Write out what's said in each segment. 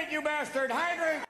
Hydrate, you bastard! Hydrate!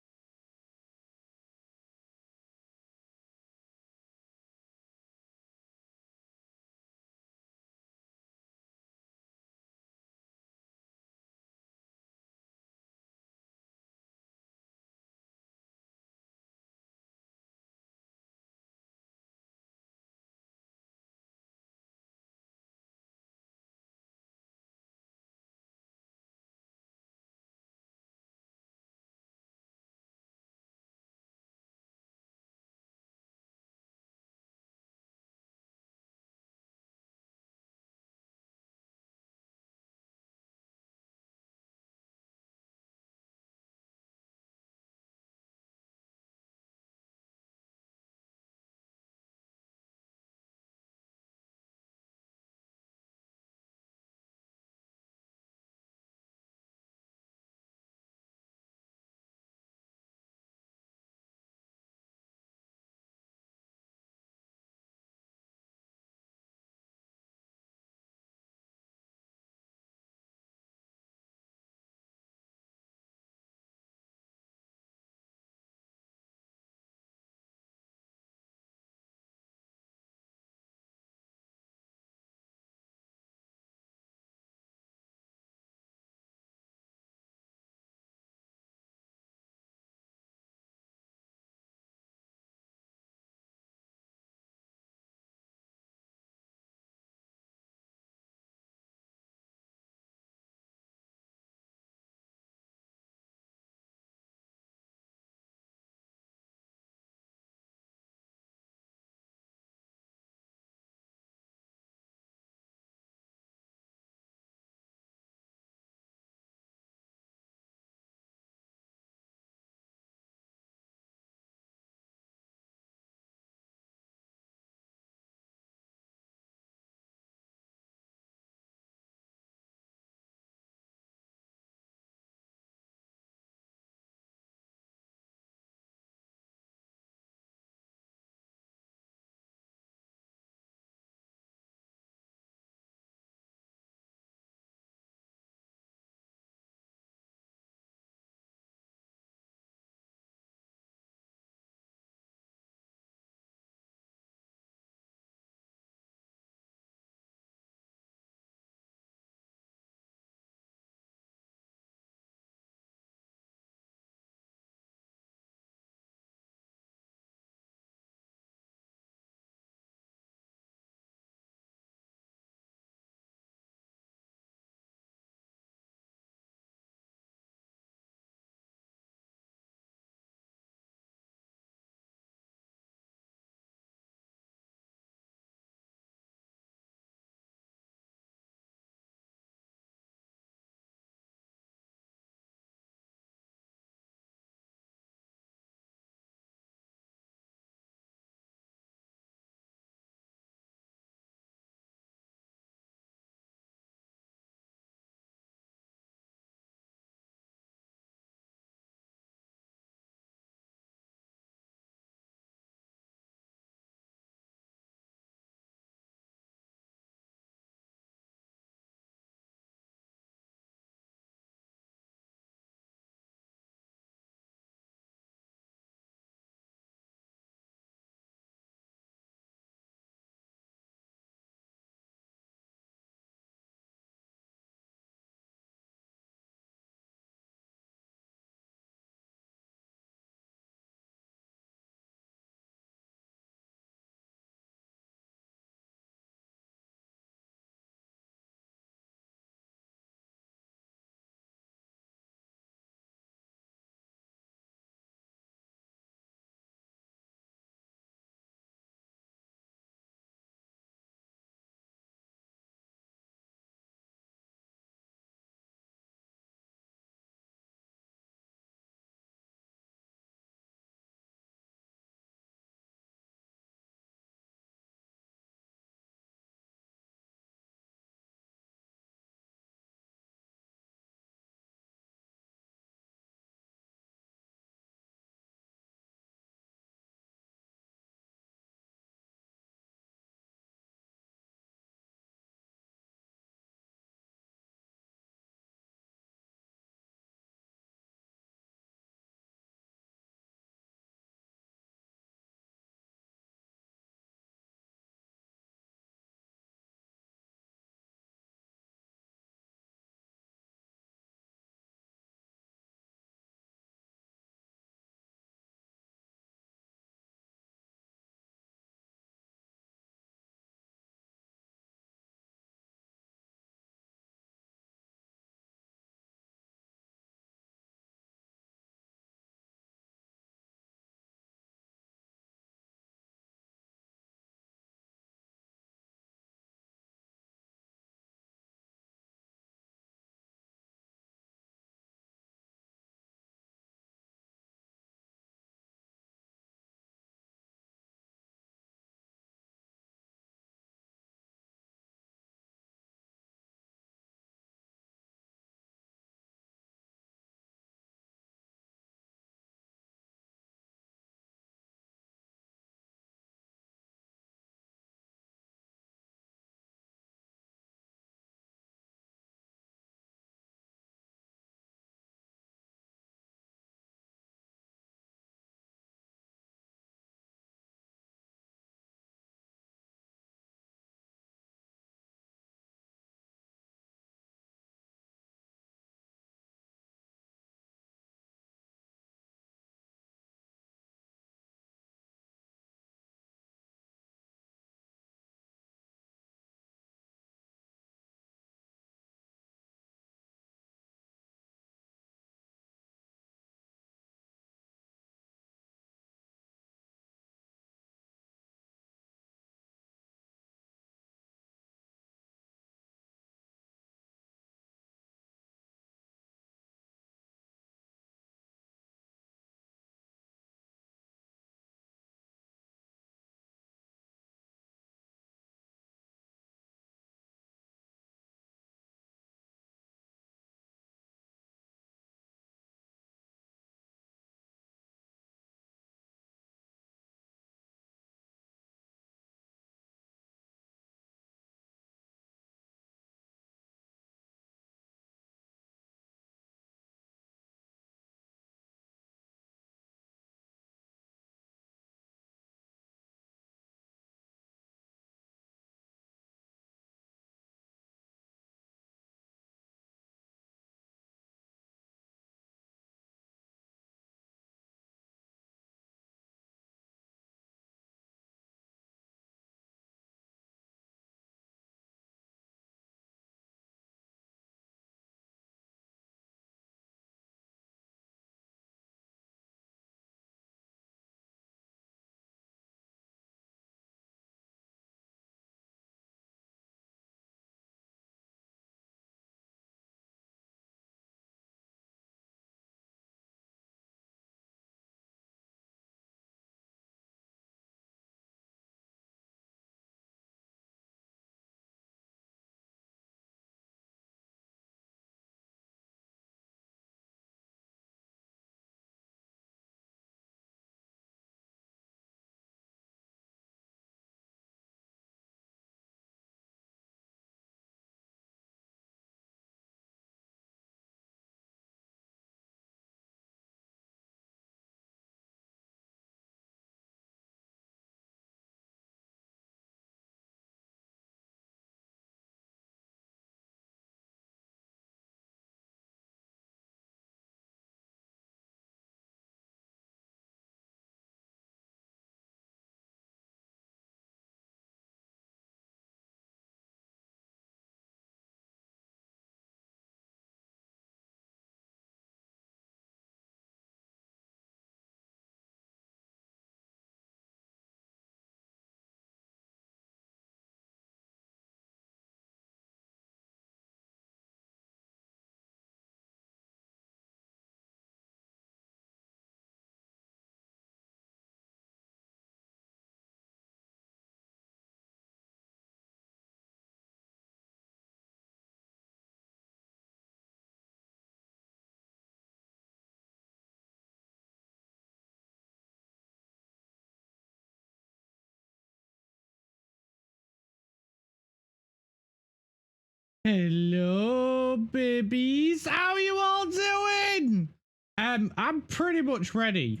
Hello, babies. How are you all doing? I'm pretty much ready.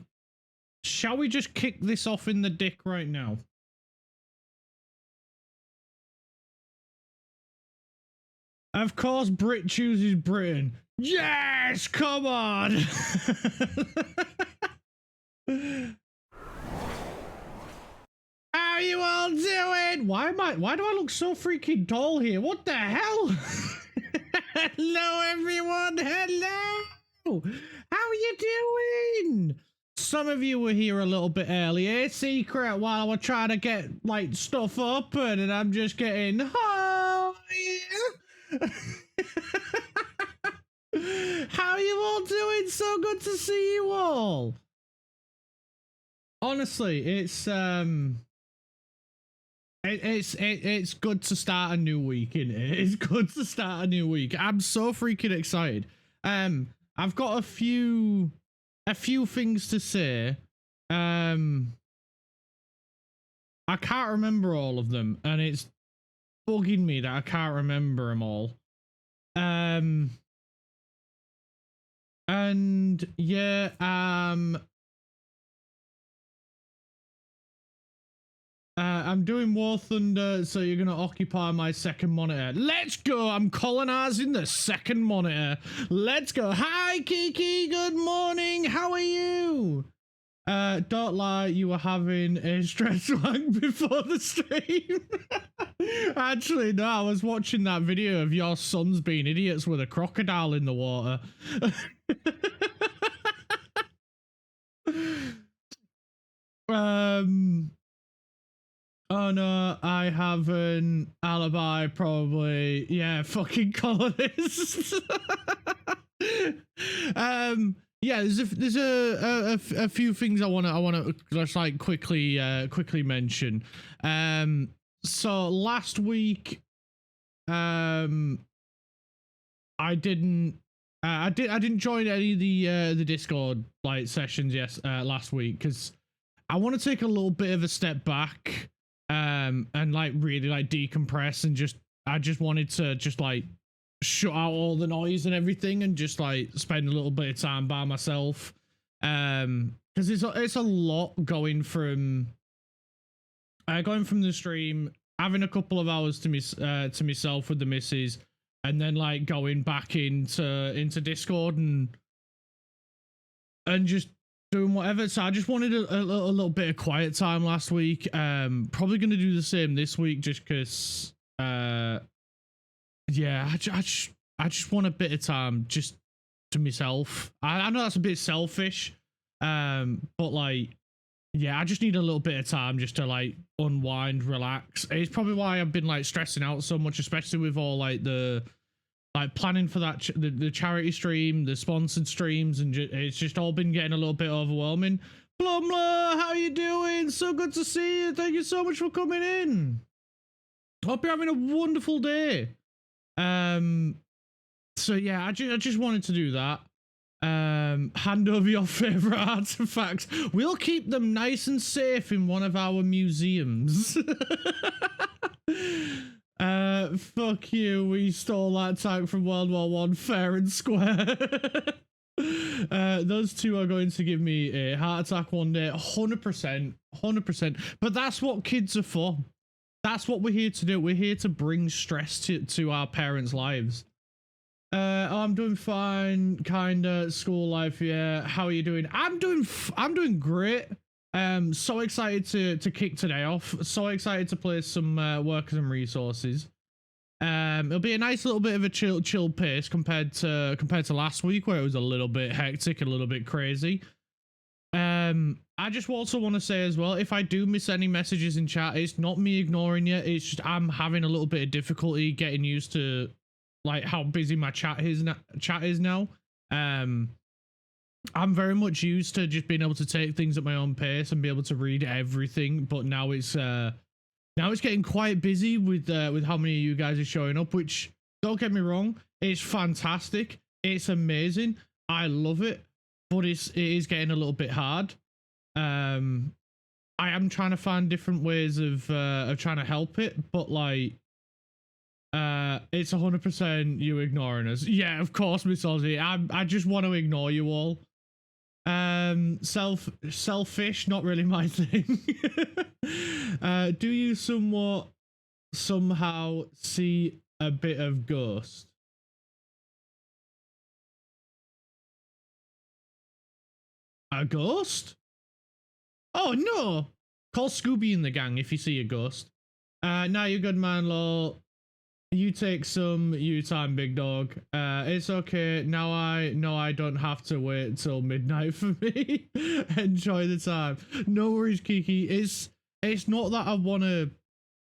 Shall we just kick this off in the dick right now? Of course, Brit chooses Britain. Yes, come on. How you all doing? Why do I look so freaking tall here? What the hell? Hello, everyone. Hello. How are you doing? Some of you were here a little bit earlier, secret, while I was trying to get like stuff open, and I'm just getting hi. How are you all doing? So good to see you all. Honestly, it's good to start a new week, isn't it? It's good to start a new week. I'm so freaking excited. I've got a few things to say. I can't remember all of them, and it's bugging me that I can't remember them all. And yeah, I'm doing War Thunder, so you're gonna occupy my second monitor. Let's go! I'm colonizing the second monitor. Let's go. Hi, Kiki. Good morning. How are you? Don't lie, you were having a stress wank before the stream. Actually, no, I was watching that video of your sons being idiots with a crocodile in the water. Oh no, I have an alibi, probably. Yeah, fucking colonists. Yeah, there's a few things I wanna just like quickly mention. So last week, I didn't join any of the Discord like sessions last week because I want to take a little bit of a step back and like really like decompress and I just wanted to just like shut out all the noise and everything and just like spend a little bit of time by myself, because it's a lot going from the stream, having a couple of hours to myself with the missus, and then like going back into Discord and just doing whatever. So I just wanted a little bit of quiet time last week. Probably gonna do the same this week just because yeah, I just want a bit of time just to myself. I know that's a bit selfish, but like, yeah, I just need a little bit of time just to like unwind, relax. It's probably why I've been like stressing out so much, especially with all like the like planning for that the charity stream, the sponsored streams, and it's just all been getting a little bit overwhelming. Blumla, how you doing? So good to see you. Thank you so much for coming in. Hope you're having a wonderful day. So yeah, I just wanted to do that. Hand over your favorite artifacts. We'll keep them nice and safe in one of our museums. Fuck you, we stole that tank from World War One fair and square. Those two are going to give me a heart attack one day. 100%. But that's what kids are for. That's what we're here to do. We're here to bring stress to our parents' lives. I'm doing fine, kinda. School life, yeah. How are you doing? I'm doing great. So excited to kick today off. So excited to play some workers and resources. It'll be a nice little bit of a chill pace compared to last week where it was a little bit hectic, a little bit crazy. I just also want to say as well, if I do miss any messages in chat, it's not me ignoring you. It's just I'm having a little bit of difficulty getting used to like how busy my chat is now. I'm very much used to just being able to take things at my own pace and be able to read everything, but now it's getting quite busy with how many of you guys are showing up, which, don't get me wrong, it's fantastic, it's amazing, I love it, but it is getting a little bit hard. I am trying to find different ways of trying to help it, but like It's 100% you ignoring us. Yeah, of course, Miss Ozzy. I just want to ignore you all. Selfish, not really my thing. Do you somehow see a bit of ghost? A ghost? Oh no! Call Scooby and the gang if you see a ghost. Now you're good, man, lol. You take some you time, big dog. It's okay. Now I know I don't have to wait till midnight for me. Enjoy the time. No worries, Kiki. It's not that I wanna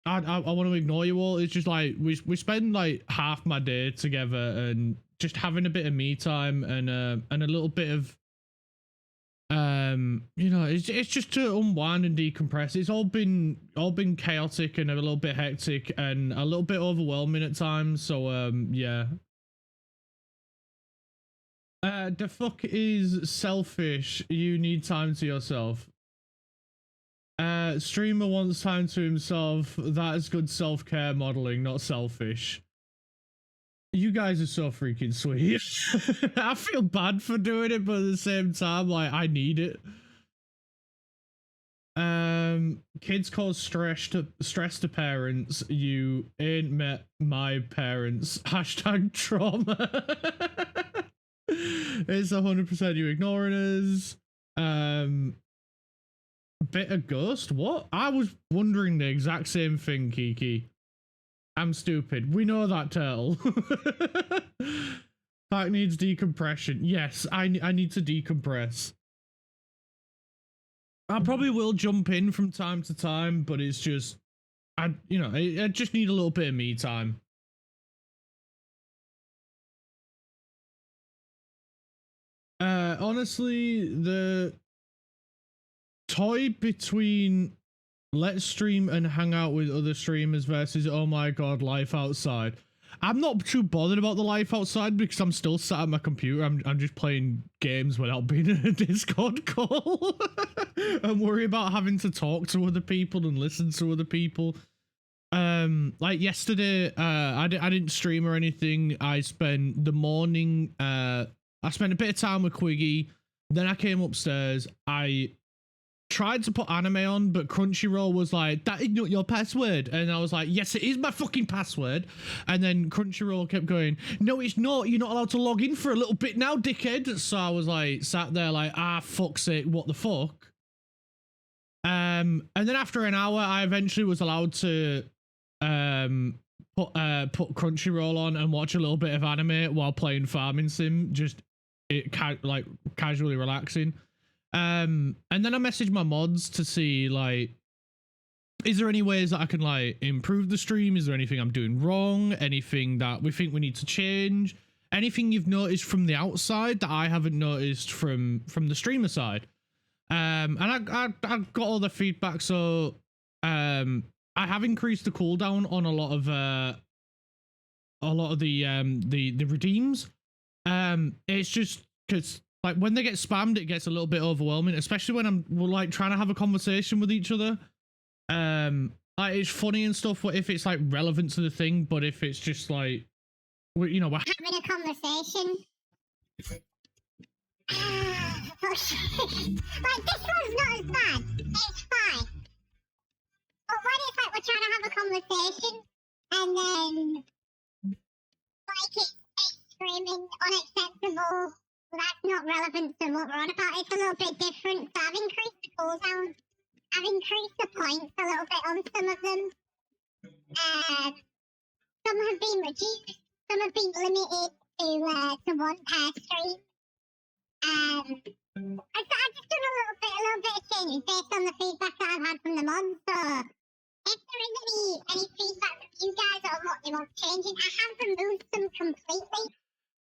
I want to ignore you all. It's just like we spend like half my day together and just having a bit of me time and a little bit of you know, it's just to unwind and decompress. It's all been chaotic and a little bit hectic and a little bit overwhelming at times. So yeah. The fuck is selfish? You need time to yourself. Streamer wants time to himself. That is good self-care modeling, not selfish. You guys are so freaking sweet. I feel bad for doing it, but at the same time, like, I need it. Kids cause stress to parents. You ain't met my parents. Hashtag trauma. It's 100% you ignoring us. Bit of ghost? What? I was wondering the exact same thing, Kiki. I'm stupid. We know that, Turtle. That needs decompression. Yes, I need to decompress. I probably will jump in from time to time, but it's just, I just need a little bit of me time. Honestly, the toy between let's stream and hang out with other streamers versus oh my god, life outside. I'm not too bothered about the life outside because I'm still sat at my computer. I'm just playing games without being in a Discord call. I'm worried about having to talk to other people and listen to other people. Like yesterday, I didn't stream or anything. I spent the morning. I spent a bit of time with Quiggy. Then I came upstairs. I tried to put anime on, but Crunchyroll was like, that is not your password. And I was like, yes, it is my fucking password. And then Crunchyroll kept going, no, it's not. You're not allowed to log in for a little bit now, dickhead. So I was like, sat there like, fuck's sake, what the fuck? And then after an hour, I eventually was allowed to put Crunchyroll on and watch a little bit of anime while playing Farming Sim, just casually relaxing. And then I messaged my mods to see, like, is there any ways that I can, like, improve the stream? Is there anything I'm doing wrong? Anything that we think we need to change? Anything you've noticed from the outside that I haven't noticed from the streamer side? And I got all the feedback, so I have increased the cooldown on a lot of the redeems. It's just because, like, when they get spammed, it gets a little bit overwhelming, especially when we're like trying to have a conversation with each other. Like, it's funny and stuff if it's like relevant to the thing, but if it's just like, we're having a conversation. Like, this one's not as bad. It's fine. But when it's like we're trying to have a conversation and then like it's screaming unacceptable. That's not relevant to what we're on about. It's a little bit different. So I've increased the cooldown. I've increased the points a little bit on some of them. Some have been reduced. Some have been limited to one per stream. I've just done a little bit of changes based on the feedback that I've had from the mods. So if there is any feedback from you guys on what you want changing, I have removed them completely.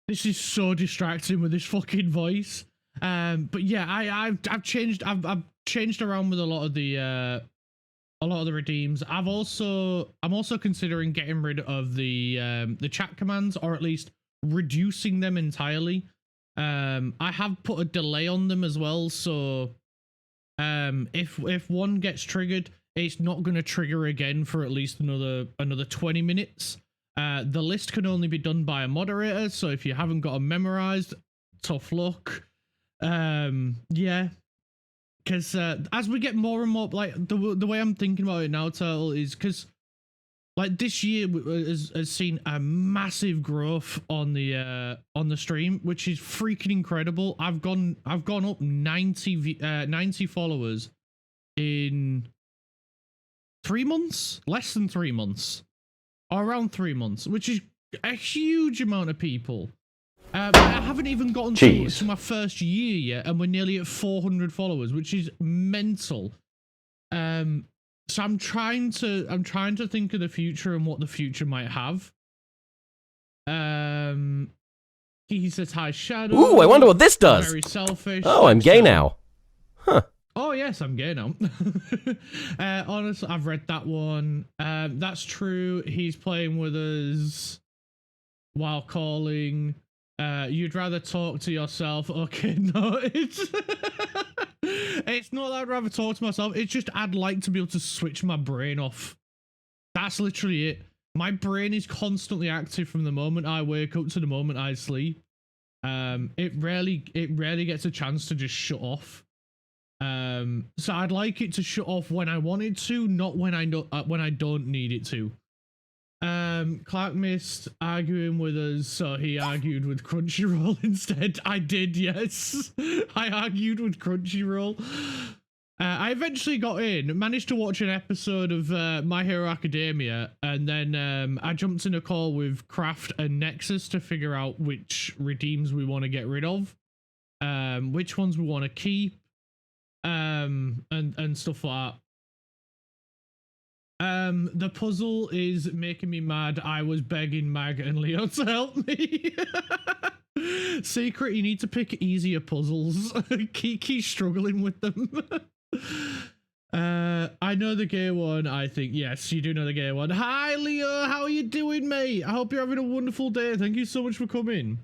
This is so distracting with this fucking voice. But yeah, I've changed around with a lot of the redeems. I'm also considering getting rid of the chat commands, or at least reducing them entirely. I have put a delay on them as well, so if one gets triggered, it's not going to trigger again for at least another 20 minutes. The list can only be done by a moderator, so if you haven't got them memorized, tough luck. Yeah, because as we get more and more, like the way I'm thinking about it now, Turtle, is because like this year has seen a massive growth on the stream, which is freaking incredible. I've gone up 90 followers in 3 months, less than 3 months, or around 3 months, which is a huge amount of people. But I haven't even gotten to my first year yet, and we're nearly at 400 followers, which is mental. So I'm trying to think of the future and what the future might have. He says hi, Shadow. Ooh, I wonder what this does. Very selfish. Oh, I'm gay now. Huh. Oh yes, I'm gay now. Honestly, I've read that one. That's true. He's playing with us while calling. You'd rather talk to yourself. Okay, no, it's not that I'd rather talk to myself. It's just I'd like to be able to switch my brain off. That's literally it. My brain is constantly active from the moment I wake up to the moment I sleep. It rarely gets a chance to just shut off. So I'd like it to shut off when I want it to, not when I don't need it to. Clark missed arguing with us, so he argued with Crunchyroll instead. I did, yes. I argued with Crunchyroll. I eventually got in, managed to watch an episode of My Hero Academia, and then I jumped in a call with Kraft and Nexus to figure out which redeems we want to get rid of, which ones we want to keep, and stuff like that. The puzzle is making me mad. I was begging Mag and Leo to help me. Secret, you need to pick easier puzzles. Kiki's struggling with them. I know the gay one, I think. Yes, you do know the gay one. Hi, Leo. How are you doing, mate? I hope you're having a wonderful day. Thank you so much for coming.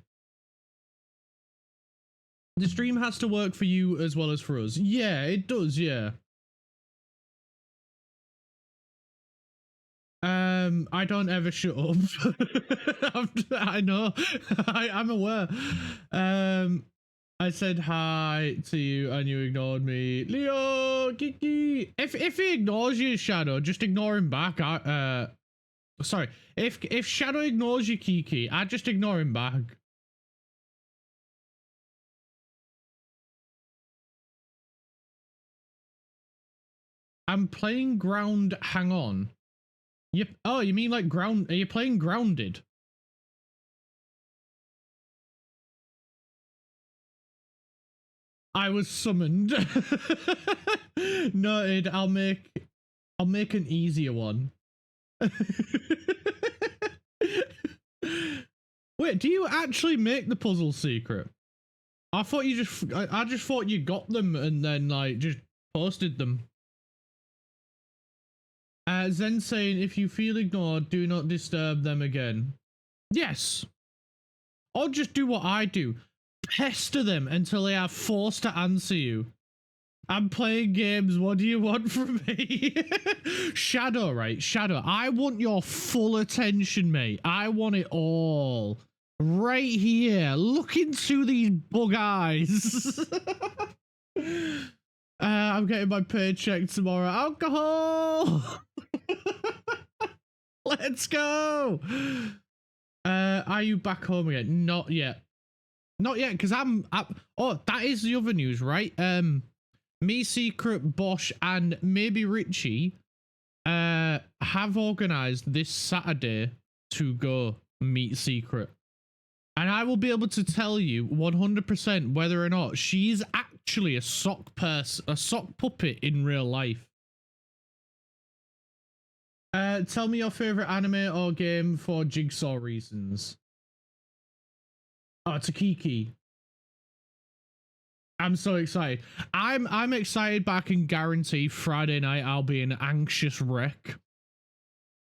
The stream has to work for you as well as for us. Yeah, it does, yeah. I don't ever shut up. I know. I'm aware. I said hi to you and you ignored me. Leo, Kiki. If he ignores you, Shadow, just ignore him back. Sorry. If Shadow ignores you, Kiki, I just ignore him back. I'm playing Ground. Hang on. Yep. Oh, you mean like Ground? Are you playing Grounded? I was summoned. Noted. I'll make an easier one. Wait, do you actually make the puzzle secret? I thought you just. I just thought you got them and then like just posted them. Zen saying, if you feel ignored, do not disturb them again. Yes. Or just do what I do. Pester them until they are forced to answer you. I'm playing games. What do you want from me? Shadow, right? Shadow, I want your full attention, mate. I want it all. Right here. Look into these bug eyes. I'm getting my paycheck tomorrow. Alcohol! Let's go! Are you back home again? Not yet. Not yet, because oh, that is the other news, right? Me, Secret, Bosch, and maybe Richie have organized this Saturday to go meet Secret. And I will be able to tell you 100% whether or not she's actually a sock puppet in real life. Tell me your favorite anime or game for Jigsaw reasons. Oh, Takiki. I'm so excited. I'm excited, but I can guarantee Friday night I'll be an anxious wreck.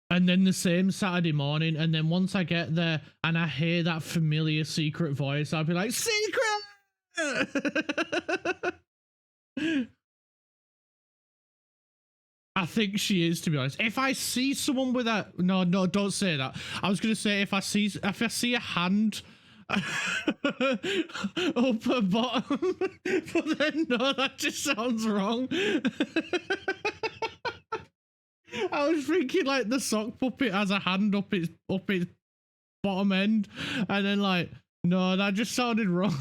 And then the same Saturday morning, and then once I get there and I hear that familiar Secret voice, I'll be like, Secret! I think she is, to be honest. If I see someone with a no, don't say that. I was gonna say if I see a hand up her bottom, but then no, that just sounds wrong. I was thinking like the sock puppet has a hand up its bottom end, and then like no, that just sounded wrong.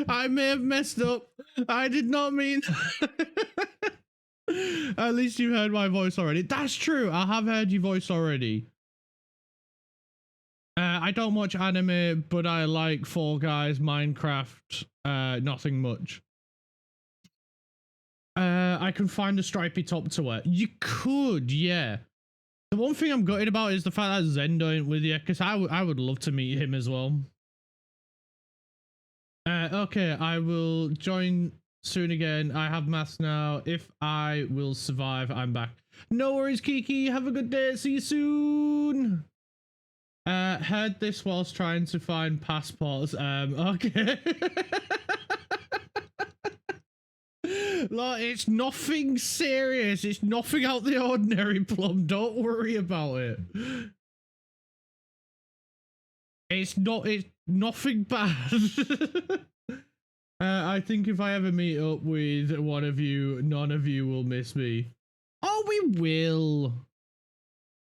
I may have messed up. I did not mean. At least you heard my voice already. That's true. I have heard your voice already. I don't watch anime, but I like Fall Guys, Minecraft, nothing much. I can find a stripy top to wear. You could, yeah. The one thing I'm gutted about is the fact that Zendo ain't with you, because I would love to meet him as well. Okay, I will join soon again. I have maths now. If I will survive, I'm back. No worries, Kiki. Have a good day. See you soon. Heard this whilst trying to find passports. Okay. Look, it's nothing serious. It's nothing out the ordinary, Plum. Don't worry about it. It's nothing bad. I think if I ever meet up with one of you, none of you will miss me. Oh, we will.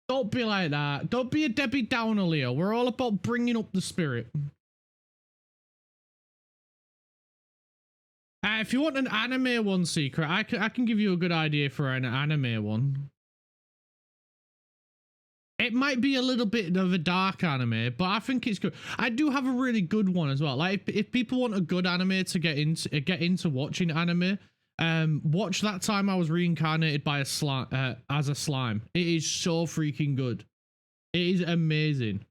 Don't be like that. Don't be a Debbie Downer, Leo. We're all about bringing up the spirit. If you want an anime one, Secret, I can give you a good idea for an anime one. It might be a little bit of a dark anime, but I think it's good. I do have a really good one as well. Like if people want a good anime to get into watching anime, watch That Time I Was Reincarnated by a slime as a slime. It is so freaking good. It is amazing.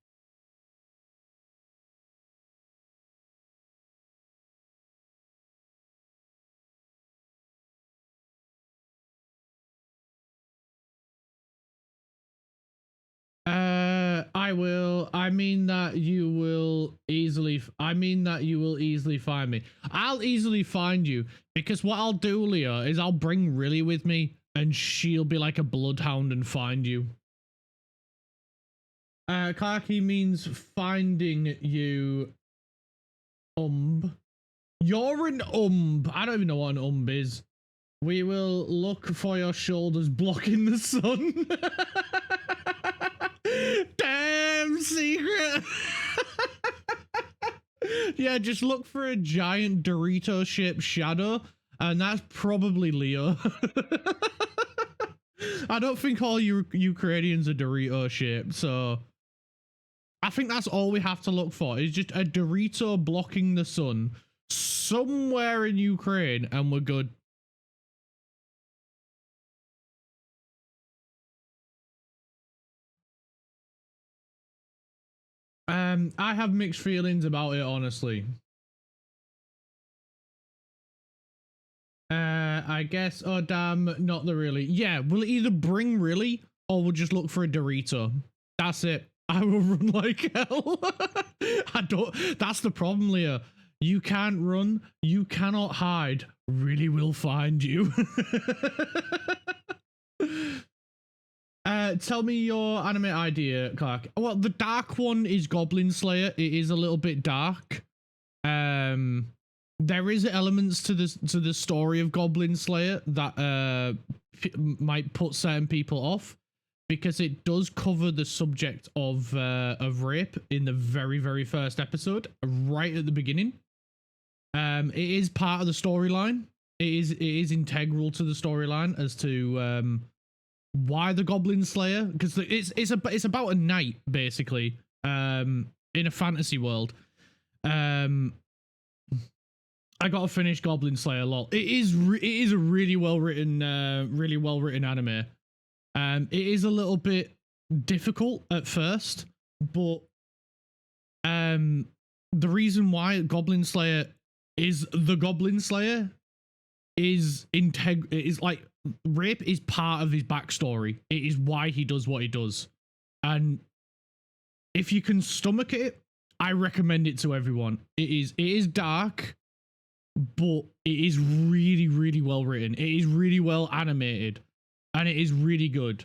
I mean that you will easily find me. I'll easily find you, because what I'll do, Leo, is I'll bring Rilly with me and she'll be like a bloodhound and find you. Kaki means finding you. You're an I don't even know what an is. We will look for your shoulders blocking the sun. Damn, Secret. Yeah, just look for a giant Dorito shaped shadow, and that's probably Leo. I don't think all Ukrainians are Dorito shaped, so I think that's all we have to look for is just a Dorito blocking the sun somewhere in Ukraine, and we're good. I have mixed feelings about it, honestly. I guess, oh damn, not the Rilly. Yeah, we'll either bring Rilly or we'll just look for a Dorito. That's it. I will run like hell. That's the problem, Leah. You can't run, you cannot hide. Rilly will find you. Tell me your anime idea, Clark. Well, the dark one is Goblin Slayer. It is a little bit dark. There is elements to the story of Goblin Slayer that might put certain people off, because it does cover the subject of rape in the very first episode, right at the beginning. It is part of the storyline. It is integral to the storyline as to why the Goblin Slayer, because it's about a knight, basically, in a fantasy world. I gotta finish Goblin Slayer. Lol. It is a really well written anime. It is a little bit difficult at first, but the reason why Goblin Slayer is the Goblin Slayer is like rape is part of his backstory. It is why he does what he does, and if you can stomach it, I recommend it to everyone. It is dark. but it is really, really well written. It is really well animated, and it is really good.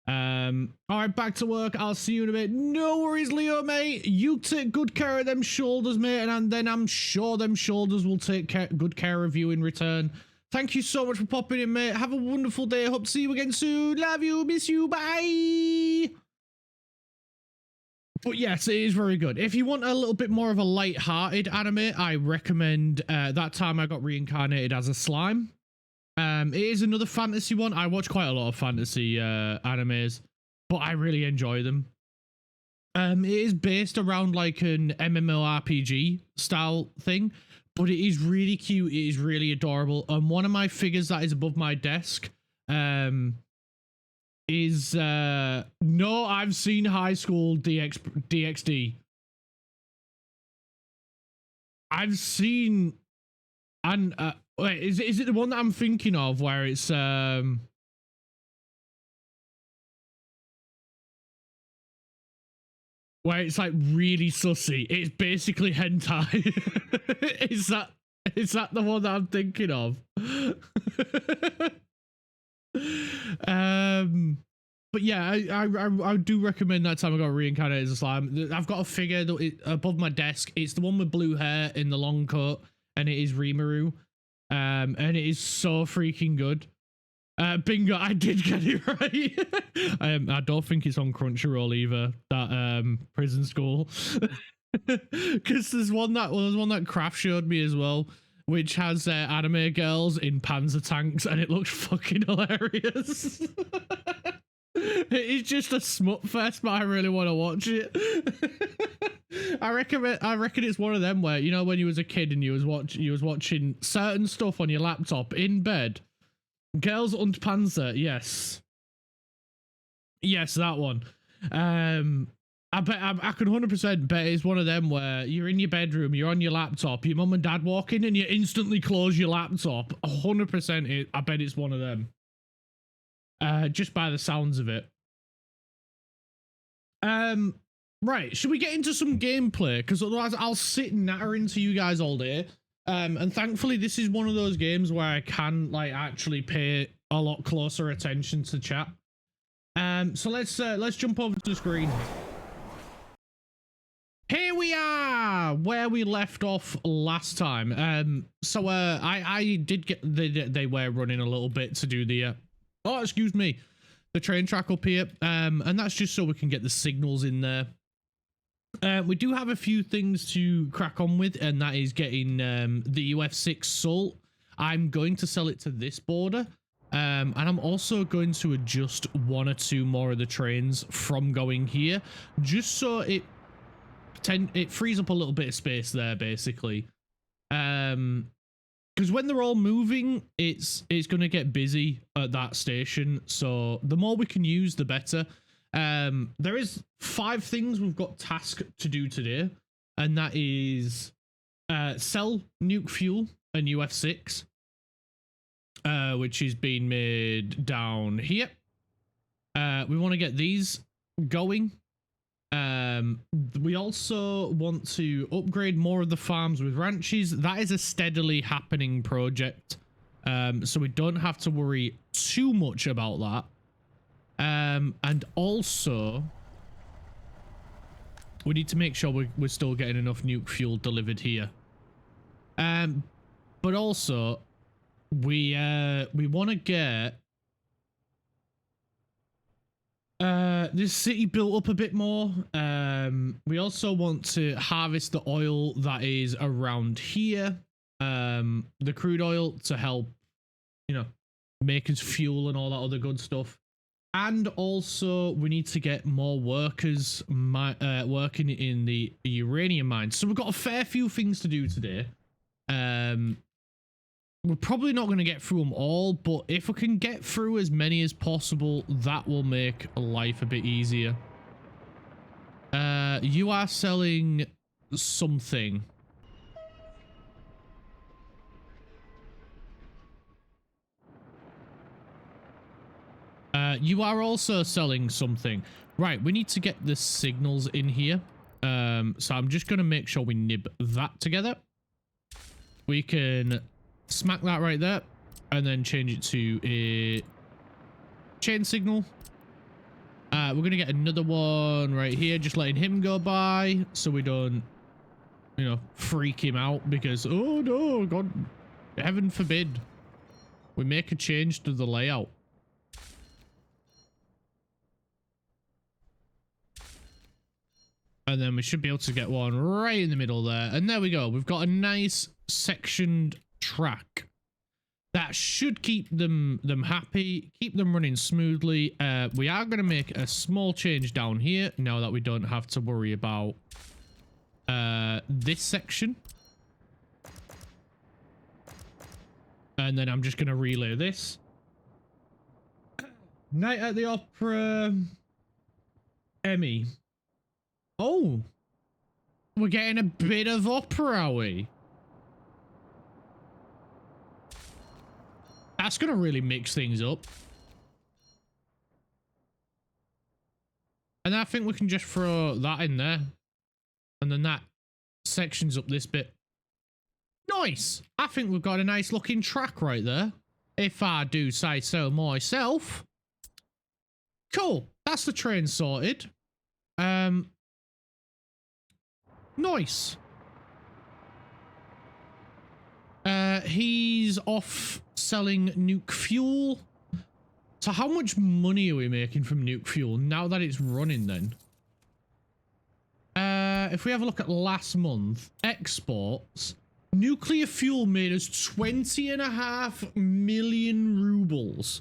All right, back to work. I'll see you in a bit. No worries, Leo, mate. You take good care of them shoulders, mate, and then I'm sure them shoulders will take good care of you in return. Thank you so much for popping in, mate. Have a wonderful day. Hope to see you again soon. Love you, miss you, bye. But yes, it is very good. If you want a little bit more of a light-hearted anime, I recommend That Time I Got Reincarnated as a Slime. It is another fantasy one. I watch quite a lot of fantasy animes, but I really enjoy them. It is based around like an MMORPG style thing, but it is really cute. It is really adorable. And one of my figures that is above my desk is no, I've seen High School DxD. I've seen, and wait, is it the one that I'm thinking of where it's where it's like really sussy? It's basically hentai. Is that the one that I'm thinking of? But yeah, I do recommend That Time I Got Reincarnated as a Slime. I've got a figure above my desk. It's the one with blue hair in the long coat, and it is Rimuru. And it is so freaking good. Bingo, I did get it right. I don't think it's on Crunchyroll either, that prison school. Because there's one that Craft showed me as well, which has anime girls in panzer tanks, and it looks fucking hilarious. It's just a smut fest, but I really want to watch it. I reckon it's one of them where, you know, when you was a kid and you was watching certain stuff on your laptop in bed. Girls und Panzer, yes, that one. I bet I could 100% bet it's one of them where you're in your bedroom, you're on your laptop, your mum and dad walk in, and you instantly close your laptop. 100%, I bet it's one of them. Just by the sounds of it. Right, should we get into some gameplay? Because otherwise I'll sit nattering to you guys all day. And thankfully this is one of those games where I can like actually pay a lot closer attention to chat. So let's jump over to the screen. Here we are, where we left off last time. So I did get they were running a little bit to do the oh, excuse me, the train track up here. And that's just so we can get the signals in there. We do have a few things to crack on with, and that is getting the UF6 Soul. I'm going to sell it to this border. And I'm also going to adjust one or two more of the trains from going here, just so it frees up a little bit of space there, basically. Because when they're all moving, it's going to get busy at that station. So the more we can use, the better. There is 5 things we've got tasked to do today, and that is sell nuke fuel and UF6, which is being made down here. We want to get these going. We also want to upgrade more of the farms with ranches. That is a steadily happening project, so we don't have to worry too much about that. And also we need to make sure we're still getting enough nuke fuel delivered here. But also we want to get this city built up a bit more. We also want to harvest the oil that is around here, the crude oil, to help, you know, make us fuel and all that other good stuff. And also we need to get more workers working in the uranium mines. So we've got a fair few things to do today. We're probably not going to get through them all, but if we can get through as many as possible, that will make life a bit easier. You are selling something. You are also selling something. Right, we need to get the signals in here. So I'm just going to make sure we nib that together. we can smack that right there and then change it to a chain signal. We're going to get another one right here, just letting him go by so we don't, you know, freak him out because, oh no, God, heaven forbid we make a change to the layout. And then we should be able to get one right in the middle there. And there we go. We've got a nice sectioned track. That should keep them happy, keep them running smoothly. We are going to make a small change down here now that we don't have to worry about this section. And then I'm just going to relay this. Night at the Opera. Emmy. Oh, we're getting a bit of opera, are we? That's going to really mix things up. And I think we can just throw that in there. And then that sections up this bit. Nice. I think we've got a nice looking track right there. If I do say so myself. Cool. That's the train sorted. Nice. He's off selling nuke fuel. So how much money are we making from nuke fuel now that it's running then? If we have a look at last month, exports, nuclear fuel made us 20.5 million rubles.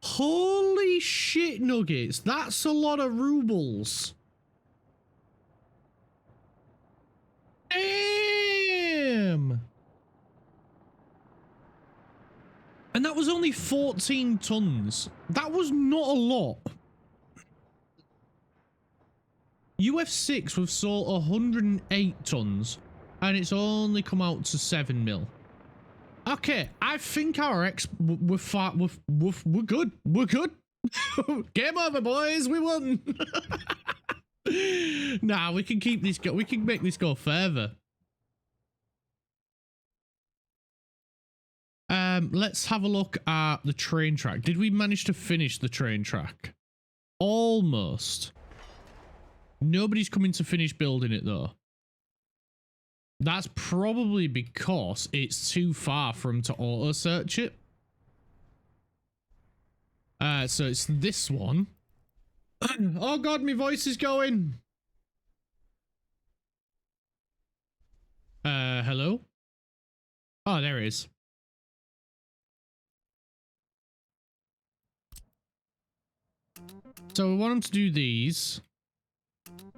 Holy shit nuggets. That's a lot of rubles. Damn. And that was only 14 tons. That was not a lot. UF6 we've sold 108 tons and it's only come out to 7 mil. Okay, I think our we're good. We're good. Game over, boys. We won. Nah, we can keep this go. We can make this go further. Let's have a look at the train track. Did we manage to finish the train track? Almost. Nobody's coming to finish building it though. That's probably because it's too far for them to auto search it. So it's this one. Oh God, my voice is going. Hello? Oh, there it is. So we want them to do these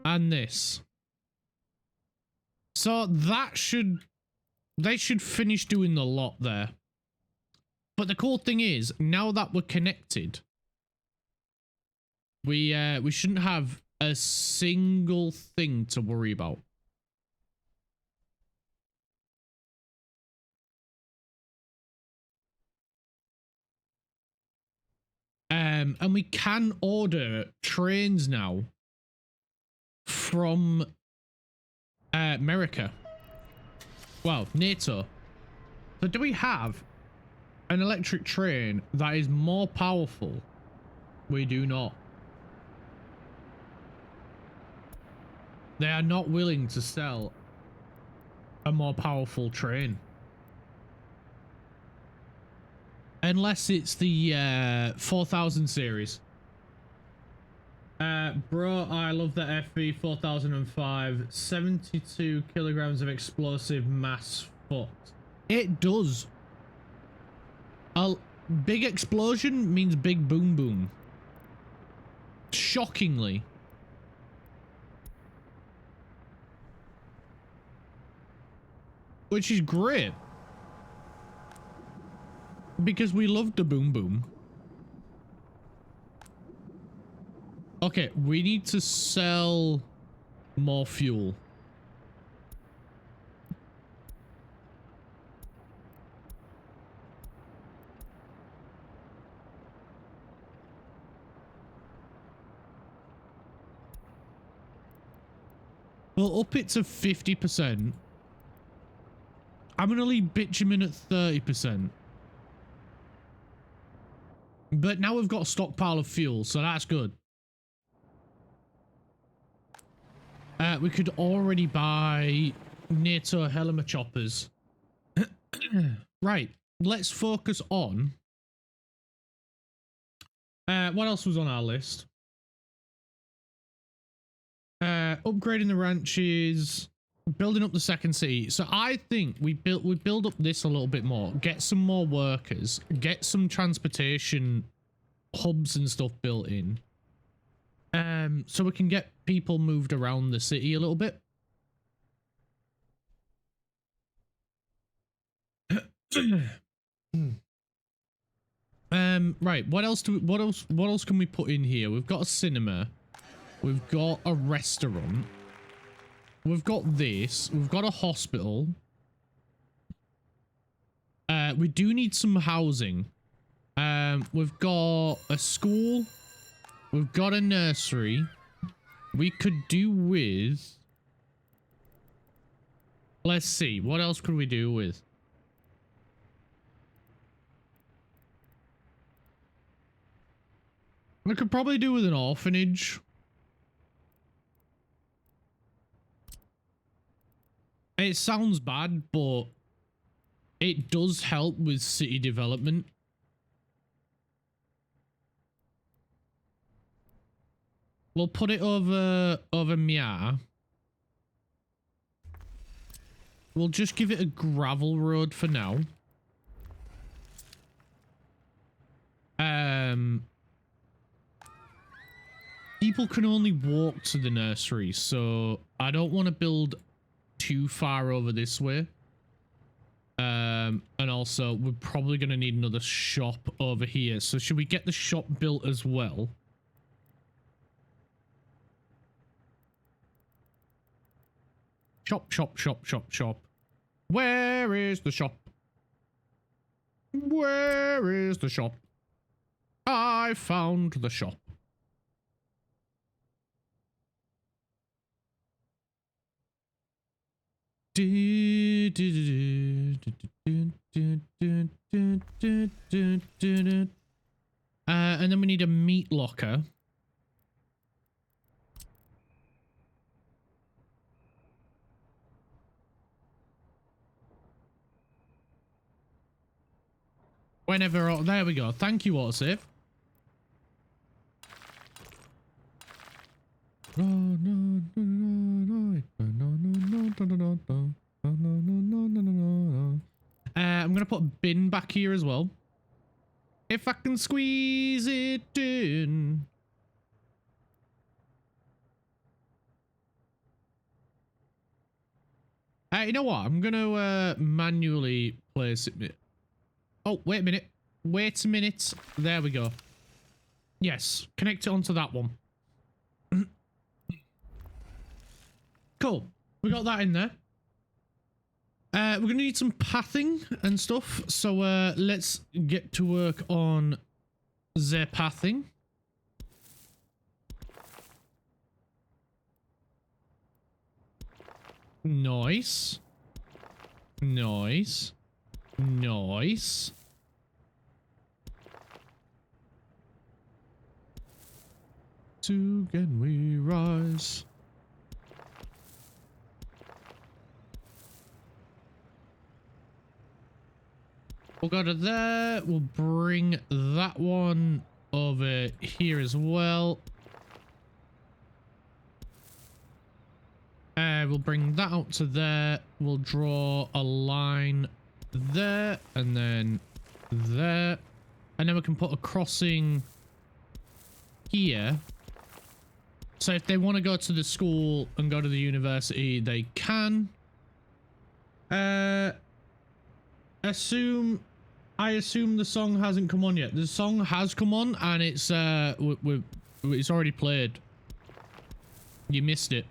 and this. So that they should finish doing the lot there. But the cool thing is, now that we're connected, we shouldn't have a single thing to worry about. And we can order trains now from America. Well, NATO. So do we have an electric train that is more powerful? We do not. They are not willing to sell a more powerful train. Unless it's the 4000 series. Bro, I love the FB 4005. 72 kilograms of explosive mass foot. It does. A big explosion means big boom boom. Shockingly. Which is great. Because we love the boom boom. Okay, we need to sell more fuel. We'll up it to 50%. I'm going to leave bitumen at 30%. But now we've got a stockpile of fuel, so that's good. We could already buy NATO Helima choppers. Right, let's focus on... what else was on our list? Upgrading the ranches, building up the second city. So I think we build up this a little bit more, get some more workers, get some transportation hubs and stuff built in. So we can get people moved around the city a little bit. Right, what else can we put in here? We've got a cinema. We've got a restaurant. We've got this. We've got a hospital. We do need some housing. We've got a school. We've got a nursery. We could do with... Let's see. What else could we do with? We could probably do with an orphanage. It sounds bad, but it does help with city development. We'll put it over Mia. We'll just give it a gravel road for now. People can only walk to the nursery, so I don't want to build too far over this way. And also, we're probably going to need another shop over here. So should we get the shop built as well? Shop, shop, shop, shop, shop. Where is the shop? Where is the shop? I found the shop. And then we need a meat locker. Whenever, oh, there we go. Thank you, autosave. I'm gonna put a bin back here as well. If I can squeeze it in. You know what? I'm gonna manually place it. Oh, wait a minute. Wait a minute. There we go. Yes, connect it onto that one. Cool. We got that in there. We're going to need some pathing and stuff. So let's get to work on the pathing. Nice. Nice. Nice. Again we rise. We'll go to there. We'll bring that one over here as well. We'll bring that out to there. We'll draw a line there and then there. And then we can put a crossing here. So if they want to go to the school and go to the university, they can. I assume the song hasn't come on yet. The song has come on and it's it's already played. You missed it.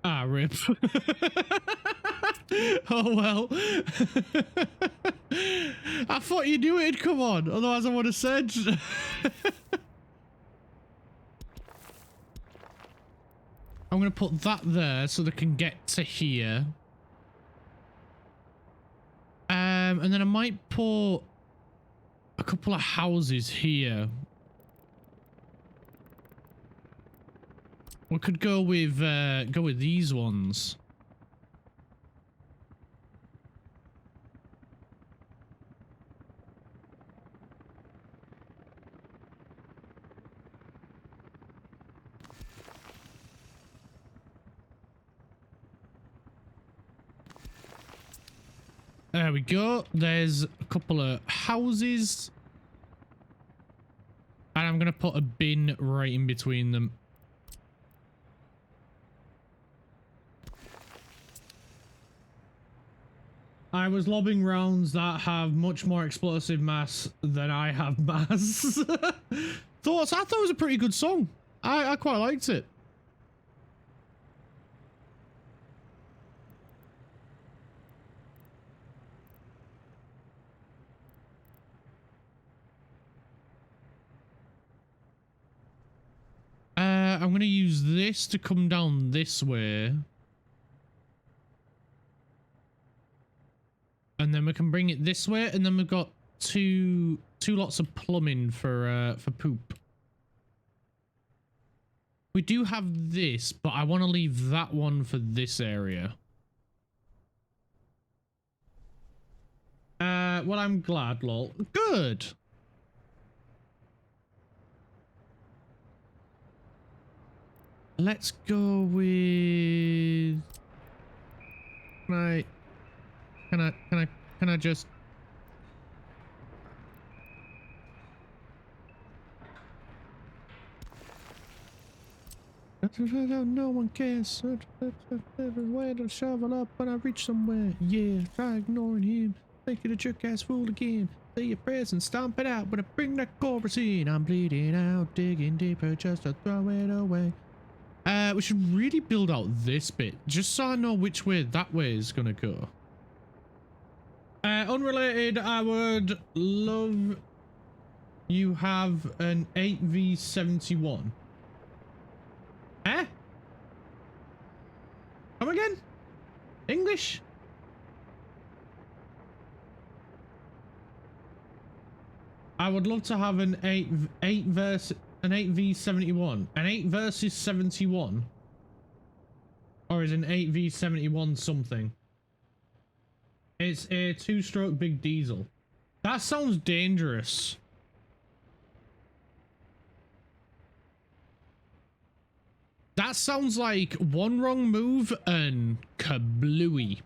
Ah, rip. Oh well. I thought you knew it'd come on, otherwise I would have said. I'm going to put that there so they can get to here. And then I might put a couple of houses here. We could go with these ones. There we go. There's a couple of houses. And I'm going to put a bin right in between them. I was lobbing rounds that have much more explosive mass than I have mass. Thoughts? I thought it was a pretty good song. I quite liked it. I'm going to use this to come down this way. And then we can bring it this way, and then we've got two lots of plumbing for poop. We do have this, but I want to leave that one for this area. Well, I'm glad, lol. Good. Let's go with... Can I just... No one cares. Everywhere to shovel up when I reach somewhere. Yeah, try ignoring him. Make it a jerk ass fool again. Say your prayers and stomp it out when I bring that chorus in. I'm bleeding out, digging deeper just to throw it away. We should really build out this bit just so I know which way that way is gonna go. Unrelated, I would love you have an 8v71. Eh? Come again? English? I would love to have an 8v71. An 8 versus 71. Or is an 8v71 something? It's a 2-stroke big diesel. That sounds dangerous. That sounds like one wrong move and kablooey.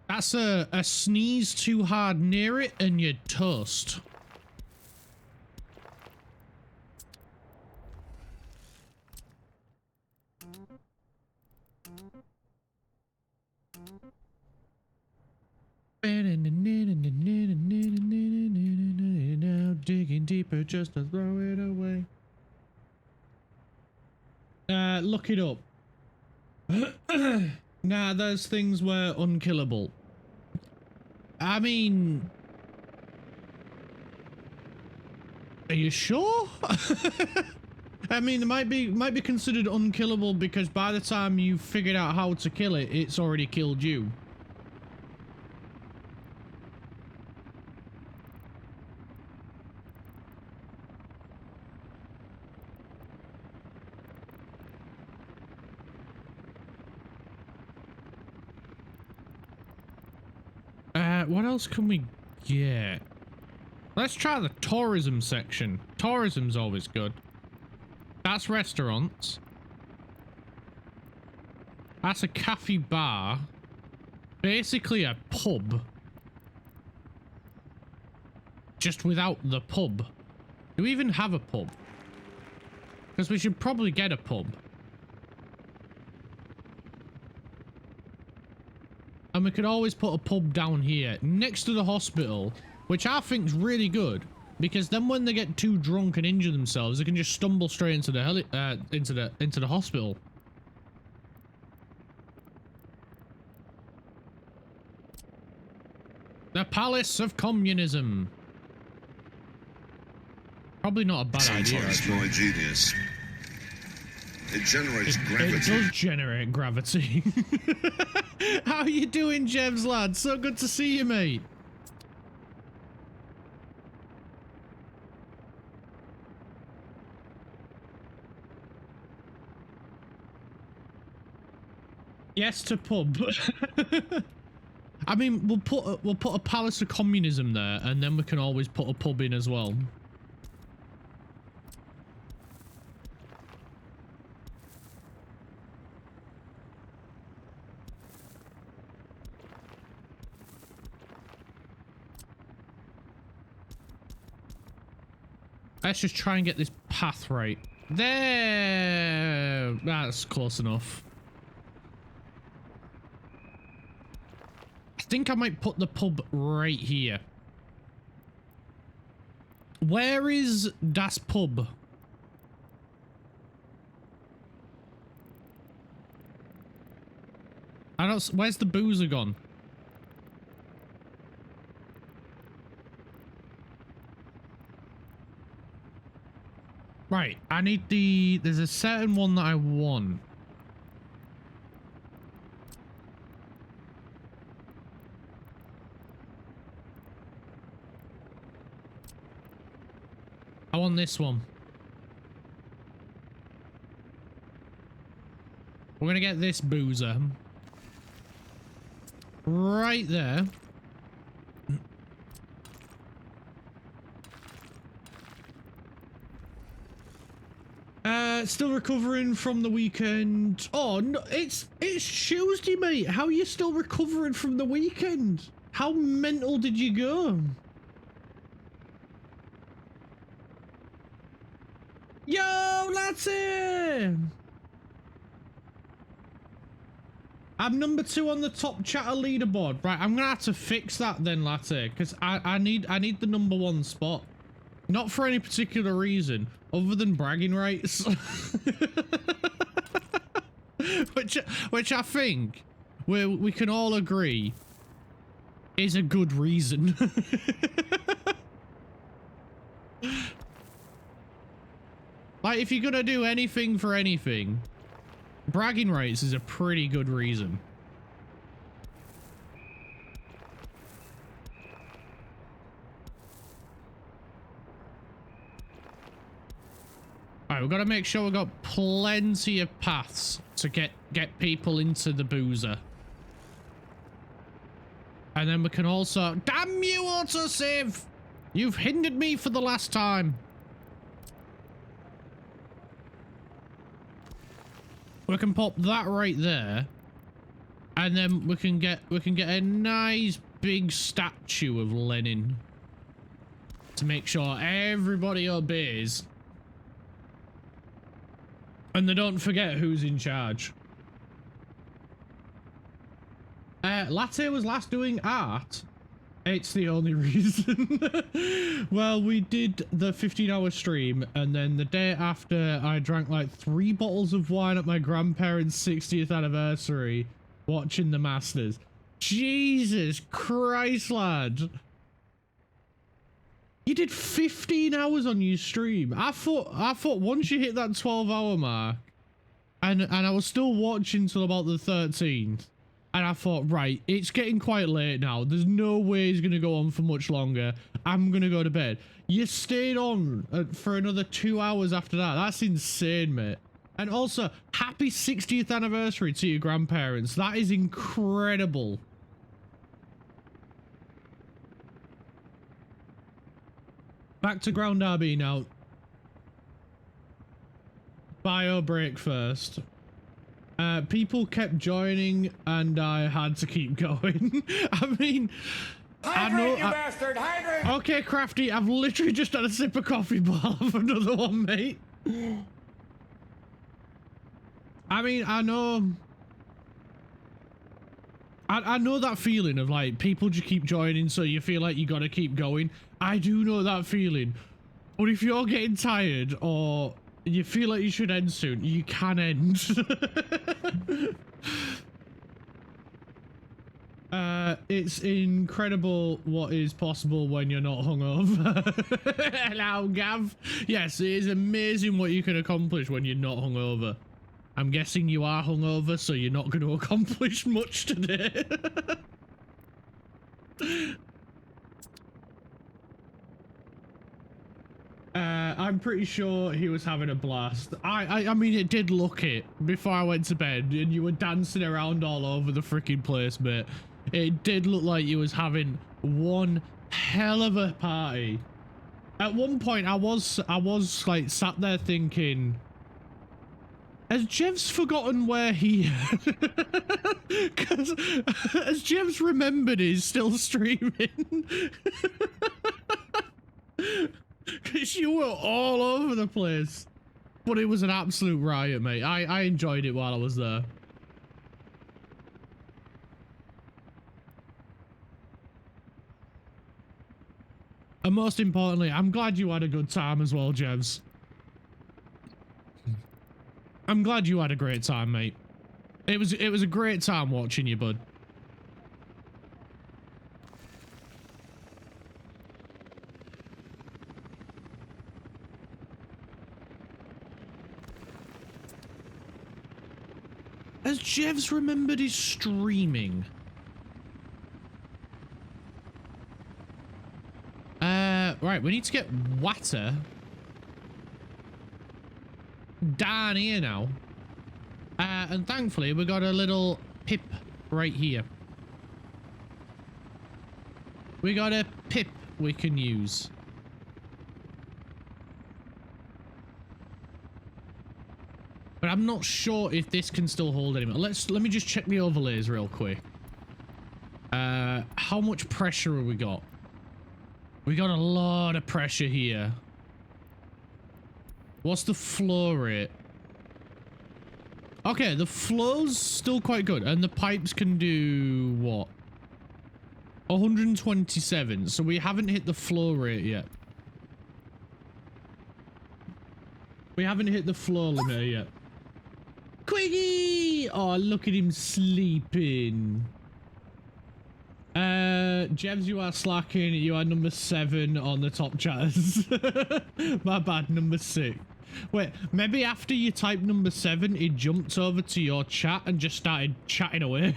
That's a sneeze too hard near it and you're toast. Digging deeper just to throw it away. Look it up. Nah, there's things where unkillable. I mean, are you sure? I mean, it might be considered unkillable because by the time you figured out how to kill it, it's already killed you. What else can we get? Let's try the tourism section. Tourism's always good. That's restaurants. That's a cafe bar. Basically a pub. Just without the pub. Do we even have a pub? Because we should probably get a pub. And we could always put a pub down here next to the hospital, which I think's really good because then when they get too drunk and injure themselves, they can just stumble straight into the into the hospital. The Palace of Communism. Probably not a bad idea, actually. My genius. It generates gravity. It does generate gravity. How you doing, Jevs, lad? So good to see you, mate. Yes to pub. I mean, we'll put a palace of communism there, and then we can always put a pub in as well. Let's just try and get this path right. There! That's close enough. I think I might put the pub right here. Where is Das Pub? I don't... Where's the boozer gone? Right, I need the... There's a certain one that I want. I want this one. We're gonna get this boozer. Right there. Still recovering from the weekend. Oh no, it's Tuesday, mate. How are you still recovering from the weekend? How mental did you go? Yo, Latte! I'm number 2 on the top chatter leaderboard. Right, I'm gonna have to fix that then, Latte, because I need the number 1 spot. Not for any particular reason, other than bragging rights. which I think we can all agree is a good reason. Like, if you're gonna do anything for anything, bragging rights is a pretty good reason. Alright, we've got to make sure we've got plenty of paths to get people into the boozer. And then we can also... Damn you, autosave! You've hindered me for the last time. We can pop that right there. And then we can get a nice big statue of Lenin. To make sure everybody obeys. And they don't forget who's in charge. Latte was last doing art. It's the only reason. Well, we did the 15-hour stream, and then the day after, I drank like 3 bottles of wine at my grandparents' 60th anniversary, watching the Masters. Jesus Christ, lad. You did 15 hours on your stream. I thought once you hit that 12-hour mark, and I was still watching till about the 13th, and I thought, right, it's getting quite late now. There's no way he's gonna go on for much longer. I'm gonna go to bed. You stayed on for another 2 hours after that. That's insane, mate. And also, happy 60th anniversary to your grandparents. That is incredible. Back to Ground RB now. Bio break first. People kept joining and I had to keep going. I mean, hydrate, I know. You bastard, hydrate! Okay, Crafty, I've literally just had a sip of coffee, but I'll have another one, mate. I mean, I know. I know that feeling of like people just keep joining, so you feel like you gotta keep going. I do know that feeling, but if you're getting tired or you feel like you should end soon, you can end. It's incredible what is possible when you're not hungover. Hello, Gav. Yes, it is amazing what you can accomplish when you're not hungover. I'm guessing you are hungover, so you're not going to accomplish much today. I'm pretty sure he was having a blast. I mean, it did look it before I went to bed, and you were dancing around all over the freaking place, mate. It did look like you was having one hell of a party. At one point, I was like sat there thinking, has Jev's forgotten where he? Because as Jev's remembered, he's still streaming. Because you were all over the place, but it was an absolute riot, mate. I enjoyed it while I was there. And most importantly, I'm glad you had a good time as well, Jevs. I'm glad you had a great time, mate. It was a great time watching you, bud. Has Jevs remembered his streaming? Right, we need to get water down here now. And thankfully we got a little pip right here. We got a pip we can use. But I'm not sure if this can still hold anymore. Let me just check the overlays real quick. How much pressure have we got? We got a lot of pressure here. What's the flow rate? Okay, the flow's still quite good, and the pipes can do what? 127. So we haven't hit the flow rate yet. We haven't hit the flow limiter yet. Quiggy! Oh, look at him sleeping. Jevs, you are slacking. You are number 7 on the top chatters. My bad, number 6. Wait, maybe after you typed number 7, he jumped over to your chat and just started chatting away.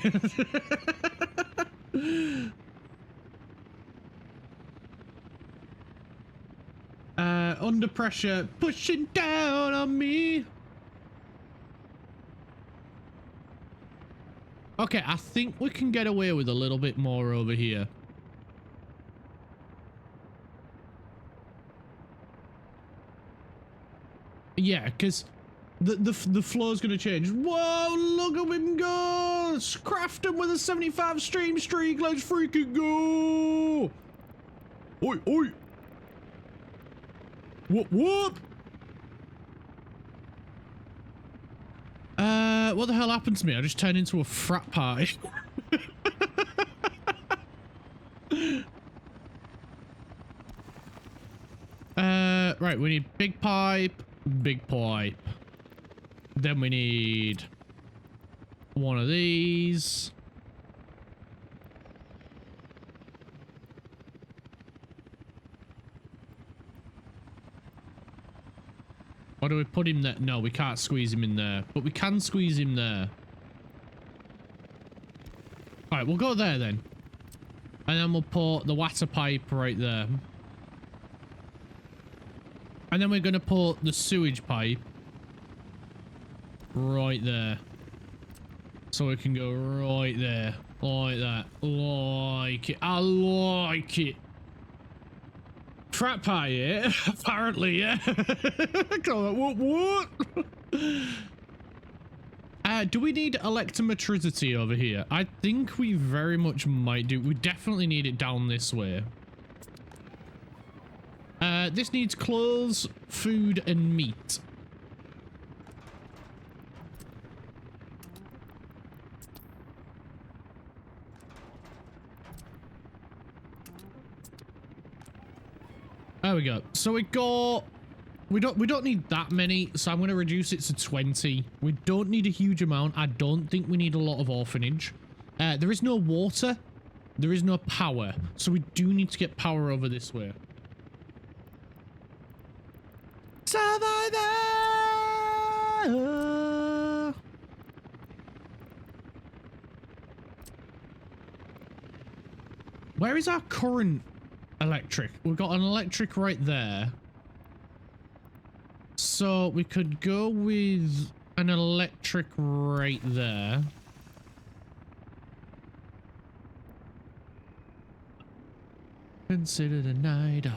Under pressure, pushing down on me. Okay, I think we can get away with a little bit more over here. Yeah, because the flow's going to change. Whoa, look at him go! Crafton with a 75 stream streak. Let's freaking go! Oi, oi! Whoop, whoop! What the hell happened to me? I just turned into a frat party. Right, we need big pipe, big pipe. Then we need one of these. Or do we put him there? No, we can't squeeze him in there. But we can squeeze him there. Alright, we'll go there then. And then we'll put the water pipe right there. And then we're going to put the sewage pipe right there. So we can go right there. Like that. Like it. I like it. Frat pie, yeah? Apparently, yeah. What? Do we need electrometricity over here? I think we very much might do. We definitely need it down this way. This needs clothes, food, and meat. There we go. So we don't need that many, so I'm going to reduce it to 20. We don't need a huge amount. I don't think we need a lot of orphanage. There is no water. There is no power. So we do need to get power over this way. Survivor! Where is our current electric? We've got an electric right there. So we could go with an electric right there. Consider the night.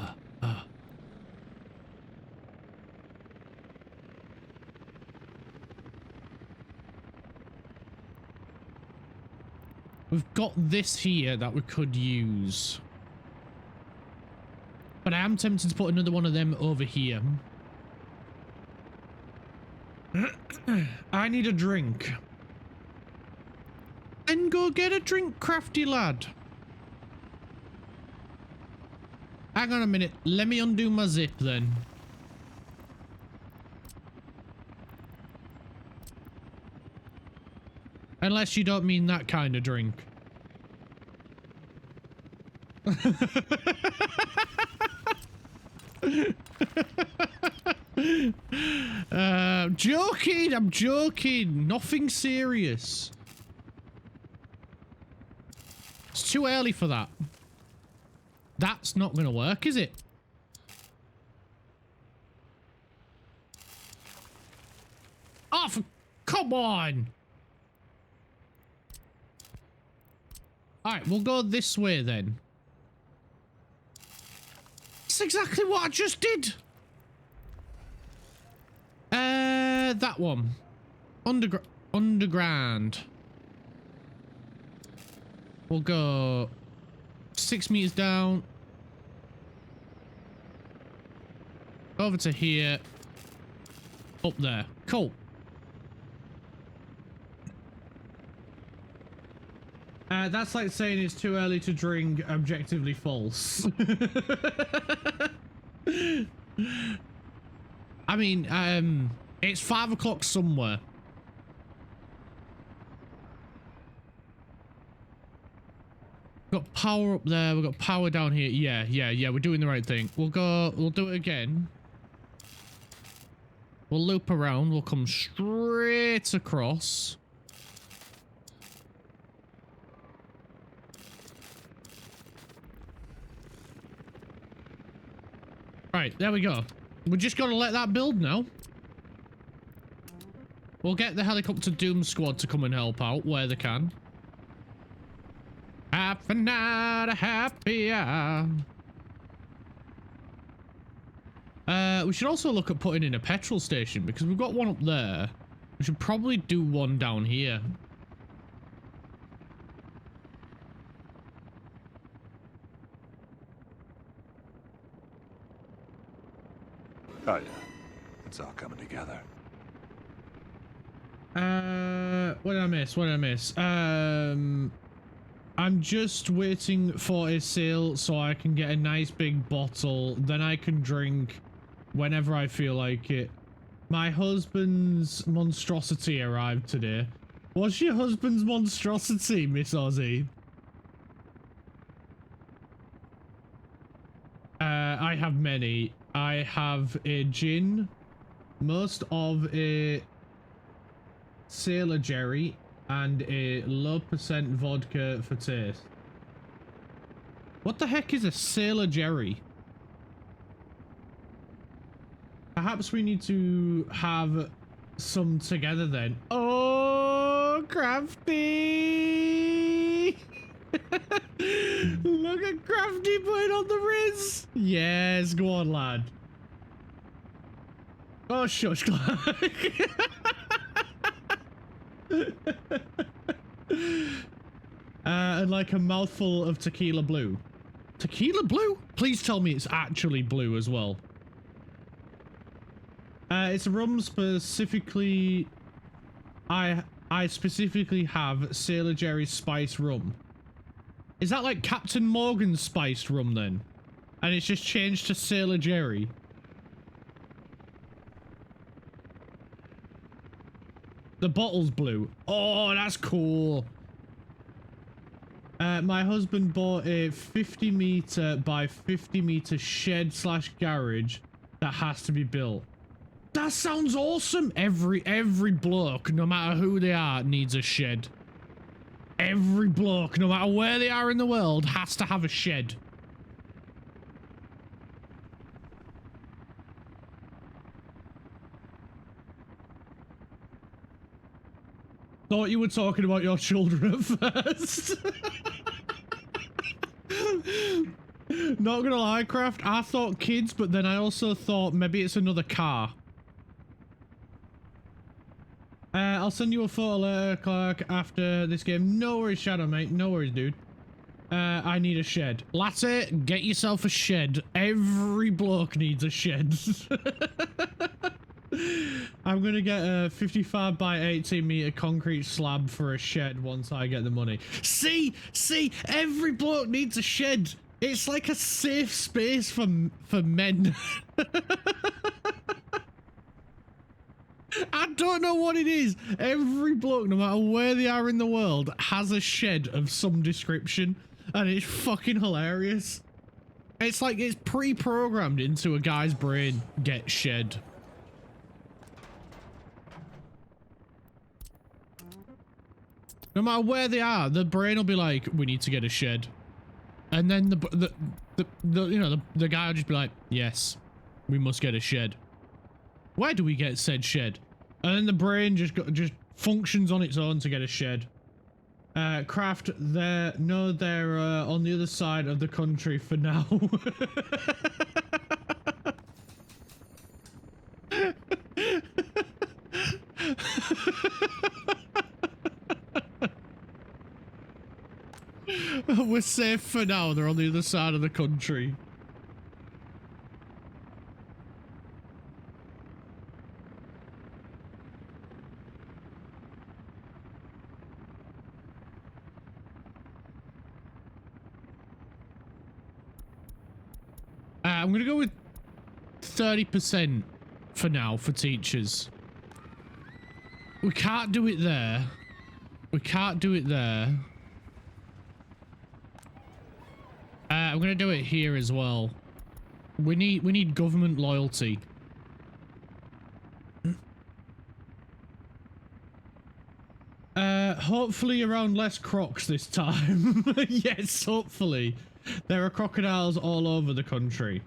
We've got this here that we could use. But I am tempted to put another one of them over here. I need a drink. Then go get a drink, crafty lad. Hang on a minute. Let me undo my zip then. Unless you don't mean that kind of drink. I'm joking. Nothing serious. It's too early for that. That's not gonna work, is it? Oh, come on. Alright, we'll go this way then. That's exactly what I just did. That one. Underground. We'll go 6 meters down. Over to here. Up there. Cool. That's like saying it's too early to drink, objectively false. I mean, it's 5 o'clock somewhere. Got power up there, we've got power down here. Yeah, we're doing the right thing. We'll do it again. We'll loop around, we'll come straight across. Right, there we go. We just gotta let that build now. We'll get the helicopter Doom Squad to come and help out where they can. Half a night, a happy hour. We should also look at putting in a petrol station because we've got one up there. We should probably do one down here. Oh yeah, it's all coming together. What did I miss? What did I miss? I'm just waiting for a sale so I can get a nice big bottle. Then I can drink whenever I feel like it. My husband's monstrosity arrived today. What's your husband's monstrosity, Miss Ozzy? I have many. I have a gin, most of a Sailor Jerry, and a low percent vodka for taste. What the heck is a Sailor Jerry? Perhaps we need to have some together then. Oh, Crafty! Look at Crafty putting on the Riz! Yes, go on, lad. Oh, shush, and like a mouthful of tequila blue. Tequila blue? Please tell me it's actually blue as well. It's a rum specifically. I specifically have Sailor Jerry's spice rum. Is that like Captain Morgan's spiced rum then? And it's just changed to Sailor Jerry. The bottle's blue. Oh, that's cool. My husband bought a 50 meter by 50 meter shed slash garage that has to be built. That sounds awesome. Every bloke, no matter who they are, needs a shed. Every bloke, no matter where they are in the world, has to have a shed. Thought you were talking about your children at first. Not gonna lie, Craft, I thought kids, but then I also thought maybe it's another car. I'll send you a photo later, Clark, after this game. No worries, Shadow, mate. No worries, dude. I need a shed. Latte, get yourself a shed. Every bloke needs a shed. I'm gonna get a 55 by 18 meter concrete slab for a shed once I get the money. See, every bloke needs a shed. It's like a safe space for men. I don't know what it is. Every bloke, no matter where they are in the world, has a shed of some description, and it's fucking hilarious. It's like it's pre-programmed into a guy's brain. Get shed. No matter where they are, the brain will be like, we need to get a shed. And then the guy will just be like, yes, we must get a shed. Where do we get said shed? And then the brain just functions on its own to get a shed. Craft, they're on the other side of the country for now. We're safe for now. They're on the other side of the country. I'm gonna go with 30% for now for teachers. We can't do it there. We can't do it there. I'm gonna do it here as well. We need government loyalty. Hopefully around less crocs this time. Yes, hopefully. There are crocodiles all over the country.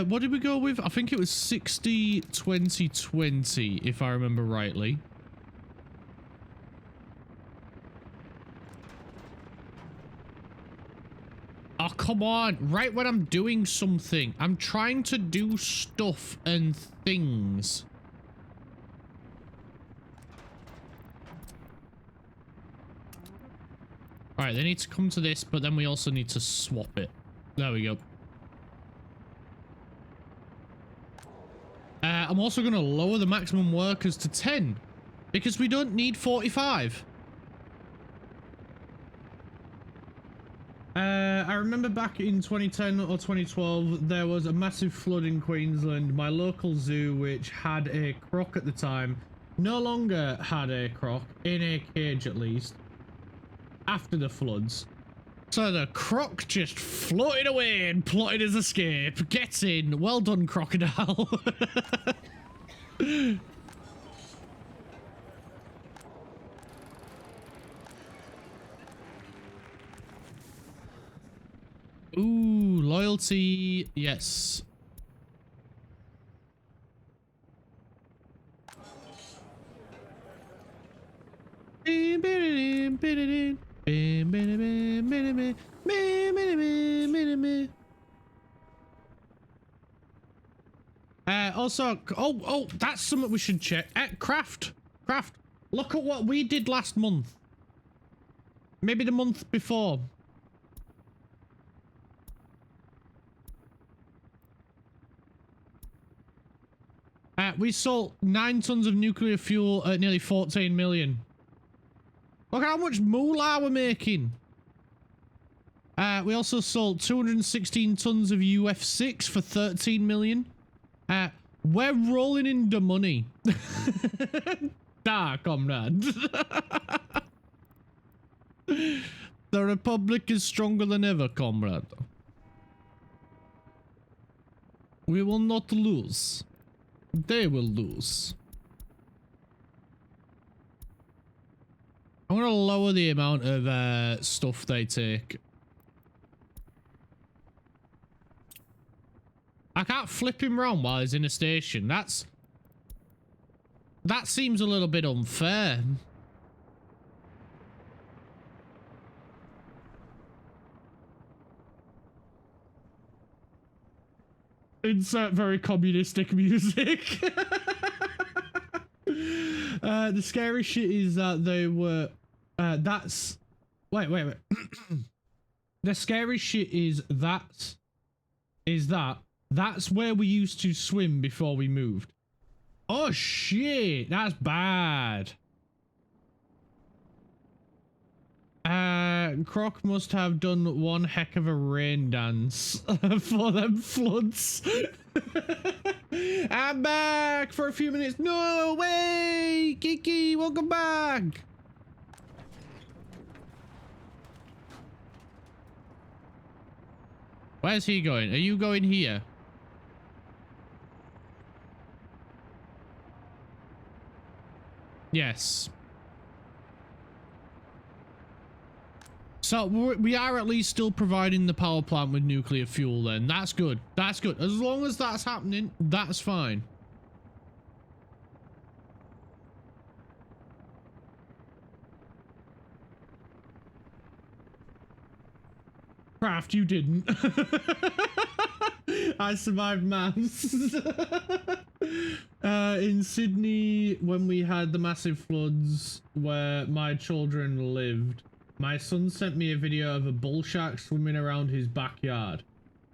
What did we go with? I think it was 60, 20, 20, if I remember rightly. Oh, come on. Right when I'm doing something. I'm trying to do stuff and things. Alright, they need to come to this, but then we also need to swap it. There we go. I'm also going to lower the maximum workers to 10 because we don't need 45. I remember back in 2010 or 2012, there was a massive flood in Queensland. My local zoo, which had a croc at the time, no longer had a croc, in a cage at least, after the floods. So the croc just floated away and plotted his escape. Gets in. Well done, crocodile. Ooh, loyalty. Yes. Also, oh, that's something we should check. Craft, look at what we did last month. Maybe the month before. We sold 9 tons of nuclear fuel at nearly 14 million. Look at how much moolah we're making. We also sold 216 tons of UF6 for 13 million. We're rolling in the money. Da, comrade. The Republic is stronger than ever, comrade. We will not lose. They will lose. I'm gonna lower the amount of stuff they take. I can't flip him around while he's in a station. That seems a little bit unfair. Insert very communistic music. The scary shit is that they were that's wait the scary shit is that's where we used to swim before we moved. Oh shit, that's bad. Croc must have done one heck of a rain dance for them floods. I'm back for a few minutes. No way! Kiki, welcome back! Where's he going? Are you going here? Yes. So we are at least still providing the power plant with nuclear fuel then. That's good. That's good. As long as that's happening, that's fine. Craft, you didn't. I survived maths. In Sydney, when we had the massive floods where my children lived, my son sent me a video of a bull shark swimming around his backyard.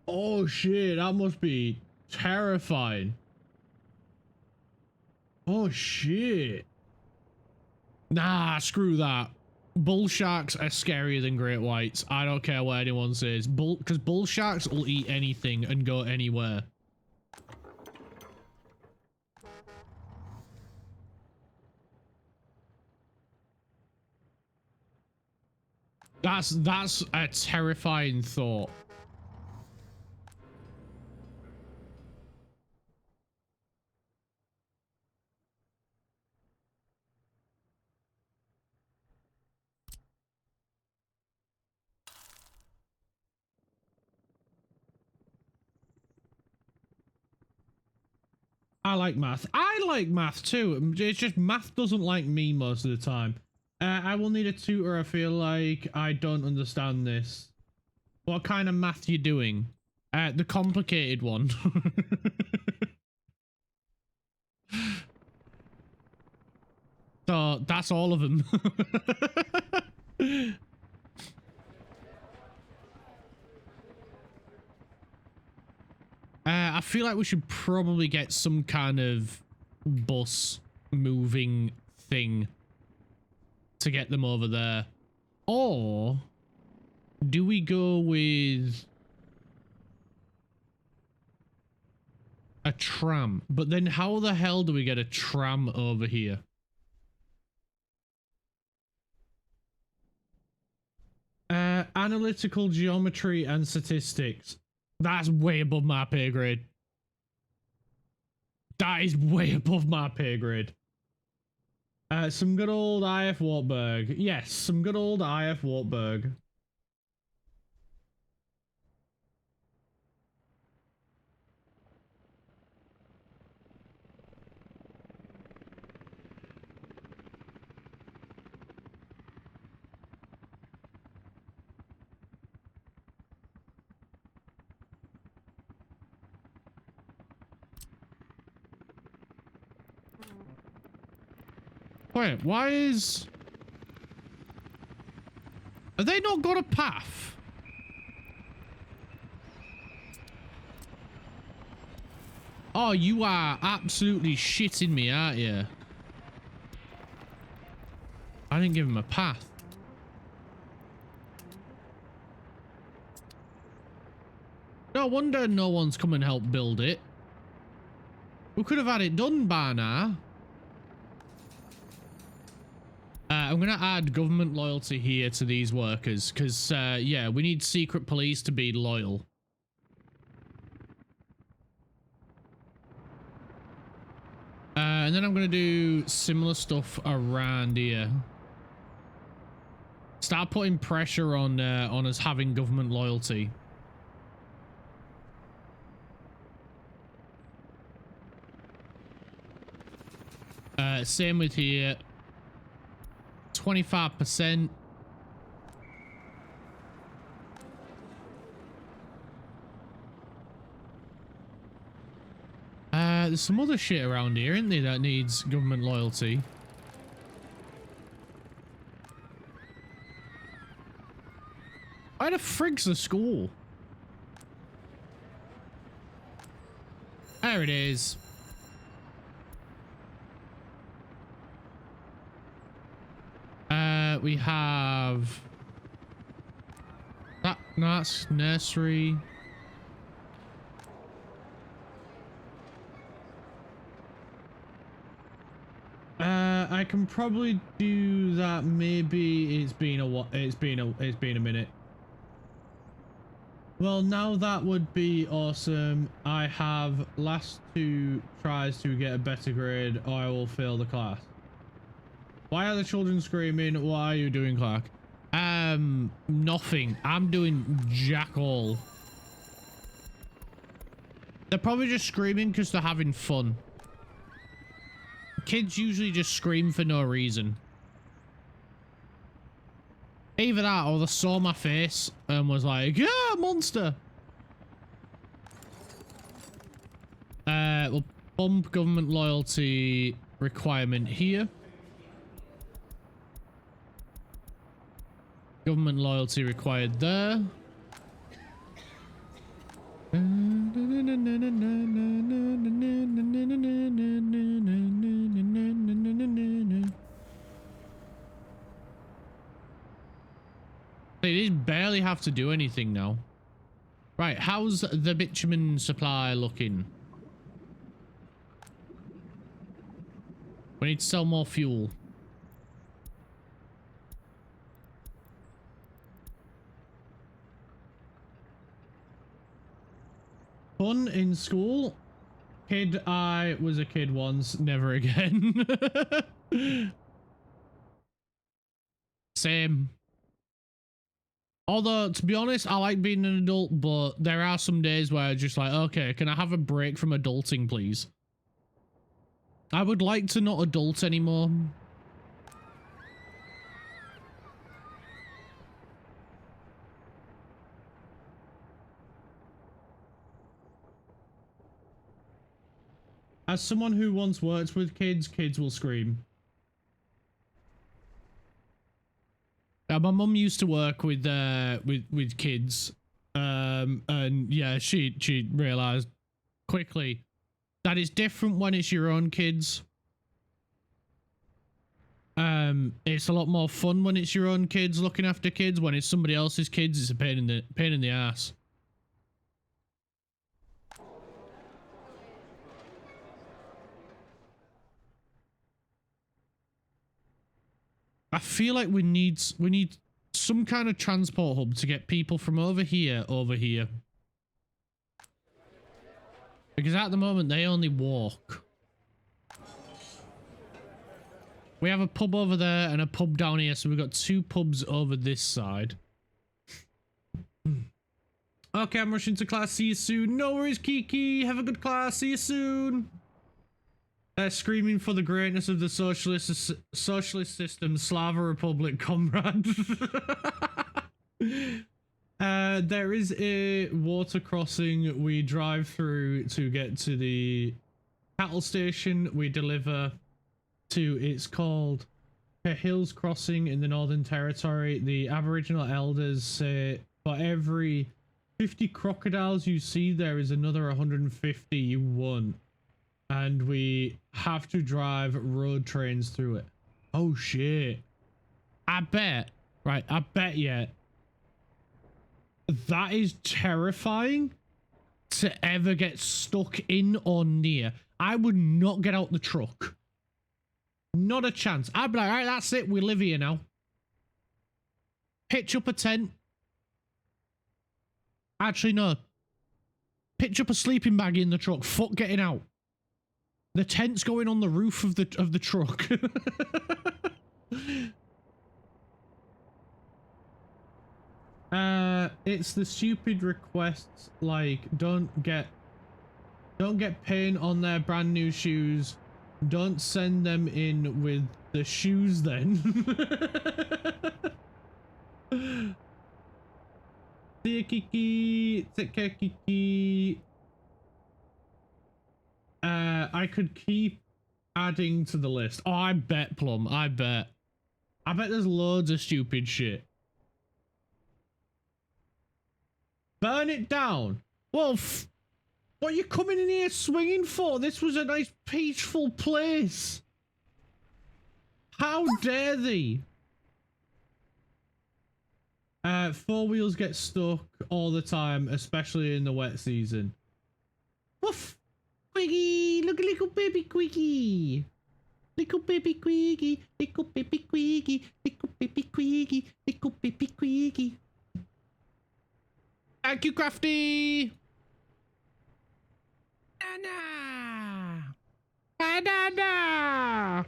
Oh shit, that must be terrifying. Oh shit. Nah, screw that. Bull sharks are scarier than great whites. I don't care what anyone says. Because bull sharks will eat anything and go anywhere. That's a terrifying thought. I like math. I like math too. It's just math doesn't like me most of the time. I will need a tutor. I feel like I don't understand this. What kind of math you doing? The complicated one. So that's all of them. I feel like we should probably get some kind of bus moving thing to get them over there. Or do we go with a tram? But then how the hell do we get a tram over here? Analytical geometry and statistics. That's way above my pay grade. That is way above my pay grade. Some good old IF Wartburg. Yes, some good old IF Wartburg. Wait, why is... Have they not got a path? Oh, you are absolutely shitting me, aren't you? I didn't give him a path. No wonder no one's come and helped build it. We could have had it done by now. I'm going to add government loyalty here to these workers because, yeah, we need secret police to be loyal. And then I'm going to do similar stuff around here. Start putting pressure on us having government loyalty. Same with here. 25%. There's some other shit around here, isn't there, that needs government loyalty. Why the frig's the school? There it is. We have that. No, that's nursery. I can probably do that. Maybe it's been a minute. Well, now that would be awesome. I have last 2 tries to get a better grade or I will fail the class. Why are the children screaming? What are you doing, Clark? Nothing. I'm doing jack all. They're probably just screaming because they're having fun. Kids usually just scream for no reason. Either that or they saw my face and was like, yeah, monster. We'll bump government loyalty requirement here. Government loyalty required there. They just barely have to do anything now. Right, how's the bitumen supply looking? We need to sell more fuel. Fun in school. Kid, I was a kid once, never again. Same. Although, to be honest, I like being an adult, but there are some days where I'm just like, okay, can I have a break from adulting, please? I would like to not adult anymore. As someone who once worked with kids, kids will scream. My mum used to work with kids, and yeah, she realized quickly that it's different when it's your own kids. It's a lot more fun when it's your own kids looking after kids. When it's somebody else's kids, it's a pain in the ass. I feel like we need some kind of transport hub to get people from over here over here. Because at the moment they only walk. We have a pub over there and a pub down here, so we've got 2 pubs over this side. Okay, I'm rushing to class. See you soon. No worries, Kiki. Have a good class. See you soon. Screaming for the greatness of the socialist system, Slava Republic, comrade. There is a water crossing we drive through to get to the cattle station. We deliver to, it's called Hills Crossing in the Northern Territory. The Aboriginal elders say for every 50 crocodiles you see, there is another 150 you want. And we have to drive road trains through it. Oh shit. I bet, right, I bet you that is terrifying to ever get stuck in or near. I would not get out the truck. Not a chance. I'd be like, all right, that's it. We live here now. Pitch up a tent. Actually, no. Pitch up a sleeping bag in the truck. Fuck getting out. The tent's going on the roof of the truck. It's the stupid requests like don't get paint on their brand new shoes. Don't send them in with the shoes then. Kiki. I could keep adding to the list. Oh, I bet, Plum. I bet there's loads of stupid shit. Burn it down. Well, what are you coming in here swinging for? This was a nice peaceful place. How dare they? Four wheels get stuck all the time, especially in the wet season. Woof! Quiggy! Look at little baby Quiggy! Little baby Quiggy! Little baby Quiggy! Little baby Quiggy! Little baby Quiggy! Thank you, Crafty! Banana! Banana!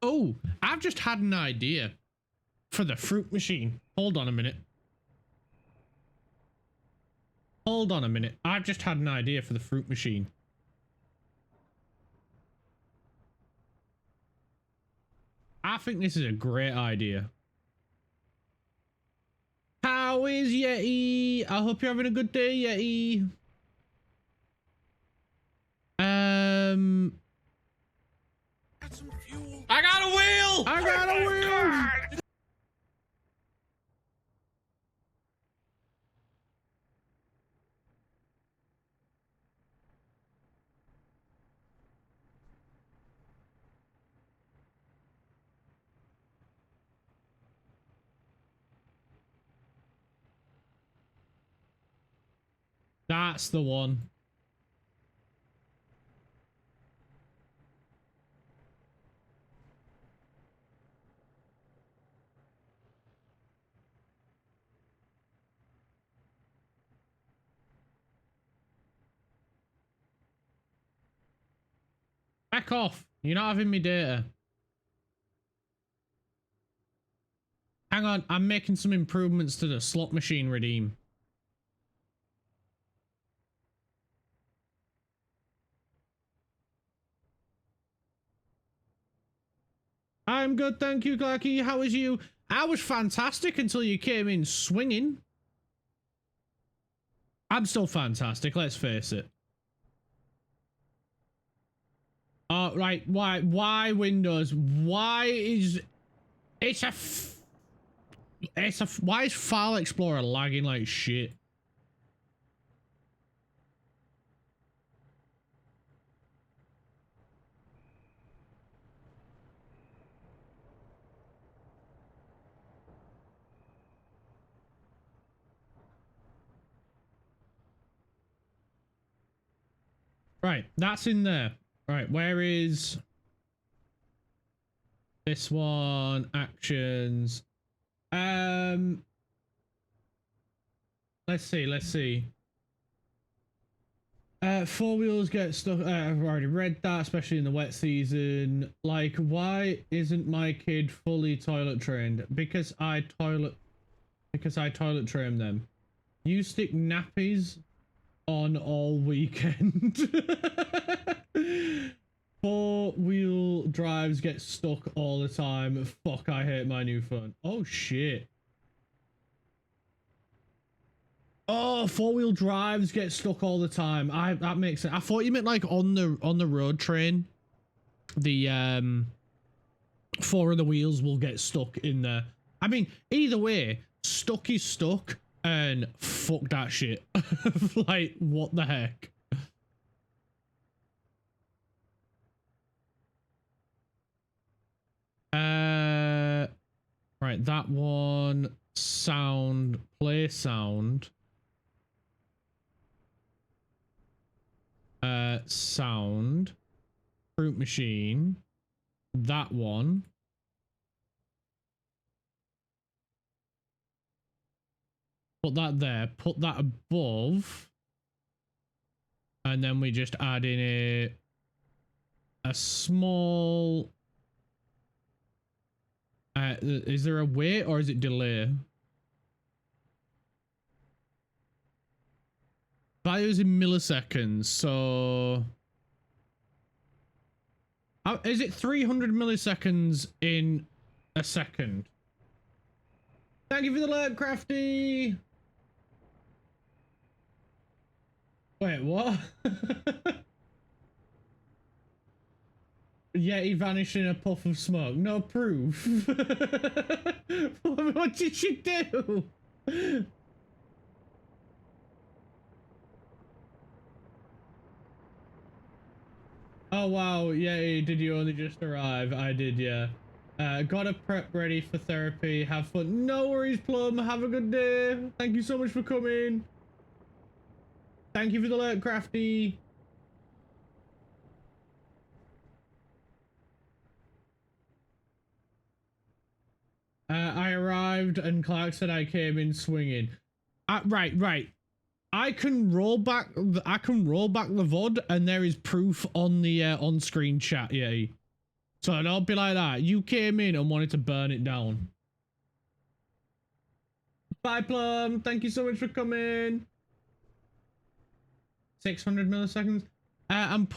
Oh, I've just had an idea for the fruit machine. Hold on a minute. Hold on a minute. I've just had an idea for the fruit machine. I think this is a great idea. How is Yeti? I hope you're having a good day, Yeti. I got a wheel! I got a wheel! That's the one. Back off. You're not having me data. Hang on. I'm making some improvements to the slot machine redeem. I'm good, thank you, Clarky. How was you? I was fantastic until you came in swinging. I'm still fantastic, let's face it. Right, why Windows? Why is... why is File Explorer lagging like shit? Right, that's in there. Right, where is this one? Actions. Let's see. Four wheels get stuck. I've already read that, especially in the wet season. Like, why isn't my kid fully toilet trained? Because I toilet train them. You stick nappies on all weekend. Four-wheel drives get stuck all the time. Fuck, I hate my new phone. Oh shit. Oh, four-wheel drives get stuck all the time. That makes sense. I thought you meant like on the road train. The four of the wheels will get stuck in there. I mean, either way, stuck is stuck, and fuck that shit. Like, what the heck? Right, that one. Sound. Play sound. Sound. Fruit machine. That one. Put that there. Put that above. And then we just add in a small... is there a wait or is it delay? Values in milliseconds, so... is it 300 milliseconds in a second? Thank you for the alert, Crafty! Wait, what? Yeah, he vanished in a puff of smoke. No proof. What did you do? Oh wow, yeah, did you only just arrive? I did, yeah. Got a prep ready for therapy. Have fun. No worries, Plum. Have a good day. Thank you so much for coming. Thank you for the alert, Crafty. I arrived and Clark said I came in swinging. Right. I can roll back the VOD and there is proof on the on-screen chat, yeah. So don't be like that. You came in and wanted to burn it down. Bye, Plum. Thank you so much for coming. 600 milliseconds. I'm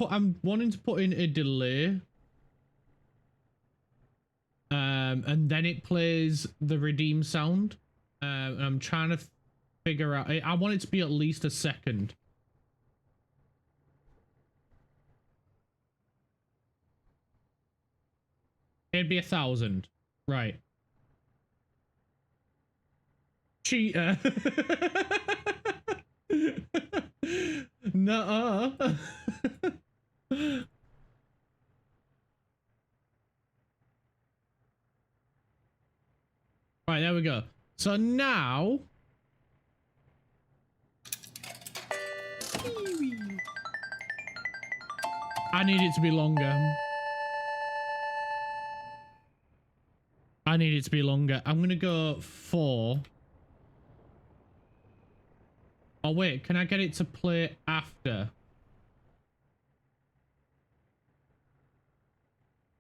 wanting to put in a delay. And then it plays the redeem sound. And I'm trying to figure out. I want it to be at least a second. It'd be 1,000, right? Cheater. Nuh-uh. Right, there we go. So now... I need it to be longer. I need it to be longer. I'm gonna go 4. Oh wait, can I get it to play after?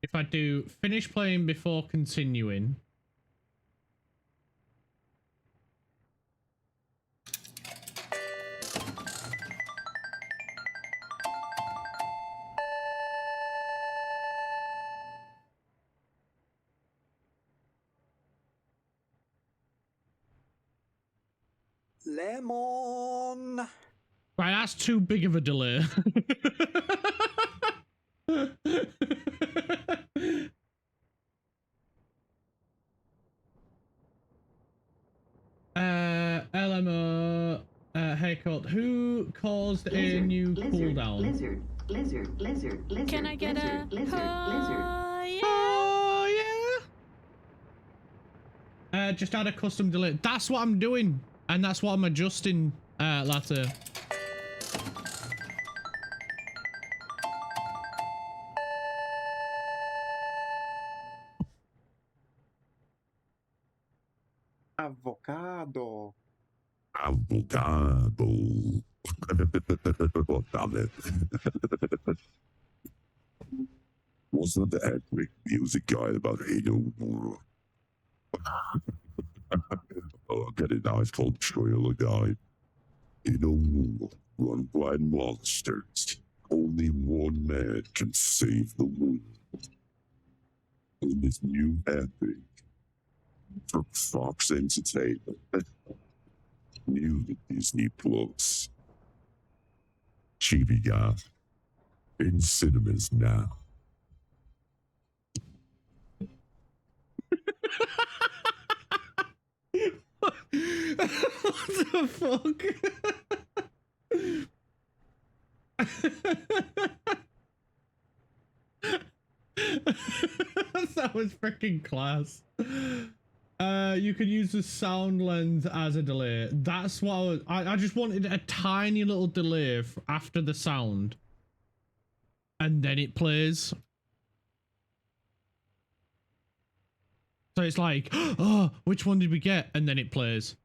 If I do finish playing before continuing. Lemon. Right, that's too big of a delay. LMO, haircut. Who caused a new cooldown? Lizard. Can I get a Yeah. Oh yeah. Just add a custom delay. That's what I'm doing, and that's what I'm adjusting, latter. Avocado. Avocado. Oh, damn it. Wasn't the epic music guide about Halo? Oh, I get it now. It's called Trailer Guide. Run by monsters. Only one man can save the world. In this new epic from Fox Entertainment. New to Disney Plus. Chibi Guy. In cinemas now. What the fuck? That was freaking class. You could use the sound length as a delay. That's what I just wanted a tiny little delay after the sound. And then it plays. So it's like, oh, which one did we get? And then it plays.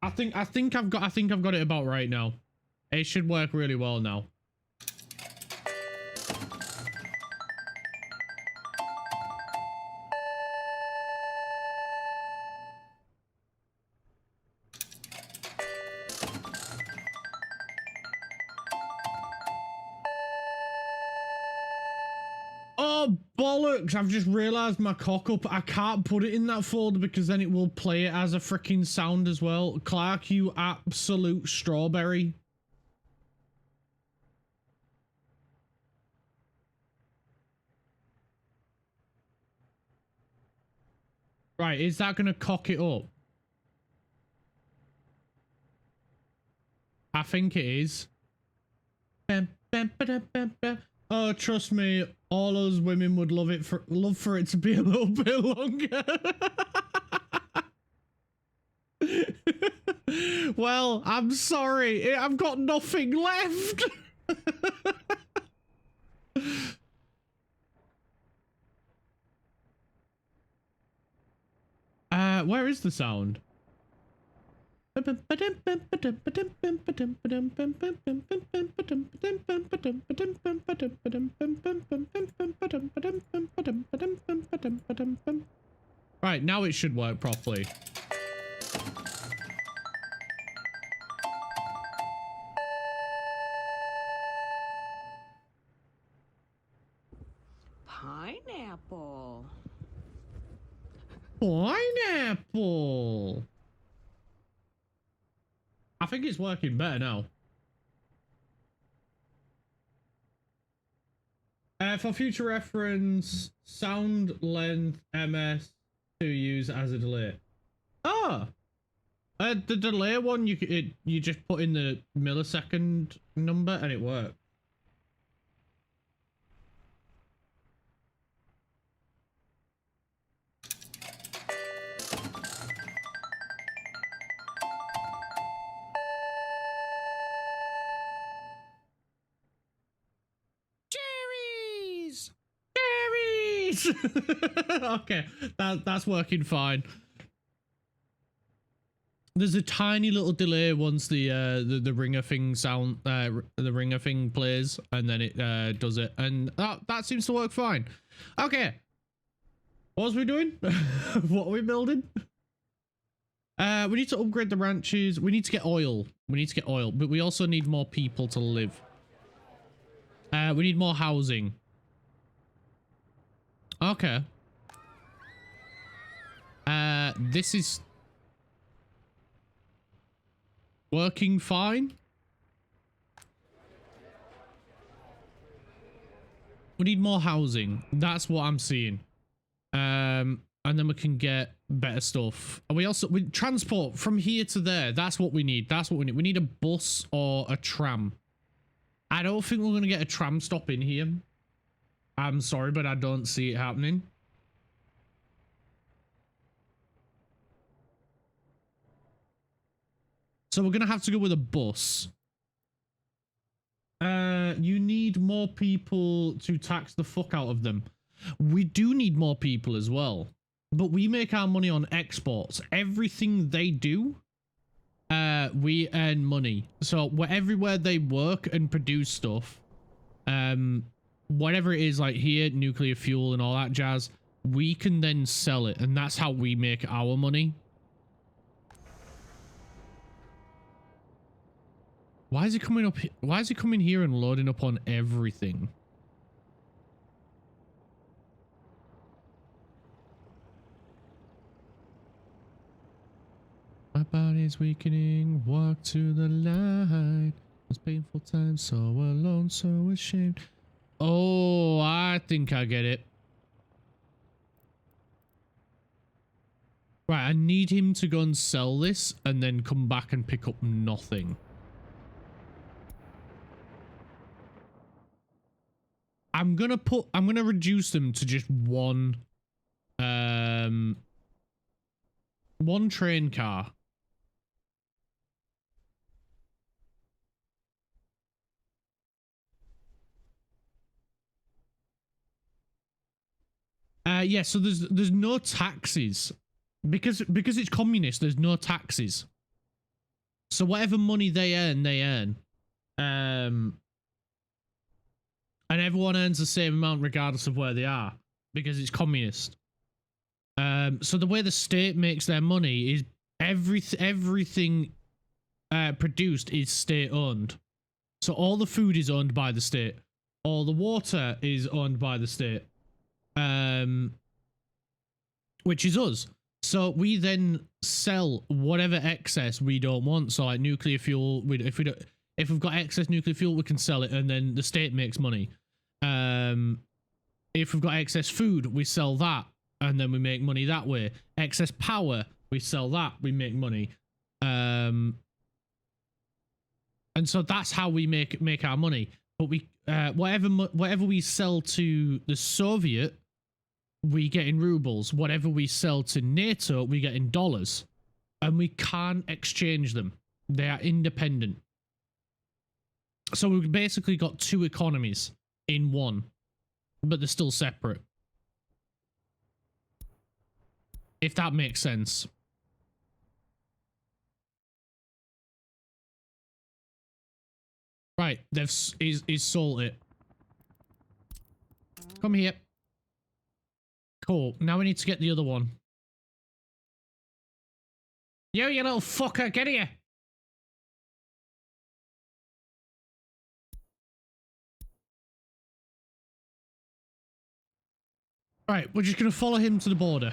I think I've got it about right now. It should work really well now. Oh, bollocks. I've just realized my cock up. I can't put it in that folder because then it will play it as a freaking sound as well. Clark, you absolute strawberry. Right, is that going to cock it up? I think it is. Oh, trust me, all those women would love for it to be a little bit longer. Well, I'm sorry, I've got nothing left. Where is the sound? Right, now it should work properly. Pineapple. Pineapple. I think it's working better now. For future reference, sound length MS to use as a delay. Oh, the delay one you just put in the millisecond number and it worked. Okay, that's working fine. There's a tiny little delay once the ringer thing the ringer thing plays, and then it does it, and that seems to work fine. Okay, what was we doing? What are we building? We need to upgrade the ranches. We need to get oil. But we also need more people to live. We need more housing. Okay. This is working fine. We need more housing. That's what I'm seeing. And then we can get better stuff. And we transport from here to there. That's what we need. We need a bus or a tram. I don't think we're going to get a tram stop in here. I'm sorry, but I don't see it happening. So we're going to have to go with a bus. You need more people to tax the fuck out of them. We do need more people as well. But we make our money on exports. Everything they do, we earn money. So everywhere they work and produce stuff, whatever it is, like here, nuclear fuel and all that jazz, we can then sell it, and that's how we make our money. Why is it coming up? Why is it coming here and loading up on everything? My body's weakening, walk to the light. It's painful time, so alone, so ashamed. Oh, I think I get it. Right, I need him to go and sell this and then come back and pick up nothing. I'm gonna reduce them to just one. Right, One train car. Yeah, so there's no taxes. Because it's communist, there's no taxes. So whatever money they earn, they earn. And everyone earns the same amount regardless of where they are. Because it's communist. So the way the state makes their money is everything produced is state owned. So all the food is owned by the state. All the water is owned by the state. Which is us. So we then sell whatever excess we don't want. So like nuclear fuel, if we've got excess nuclear fuel, we can sell it, and then the state makes money. If we've got excess food, we sell that, and then we make money that way. Excess power, we sell that, we make money. And so that's how we make our money. But we whatever we sell to the Soviet, we get in rubles. Whatever we sell to NATO, we get in dollars. And we can't exchange them. They are independent. So we've basically got two economies in one, but they're still separate. If that makes sense. Right, he's sold it. Come here. Cool. Now we need to get the other one. Yo, you little fucker, get here. Right, we're just gonna follow him to the border.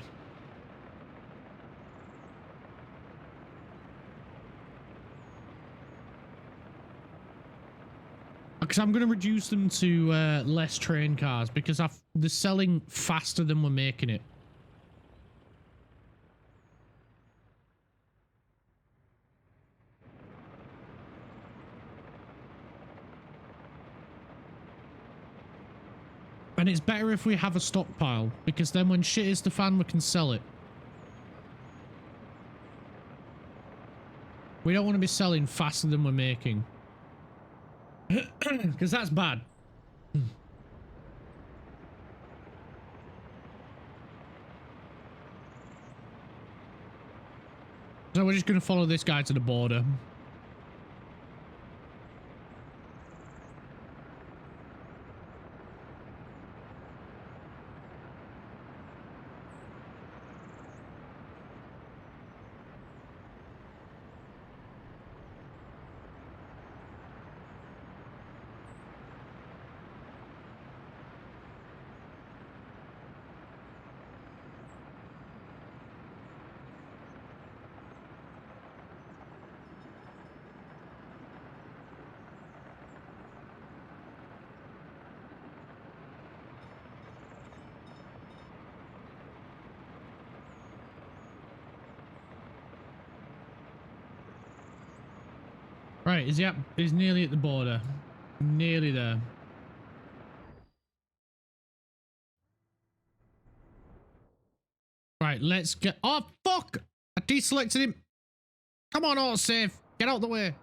Because I'm going to reduce them to less train cars, because they're selling faster than we're making it. And it's better if we have a stockpile, because then when shit hits the fan, we can sell it. We don't want to be selling faster than we're making. Because that's bad. So we're just going to follow this guy to the border. Right, he's nearly at the border. Nearly there. Right, let's get... Oh, fuck! I deselected him. Come on, autosave. Get out the way.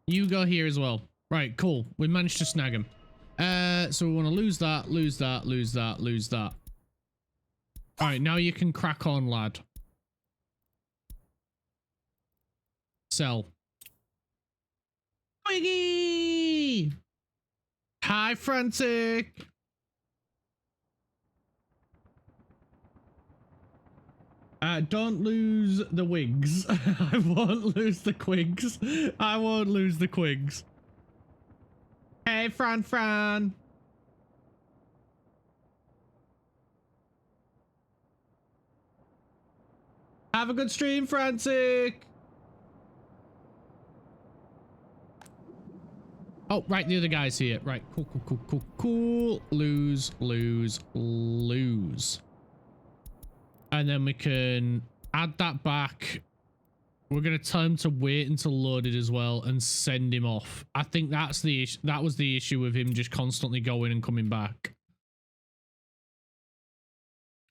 You go here as well. Right, cool. We managed to snag him. So we want to lose that, lose that, lose that, lose that. Alright, now you can crack on, lad. Sell. Twiggy! Hi, Frantic! Don't lose the wigs. I won't lose the quigs. I won't lose the quigs. Hey, Fran. Have a good stream, Frantic. Oh, right, the other guy's here. Right, cool. Lose. And then we can add that back. We're going to tell him to wait until loaded as well and send him off. I think that's the issue. That was the issue with him just constantly going and coming back.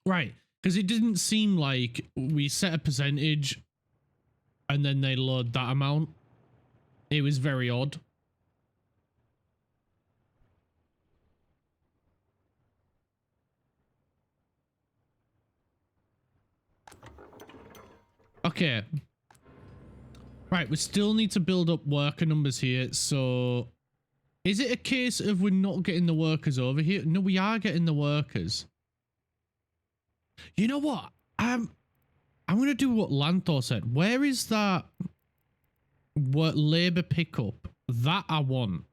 Right, because it didn't seem like we set a percentage and then they load that amount. It was very odd. Okay. Right, we still need to build up worker numbers here, so... Is it a case of we're not getting the workers over here? No, we are getting the workers. You know what? I'm going to do what Lanthor said. Where is that labour pickup? That I want.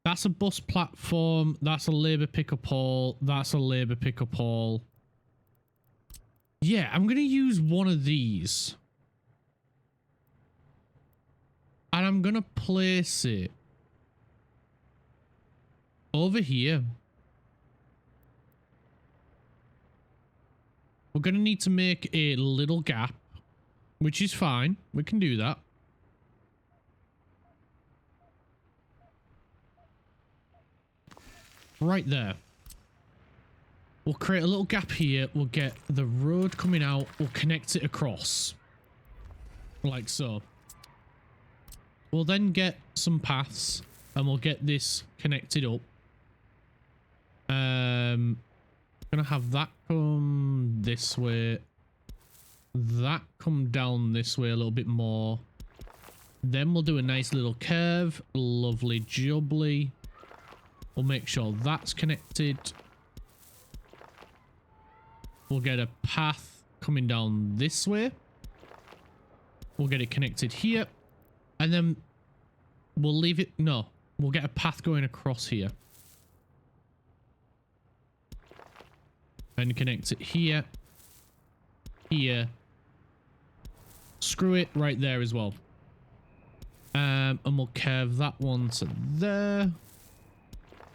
That's a bus platform. That's a labour pickup hall. That's a labour pickup hall. Yeah, I'm going to use one of these. And I'm going to place it over here. We're going to need to make a little gap, which is fine. We can do that. Right there. We'll create a little gap here. We'll get the road coming out. We'll connect it across. Like so. We'll then get some paths and we'll get this connected up. Gonna have that come this way. That come down this way a little bit more. Then we'll do a nice little curve. Lovely jubbly. We'll make sure that's connected. We'll get a path coming down this way. We'll get it connected here. And then we'll leave it. No, we'll get a path going across here. And connect it here. Here. Screw it right there as well. And we'll curve that one to there.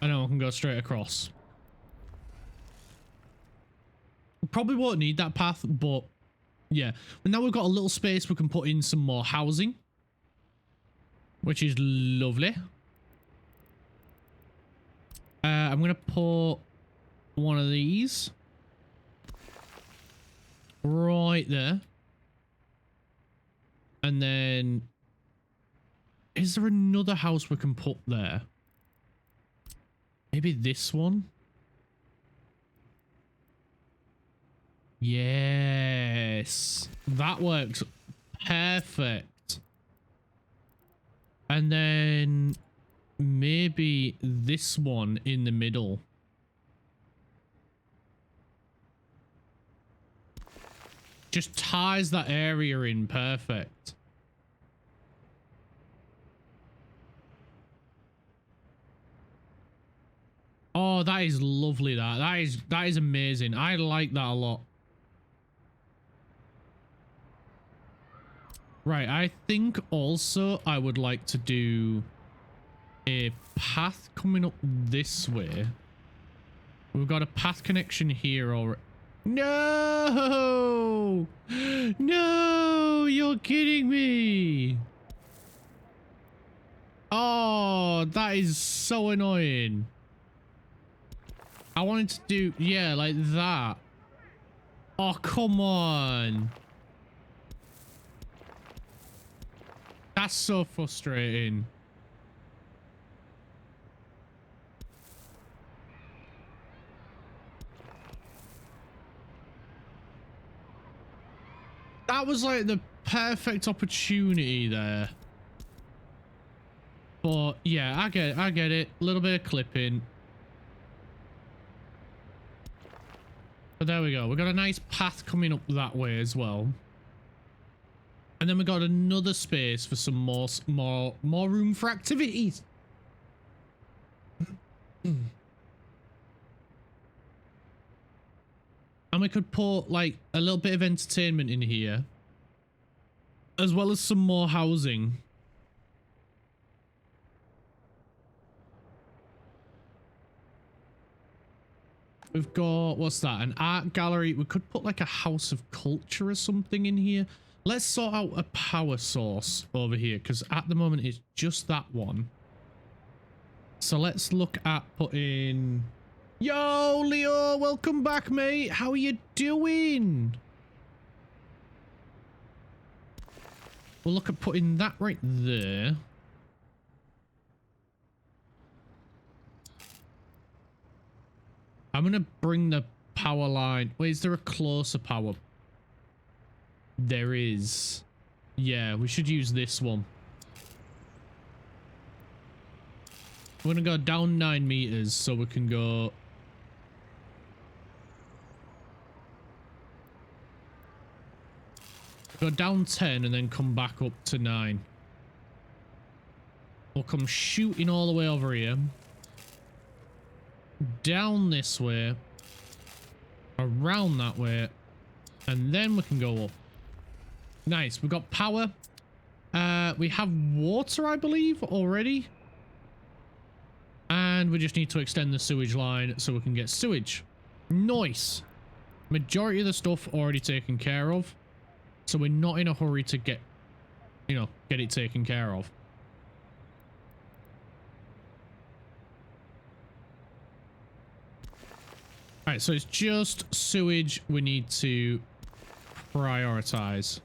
And then we can go straight across. Probably won't need that path, but yeah. And now we've got a little space we can put in some more housing. Which is lovely. I'm going to put one of these right there. And then... Is there another house we can put there? Maybe this one? Yes. That works perfect. And then maybe this one in the middle. Just ties that area in perfect. Oh, that is lovely. That is amazing. I like that a lot. Right, I think also I would like to do a path coming up this way. We've got a path connection here already. No! No! You're kidding me! Oh, that is so annoying. I wanted to do, yeah, like that. Oh, come on. That's so frustrating. That was like the perfect opportunity there. But yeah, I get it. A little bit of clipping. But there we go. We've got a nice path coming up that way as well. And then we got another space for some more room for activities. And we could put like a little bit of entertainment in here, as well as some more housing. We've got, what's that? An art gallery. We could put like a house of culture or something in here. Let's sort out a power source over here, because at the moment it's just that one. So let's look at putting Yo, Leo, welcome back, mate. How are you doing? We'll look at putting that right there. I'm going to bring the power line. Wait, is there a closer power? There is. Yeah, we should use this one. We're going to go down 9 meters so we can go... Go down 10 and then come back up to 9. We'll come shooting all the way over here. Down this way. Around that way. And then we can go up. Nice. We've got power. We have water, I believe, already. And we just need to extend the sewage line so we can get sewage. Nice. Majority of the stuff already taken care of. So we're not in a hurry to get, you know, get it taken care of. Alright, so it's just sewage we need to prioritize.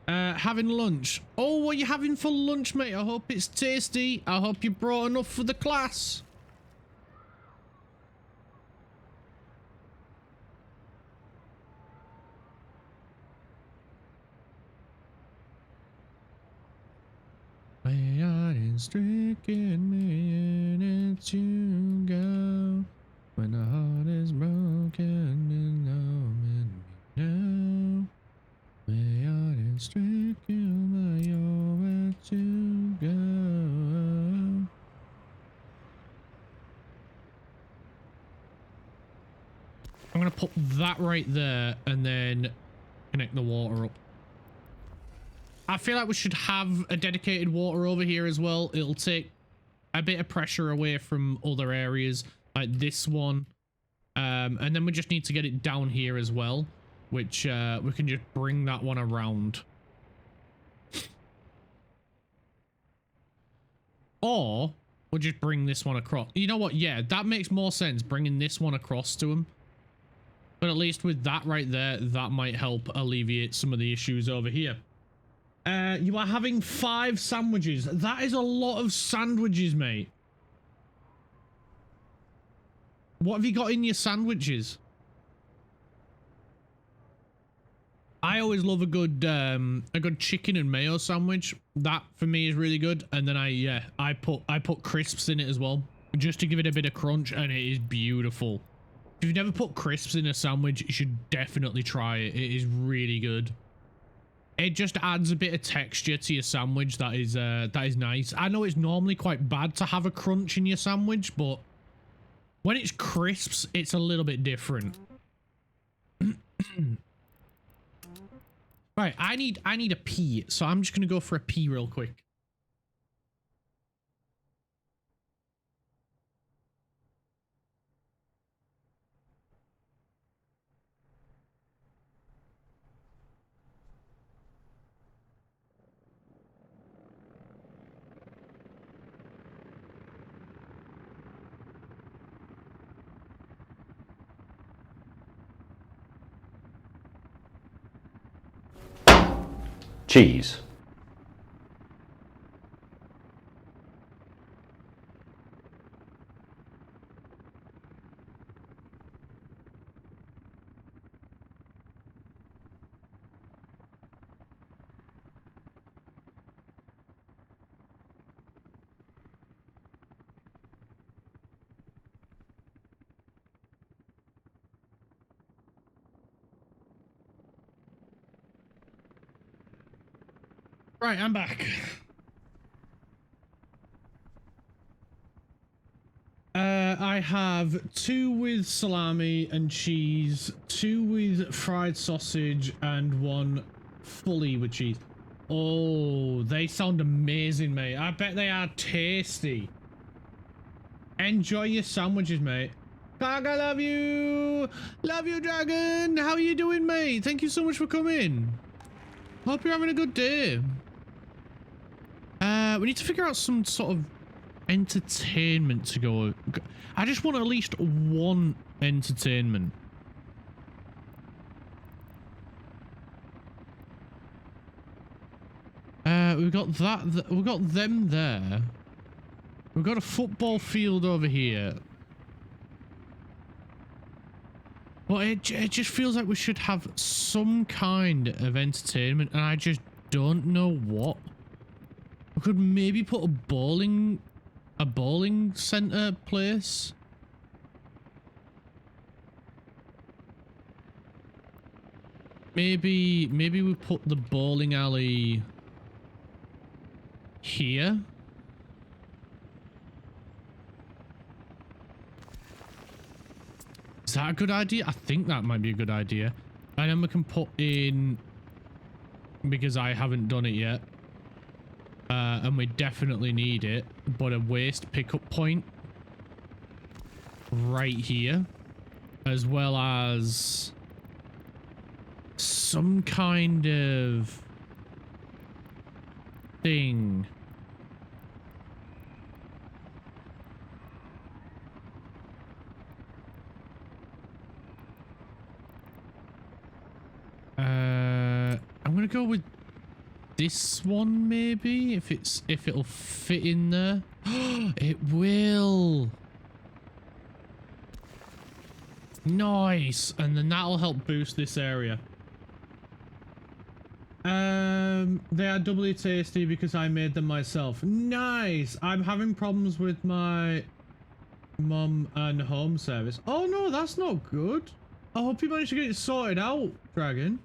Having lunch. Oh, what are you having for lunch, mate? I hope it's tasty. I hope you brought enough for the class. My heart is stricken minutes to go. When the heart is broken and no man now. My heart is stricken by your to go. I'm gonna put that right there and then connect the water up. I feel like we should have a dedicated water over here as well. It'll take a bit of pressure away from other areas like this one. And then we just need to get it down here as well, which we can just bring that one around. Or we'll just bring this one across. You know what? Yeah, that makes more sense, bringing this one across to him. But at least with that right there, that might help alleviate some of the issues over here. You are having 5 sandwiches. That is a lot of sandwiches, mate. What have you got in your sandwiches? I always love a good chicken and mayo sandwich. That for me is really good. And then I put crisps in it as well, just to give it a bit of crunch, and it is beautiful. If you've never put crisps in a sandwich, you should definitely try it. It is really good. It just adds a bit of texture to your sandwich. That is nice. I know it's normally quite bad to have a crunch in your sandwich, but when it's crisps, it's a little bit different. Right, I need a pee, so I'm just gonna go for a pee real quick. Cheese. Right, I'm back. I have 2 with salami and cheese, 2 with fried sausage, and 1 fully with cheese. Oh, they sound amazing, mate. I bet they are tasty. Enjoy your sandwiches, mate. Dog, I love you. Love you, Dragon. How are you doing, mate? Thank you so much for coming. Hope you're having a good day. We need to figure out some sort of entertainment to go. I just want at least one entertainment. We've got that. We've got them there. We've got a football field over here. Well, it just feels like we should have some kind of entertainment, and I just don't know what. We could maybe put a bowling center place. Maybe we put the bowling alley here. Is that a good idea? I think that might be a good idea. And then we can put in, because I haven't done it yet, and we definitely need it, but a waste pickup point right here, as well as some kind of thing. I'm gonna go with this one maybe, if it'll fit in there. It will. Nice, and then that'll help boost this area. They are doubly tasty because I made them myself. Nice. I'm having problems with my mum and home service. Oh no, that's not good. I hope you managed to get it sorted out, Dragon.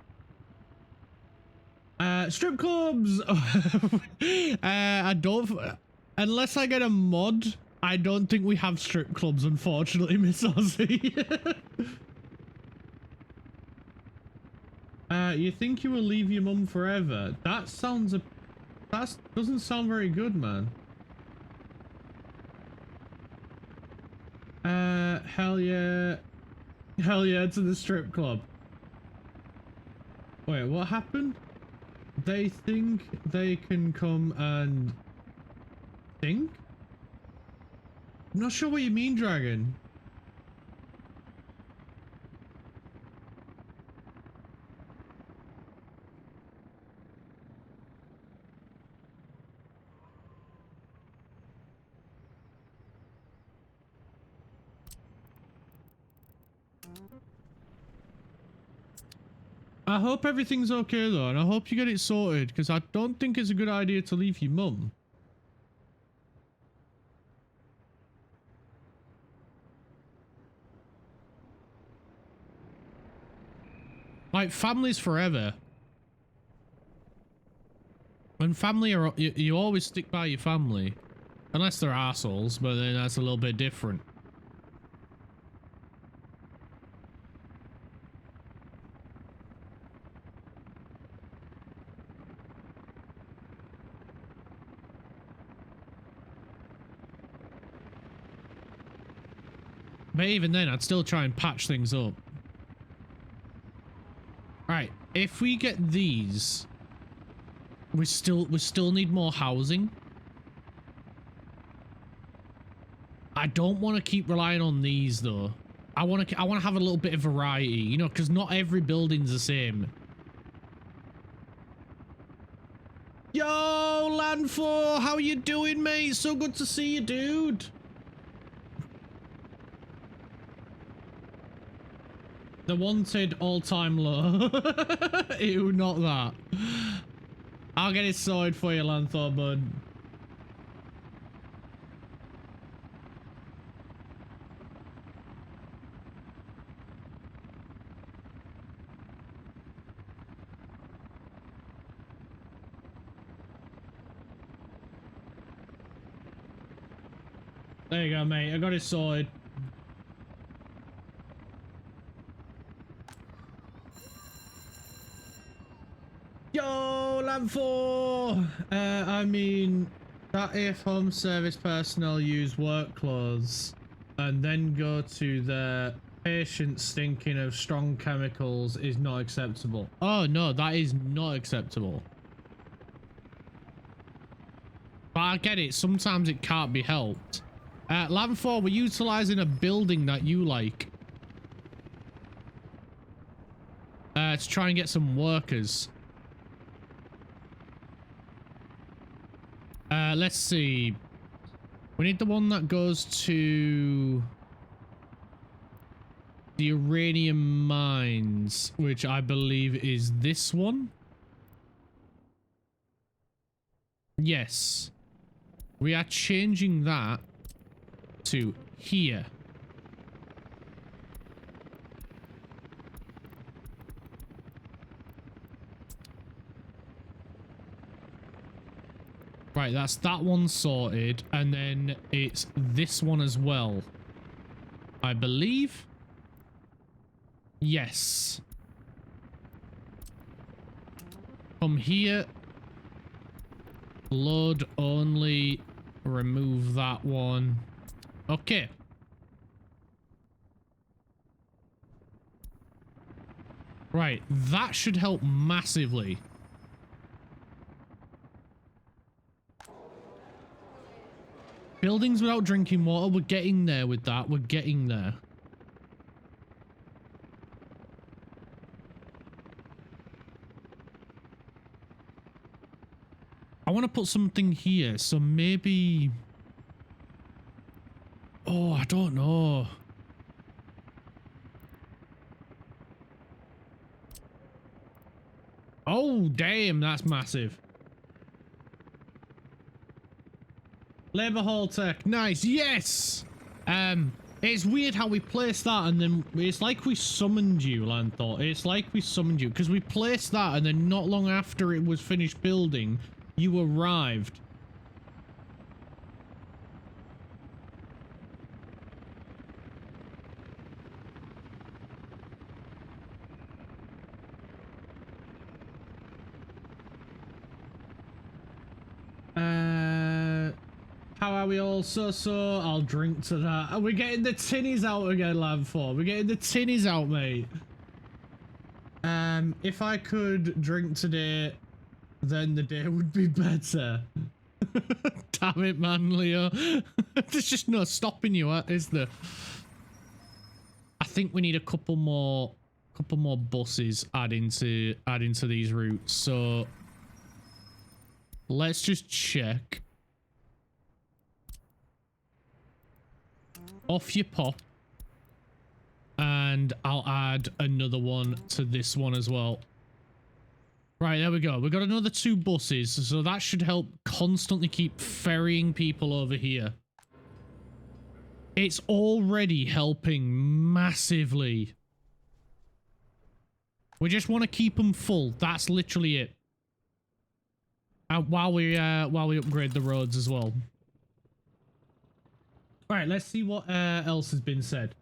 Strip clubs. I don't, unless I get a mod, I don't think we have strip clubs, unfortunately, Miss Ozzy. You think you will leave your mum forever? That sounds that doesn't sound very good, man. Hell yeah. Hell yeah to the strip club. Wait, what happened? They think they can come and think? I'm not sure what you mean, Dragon. I hope everything's okay though, and I hope you get it sorted, because I don't think it's a good idea to leave your mum. Like, family's forever. When family are, you always stick by your family. Unless they're assholes, but then that's a little bit different. But even then, I'd still try and patch things up. Right, if we get these, we still need more housing. I don't want to keep relying on these though. I want to have a little bit of variety, you know, because not every building's the same. Yo, Landfor, how you doing, mate? So good to see you, dude. The wanted all-time low. Ew, not that. I'll get it sorted for you, Lanthor, bud. There you go, mate. I got it sorted. Yo, Lamb4! I mean, that if home service personnel use work clothes and then go to their patients stinking of strong chemicals is not acceptable. Oh no, that is not acceptable. But I get it. Sometimes it can't be helped. Land 4, we're utilizing a building that you like. To try and get some workers. Let's see. We need the one that goes to the uranium mines, which I believe is this one. Yes. We are changing that to here. Right, that's that one sorted, and then it's this one as well, I believe. Yes. From here, load only, remove that one. Okay. Right, that should help massively. Buildings without drinking water, we're getting there with that. We're getting there. I want to put something here, so maybe... Oh, I don't know. Oh, damn, that's massive. Labor Hall Tech. Nice. Yes. It's weird how we placed that and then it's like we summoned you, Lanthor. It's like we summoned you because we placed that and then not long after it was finished building, you arrived. How are we all? So, I'll drink to that. Are we getting the tinnies out again, Lanthor? We're getting the tinnies out, mate. If I could drink today, then the day would be better. Damn it, man, Leo. There's just no stopping you, is there? I think we need a couple more buses adding to these routes. So let's just check. Off you pop. And I'll add another one to this one as well. Right, there we go. We've got another 2 buses, so that should help constantly keep ferrying people over here. It's already helping massively. We just want to keep them full. That's literally it. While we upgrade the roads as well. Alright, let's see what else has been said.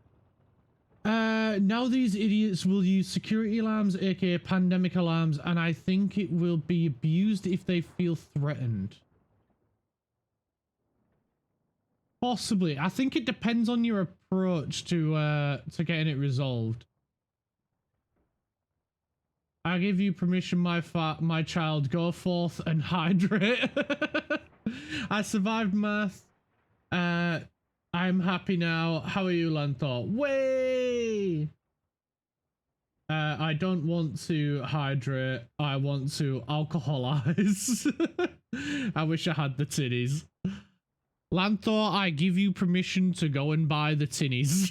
Now these idiots will use security alarms, aka pandemic alarms, and I think it will be abused if they feel threatened. Possibly. I think it depends on your approach to getting it resolved. I give you permission, my child. Go forth and hydrate. I survived math. I'm happy now. How are you, Lanthor? Way! I don't want to hydrate. I want to alcoholize. I wish I had the tinnies. Lanthor, I give you permission to go and buy the tinnies.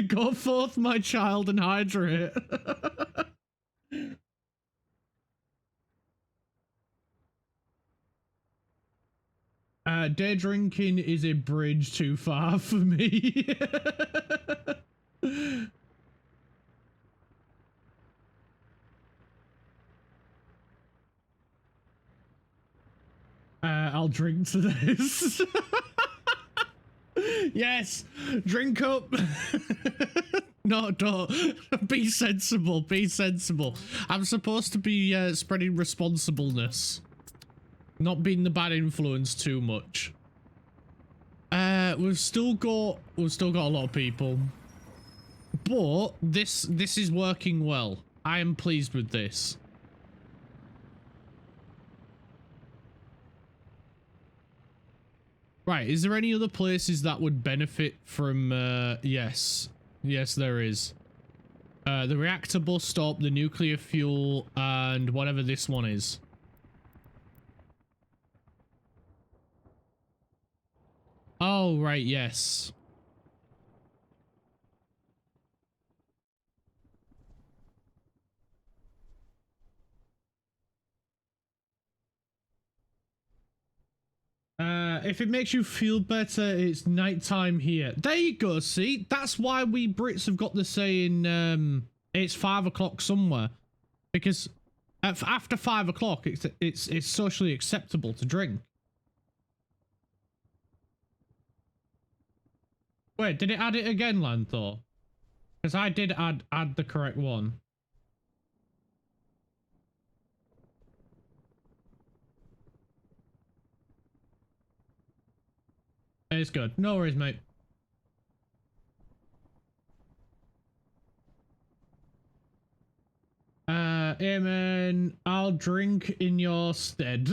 Go forth, my child, and hydrate. Day drinking is a bridge too far for me. I'll drink to this. Yes, drink up. No, don't. Be sensible, be sensible. I'm supposed to be spreading responsibleness. Not being the bad influence too much. We've still got a lot of people. But this is working well. I am pleased with this. Right, is there any other places that would benefit from, yes. Yes, there is. The reactor bus stop, the nuclear fuel, and whatever this one is. Oh, right, yes. If it makes you feel better, it's nighttime here. There you go, see? That's why we Brits have got the saying, it's 5 o'clock somewhere. Because after 5 o'clock, it's socially acceptable to drink. Wait, did it add it again, Lanthor? Because I did add the correct one. It's good. No worries, mate. Amen. I'll drink in your stead.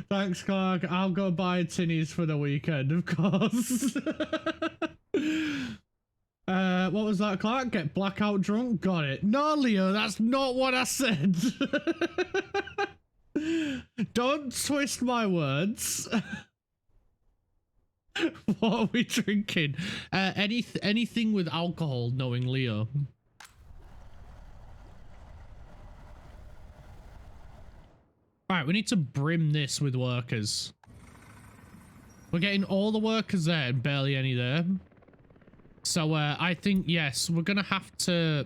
Thanks, Clark. I'll go buy tinnies for the weekend, of course. What was that, Clark? Get blackout drunk? Got it. No, Leo, that's not what I said. Don't twist my words. What are we drinking? Anything with alcohol, knowing Leo. Alright, we need to brim this with workers. We're getting all the workers there and barely any there. So, I think, yes, we're gonna have to...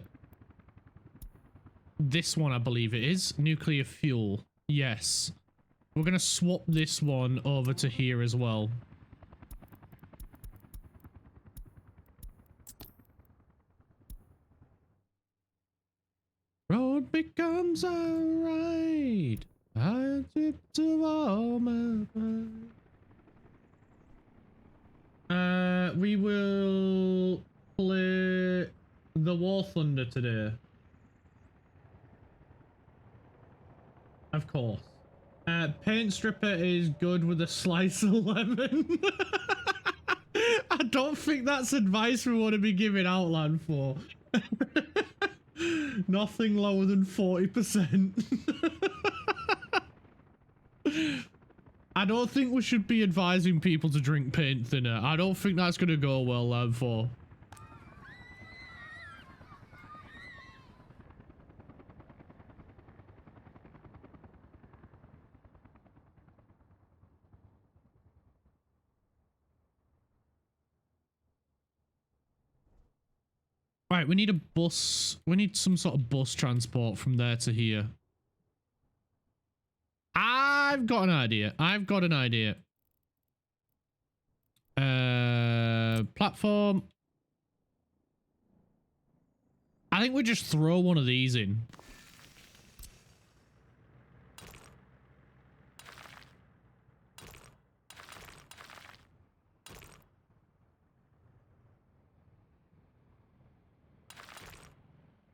This one, I believe it is. Nuclear fuel. Yes. We're gonna swap this one over to here as well. Road becomes alright. I trip to all my pride. We will play the War Thunder today. Of course. Paint stripper is good with a slice of lemon. I don't think that's advice we want to be giving Outland for. Nothing lower than 40%. I don't think we should be advising people to drink paint thinner. I don't think that's going to go well, for. Right, we need a bus. We need some sort of bus transport from there to here. I've got an idea. Platform. I think we just throw one of these in.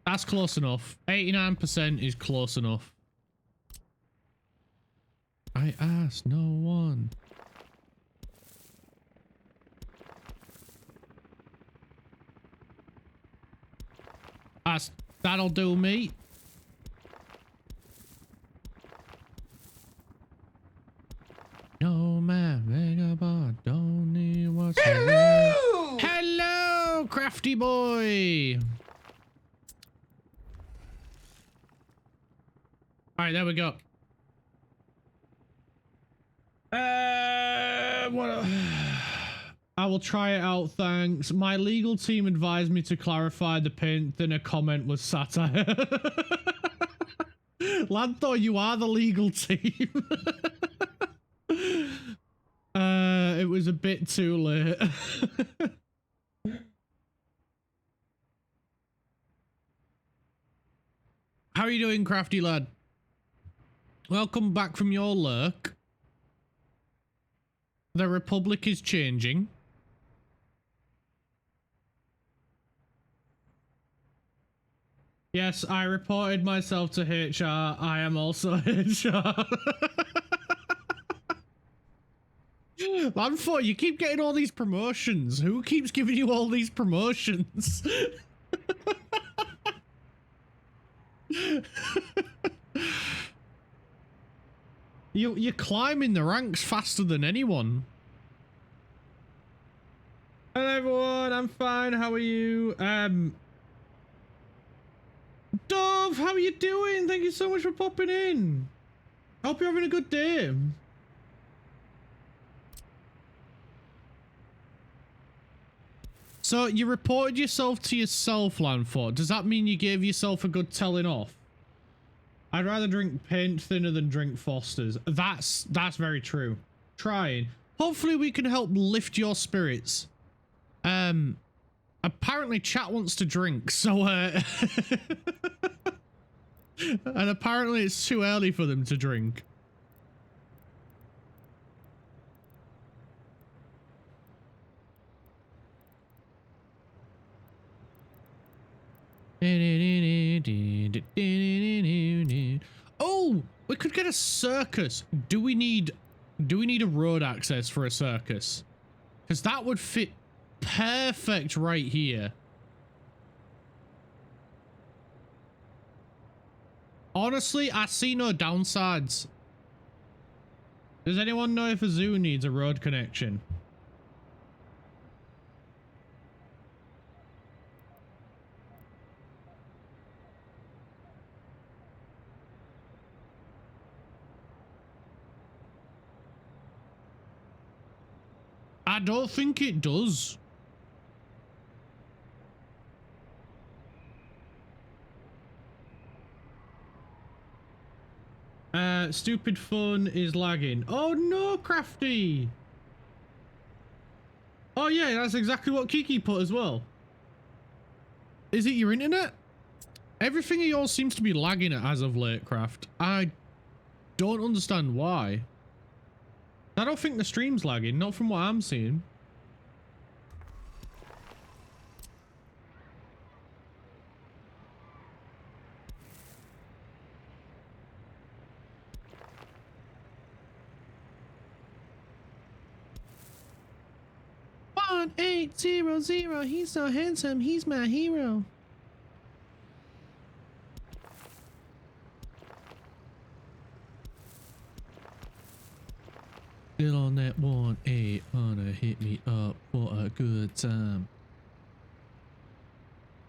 That's close enough. 89% is close enough. I asked no one. That'll do me. No man, vagabond, don't need what's hello! Hello, crafty boy. All right, there we go. What? I will try it out, thanks. My legal team advised me to clarify the paint thinner comment was satire. Lanthor, you are the legal team. It was a bit too late. How are you doing, crafty lad? Welcome back from your lurk. The Republic is changing. Yes, I reported myself to HR. I am also HR. Lanford, you keep getting all these promotions. Who keeps giving you all these promotions? You're climbing the ranks faster than anyone. Hello everyone, I'm fine. How are you? Dove, how are you doing? Thank you so much for popping in. Hope you're having a good day. So you reported yourself to yourself, Lanford. Does that mean you gave yourself a good telling off? I'd rather drink paint thinner than drink Foster's. That's very true. Trying. Hopefully we can help lift your spirits. Apparently chat wants to drink, so and apparently it's too early for them to drink. Oh, we could get a circus. Do we need a road access for a circus? Because that would fit perfect right here. Honestly, I see no downsides. Does anyone know if a zoo needs a road connection? I don't think it does. Stupid fun is lagging. Oh no, Crafty! Oh yeah, that's exactly what Kiki put as well. Is it your internet? Everything of yours seems to be lagging as of late, Craft. I don't understand why. I don't think the stream's lagging, not from what I'm seeing. One 800, he's so handsome, he's my hero. Still on that 1-800, hit me up for a good time.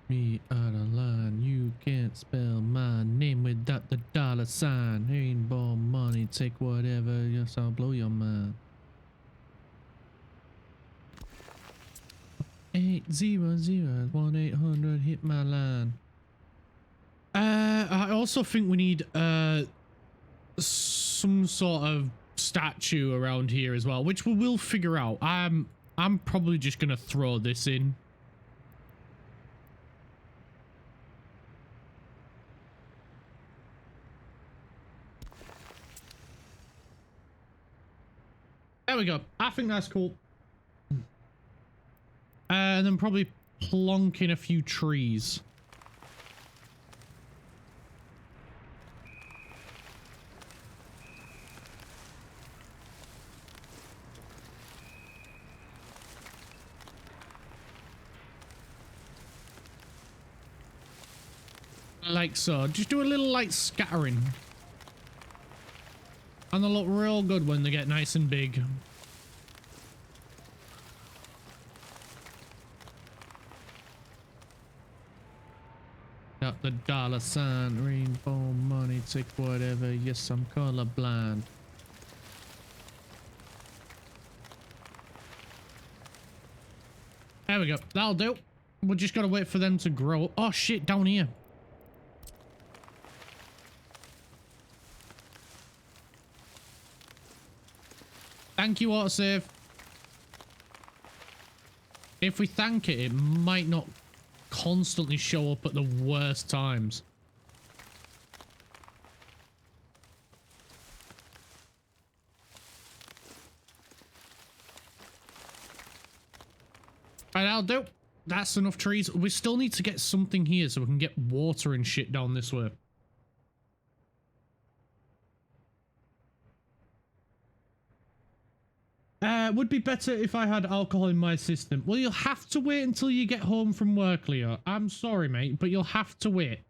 Me out of line, you can't spell my name without the $sign. Rainbow money, take whatever, yes, I'll blow your mind. 800, 1-800, hit my line. I also think we need some sort of statue around here as well, which we will figure out. I'm probably just gonna throw this in. There we go. I think that's cool. And then probably plonk in a few trees. Like so. Just do a little light scattering. And they look real good when they get nice and big. Got the $sign, rainbow money, take whatever, yes, I'm colorblind. There we go. That'll do. We just gotta wait for them to grow. Oh shit, down here. Thank you, autosave. If we thank it, it might not constantly show up at the worst times. Right, that'll do. That's enough trees. We still need to get something here so we can get water and shit down this way. would be better if I had alcohol in my system. Well, you'll have to wait until you get home from work, Leo. I'm sorry, mate, but you'll have to wait.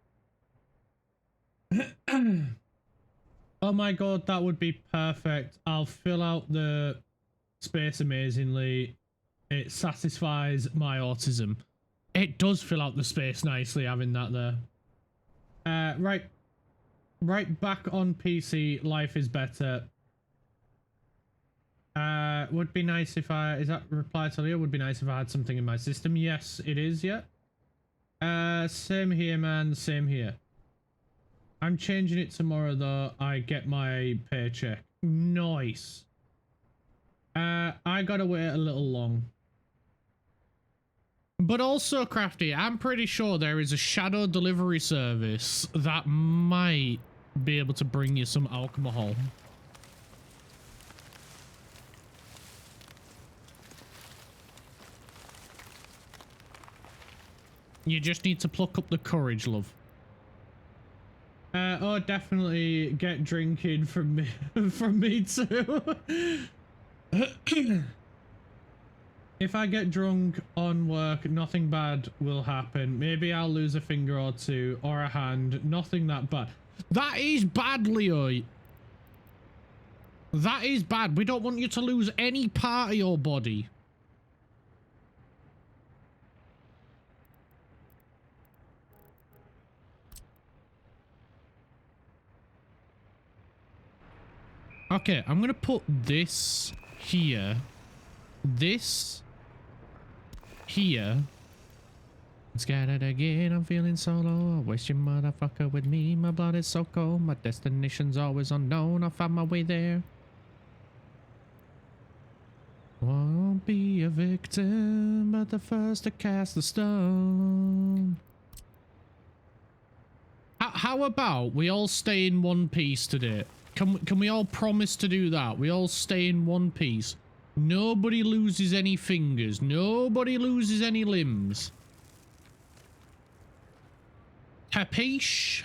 Oh my god, that would be perfect. I'll fill out the space amazingly. It satisfies my autism. It does fill out the space nicely having that there. Right back on PC, life is better. Would be nice if I... Is that reply to Leo? Would be nice if I had something in my system. Yes, it is, yeah. Same here, man. Same here. I'm changing it tomorrow, though. I get my paycheck. Nice. I gotta wait a little long. But also, Crafty, I'm pretty sure there is a shadow delivery service that might be able to bring you some alcohol. You just need to pluck up the courage, love. Oh, definitely get drinking from me, from me too. If I get drunk on work, nothing bad will happen. Maybe I'll lose a finger or two or a hand. Nothing that bad. That is bad, Leo. That is bad. We don't want you to lose any part of your body. Okay, I'm gonna put this here. This here. Let's get it again. I'm feeling so low. I wish you motherfucker with me. My blood is so cold. My destination's always unknown. I'll find my way there. Won't be a victim, but the first to cast the stone. How about we all stay in one piece today? Can we all promise to do that? We all stay in one piece. Nobody loses any fingers. Nobody loses any limbs. Capiche?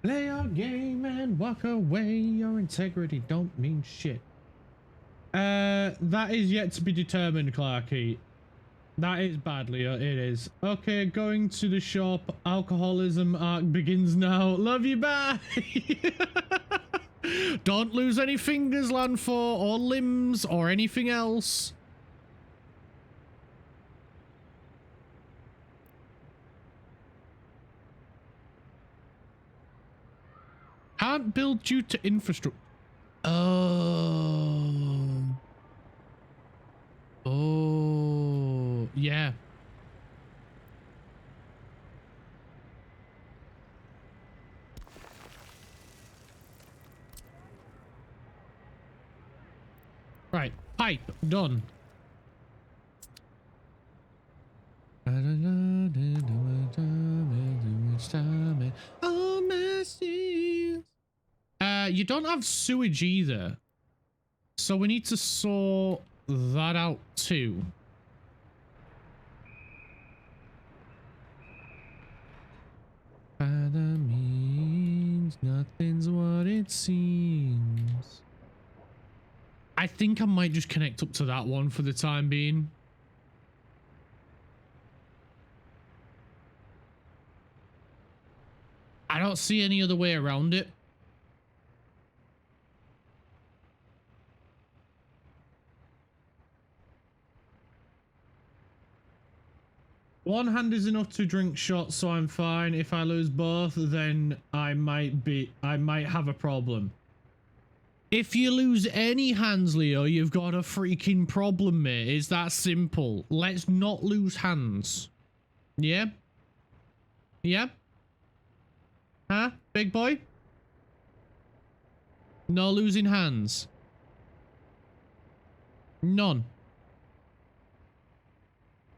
Play your game and walk away. Your integrity don't mean shit. That is yet to be determined, Clarky. That is bad, Leo. It is. Okay, going to the shop. Alcoholism arc begins now. Love you, bye. Don't lose any fingers, Landfor, or limbs, or anything else. Can't build due to infrastructure. Oh. Oh. Yeah. Right. Pipe. Done. Oh, mercy. You don't have sewage either. So we need to sort that out too. By the means, nothing's what it seems. I think I might just connect up to that one for the time being. I don't see any other way around it. One hand is enough to drink shots, so I'm fine. If I lose both, then I might have a problem. If you lose any hands, Leo, you've got a freaking problem, mate. It's that simple. Let's not lose hands. Yeah? Yeah? Huh? Big boy? No losing hands. None.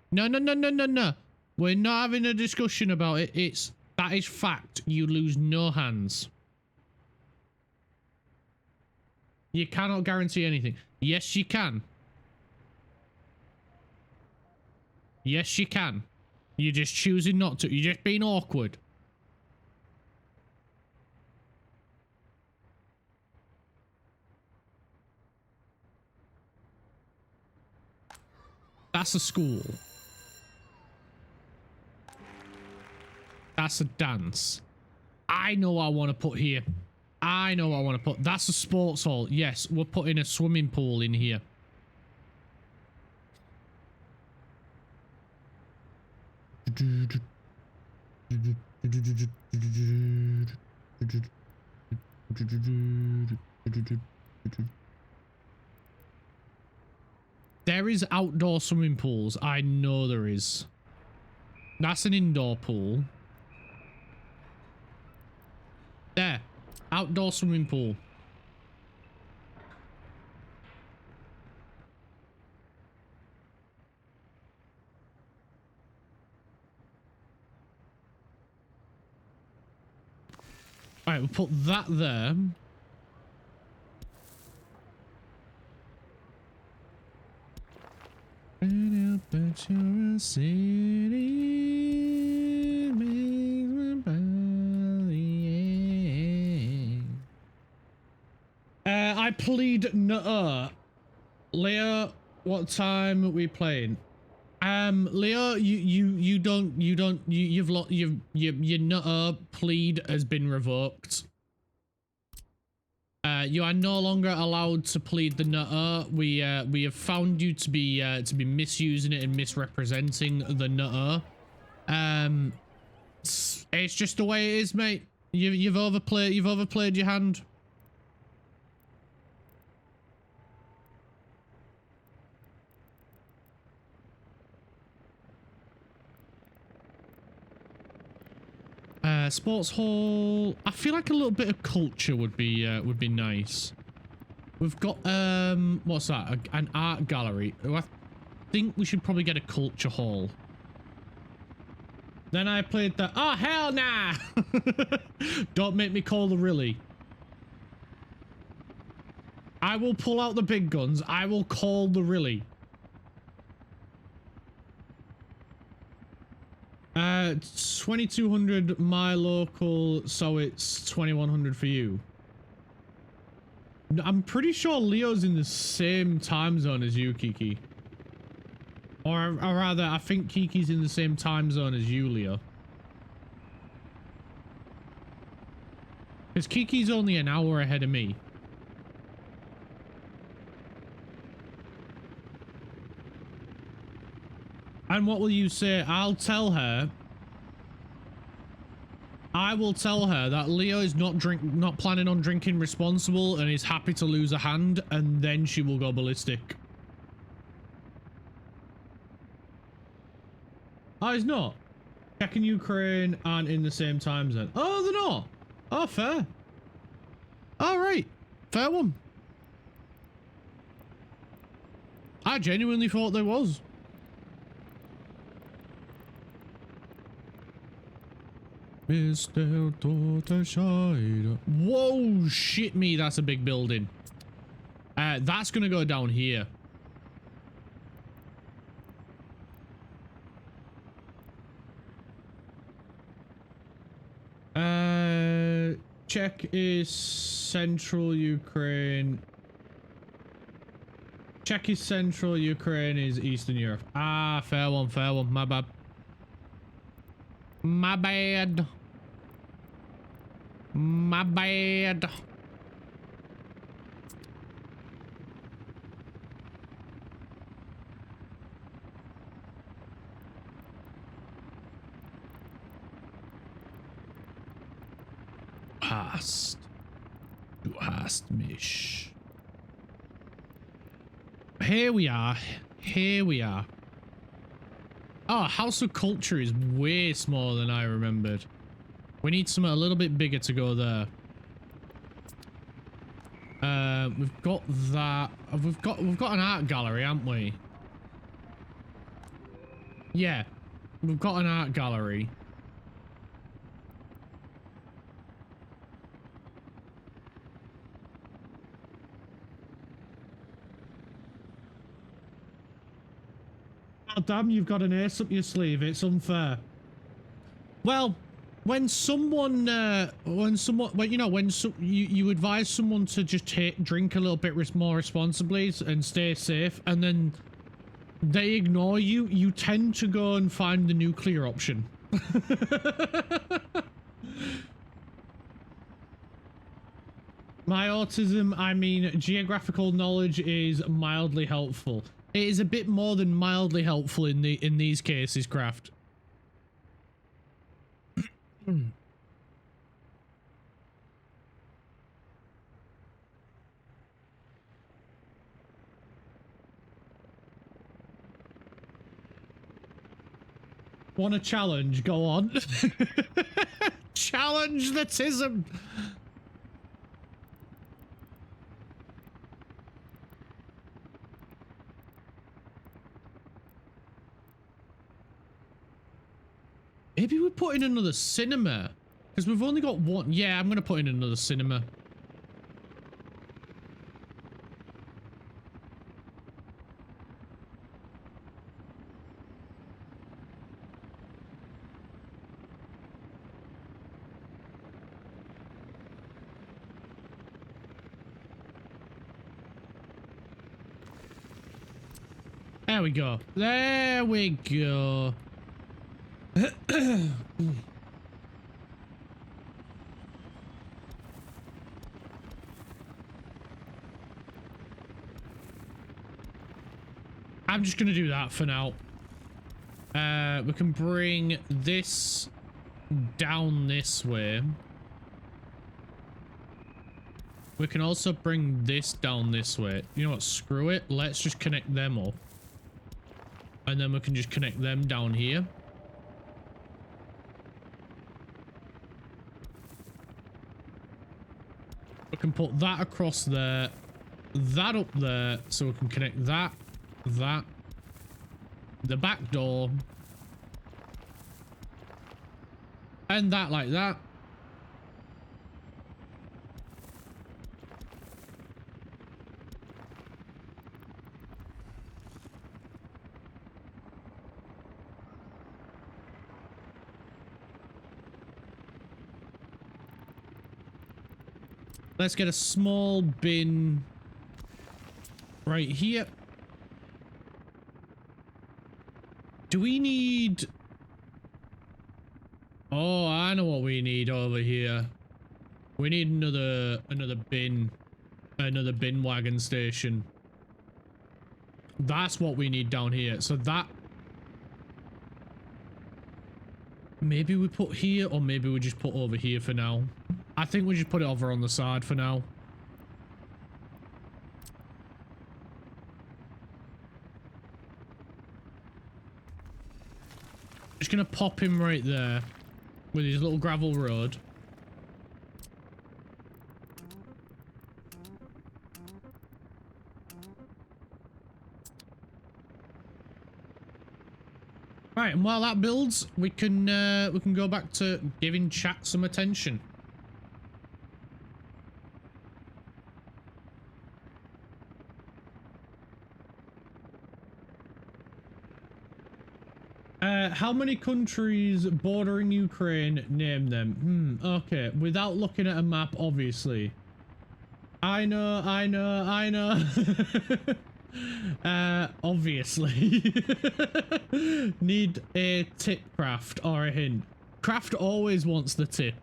No, no, no, no, no, no. We're not having a discussion about it. That is fact. You lose no hands. You cannot guarantee anything. Yes, you can. Yes, you can. You're just choosing not to. You're just being awkward. That's a school. That's a dance. I know what I want to put here. I know what I want to put. That's a sports hall. Yes, we're putting a swimming pool in here. There is outdoor swimming pools. I know there is. That's an indoor pool. There. Outdoor swimming pool. Alright, we'll put that there. Right up at your city makes my body ache. I plead no. Leo, what time are we playing? Leo, your nutter plead has been revoked. You are no longer allowed to plead the nutter. We have found you to be misusing it and misrepresenting the nutter. It's just the way it is, mate. You've overplayed your hand. Sports hall. I feel like a little bit of culture would be nice. We've got what's that? An art gallery. I think we should probably get a culture hall. Then I played the oh hell nah. Don't make me call the really. I will pull out the big guns. I will call the really. 2200 my local, so it's 2100 for you. I'm pretty sure Leo's in the same time zone as you, Kiki. Or rather, I think Kiki's in the same time zone as you, Leo. Because Kiki's only an hour ahead of me. And what will you say? I'll tell her. I will tell her that Leo is not planning on drinking responsible and is happy to lose a hand, and then she will go ballistic. Oh, he's not. Czech and Ukraine aren't in the same time zone. Oh, they're not. Oh, fair. All right. Fair one. I genuinely thought there was. Mr. Tortoise. Whoa, shit me, that's a big building. That's gonna go down here. Czech is central Ukraine. Czech is central, Ukraine is Eastern Europe. Ah, fair one, my bad. My bad. My bad. Du hast mich. Here we are. Here we are. Oh, House of Culture is way smaller than I remembered. We need something a little bit bigger to go there. We've got that. We've got an art gallery, haven't we? Yeah, we've got an art gallery. Oh, damn, you've got an ace up your sleeve. It's unfair. Well, when someone, you advise someone to just drink a little bit more responsibly and stay safe, and then They ignore you. You tend to go and find the nuclear option. My autism, I mean, geographical knowledge is mildly helpful. It is a bit more than mildly helpful in these cases, Craft. Want a challenge? Go on. Challenge the tism. Maybe we put in another cinema. Because we've only got one. Yeah, I'm going to put in another cinema. There we go. There we go. I'm just gonna do that for now. We can bring this down this way. We can also bring this down this way. You know what? Screw it. Let's just connect them up. And then we can just connect them down here. We can put that across there, that up there, so we can connect that, the back door, and that like that. Let's get a small bin right here. Do we need... Oh, I know what we need over here. We need another bin wagon station. That's what we need down here. So that... Maybe we put here, or maybe we just put over here for now. I think we just put it over on the side for now. Just gonna pop him right there with his little gravel road. Right, and while that builds, we can go back to giving chat some attention. How many countries bordering Ukraine? Name them. Okay. Without looking at a map, obviously. I know. Obviously. Need a tip, Craft, or a hint. Craft always wants the tip.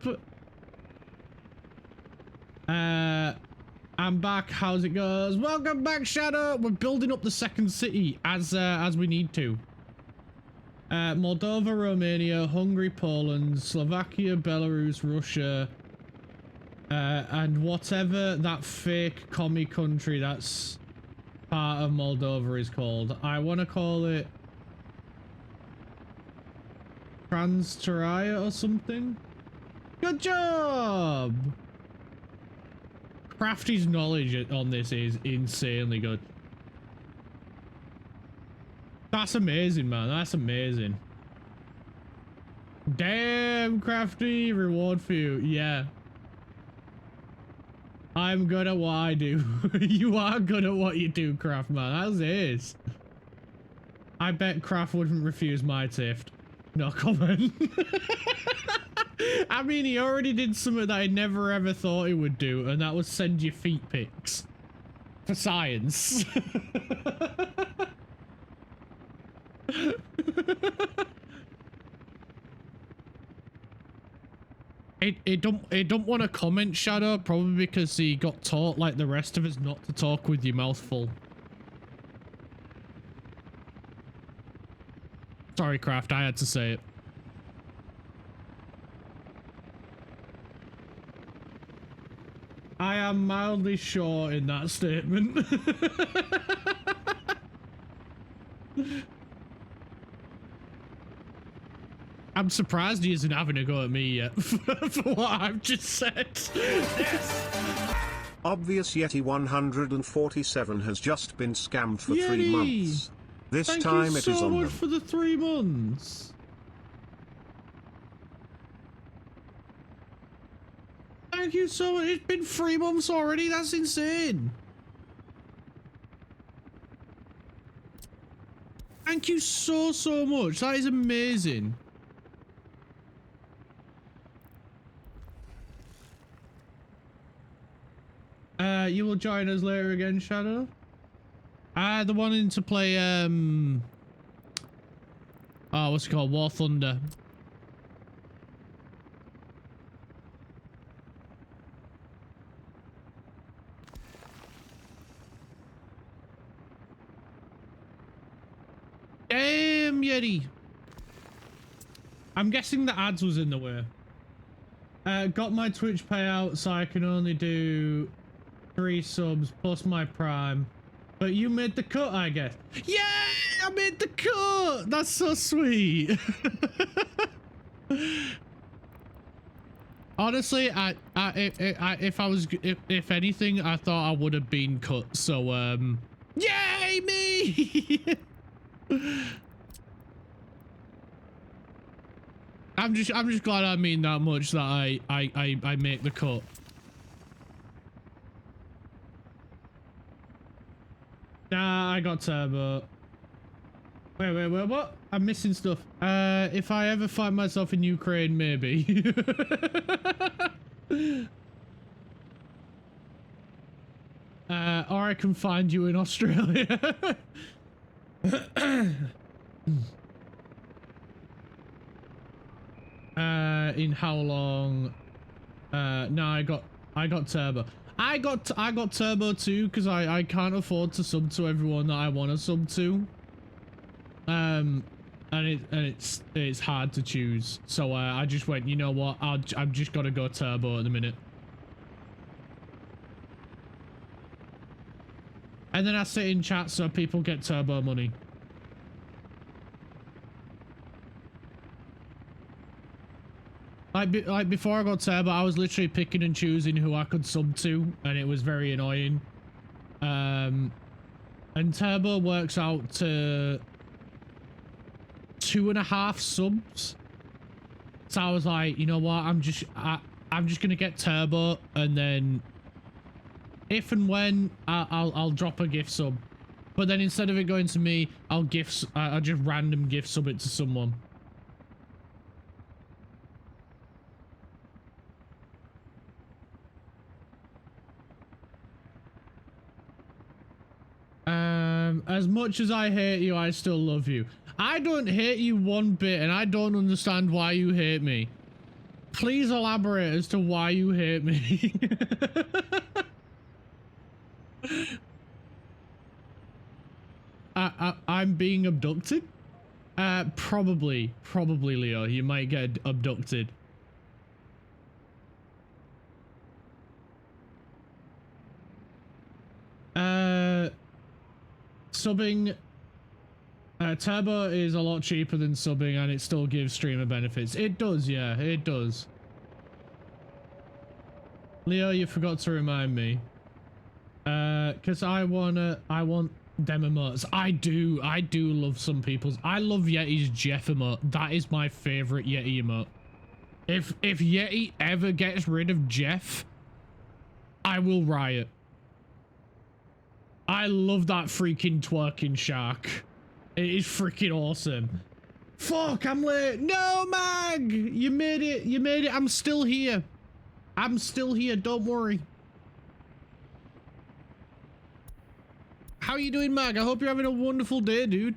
I'm back. How's it goes? Welcome back, Shadow. We're building up the second city as we need to. Moldova, Romania, Hungary, Poland, Slovakia, Belarus, Russia, and whatever that fake commie country that's part of Moldova is called. I want to call it Transnistria or something. Good job! Crafty's knowledge on this is insanely good. That's amazing, man. That's amazing. Damn, Crafty. Reward for you. Yeah. I'm good at what I do. You are good at what you do, Craft, man. That's it. I bet Craft wouldn't refuse my tift. No comment. I mean, he already did something that I never ever thought he would do, and that was send you feet pics. For science. He don't want to comment, Shadow, probably because he got taught like the rest of us not to talk with your mouth full. Sorry, Craft, I had to say it. I am mildly sure in that statement. I'm surprised he isn't having a go at me yet for what I've just said. Yes. Obvious Yeti 147 has just been scammed for 3 Yeti! months. This Thank time you it is so on much them. for the 3 months. Thank you so much. It's been 3 months already. That's insane. Thank you so much. That is amazing. You will join us later again, Shadow. The wanting to play oh, what's it called? War Thunder. Damn, Yeti. I'm guessing the ads was in the way. Got my Twitch payout, so I can only do 3 subs plus my Prime. But you made the cut, I guess. Yeah, I made the cut. That's so sweet. Honestly, if anything, I thought I would have been cut. So, yay me! I'm just glad I mean that much that I make the cut. Nah, I got turbo. Wait, what? I'm missing stuff. If I ever find myself in Ukraine, maybe. Or I can find you in Australia. In how long? No, I got turbo. I got turbo too because I can't afford to sub to everyone that I want to sub to. And it's hard to choose. So I just went, you know what? I've just got to go turbo at the minute. And then I sit in chat so people get turbo money. Like before I got turbo, I was literally picking and choosing who I could sub to, and it was very annoying. And turbo works out to 2.5 subs. So I was like, you know what? I'm just gonna get turbo, and then if and when I'll drop a gift sub. But then instead of it going to me, I'll just random gift sub it to someone. As much as I hate you, I still love you. I don't hate you one bit, and I don't understand why you hate me. Please elaborate as to why you hate me. I'm being abducted? Probably, Leo. You might get abducted. Subbing, turbo is a lot cheaper than subbing, and it still gives streamer benefits. It does, yeah, it does. Leo, you forgot to remind me. Cause I want them emotes. I do love some people's. I love Yeti's Jeff emote. That is my favorite Yeti emote. If Yeti ever gets rid of Jeff, I will riot. I love that freaking twerking shark. It is freaking awesome. Fuck, I'm late. No, Mag! You made it. You made it. I'm still here. I'm still here. Don't worry. How you doing, Mag? I hope you're having a wonderful day, dude.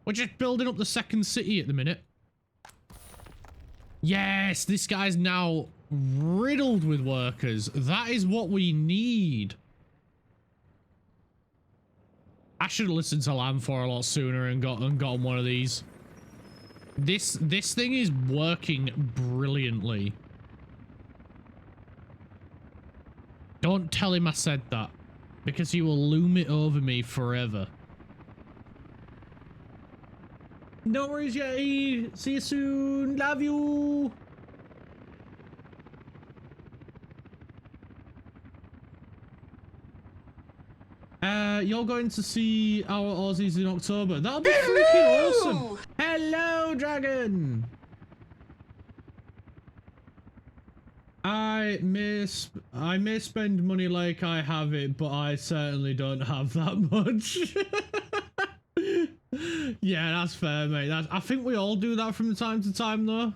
We're just building up the second city at the minute. Yes, this guy's now riddled with workers. That is what we need. I should have listened to Lamb for a lot sooner and gotten one of these. This thing is working brilliantly. Don't tell him I said that, because he will loom it over me forever. No worries, Yay. See you soon. Love you. You're going to see our Aussies in October. That'll be freaking awesome. Hello, Dragon. I may spend money like I have it, but I certainly don't have that much. Yeah, that's fair, mate. I think we all do that from time to time, though.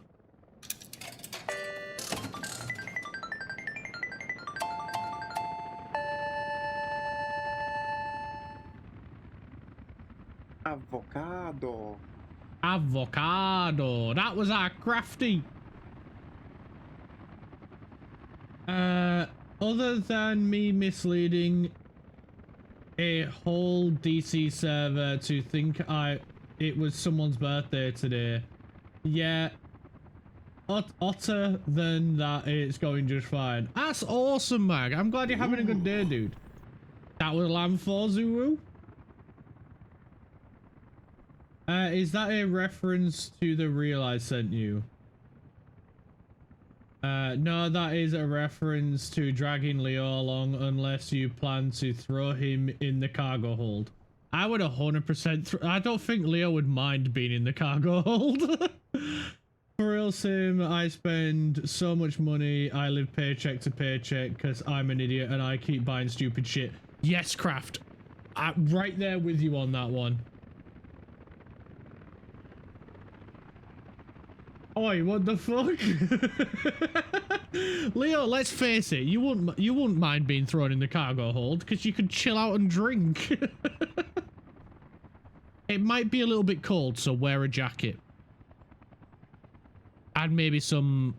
Avocado. Avocado. That was our crafty. Other than me misleading a whole DC server to think it was someone's birthday today. Yeah. Other than that, it's going just fine. That's awesome, Mag. I'm glad you're having a good day, dude. That was Lamb 4 Zuru. Is that a reference to the reel I sent you? No, that is a reference to dragging Leo along unless you plan to throw him in the cargo hold. I would 100% I don't think Leo would mind being in the cargo hold. For real, Sim, I spend so much money. I live paycheck to paycheck because I'm an idiot and I keep buying stupid shit. Yes, Craft. I'm right there with you on that one. Oi, what the fuck? Leo, let's face it, you wouldn't mind being thrown in the cargo hold because you could chill out and drink. It might be a little bit cold, so wear a jacket. And maybe some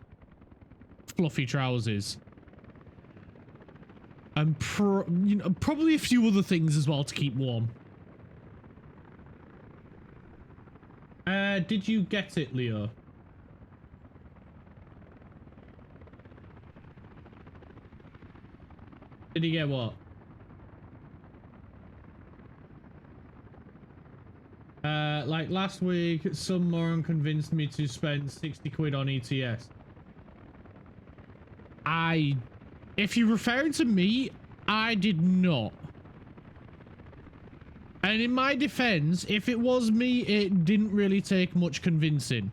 fluffy trousers. And probably a few other things as well to keep warm. Did you get it, Leo? Did he get what? Like last week, some moron convinced me to spend 60 quid on ETS. If you're referring to me, I did not. And in my defense, if it was me, it didn't really take much convincing.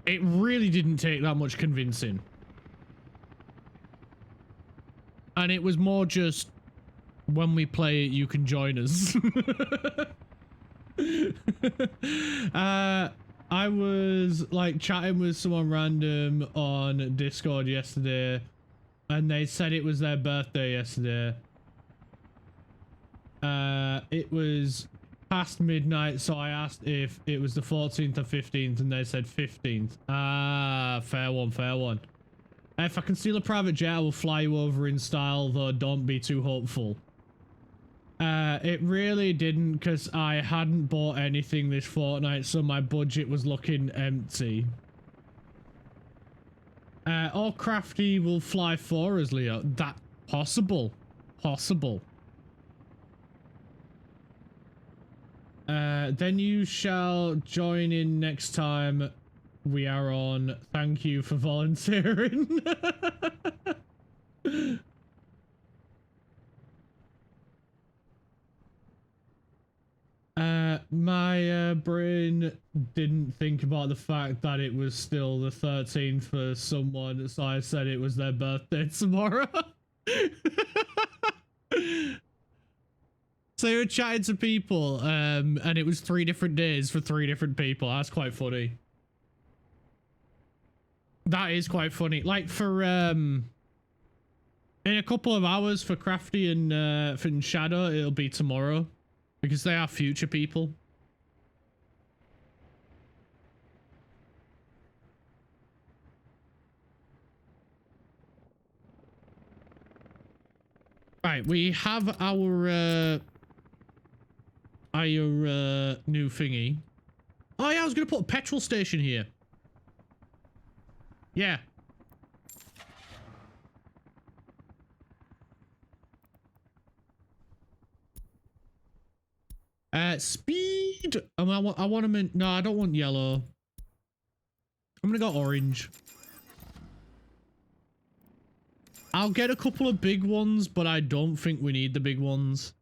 It really didn't take that much convincing. And it was more just, when we play it, you can join us. I was like chatting with someone random on Discord yesterday, and they said it was their birthday yesterday. It was past midnight, so I asked if it was the 14th or 15th, and they said 15th. Ah, fair one, fair one. If I can steal a private jet, I will fly you over in style, though don't be too hopeful. It really didn't, because I hadn't bought anything this fortnight, so my budget was looking empty. Or Crafty will fly for us, Leo. That possible. Possible. Then you shall join in next time we are on. Thank you for volunteering. My brain didn't think about the fact that it was still the 13th for someone, so I said it was their birthday tomorrow. So you were chatting to people, and it was 3 different days for 3 different people. That's quite funny. That is quite funny. Like for in a couple of hours for Crafty and for Shadow, it'll be tomorrow because they are future people. Right, we have our new thingy. Oh yeah, I was gonna put a petrol station here. Yeah. Speed. I want them in. No, I don't want yellow. I'm gonna go orange. I'll get a couple of big ones, but I don't think we need the big ones.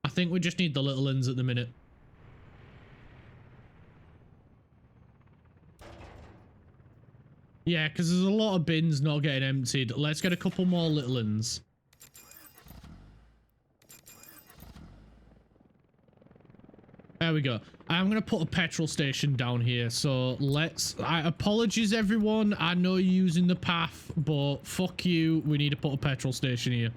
I think we just need the little ones at the minute. Yeah, because there's a lot of bins not getting emptied. Let's get a couple more little ones. There we go. I'm going to put a petrol station down here. So let's... apologies, everyone. I know you're using the path, but fuck you. We need to put a petrol station here.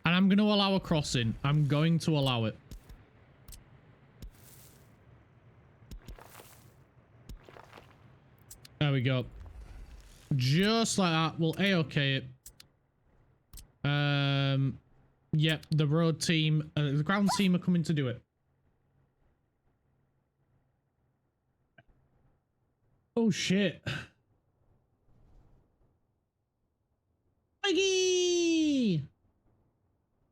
And I'm going to allow a crossing. I'm going to allow it. There we go. Just like that. We'll A-OK it. Yep, the road team, the ground team are coming to do it. Oh shit. Maggie!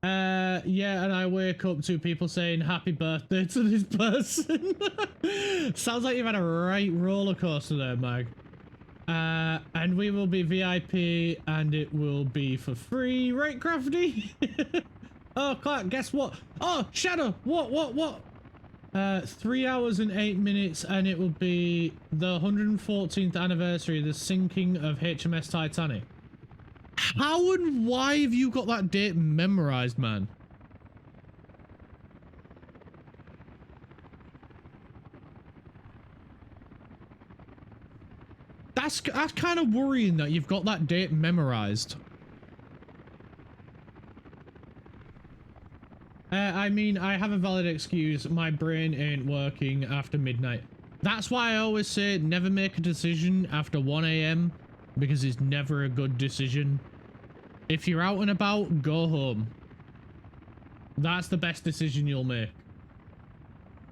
Yeah, and I wake up to people saying happy birthday to this person. Sounds like you've had a right roller coaster there, Mag. And we will be VIP and it will be for free, right, Crafty? Oh, Clark, guess what? Oh, Shadow, what? 3 hours and 8 minutes and it will be the 114th anniversary of the sinking of HMS Titanic. How and why have you got that date memorized, man? That's kind of worrying that you've got that date memorized. I mean, I have a valid excuse. My brain ain't working after midnight. That's why I always say never make a decision after 1 AM because it's never a good decision. If you're out and about, go home. That's the best decision you'll make.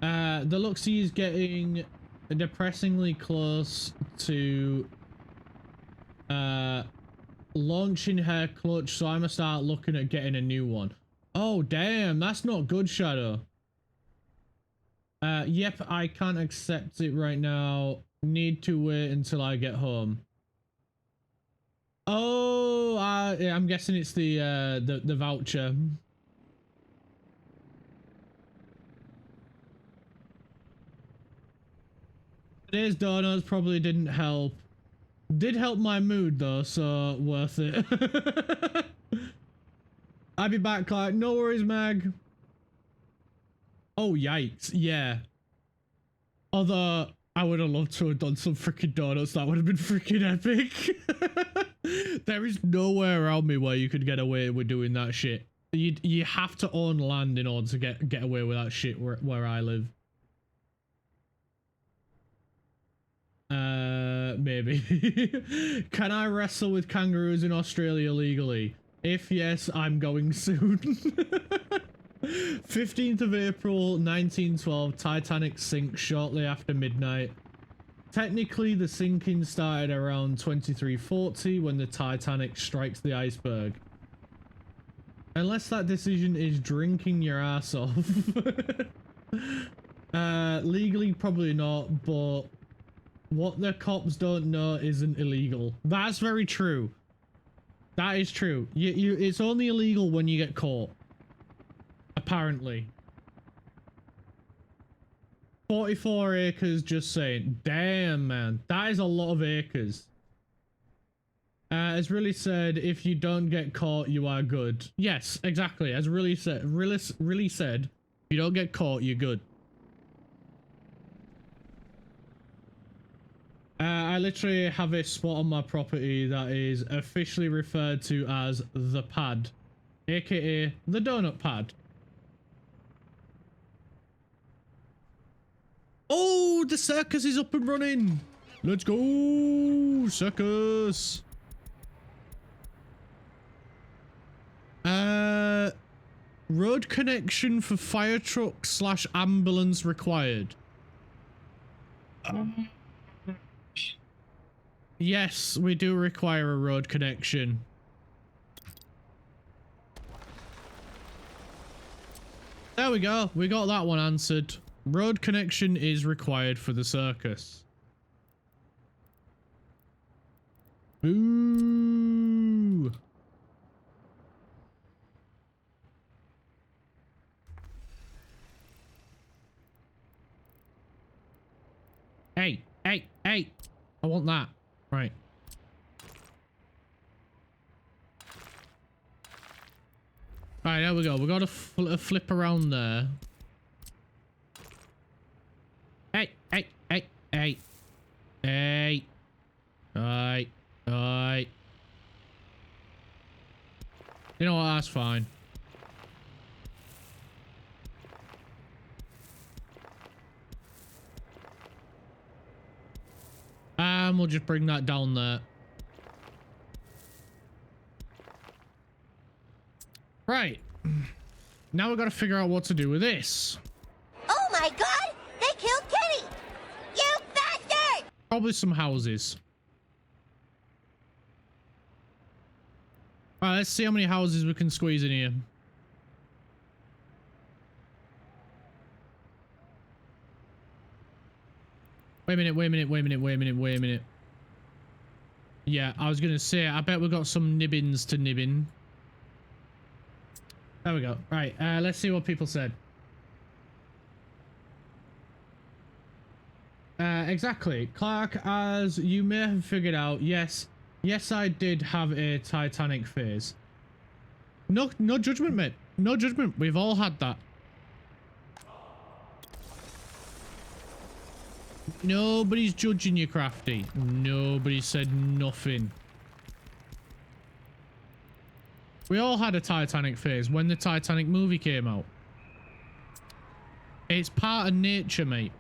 The Luxie is getting depressingly close to launching her clutch, so I'm gonna start looking at getting a new one. Oh damn, that's not good, Shadow. Yep, I can't accept it right now. Need to wait until I get home. Oh, yeah, I'm guessing it's the voucher. Today's donuts probably didn't help. Did help my mood though, so worth it. I'll be back, Clark. No worries, Mag. Oh, yikes. Yeah. Although, I would have loved to have done some freaking donuts. That would have been freaking epic. There is nowhere around me where you could get away with doing that shit. You have to own land in order to get away with that shit where I live. Maybe. Can I wrestle with kangaroos in Australia legally? If yes, I'm going soon. 15th of April, 1912, Titanic sinks shortly after midnight. Technically, the sinking started around 2340 when the Titanic strikes the iceberg. Unless that decision is drinking your ass off. Legally, probably not, but what the cops don't know isn't illegal. That's very true. That is true. It's only illegal when you get caught. Apparently. 44 acres, just saying. Damn, man. That is a lot of acres. As really said, if you don't get caught, you are good. Yes, exactly. As really said, really said, if you don't get caught, you're good. I literally have a spot on my property that is officially referred to as the pad, aka the donut pad. Oh, the circus is up and running. Let's go, circus. Road connection for fire truck / ambulance required. Yes, we do require a road connection. There we go. We got that one answered. Road connection is required for the circus. Boo! Hey, hey, hey! I want that. Right. Alright, there we go. We got a flip around there. Hey, hey, hey, hey. Hey. Alright. Alright. You know what? That's fine. We'll just bring that down there. Right. Now we've got to figure out what to do with this. Oh my god! They killed Kenny! You bastard! Probably some houses. Alright, let's see how many houses we can squeeze in here. Wait a minute, wait a minute, wait a minute, wait a minute, wait a minute. Yeah, I was gonna say, I bet we got some nibbins to nibbin. There we go. Right, let's see what people said. Exactly. Clark, as you may have figured out, yes, I did have a Titanic phase. No judgment, mate. No judgment. We've all had that. Nobody's judging you, Crafty. Nobody said nothing. We all had a Titanic phase when the Titanic movie came out. It's part of nature, mate.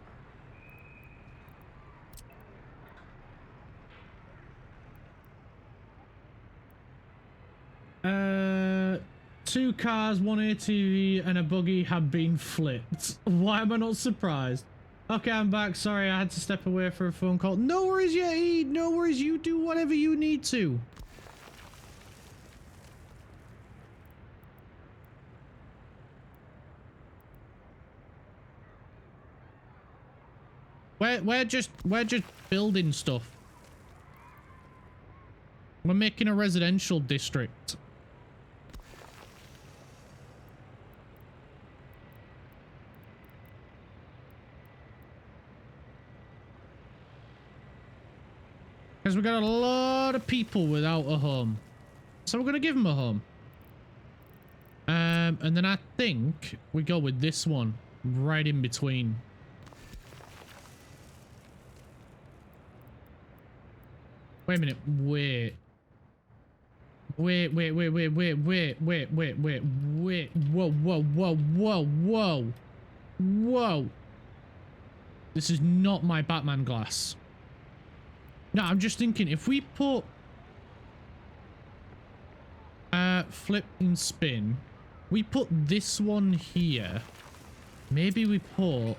Two cars, one ATV, and a buggy have been flipped. Why am I not surprised? Okay, I'm back. Sorry, I had to step away for a phone call. No worries, Yeti. No worries. You do whatever you need to. We're just building stuff. We're making a residential district. Because we got a lot of people without a home. So we're going to give them a home. And then I think we go with this one right in between. Wait a minute. Wait. Wait. Whoa. This is not my Batman glass. No, I'm just thinking if we put flip and spin, we put this one here. Maybe we put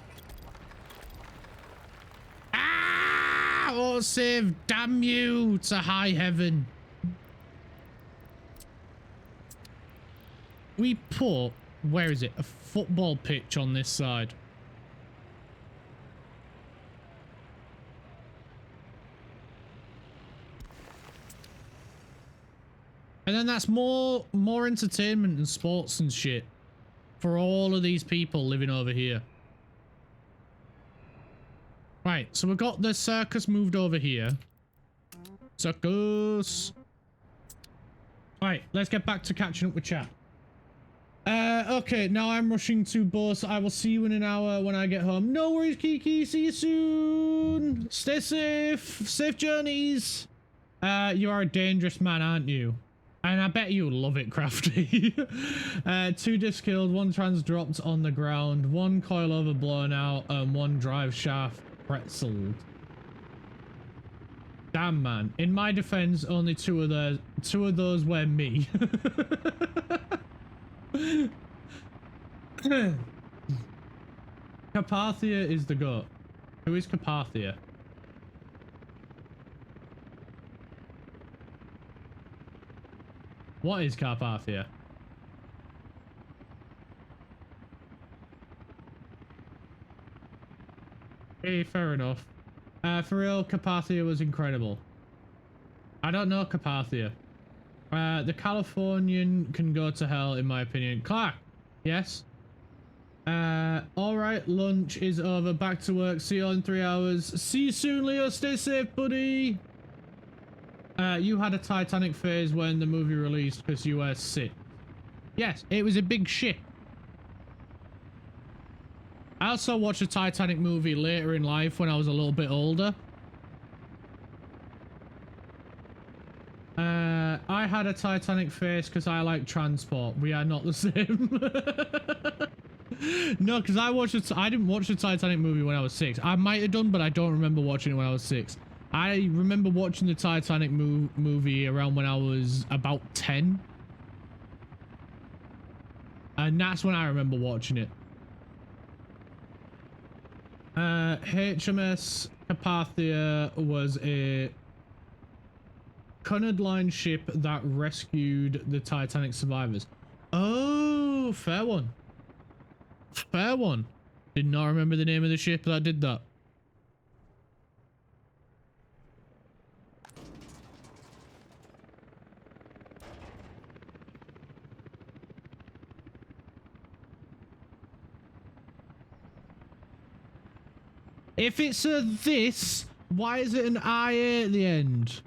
autosave, damn you to high heaven. We put, where is it? A football pitch on this side. And then that's more entertainment and sports and shit for all of these people living over here. Right, so we got the circus moved over here. Circus. Right, let's get back to catching up with chat. Okay, now I'm rushing to bus. I will see you in an hour when I get home. No worries, Kiki. See you soon. Stay safe. Safe journeys. You are a dangerous man, aren't you? And I bet you love it, Crafty. 2 discs killed, 1 trans dropped on the ground, 1 coilover blown out, and 1 drive shaft pretzeled. Damn, man. In my defense, only 2 of those were me. Carpathia is the goat. Who is Carpathia? What is Carpathia? Hey, fair enough. For real, Carpathia was incredible. I don't know Carpathia. The Californian can go to hell, in my opinion. Clark! Yes? Alright, lunch is over. Back to work. See you in 3 hours. See you soon, Leo. Stay safe, buddy. You had a Titanic phase when the movie released because you were sick. Yes, it was a big shit. I also watched a Titanic movie later in life when I was a little bit older. I had a Titanic face because I like transport. We are not the same. No, because I didn't watch the Titanic movie when I was 6. I might have done, but I don't remember watching it when I was 6. I remember watching the Titanic movie around when I was about 10. And that's when I remember watching it. HMS Carpathia was a Cunard Line ship that rescued the Titanic survivors. Oh, fair one. Fair one. Did not remember the name of the ship that did that. If it's a this, why is it an IA at the end?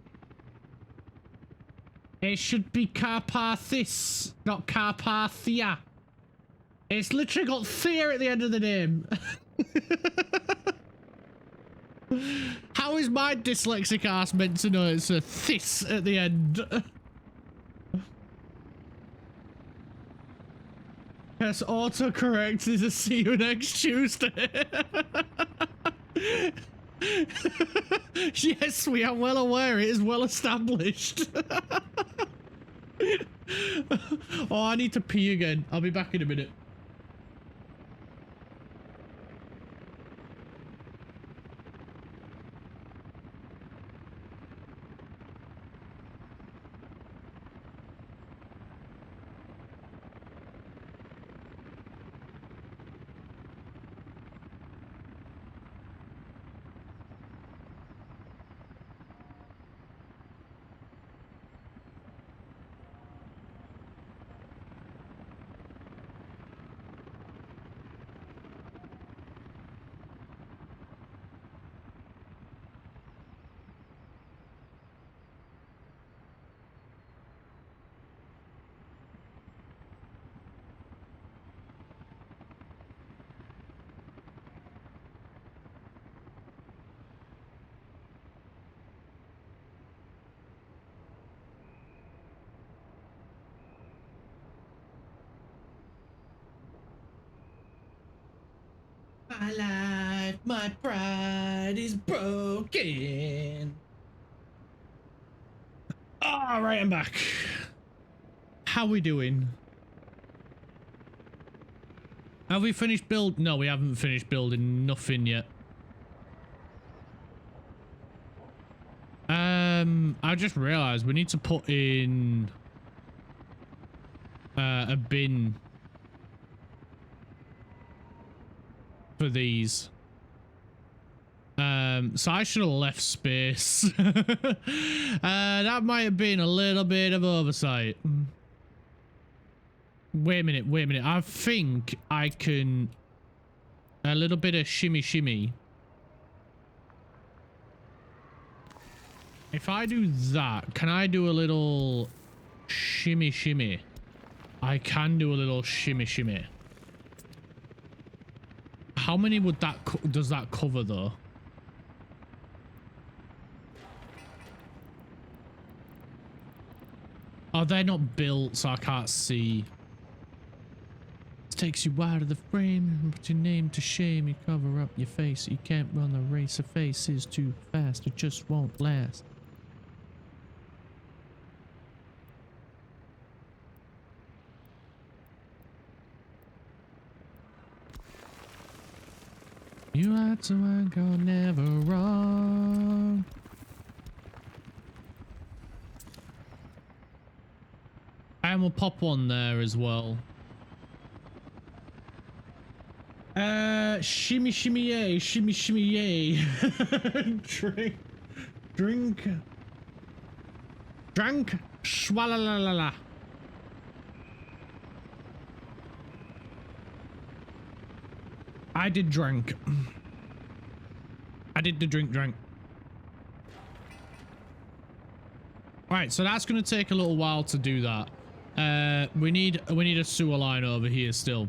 It should be Carpathis, not Carpathia. It's literally got Thea at the end of the name. How is my dyslexic ass meant to know it's a this at the end? Yes, autocorrect is a see you next Tuesday. Yes, we are well aware. It is well established. Oh, I need to pee again. I'll be back in a minute. My life, my pride is broken. All right, I'm back. How we doing? Have we finished build? No, we haven't finished building nothing yet. I just realized we need to put in a bin for these. So I should have left space. That might have been a little bit of oversight. Wait a minute. I think I can... A little bit of shimmy. If I do that, can I do a little shimmy shimmy. I can do a little shimmy shimmy. How many would that does that cover though? Oh, they're not built, so I can't see. It takes you out of the frame and put your name to shame. You cover up your face. You can't run the race. A face is too fast. It just won't last. You are to I go never wrong. I will pop one there as well. Shimmy shimmy yay, shimmy shimmy yay. Drink, swalla la la la. I did drink. I did the drink. Right, so that's gonna take a little while to do that. We need a sewer line over here still.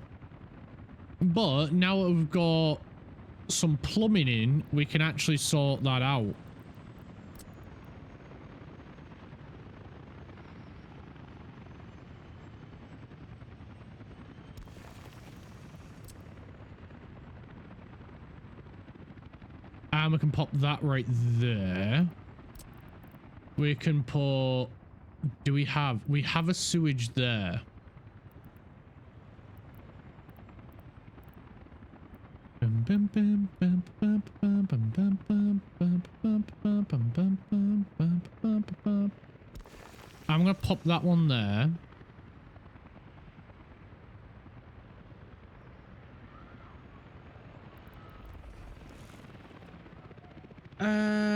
But now that we've got some plumbing in, we can actually sort that out. And we can pop that right there. We can put... Do we have... We have a sewage there. I'm gonna pop that one there.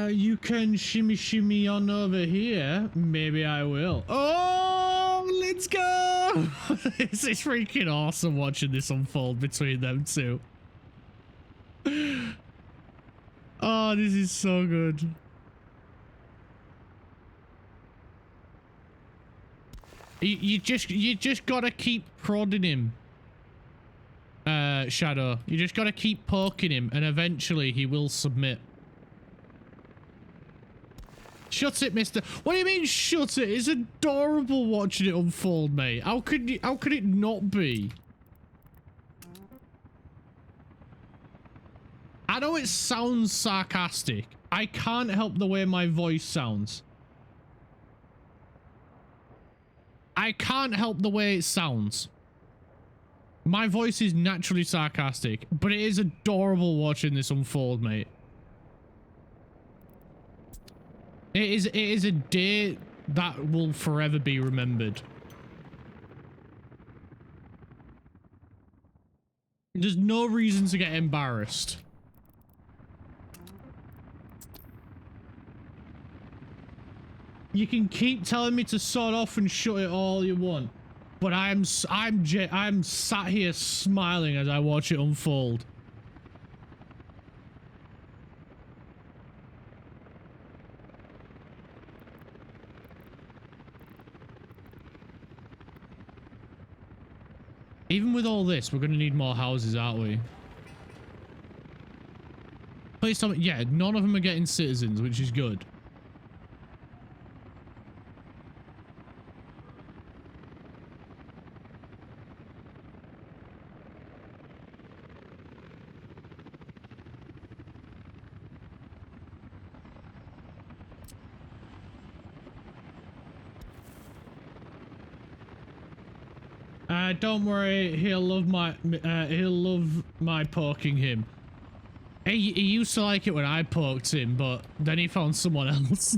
You can shimmy on over here. Maybe I will. Oh, let's go! This is freaking awesome watching this unfold between them two. Oh, this is so good. You just gotta keep prodding him. Shadow. You just gotta keep poking him and eventually he will submit. Shut it, mister. What do you mean shut it? It's adorable watching it unfold, mate. How could it not be? I know it sounds sarcastic. I can't help the way my voice sounds. I can't help the way it sounds. My voice is naturally sarcastic, but it is adorable watching this unfold, mate. It is a day that will forever be remembered. There's no reason to get embarrassed. You can keep telling me to sod off and shut it all you want, but I'm sat here smiling as I watch it unfold. Even with all this, we're going to need more houses, aren't we? Please tell me, yeah, none of them are getting citizens, which is good. Don't worry, he'll love my poking him. He used to like it when I poked him, but then he found someone else.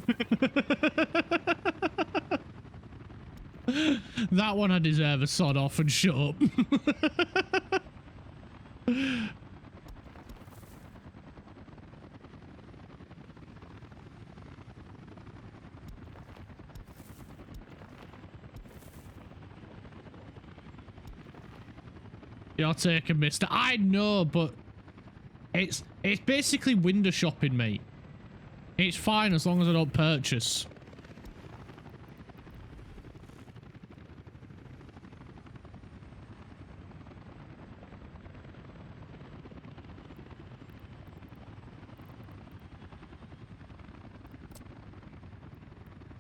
That one I deserve a sod off and shut up. You're taking, mister. I know, but it's basically window shopping, mate. It's fine as long as I don't purchase.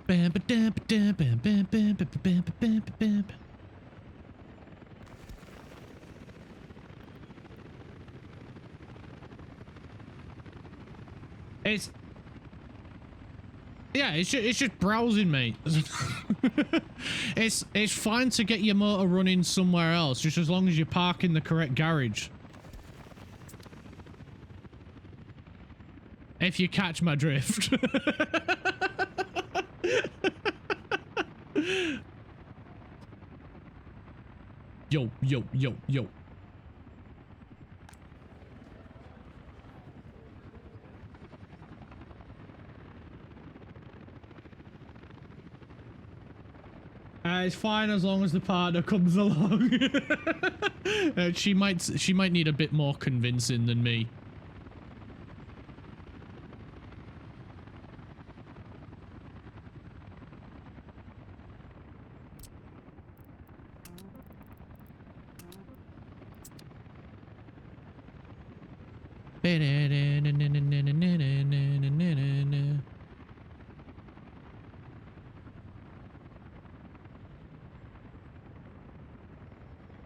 Bam, ba, dam, ba, dam, bam, bam, bam, bam, bam, bam, bam, bam. It's just browsing, mate. it's fine to get your motor running somewhere else, just as long as you park in the correct garage. If you catch my drift. Yo, yo, yo, yo. It's fine as long as the partner comes along. She might need a bit more convincing than me.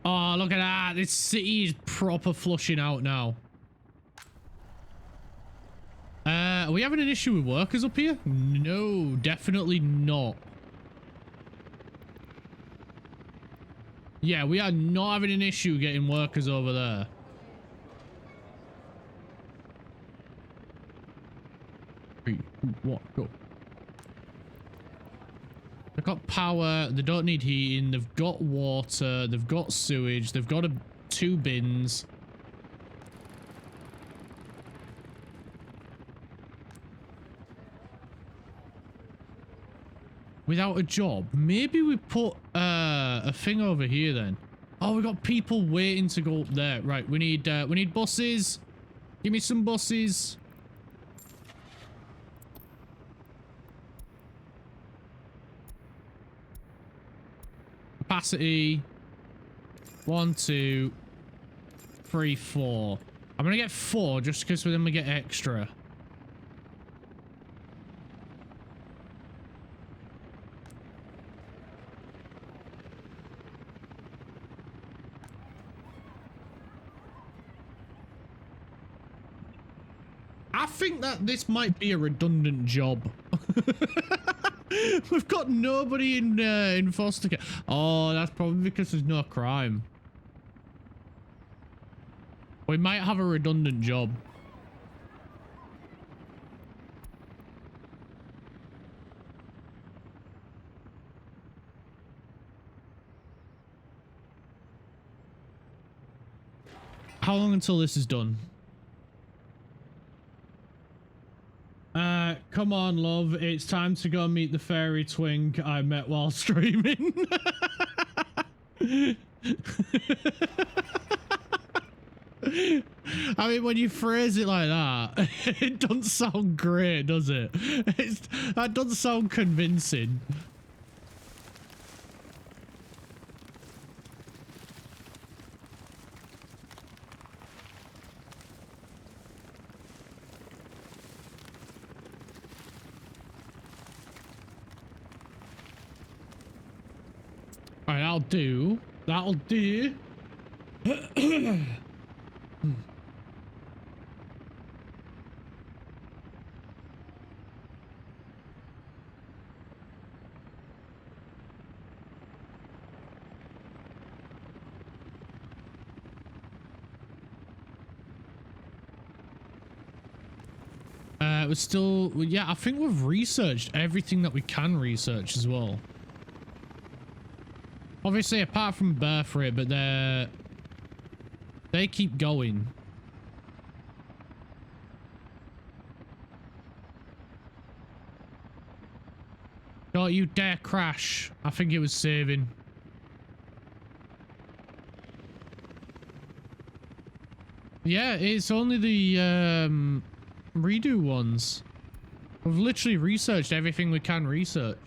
Oh, look at that. This city is proper flushing out now. Are we having an issue with workers up here? No, definitely not. Yeah, we are not having an issue getting workers over there. Three, two, one, go. They've got power, they don't need heating, they've got water, they've got sewage, they've got 2 bins. Without a job. Maybe we put a thing over here then. Oh, we got people waiting to go up there. Right, we need buses. Give me some buses. Capacity 1, 2, 3, 4. I'm gonna get 4 just because then we get extra. I think that this might be a redundant job. We've got nobody in foster care. Oh, that's probably because there's no crime. We might have a redundant job. How long until this is done? Come on, love. It's time to go meet the fairy twink I met while streaming. I mean, when you phrase it like that, it doesn't sound great, does it? That doesn't sound convincing. All right, that'll do. That'll do. It was still, yeah, I think we've researched everything that we can research as well. Obviously, apart from birth rate, but they keep going. Don't you dare crash. I think it was saving. Yeah, it's only the redo ones. We've literally researched everything we can research.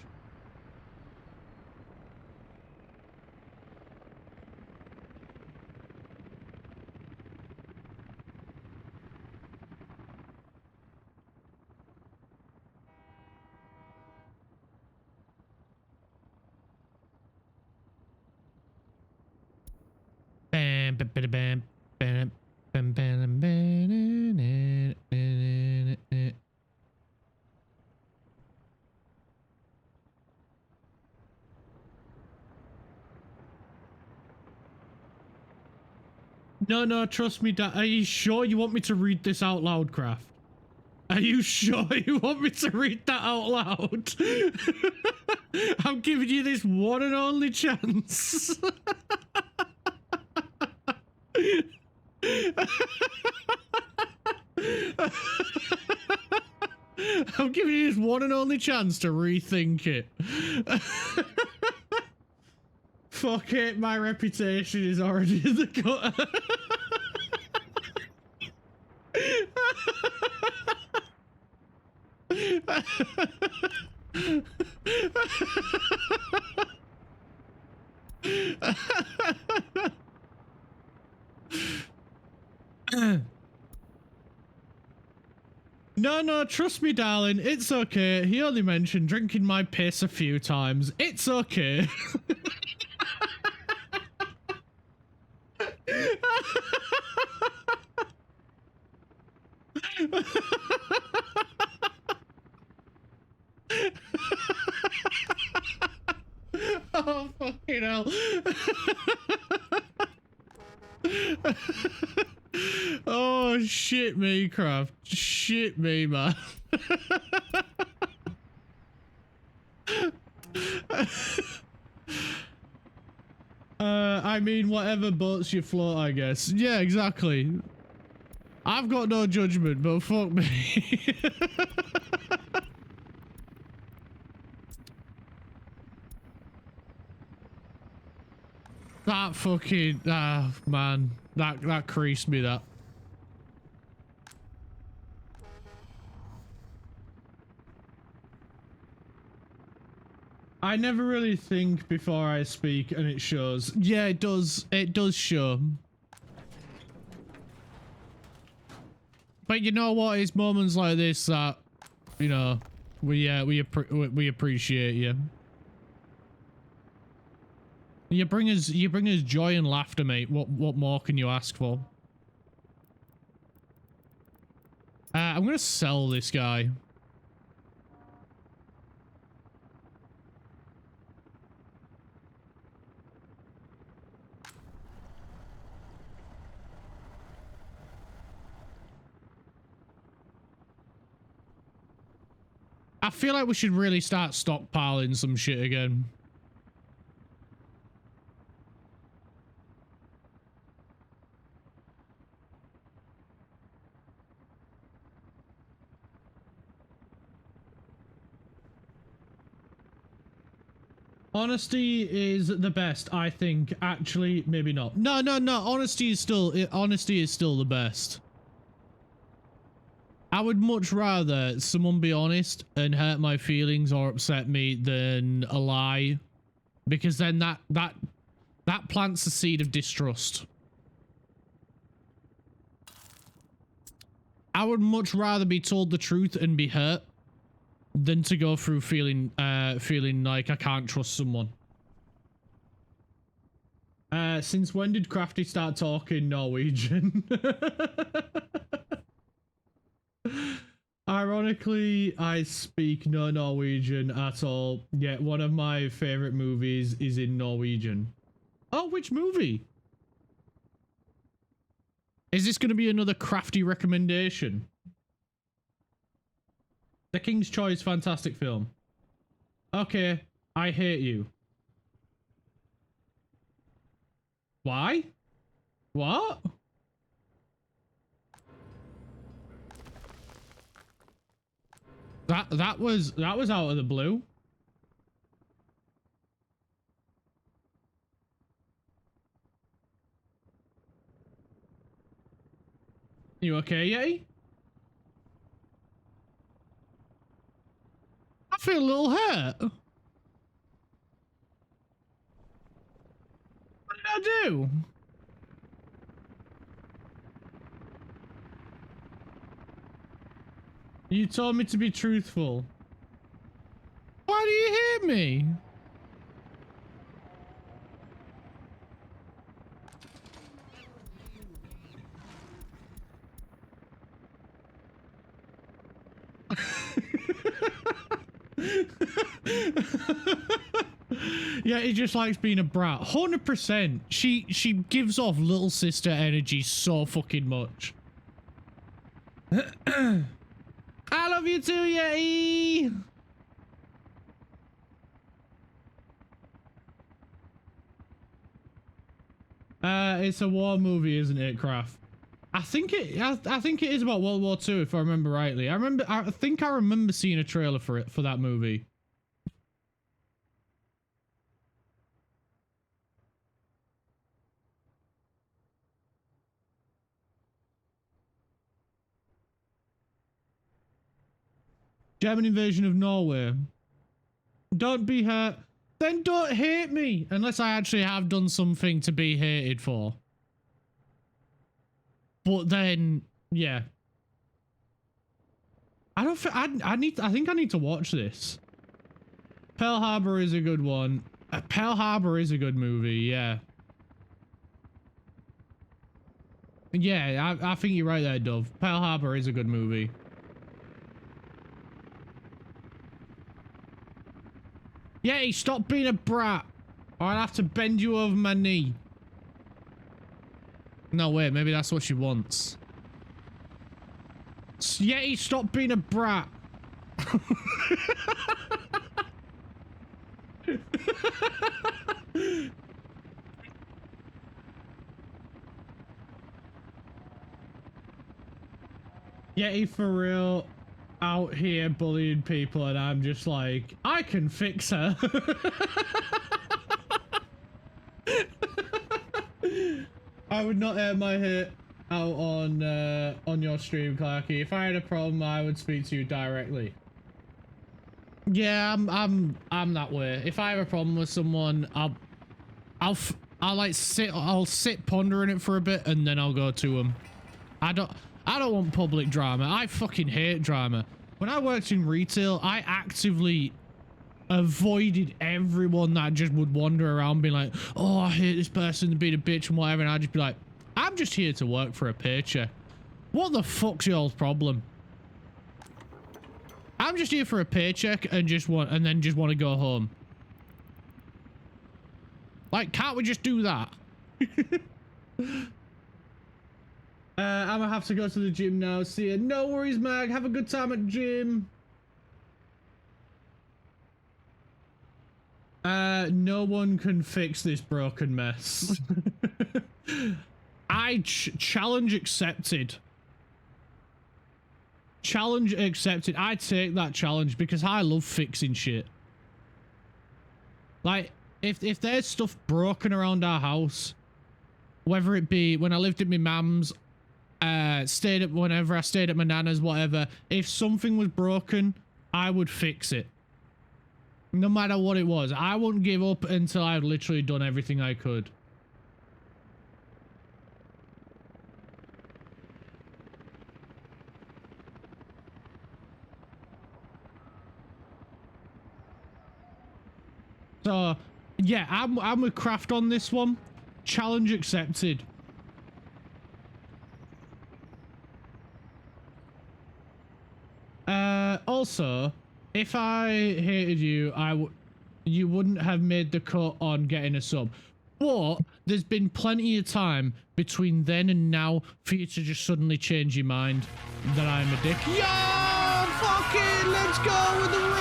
No, trust me, Dad. Are you sure you want me to read this out loud, Craft? Are you sure you want me to read that out loud? I'm giving you this one and only chance. I'm giving you this one and only chance to rethink it. Fuck it, my reputation is already in the gutter. No, trust me, darling. It's okay. He only mentioned drinking my piss a few times. It's okay. Oh, fucking hell. Oh, shit me, Craft. Shit me, man. I mean, whatever boats you float, I guess. Yeah, exactly. I've got no judgment, but fuck me. That fucking, man, that creased me, that. I never really think before I speak, and it shows. Yeah, it does show. But you know what? It's moments like this that, you know, we appreciate you. You bring us joy and laughter, mate. What more can you ask for? I'm gonna sell this guy. I feel like we should really start stockpiling some shit again. Honesty is the best, I think. Actually, maybe not. No. Honesty is still the best. I would much rather someone be honest and hurt my feelings or upset me than a lie, because then that plants the seed of distrust. I would much rather be told the truth and be hurt than to go through feeling like I can't trust someone. Since when did Crafty start talking Norwegian? Ironically, I speak no Norwegian at all, yet one of my favorite movies is in Norwegian. Oh, which movie? Is this going to be another Crafty recommendation? The King's Choice, fantastic film. Okay, I hate you. Why? What? That was out of the blue. You okay, Yeti? I feel a little hurt. What did I do? You told me to be truthful. Why do you hate me? Yeah, he just likes being a brat. 100%. She gives off little sister energy so fucking much. I love you too, Yeti! It's a war movie, isn't it, Kraft? I think it is about World War II, if I remember rightly. I think I remember seeing a trailer for that movie. German invasion of Norway. Don't be hurt. Then don't hate me, unless I actually have done something to be hated for. But then, yeah. I think I need to watch this. Pearl Harbor is a good one. Pearl Harbor is a good movie, yeah. Yeah, I think you're right there, Dove. Pearl Harbor is a good movie. Yeah, stop being a brat, or I'll have to bend you over my knee. No, wait, maybe that's what she wants. Yeti, stop being a brat. Yeti, for real, out here bullying people, and I'm just like, I can fix her. I would not air my hit out on your stream, Clarky. If I had a problem, I would speak to you directly. Yeah, I'm that way. If I have a problem with someone, I'll sit pondering it for a bit, and then I'll go to them. I don't want public drama. I fucking hate drama. When I worked in retail, I actively avoided everyone that just would wander around being like, oh, I hate this person being a bitch and whatever, and I'd just be like, I'm just here to work for a paycheck. What the fuck's y'all's problem? I'm just here for a paycheck and then just want to go home. Like, can't we just do that? I'm gonna have to go to the gym now. See ya. No worries, Mag. Have a good time at gym. No one can fix this broken mess. Challenge accepted. Challenge accepted. I take that challenge because I love fixing shit. Like, if there's stuff broken around our house, whether it be when I lived at my mum's, whenever I stayed at my nana's, whatever, if something was broken, I would fix it. No matter what it was. I wouldn't give up until I'd literally done everything I could. So, yeah, I'm with Kraft on this one. Challenge accepted. Also, if I hated you, you wouldn't have made the cut on getting a sub. But there's been plenty of time between then and now for you to just suddenly change your mind that I'm a dick. Yo, fuck it, let's go with the win!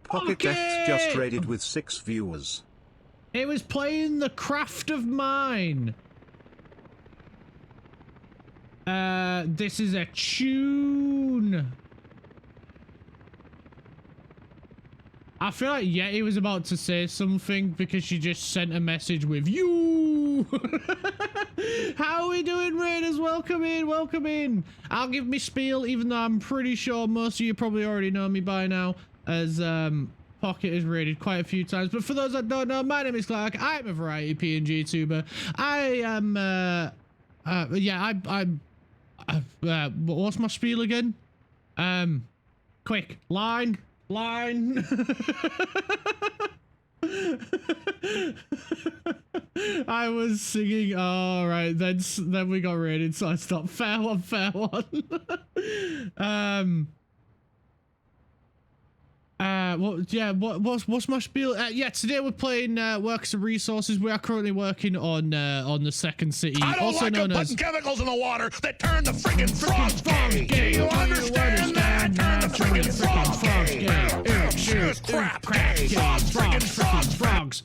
Pocket X just raided with 6 viewers. It was playing The Craft of Mine. This is a tune. I feel like Yeti was about to say something because she just sent a message with you. How are we doing, Raiders? Welcome in, welcome in. I'll give me spiel, even though I'm pretty sure most of you probably already know me by now, as Pocket has raided quite a few times. But for those that don't know, my name is Clark. I'm a variety PNG tuber. I am what's my spiel again? Quick, line. I was singing. All right, then we got raided, so I stopped. Fair one, fair one. What's my spiel? Yeah, today we're playing Works of Resources. We are currently working on the second city, I don't also like known them as putting chemicals in the water that turn the friggin' frogs gay. Do you understand that? Turn the friggin' frogs gay. Crap gay. Frogs.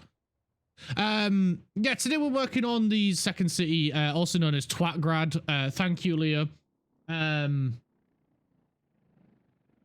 Yeah, today we're working on the second city, also known as Twatgrad. Thank you, Leah. And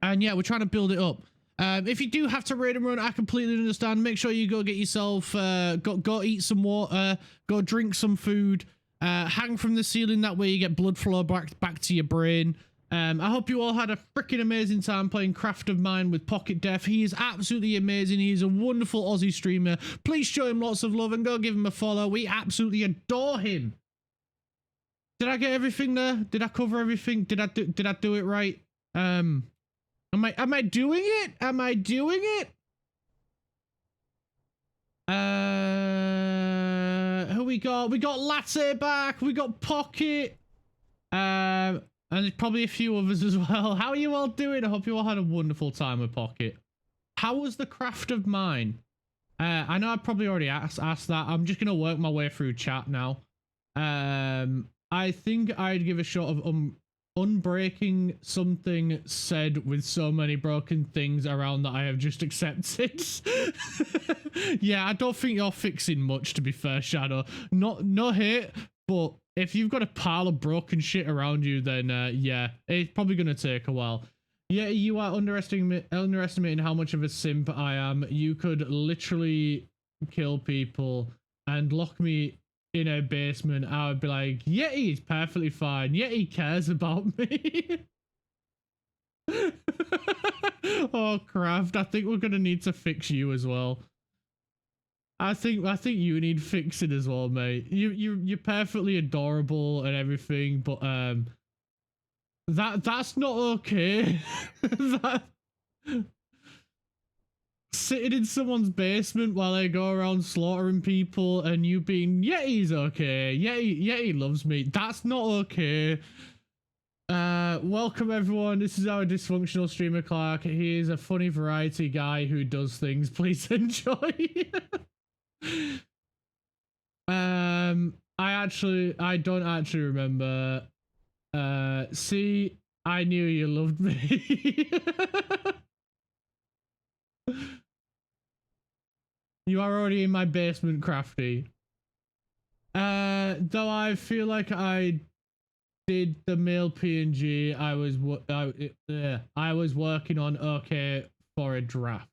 yeah, we're trying to build it up. If you do have to raid and run, I completely understand. Make sure you go get yourself, go eat some water, go drink some food, hang from the ceiling. That way you get blood flow back to your brain. I hope you all had a freaking amazing time playing Craft of Mine with Pocket Def. He is absolutely amazing. He's a wonderful Aussie streamer. Please show him lots of love and go give him a follow. We absolutely adore him. Did I get everything there? Did I cover everything? Did I do it right? Am I doing it? Am I doing it? Who we got? We got Latte back. We got Pocket. And there's probably a few others as well. How are you all doing? I hope you all had a wonderful time with Pocket. How was the Craft of Mine? I know I probably already asked that. I'm just gonna work my way through chat now. I think I'd give a shot of unbreaking something said with so many broken things around that I have just accepted. Yeah, I don't think you're fixing much, to be fair, Shadow. No hate, but if you've got a pile of broken shit around you, then yeah, it's probably gonna take a while. Yeah, you are underestimating how much of a simp I am. You could literally kill people and lock me in a basement. I would be like, Yeti's perfectly fine. Yeti cares about me. Oh, Craft, I think we're gonna need to fix you as well. I think you need fixing as well, mate. You're perfectly adorable and everything, but that's not okay. Sitting in someone's basement while they go around slaughtering people and you being Yeti's okay. Yeti loves me. That's not okay. Welcome everyone. This is our dysfunctional streamer Clark. He is a funny variety guy who does things. Please enjoy. I don't actually remember. See, I knew you loved me. You are already in my basement, Crafty. Though I feel like I did the male PNG I was working on okay for a draft.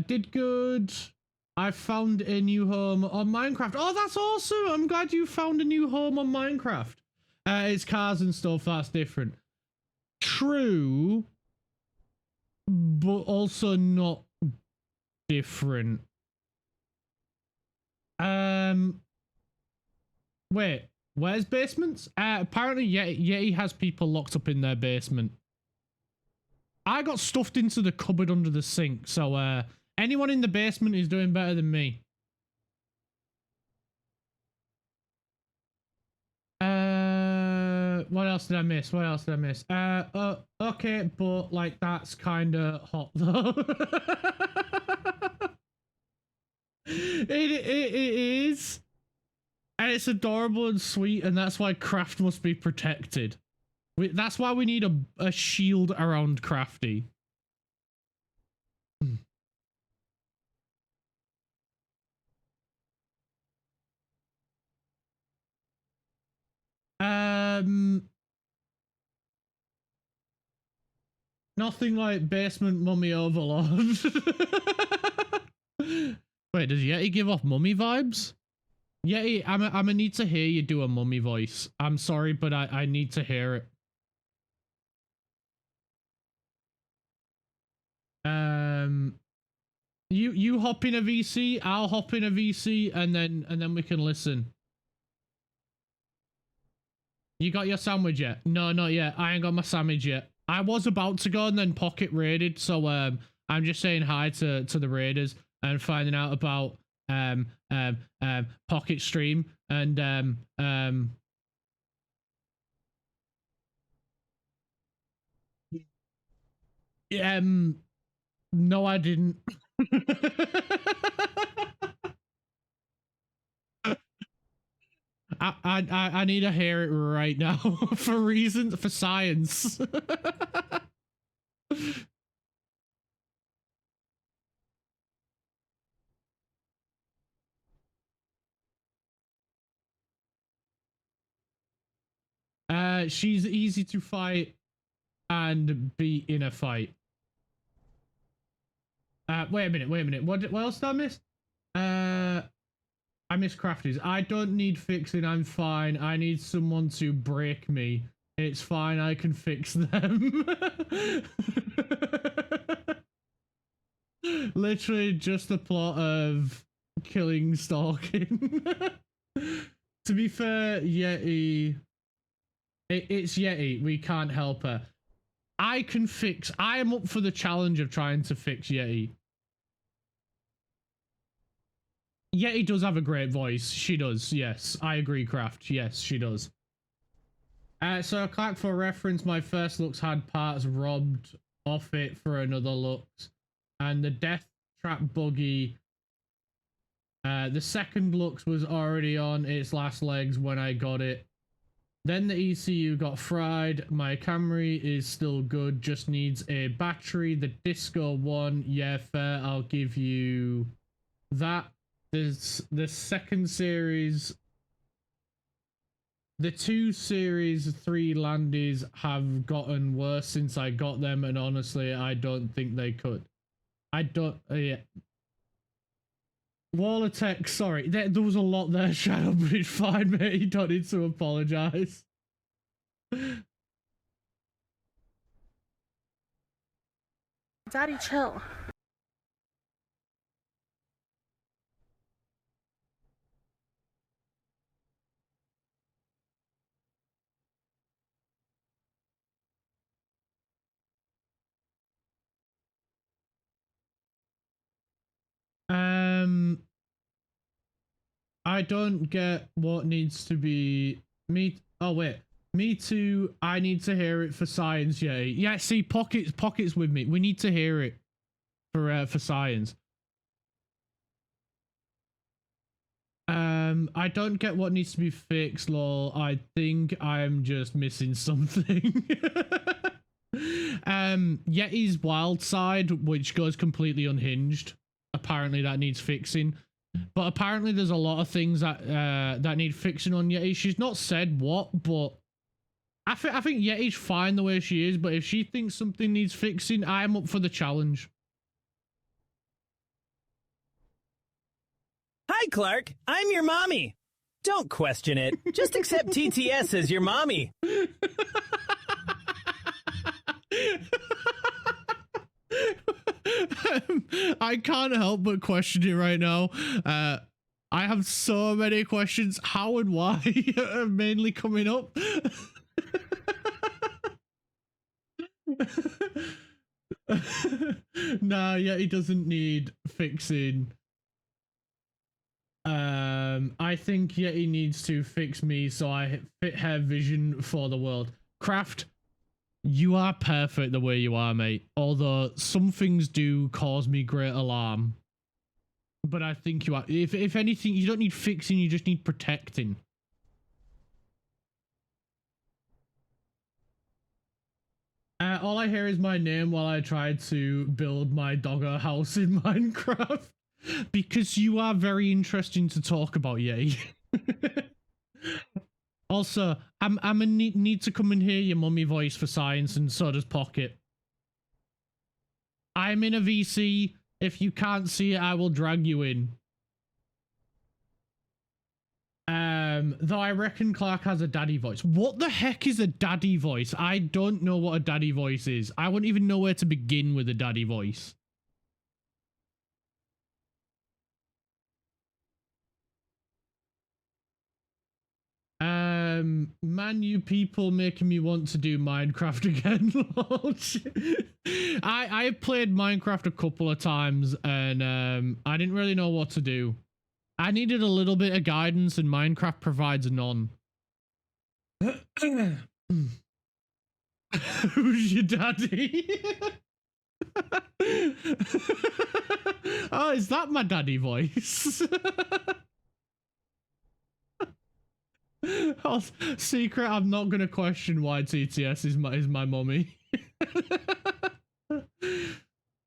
Did good. I found a new home on Minecraft. Oh, that's awesome. I'm glad you found a new home on Minecraft. It's cars and stuff. That's different. True. But also not different. Wait, where's basements? Apparently Yeti has people locked up in their basement. I got stuffed into the cupboard under the sink, so anyone in the basement is doing better than me. What else did I miss? Okay, but like that's kind of hot though. It is, and it's adorable and sweet, and that's why Craft must be protected. That's why we need a shield around Crafty. Nothing like basement mummy overlord. Wait, does Yeti give off mummy vibes? Yeti, I'm gonna need to hear you do a mummy voice. I'm sorry, but I need to hear it. You hop in a VC, I'll hop in a VC, and then we can listen. You got your sandwich yet? No, not yet. I ain't got my sandwich yet. I was about to go and then Pocket raided, so I'm just saying hi to the Raiders and finding out about Pocket Stream and no, I didn't. I need to hear it right now for reasons, for science. She's easy to fight and beat in a fight. Wait a minute. What else did I miss? I miss crafties. I don't need fixing. I'm fine. I need someone to break me. It's fine. I can fix them. Literally just the plot of killing stalking. To be fair, Yeti. It's Yeti. We can't help her. I can fix. I am up for the challenge of trying to fix Yeti. Yeti does have a great voice. She does. Yes, I agree, Craft. Yes, she does. So, Clark, for reference, my first looks had parts robbed off it for another looks, and the death trap buggy. The second looks was already on its last legs when I got it. Then the ECU got fried. My Camry is still good, just needs a battery. The Disco one, yeah, fair. I'll give you that. The second series, the 2 series 3 Landies have gotten worse since I got them, and honestly, I don't think they could. I don't, yeah. Wall of Tech, sorry, there was a lot there, Shadow, but it's fine, mate. You don't need to apologize. Daddy, chill. I don't get what needs to be me. Oh wait, me too. I need to hear it for science. Yeah. See, pockets with me. We need to hear it for science. I don't get what needs to be fixed. Lol. I think I'm just missing something. Yeti's wild side, which goes completely unhinged. Apparently, that needs fixing. But apparently there's a lot of things that that need fixing on Yeti. She's not said what, but I think Yeti's fine the way she is, but if she thinks something needs fixing, I'm up for the challenge. Hi, Clark. I'm your mommy. Don't question it. Just accept TTS as your mommy. I can't help but question it right now. I have so many questions. How and why are mainly coming up. Nah, yeah, he doesn't need fixing. I think Yeti needs to fix me so I fit her vision for the world. Craft, you are perfect the way you are, mate. Although some things do cause me great alarm. But I think you are. If anything, you don't need fixing, you just need protecting. All I hear is my name while I try to build my doggo house in Minecraft. Because you are very interesting to talk about, Yeti. Also, I'm a need to come and hear your mummy voice for science, and so does Pocket. I'm in a VC. If you can't see it, I will drag you in. Though I reckon Clark has a daddy voice. What the heck is a daddy voice? I don't know what a daddy voice is. I wouldn't even know where to begin with a daddy voice. Man, you people making me want to do Minecraft again. Oh, shit. I played Minecraft a couple of times and I didn't really know what to do. I needed a little bit of guidance and Minecraft provides none. Who's your daddy? Oh, is that my daddy voice? Oh, secret, I'm not gonna question why TTS is my mummy.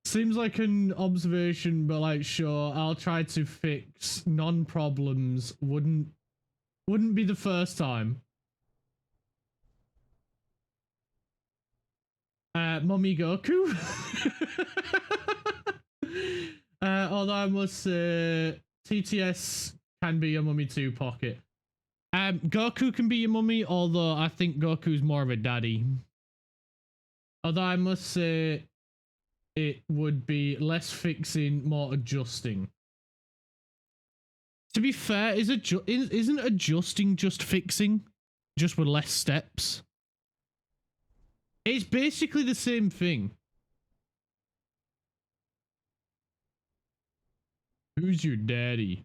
Seems like an observation, but like, sure, I'll try to fix non-problems. Wouldn't be the first time. Mummy Goku. Although I must say, TTS can be a mummy too, Pocket. Goku can be your mummy, although I think Goku's more of a daddy. Although I must say, it would be less fixing, more adjusting. To be fair, isn't adjusting just fixing? Just with less steps? It's basically the same thing. Who's your daddy?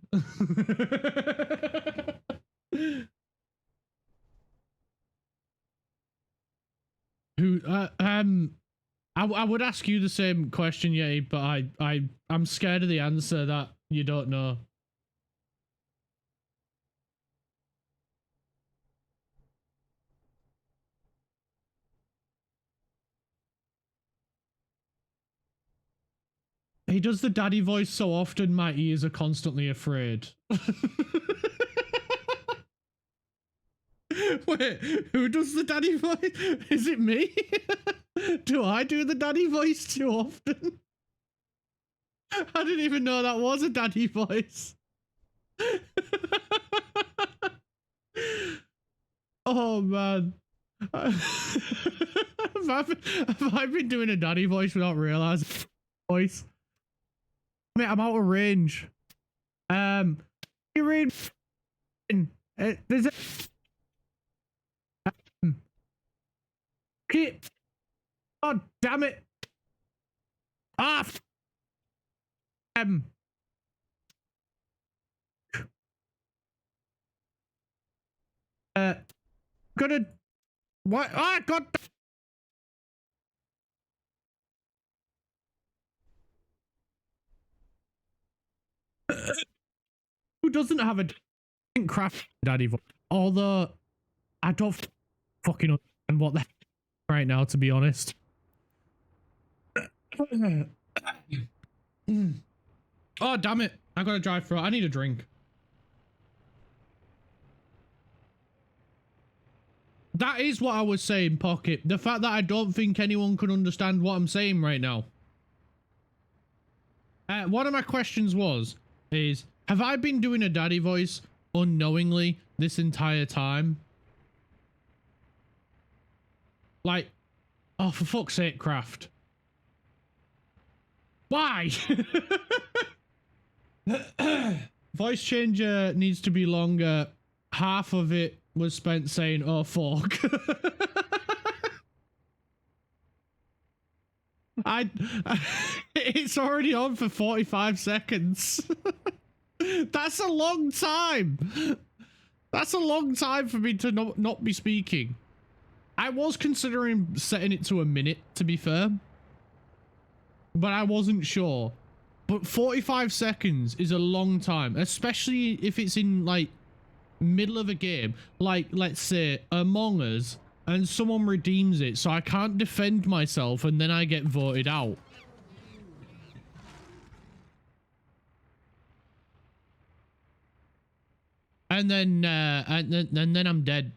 Who? I would ask you the same question, yeah, but I'm scared of the answer that you don't know. He does the daddy voice so often, my ears are constantly afraid. Wait, who does the daddy voice? Is it me? Do I do the daddy voice too often? I didn't even know that was a daddy voice. Oh man. Have I been doing a daddy voice without realizing voice? Mate, I'm out of range. You're in. There's a. Oh damn it! Ah. Gonna. What? Ah, God. Who doesn't have a craft daddy voice? Although I don't fucking understand what the heck right now, to be honest. Oh damn it! I gotta drive through. I need a drink. That is what I was saying, Pocket. The fact that I don't think anyone can understand what I'm saying right now. One of my questions is, have I been doing a daddy voice unknowingly this entire time? Like, oh, for fuck's sake, Craft. Why? Voice changer needs to be longer. Half of it was spent saying, oh, fuck. It's already on for 45 seconds. That's a long time. That's a long time for me to not be speaking. I was considering setting it to a minute, to be fair. But I wasn't sure. But 45 seconds is a long time, especially if it's in, like, middle of a game. Like, let's say, Among Us, and someone redeems it, so I can't defend myself, and then I get voted out. And then I'm dead.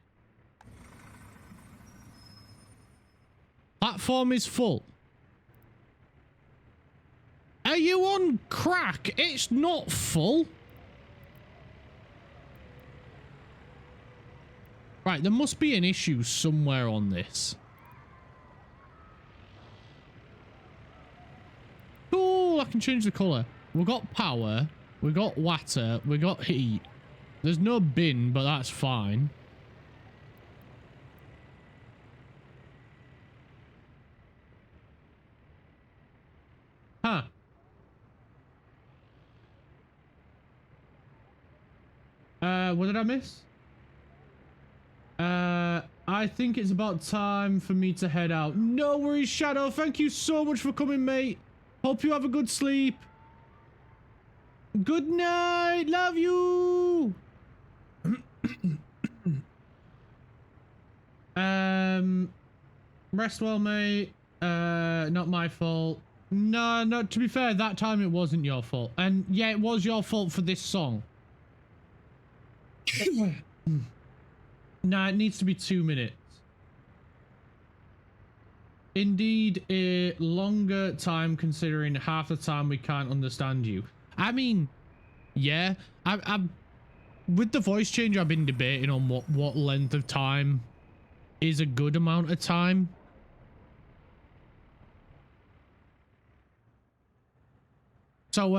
Platform is full. Are you on crack? It's not full. Right, there must be an issue somewhere on this. Oh, I can change the colour. We've got power. We got water. We got heat. There's no bin, but that's fine. What did I miss? I think it's about time for me to head out. No worries, Shadow. Thank you so much for coming, mate. Hope you have a good sleep. Good night. Love you. Rest well, mate. Not my fault. No, to be fair, that time it wasn't your fault. And yeah, it was your fault for this song. Nah, it needs to be 2 minutes. Indeed, a longer time considering half the time we can't understand you. I mean, yeah, I'm with the voice change, I've been debating on what length of time is a good amount of time. So,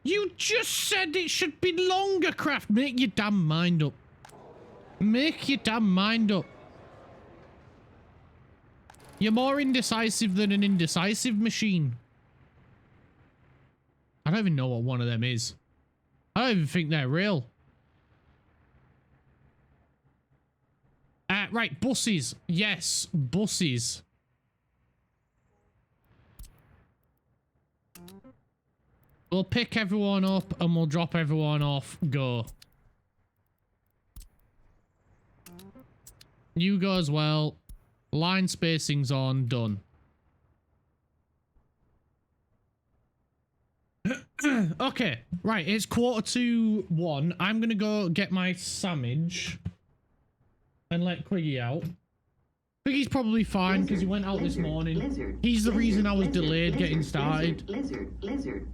you just said it should be longer, Craft. Make your damn mind up. Make your damn mind up. You're more indecisive than an indecisive machine. I don't even know what one of them is. I don't even think they're real. Right, buses. Yes, buses. We'll pick everyone up and we'll drop everyone off. Go. You go as well. Line spacing's on. Done. Okay. Right. It's 1:45. I'm going to go get my sandwich and let Quiggy out. Quiggy's probably fine because he went out this morning. He's the reason I was delayed getting started. Lizard.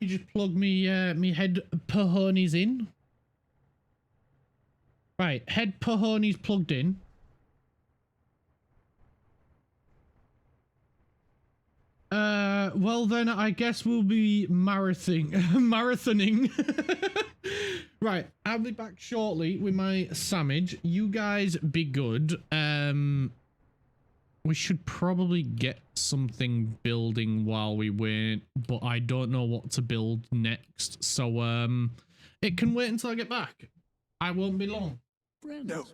You just plug me me head pahonies in. Right, head pahonies plugged in. Well then I guess we'll be marathoning. Right, I'll be back shortly with my sandwich. You guys be good. We should probably get something building while we wait, but I don't know what to build next. So, it can wait until I get back. I won't be long. No.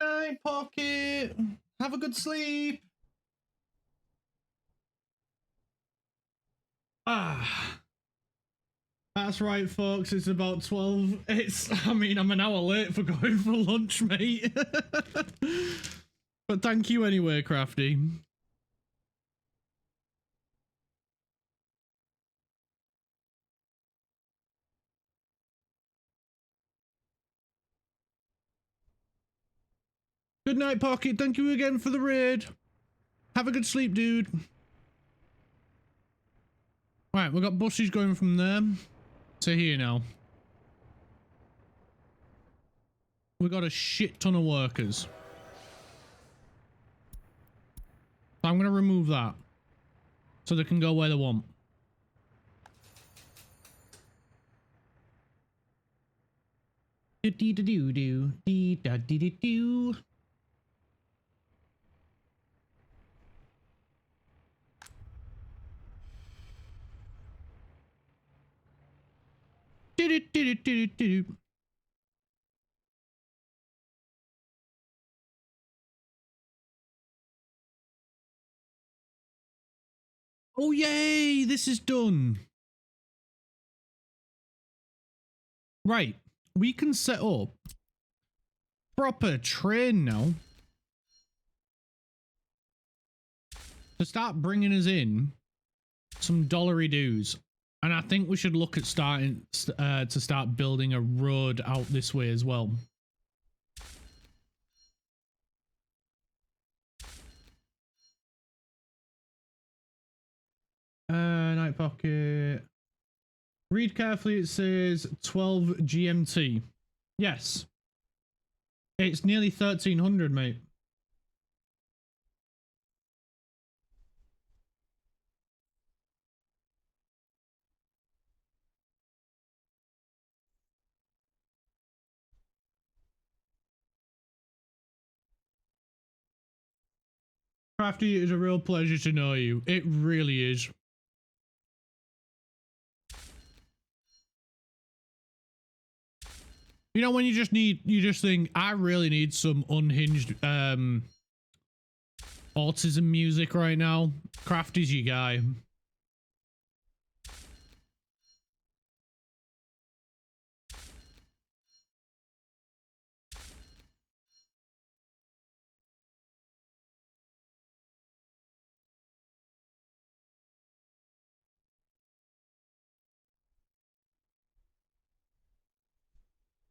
night, Pocket. Have a good sleep. Ah. That's right, folks. It's about 12. I'm an hour late for going for lunch, mate. But thank you anyway, Crafty. Good night, Pocket. Thank you again for the raid. Have a good sleep, dude. Right, we've got buses going from there to here now. We got a shit ton of workers. So I'm going to remove that so they can go where they want. Do-dee-da-doo-doo. Oh yay, this is done. Right, we can set up proper train now to start bringing us in some dollary dues. And I think we should look at starting to start building a road out this way as well. Night Pocket. Read carefully, it says 12 GMT. Yes. It's nearly 1300, mate. Crafty, it is a real pleasure to know you. It really is. You know, when you just think, I really need some unhinged autism music right now. Crafty's your guy.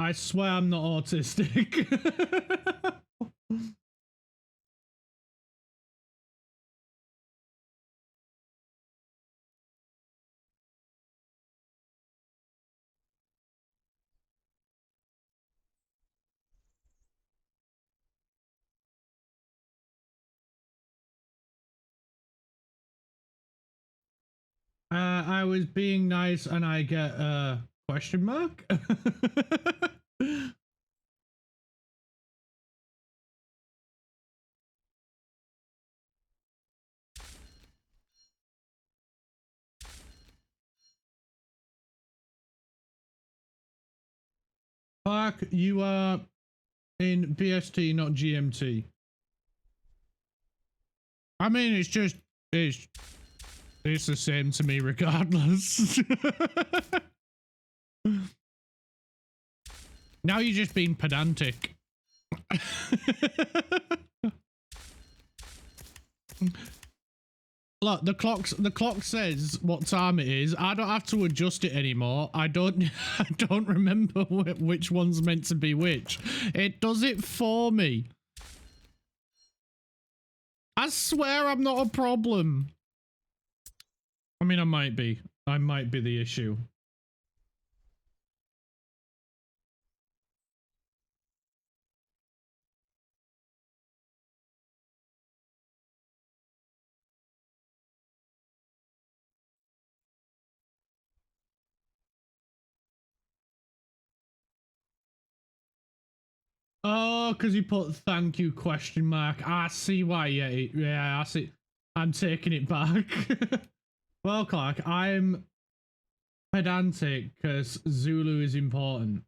I swear I'm not autistic. I was being nice and I get a question mark. Park, you are in BST, not GMT. I mean, it's the same to me regardless. Now you're just being pedantic. Look, the clock says what time it is. I don't have to adjust it anymore. I don't remember which one's meant to be which. It does it for me. I swear I'm not a problem. I mean, I might be. I might be the issue. Oh, because he put thank you question mark. I see why. Yeah, I see. I'm taking it back. Well, Clark, I'm pedantic because Zulu is important.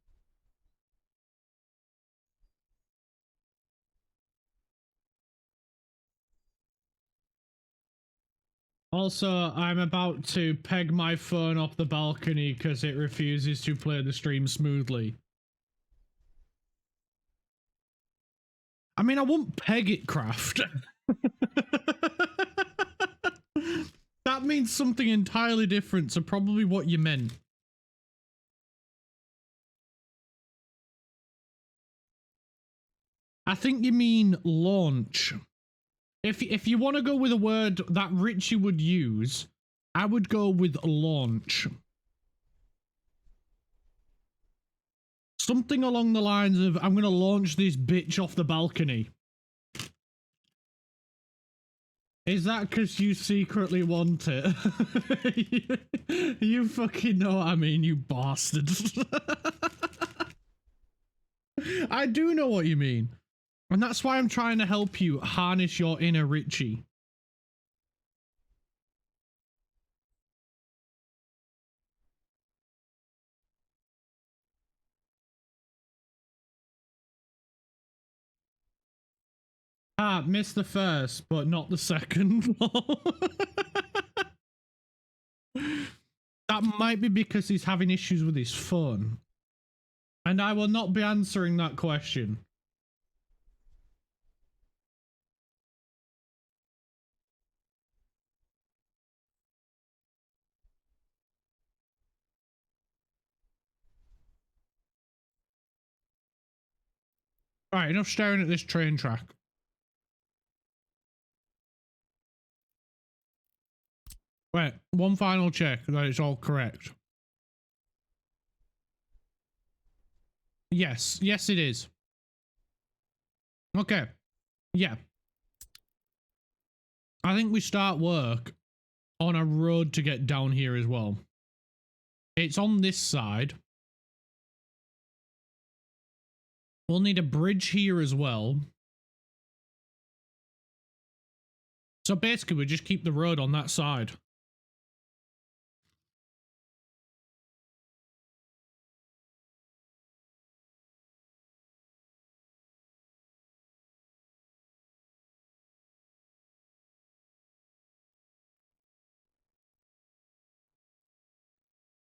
Also, I'm about to peg my phone off the balcony because it refuses to play the stream smoothly. I mean, I won't peg it, Craft. That means something entirely different, so probably what you meant. I think you mean launch. If you want to go with a word that Richie would use, I would go with launch. Something along the lines of, I'm gonna launch this bitch off the balcony. Is that because you secretly want it? You fucking know what I mean, you bastard. I do know what you mean. And that's why I'm trying to help you harness your inner Richie. Ah, missed the first, but not the second. That might be because he's having issues with his phone. And I will not be answering that question. Alright, enough staring at this train track. Wait, one final check that it's all correct. Yes, yes it is. Okay, yeah. I think we start work on a road to get down here as well. It's on this side. We'll need a bridge here as well. So basically we just keep the road on that side.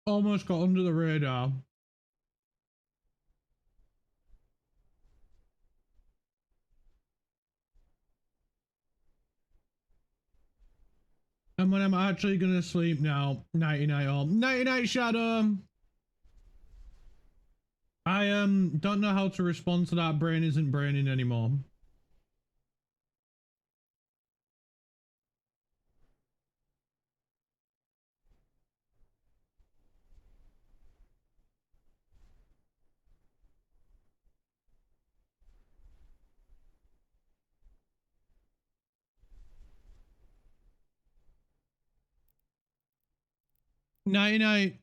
Almost got under the radar. And when I'm actually gonna sleep now, nighty night all. Nighty night, Shadow. I don't know how to respond to that. Brain isn't braining anymore. Nighty night.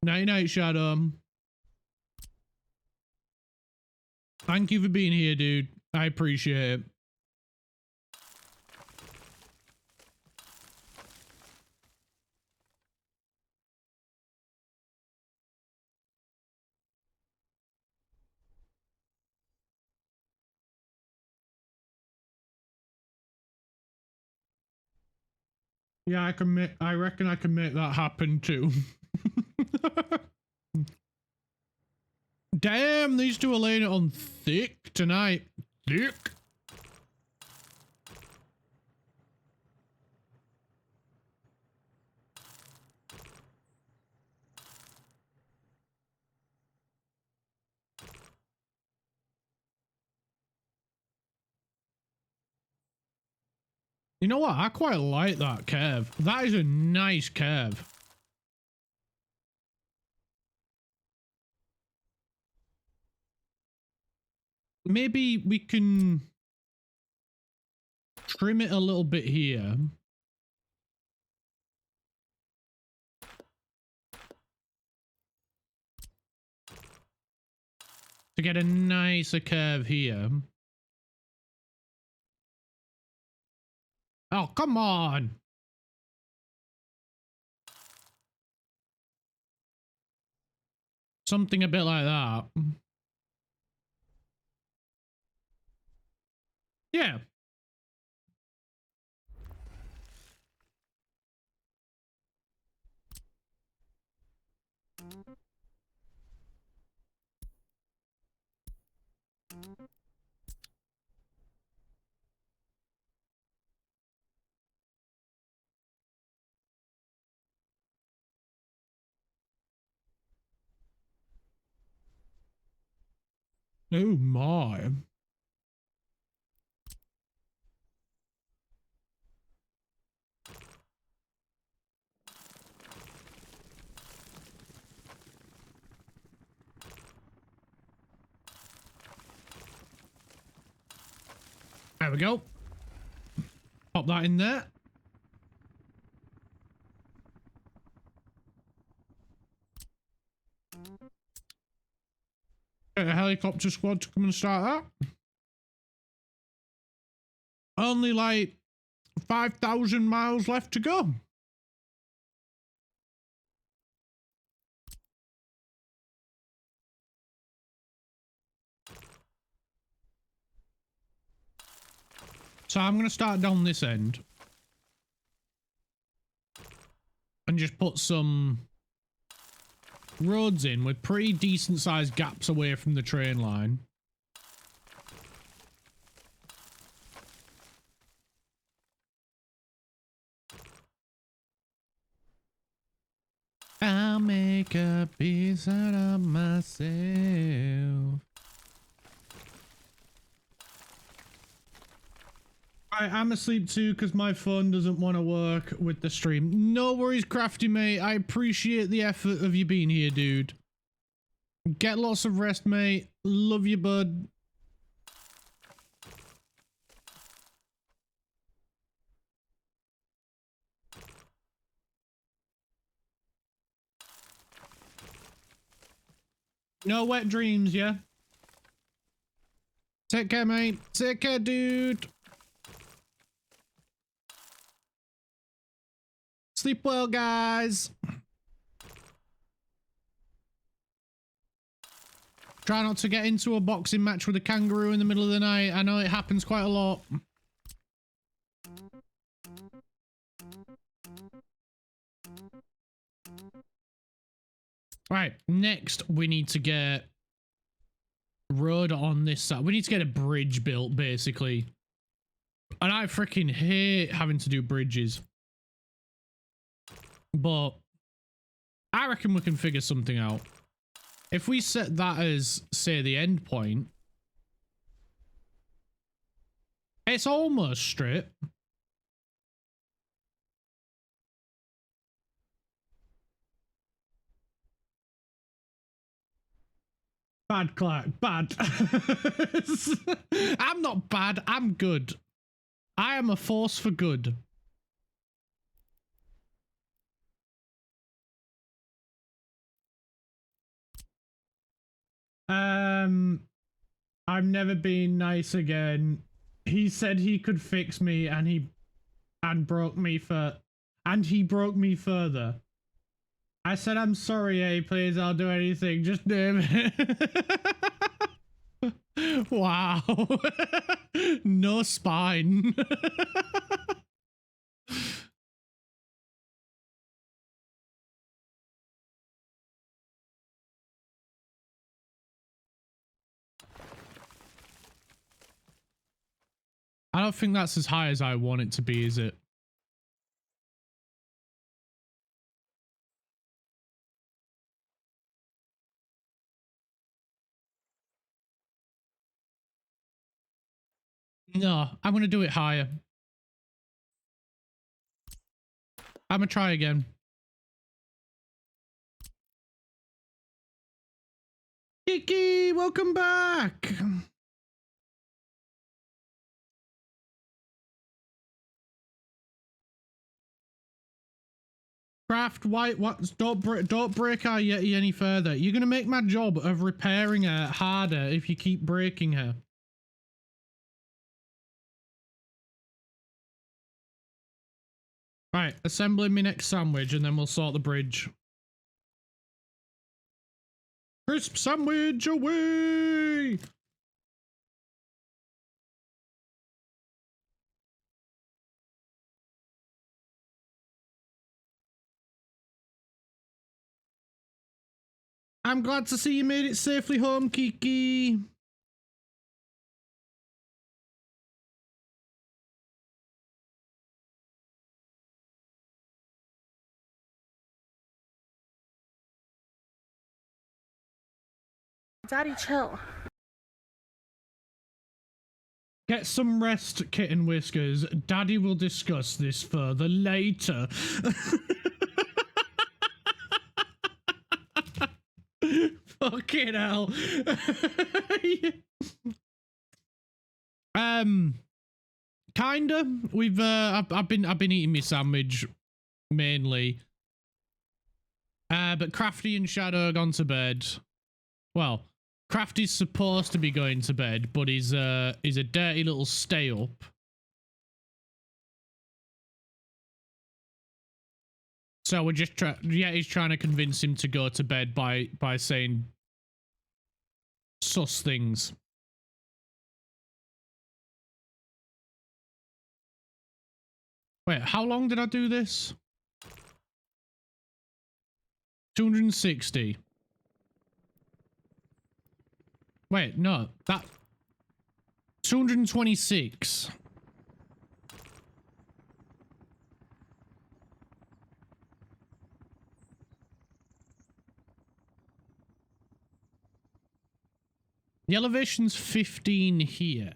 Nighty night, Shadow. Thank you for being here, dude. I appreciate it. Yeah, I reckon I can make that happen too. Damn, these two are laying it on thick tonight. Thick. You know what? I quite like that curve. That is a nice curve. Maybe we can trim it a little bit here. To get a nicer curve here. Oh, come on. Something a bit like that. Yeah. Oh my. There we go. Pop that in there. Get a helicopter squad to come and start that. Only like 5,000 miles left to go. So I'm going to start down this end. And just put some roads in with pretty decent sized gaps away from the train line. I'll make a piece out of myself. I'm asleep too because my phone doesn't want to work with the stream. No worries, Crafty mate. I appreciate the effort of you being here, dude. Get lots of rest, mate. Love you, bud. No wet dreams, yeah? Take care, mate. Take care, dude. Sleep well, guys. Try not to get into a boxing match with a kangaroo in the middle of the night. I know it happens quite a lot. Right, next we need to get road on this side. We need to get a bridge built, basically. And I freaking hate having to do bridges. But I reckon we can figure something out. If we set that as, say, the end point, it's almost straight. Bad, Clark, bad. I'm not bad, I'm good. I am a force for good. I'm never being nice again. He said he could fix me and he broke me further. I said, I'm sorry, hey, please, I'll do anything. Just name it. Wow. No spine. I don't think that's as high as I want it to be, is it? No, I'm gonna do it higher. I'm gonna try again. Kiki, welcome back. Craft, white, what? Don't break our Yeti any further. You're gonna make my job of repairing her harder if you keep breaking her. Right, assembling my next sandwich and then we'll sort the bridge. Crisp sandwich away! I'm glad to see you made it safely home, Kiki. Daddy, chill. Get some rest, Kitten Whiskers. Daddy will discuss this further later. Fucking hell. Kinda. We've I've been eating my sandwich mainly. But Crafty and Shadow have gone to bed. Well, Crafty's supposed to be going to bed, but he's a dirty little stay up. So we're just he's trying to convince him to go to bed by saying sus things. Wait, how long did I do this? 260. Wait, no, that 226. The elevation's 15 here.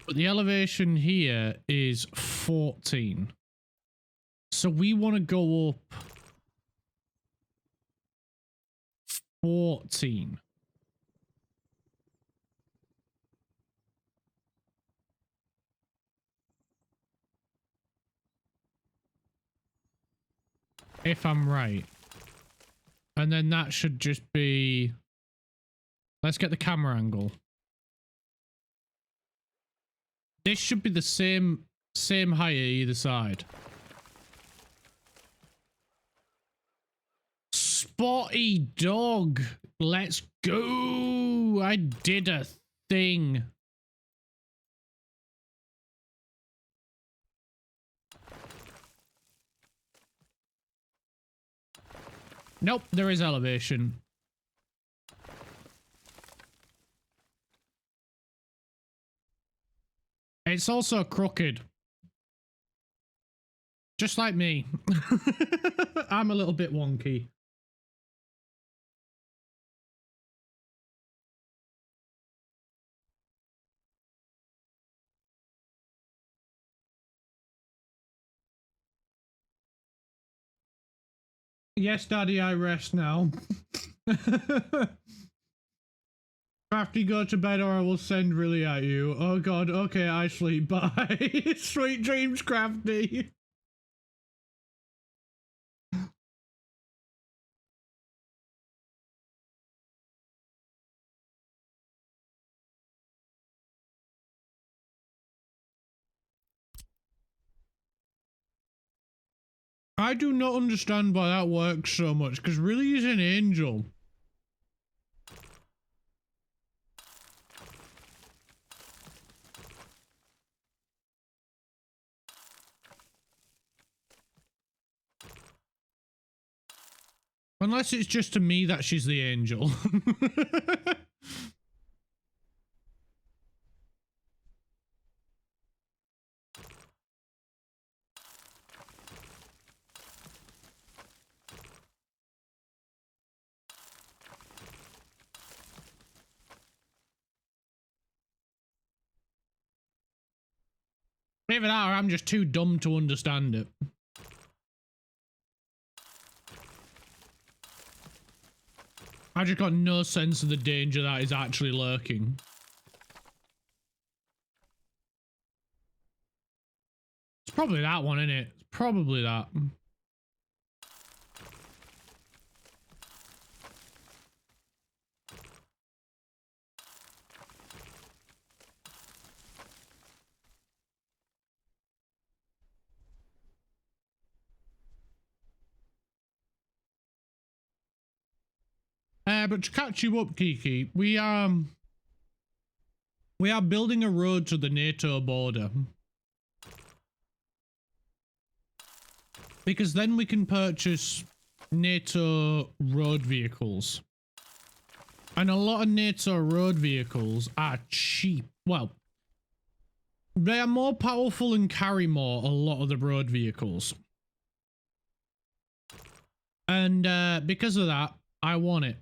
But the elevation here is 14. So we want to go up 14. If I'm right. And then that should just be... Let's get the camera angle. This should be the same height either side. Spotty dog. Let's go. I did a thing. Nope, there is elevation. It's also crooked. Just like me. I'm a little bit wonky. Yes, Daddy, I rest now. Crafty, go to bed or I will send Riley at you. Oh god, okay, I sleep. Bye. Sweet dreams, Crafty. I do not understand why that works so much, because really is an angel. Unless it's just to me that she's the angel. Either that or I'm just too dumb to understand it. I just got no sense of the danger that is actually lurking. It's probably that one, isn't it? It's probably that. But to catch you up, Kiki, we are building a road to the NATO border. Because then we can purchase NATO road vehicles. And a lot of NATO road vehicles are cheap. Well, they are more powerful and carry more, a lot of the road vehicles. And because of that, I want it.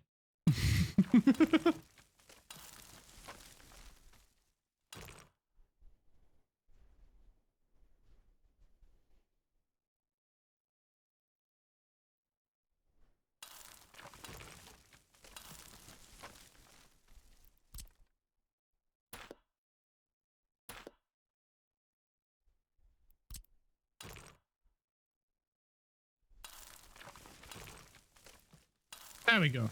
There we go.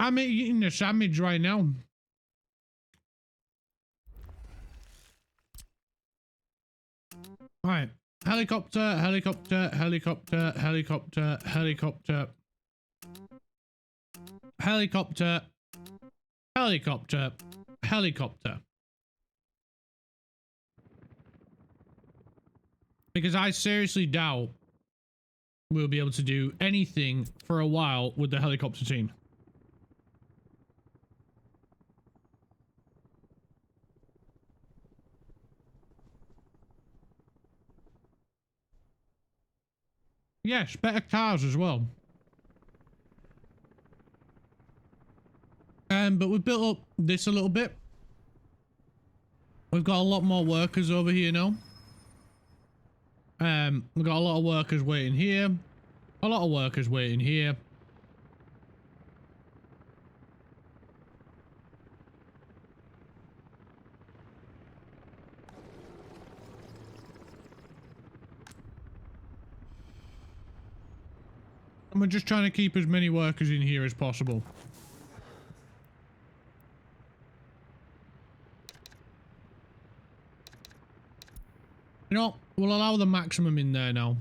I'm eating a sandwich right now. Right. Helicopter, helicopter, helicopter, helicopter, helicopter. Helicopter. Helicopter. Helicopter. Because I seriously doubt we'll be able to do anything for a while with the helicopter team. Yes, better cars as well. But we've built up this a little bit. We've got a lot more workers over here now. We've got a lot of workers waiting here. A lot of workers waiting here. And we're just trying to keep as many workers in here as possible. You know, we'll allow the maximum in there now.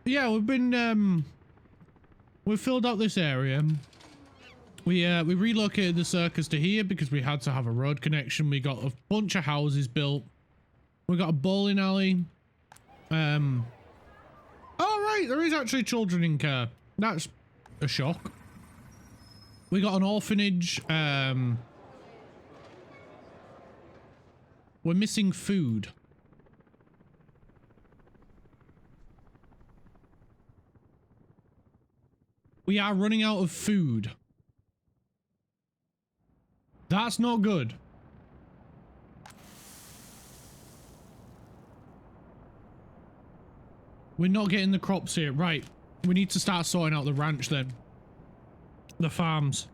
Yeah, we've filled out this area. We relocated the circus to here because we had to have a road connection. We got a bunch of houses built. We got a bowling alley. Oh right, there is actually children in care. That's a shock. We got an orphanage. We're missing food. We are running out of food. That's not good. We're not getting the crops here. Right. We need to start sorting out the ranch then. The farms.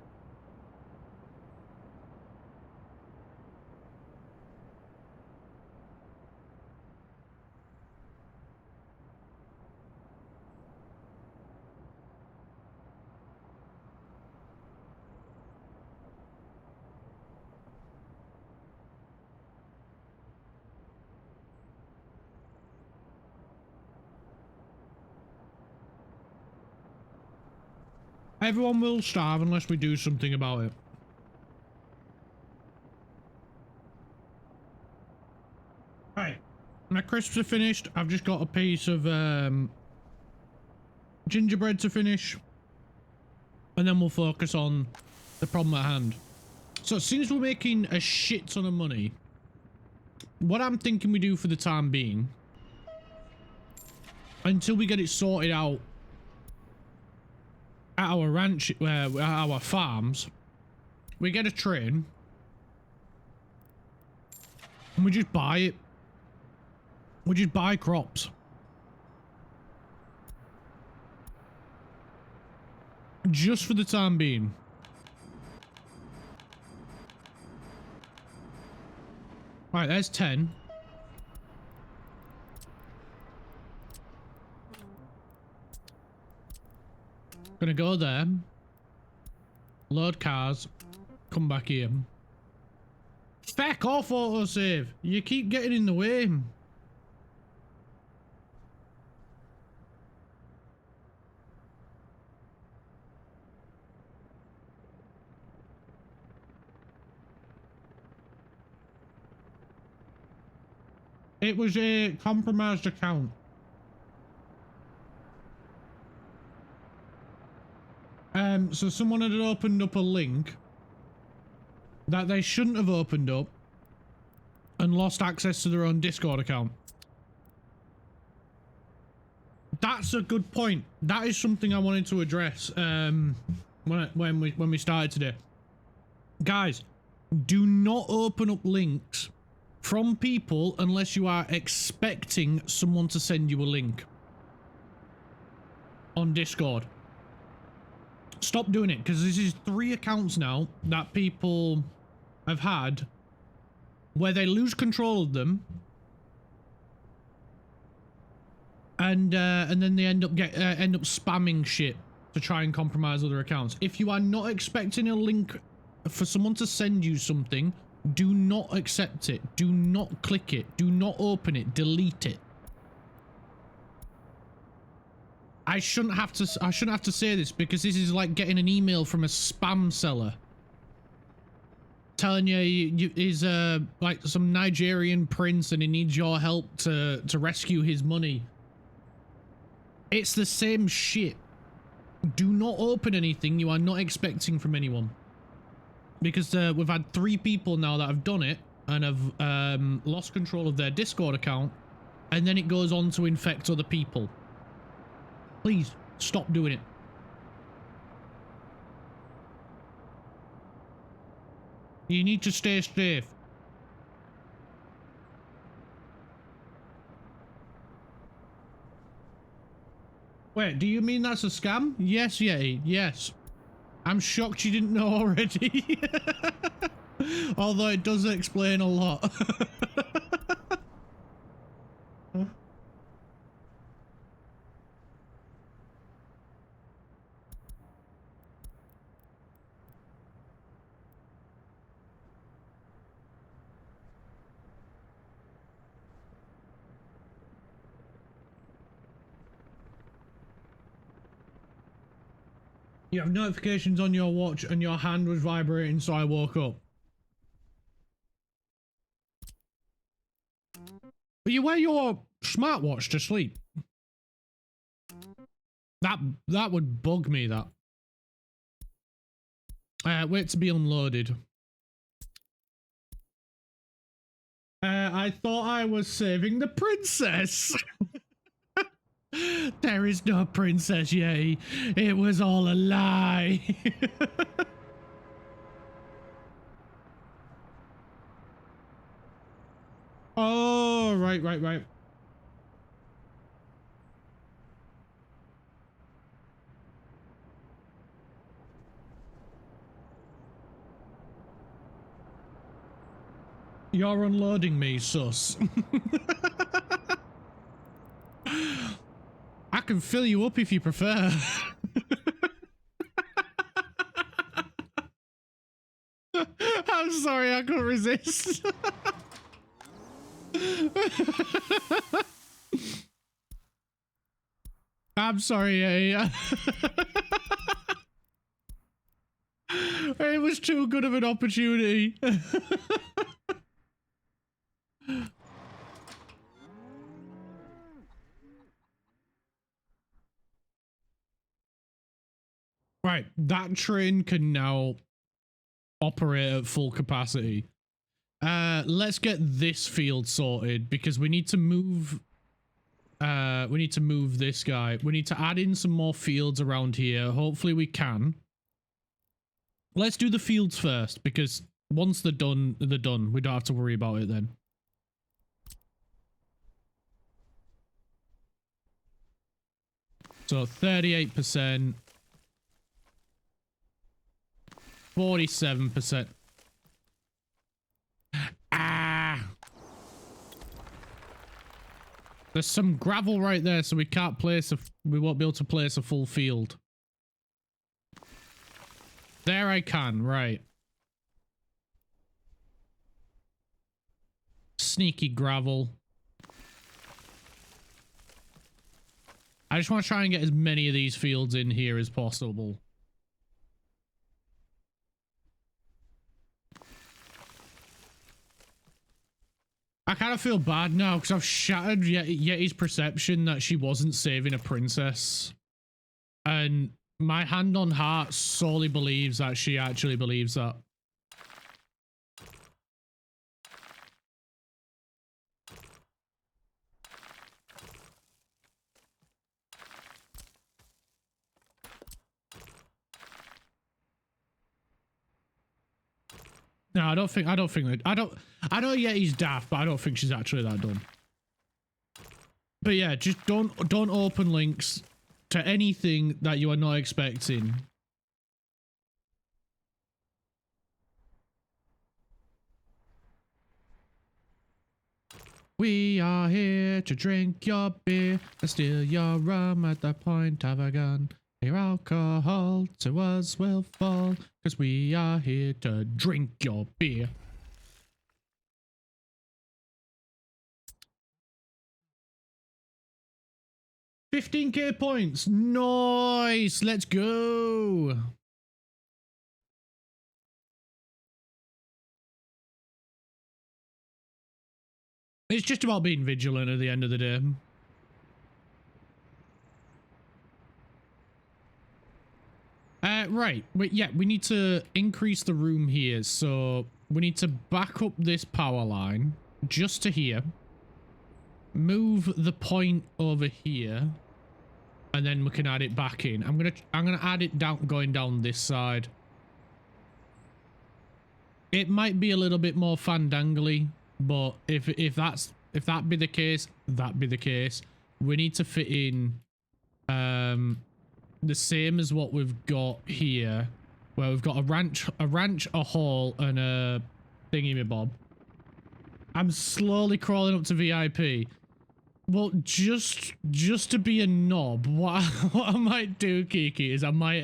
Everyone will starve unless we do something about it. Right. My crisps are finished. I've just got a piece of gingerbread to finish. And then we'll focus on the problem at hand. So since we're making a shit ton of money, what I'm thinking we do for the time being, until we get it sorted out at our ranch, our farms, we get a train and we just buy it. We just buy crops. Just for the time being. Right, there's 10. Gonna go there. Load cars. Come back here. Feck off, autosave. You keep getting in the way. It was a compromised account. So someone had opened up a link that they shouldn't have opened up and lost access to their own Discord account. That's a good point. That is something I wanted to address when we started today. Guys, do not open up links from people unless you are expecting someone to send you a link on Discord. Stop doing it, because this is 3 accounts now that people have had where they lose control of them, and then they end up spamming shit to try and compromise other accounts. If you are not expecting a link for someone to send you something, do not accept it. Do not click it. Do not open it. Delete it. I shouldn't have to say this, because this is like getting an email from a spam seller telling you he's like some Nigerian prince and he needs your help to rescue his money. It's the same shit. Do not open anything you are not expecting from anyone, because we've had 3 people now that have done it and have lost control of their Discord account, and then it goes on to infect other people. Please stop doing it. You need to stay safe. Wait, do you mean that's a scam? Yes, Yeti, yes. I'm shocked you didn't know already. Although it does explain a lot. You have notifications on your watch and your hand was vibrating, so I woke up. But you wear your smartwatch to sleep. That would bug me, that. Wait to be unloaded. I thought I was saving the princess. There is no princess, yay. It was all a lie. Oh, right. You're unloading me, sus. I can fill you up if you prefer. I'm sorry, I couldn't resist. I'm sorry, it was too good of an opportunity. Right, that train can now operate at full capacity. Let's get this field sorted, because we need to move this guy. We need to add in some more fields around here. Hopefully we can. Let's do the fields first, because once they're done, they're done. We don't have to worry about it then. So 38%. 47%. Ah! There's some gravel right there, so we can't place we won't be able to place a full field. There I can, right. Sneaky gravel. I just want to try and get as many of these fields in here as possible. I kind of feel bad now because I've shattered Yeti's perception that she wasn't saving a princess. And my hand on heart solely believes that she actually believes that. No, I don't think that, I know Yeti's daft, but I don't think she's actually that dumb. But yeah, just don't open links to anything that you are not expecting. We are here to drink your beer and steal your rum at the point of a gun. Your alcohol to us will fall, cause we are here to drink your beer. $15k points. Nice. Let's go. It's just about being vigilant at the end of the day. Right. Yeah, we need to increase the room here. So we need to back up this power line just to here. Move the point over here. And then we can add it back in. I'm gonna add it down, going down this side. It might be a little bit more fandangly, but if that be the case, that be the case. We need to fit in the same as what we've got here, where we've got a ranch, a hall, and a thingy-me-bob. I'm slowly crawling up to VIP. Well, just to be a knob, what I might do, Kiki, is I might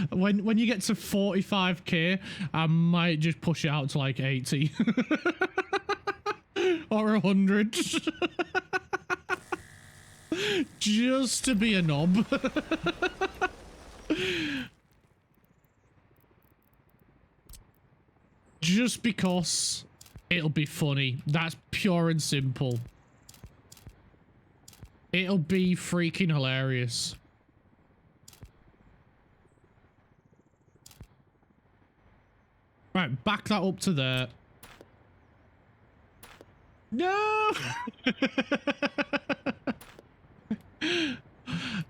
when you get to 45k, I might just push it out to like 80 or 100. Just to be a knob. Just because it'll be funny. That's pure and simple. It'll be freaking hilarious. Right, back that up to there. No!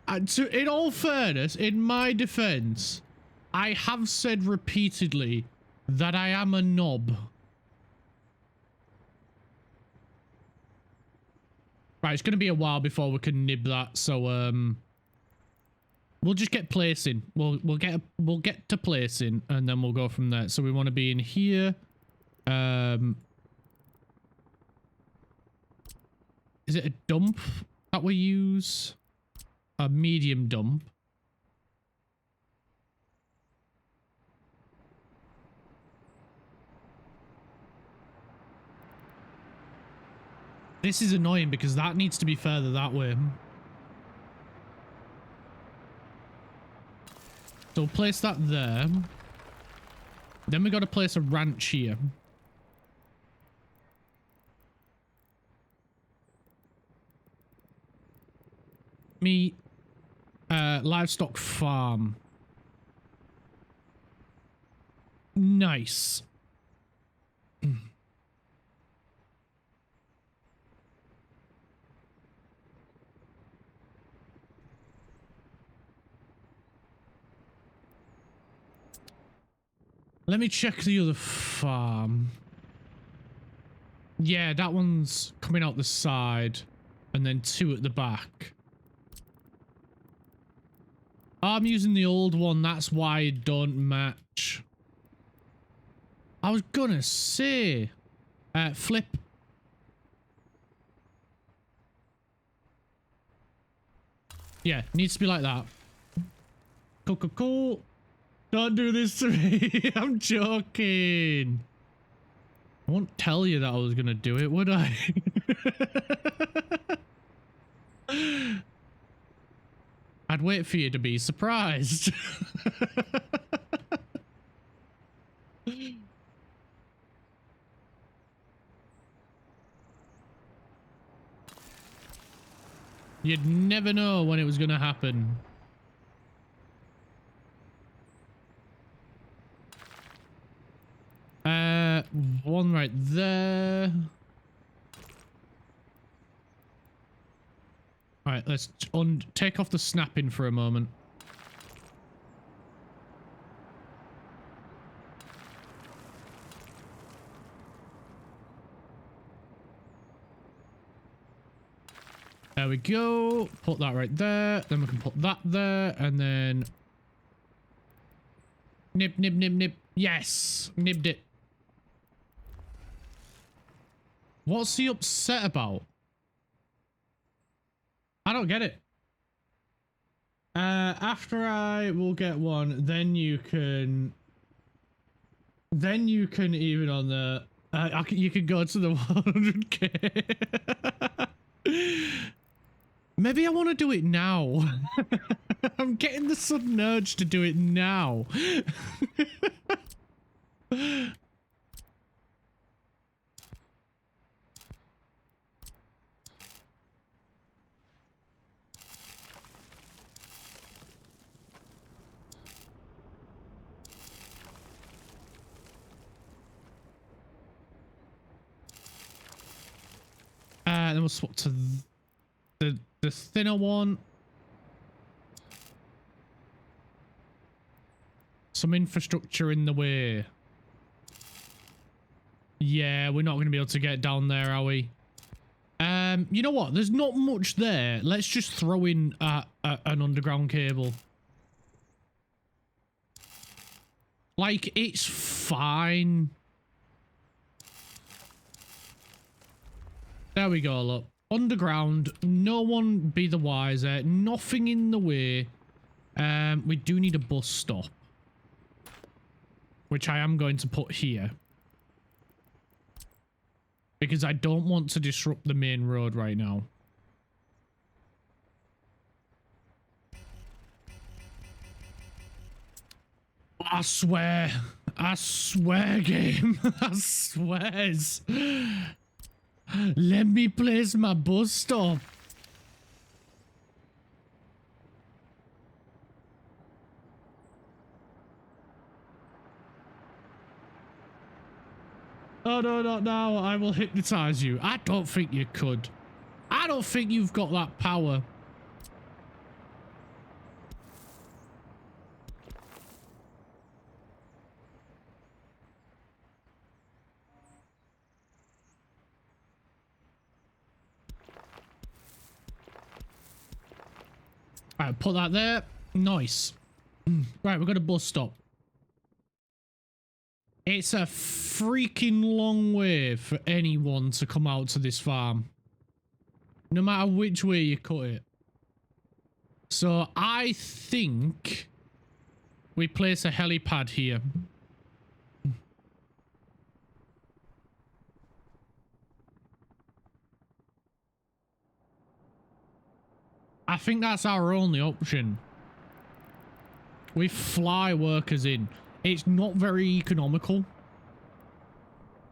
And in all fairness, in my defense, I have said repeatedly that I am a knob. Right, it's going to be a while before we can nib that, so we'll just get placing. We'll get to placing, and then we'll go from there. So we want to be in here. Is it a dump that we use? A medium dump. This is annoying because that needs to be further that way. So we'll place that there. Then we got to place a ranch here. Livestock farm. Nice. Let me check the other farm. Yeah, that one's coming out the side, and then 2 at the back. I'm using the old one, that's why it don't match. I was gonna say, flip. Yeah, needs to be like that. Cool. Don't do this to me. I'm joking. I won't tell you that I was gonna do it, would I? I'd wait for you to be surprised. You'd never know when it was going to happen. One right there. All right, let's take off the snapping for a moment. There we go. Put that right there. Then we can put that there. And then... Nib, nib, nib, nib. Yes! Nibbed it. What's he upset about? I don't get it. After I will get one, then you can... Then you can even on the... you can go to the 100k. Maybe I want to do it now. I'm getting the sudden urge to do it now. Then we'll swap to the thinner one. Some infrastructure in the way. Yeah, we're not going to be able to get down there, are we? You know what? There's not much there. Let's just throw in an underground cable. Like, it's fine. There we go, look. Underground, no one be the wiser, nothing in the way. We do need a bus stop, which I am going to put here. Because I don't want to disrupt the main road right now. I swear, game, I swears. Let me place my bus stop. Oh, no, not now. I will hypnotize you. I don't think you could. I don't think you've got that power. Alright, put that there. Nice. Right, we've got a bus stop. It's a freaking long way for anyone to come out to this farm. No matter which way you cut it. So I think we place a helipad here. I think that's our only option. We fly workers in. It's not very economical,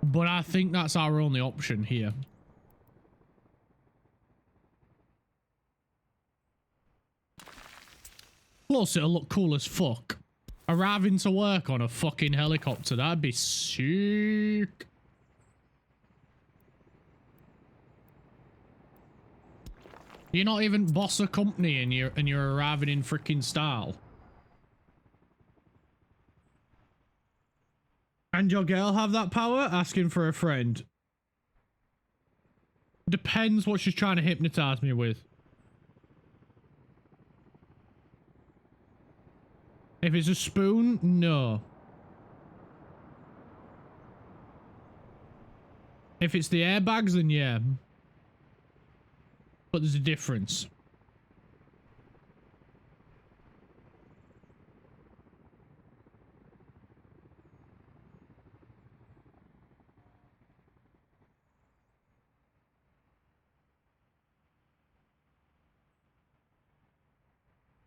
but I think that's our only option here. Plus, it'll look cool as fuck. Arriving to work on a fucking helicopter, that'd be sick. You're not even boss a company and you're arriving in freaking style. And your girl have that power? Asking for a friend. Depends what she's trying to hypnotize me with. If it's a spoon, no. If it's the airbags, then yeah. But there's a difference.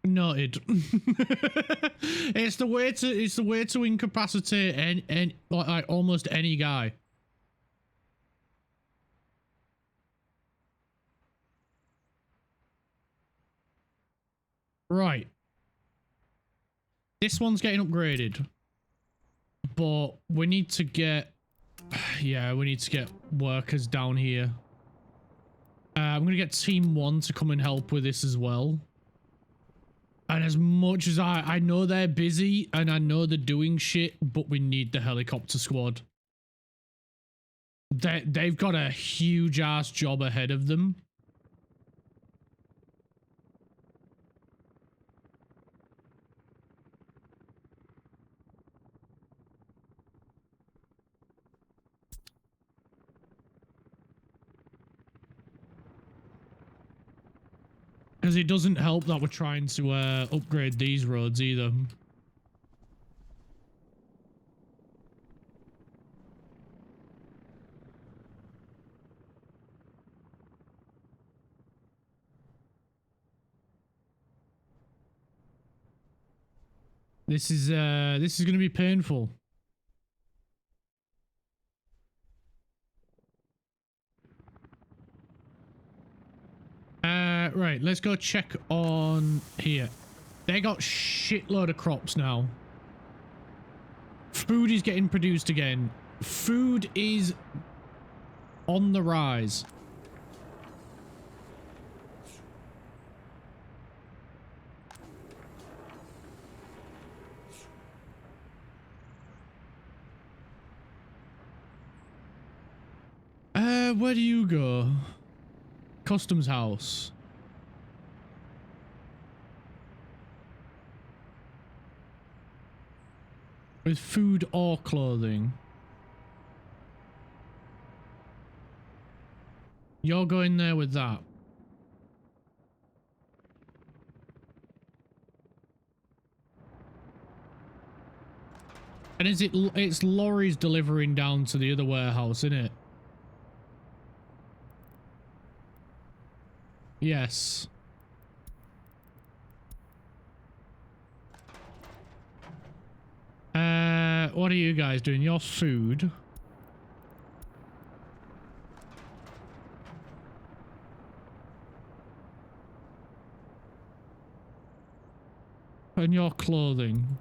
Noted. It's the way to incapacitate and like almost any guy. Right. This one's getting upgraded. But we need to get... Yeah, we need to get workers down here. I'm going to get Team 1 to come and help with this as well. And as much as I know they're busy and I know they're doing shit, but we need the helicopter squad. They've got a huge ass job ahead of them. Because it doesn't help that we're trying to upgrade these roads either. This is going to be painful. Right, let's go check on here. They got shitload of crops now. Food is getting produced again. Food is on the rise. Where do you go? Customs house. With food or clothing. You're going there with that. And is it's lorries delivering down to the other warehouse, isn't it? Yes. What are you guys doing? Your food. And your clothing.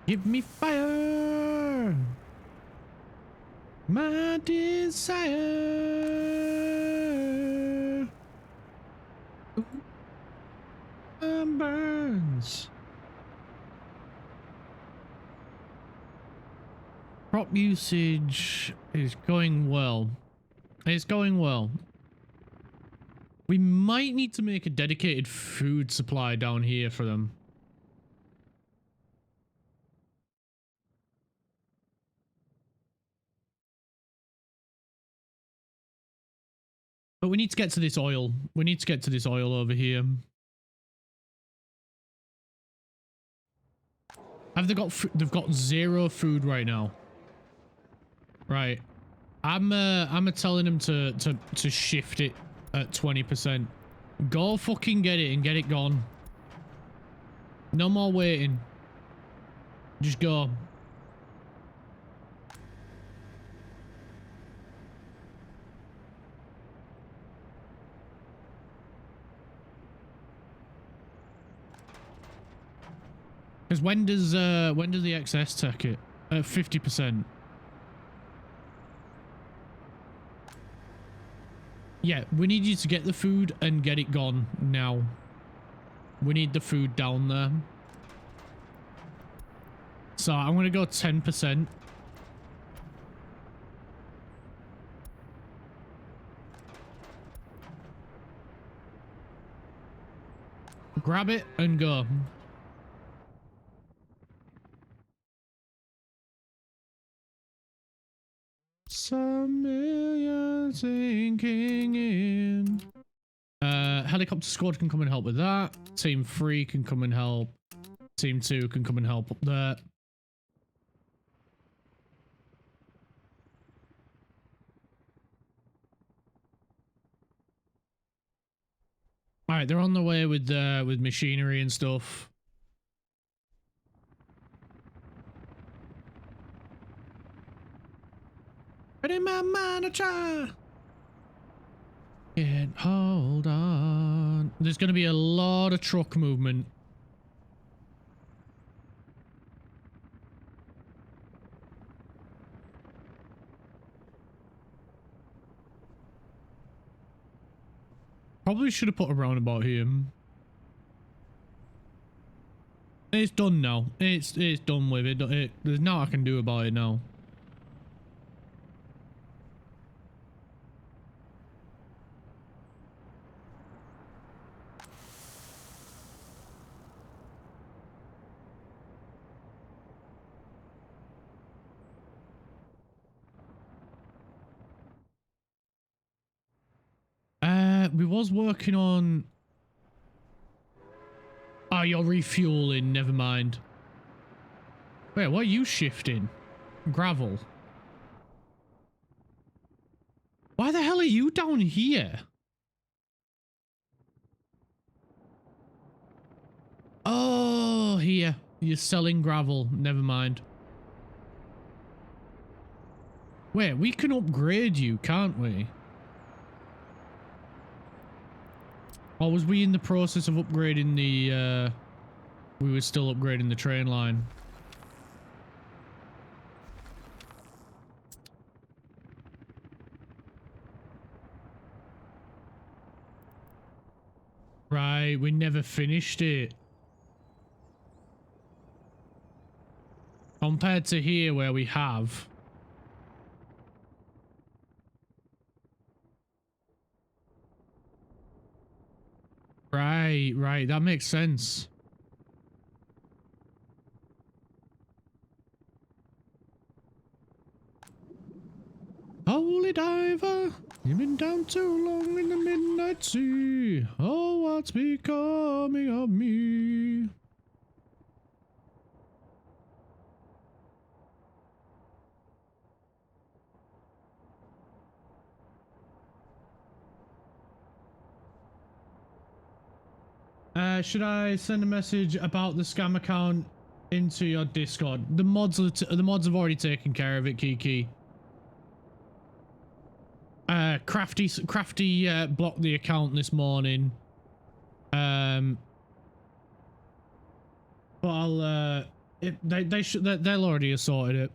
Give me fire, my desire. Burns. Crop usage is going well. It's going well. We might need to make a dedicated food supply down here for them. But we need to get to this oil. We need to get to this oil over here. Have they got they've got 0 food right now. Right. I'm telling them to shift it at 20%. Go fucking get it and get it gone. No more waiting. Just go. Because when does the XS take it? 50%. Yeah, we need you to get the food and get it gone now. We need the food down there. So I'm gonna go 10%. Grab it and go. Some millions sinking in. Helicopter squad can come and help with that. Team 3 can come and help. Team 2 can come and help up there. All right, they're on the way with machinery and stuff. Ready, my manager. Can't hold on. There's going to be a lot of truck movement. Probably should have put a roundabout here. It's done now. It's done with it. There's nothing I can do about it now. We was working on... Oh, you're refueling. Never mind. Wait, what are you shifting? Gravel. Why the hell are you down here? Oh, here. You're selling gravel. Never mind. Wait, we can upgrade you, can't we? Or was we in the process of upgrading the, we were still upgrading the train line? Right, we never finished it. Compared to here where we have. Right, that makes sense. Holy diver, you've been down too long in the midnight sea. Oh, what's becoming of me? Should I send a message about the scam account into your Discord? The mods have already taken care of it, Kiki. Crafty blocked the account this morning. But I'll they'll already have sorted it.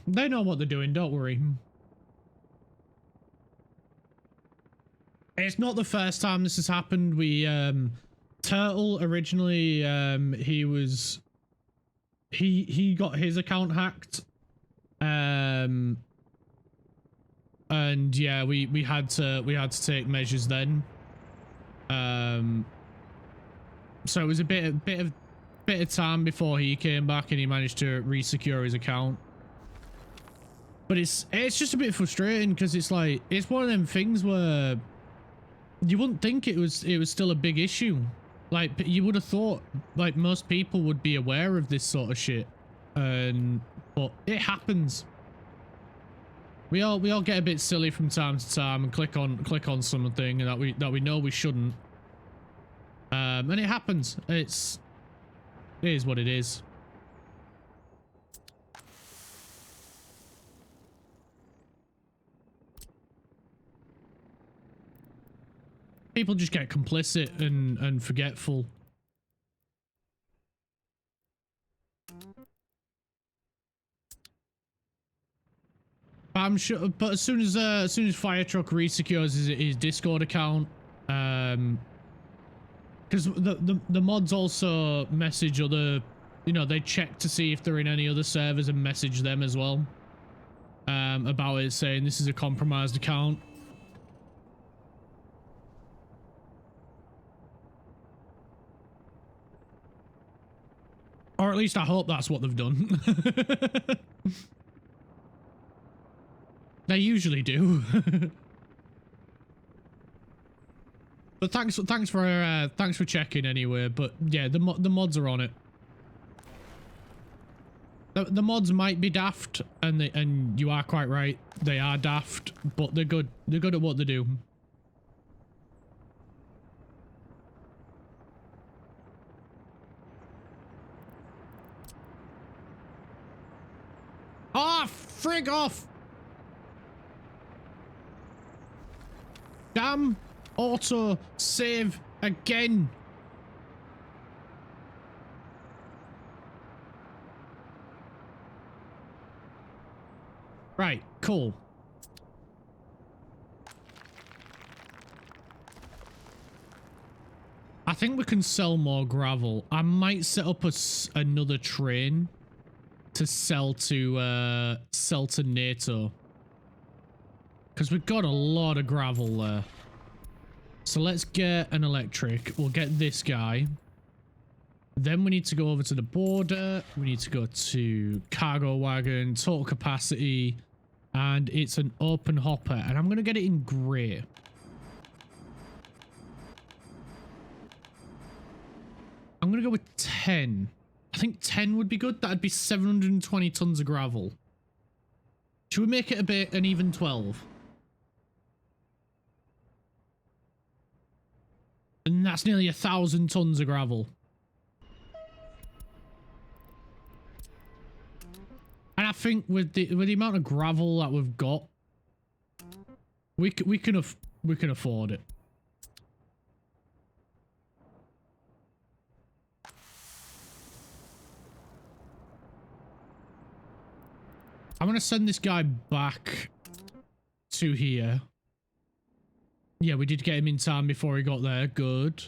They know what they're doing, don't worry. It's not the first time this has happened. We Turtle originally he got his account hacked. And yeah, we had to take measures then. So it was a bit of time before he came back and he managed to resecure his account. But it's just a bit frustrating because it's like it's one of them things where you wouldn't think it was still a big issue. Like, you would have thought like most people would be aware of this sort of shit, but it happens. We all get a bit silly from time to time and click on something that we know we shouldn't. And it happens. It is what it is. People just get complicit and forgetful. I'm sure, but as soon as Fire Truck resecures his Discord account, because the mods also message other, they check to see if they're in any other servers and message them as well, about it, saying this is a compromised account. Or at least I hope that's what they've done. They usually do. But thanks for checking anyway. But yeah, the mods are on it. The mods might be daft, and you are quite right. They are daft, but they're good. They're good at what they do. Ah, frig off! Damn auto save again. Right, cool. I think we can sell more gravel. I might set up another train to sell to NATO. Because we've got a lot of gravel there. So let's get an electric. We'll get this guy. Then we need to go over to the border. We need to go to cargo wagon, total capacity. And it's an open hopper. And I'm going to get it in grey. I'm going to go with 10. I think 10 would be good. That'd be 720 tons of gravel. Should we make it an even 12? And that's nearly 1,000 tons of gravel. And I think with the amount of gravel that we've got, we can afford it. I'm going to send this guy back to here. Yeah, we did get him in time before he got there. Good.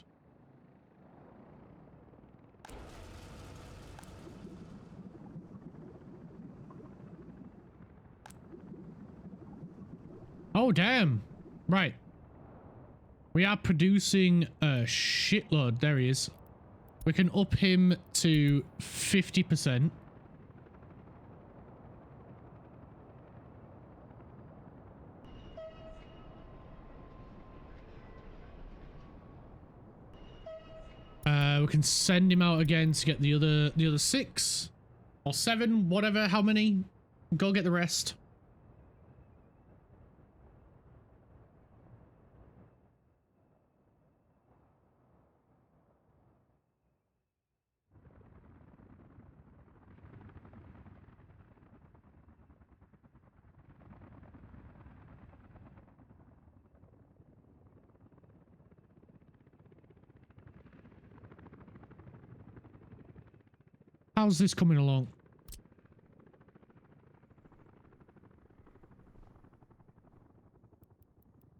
Oh, damn. Right. We are producing a shitload. There he is. We can up him to 50%. We can send him out again to get the other 6 or 7, whatever, how many. Go get the rest. How's this coming along?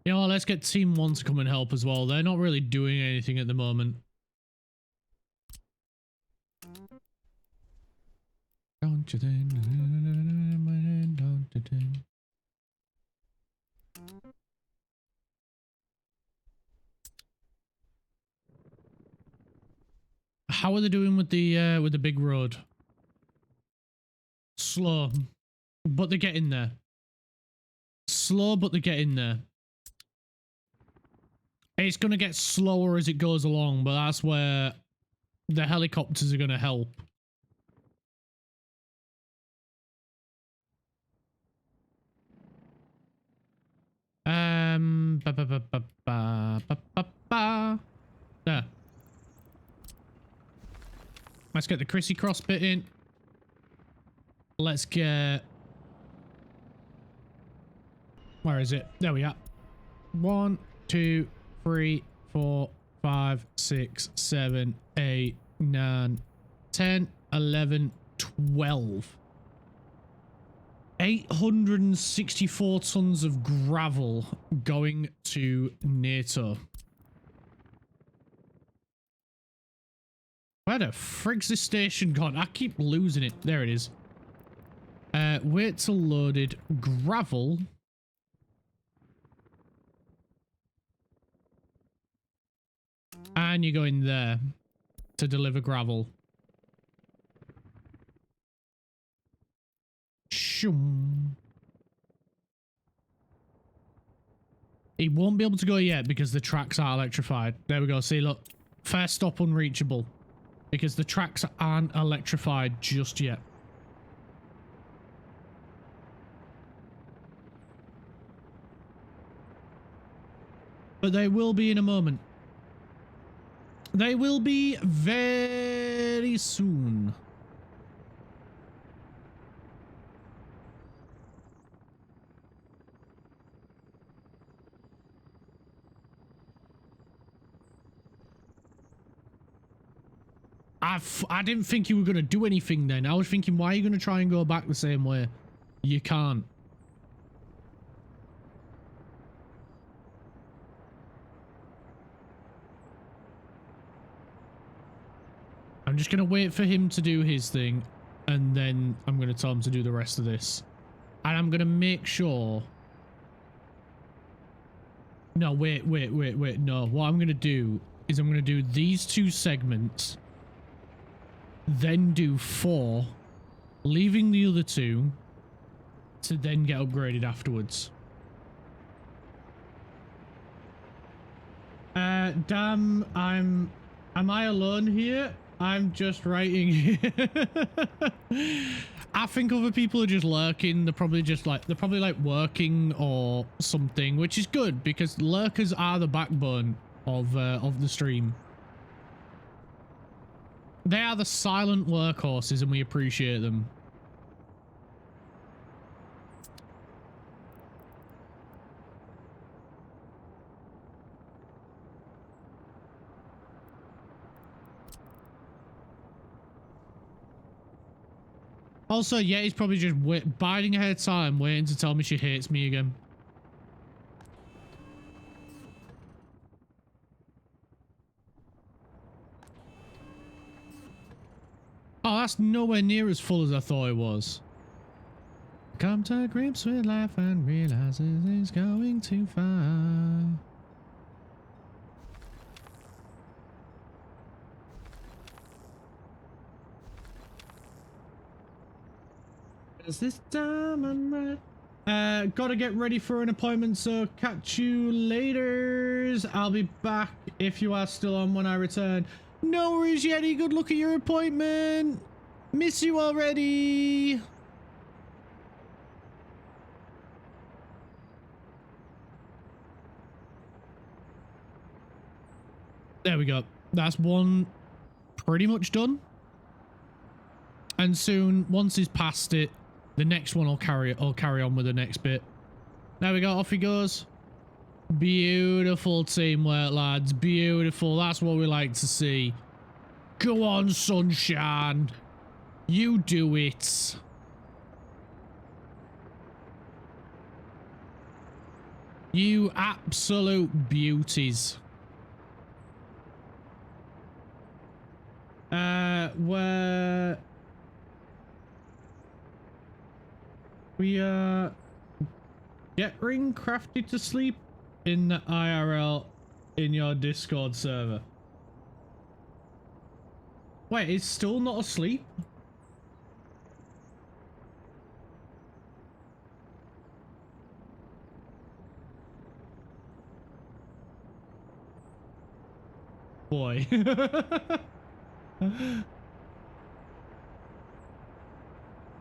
You know what, let's get Team 1 to come and help as well. They're not really doing anything at the moment. Don't you think? Don't you think? How are they doing with the big road? Slow, but they're getting there. Slow, but they're getting there. It's gonna get slower as it goes along, but that's where the helicopters are gonna help. There. Let's get the Chrissy Cross bit in. Let's get... Where is it? There we are. 1, 2, 3, 4, 5, 6, 7, 8, 9, 10, 11, 12. 864 tons of gravel going to NATO. Where the frig's this station gone? I keep losing it. There it is. Wait till loaded. Gravel. And you go in there to deliver gravel. Shoom. He won't be able to go yet because the tracks are electrified. There we go. See, look. First stop unreachable. Because the tracks aren't electrified just yet. But they will be in a moment. They will be very soon. I didn't think you were going to do anything then. I was thinking, why are you going to try and go back the same way? You can't. I'm just going to wait for him to do his thing, and then I'm going to tell him to do the rest of this. And I'm going to make sure... No, wait. No, what I'm going to do is I'm going to do these 2 segments, then do 4, leaving the other 2 to then get upgraded afterwards. Damn, am I alone here? I'm just writing here. I think other people are just lurking. They're probably like working or something, which is good because lurkers are the backbone of the stream. They are the silent workhorses and we appreciate them. Also, yeah, he's probably just biding her time, waiting to tell me she hates me again. Oh, that's nowhere near as full as I thought it was. Come to grips with life and realizes it's going too far. Is this time I'm right? Gotta get ready for an appointment, so catch you laters. I'll be back if you are still on when I return. No worries, Yeti. Good luck at your appointment. Miss you already. There we go. That's one pretty much done. And soon, once he's past it, the next one will carry on with the next bit. There we go. Off he goes. Beautiful teamwork, lads. Beautiful. That's what we like to see. Go on, sunshine. You do it. You absolute beauties. Where... We get ring crafted to sleep in the IRL in your Discord server. Wait, it's still not asleep? Boy.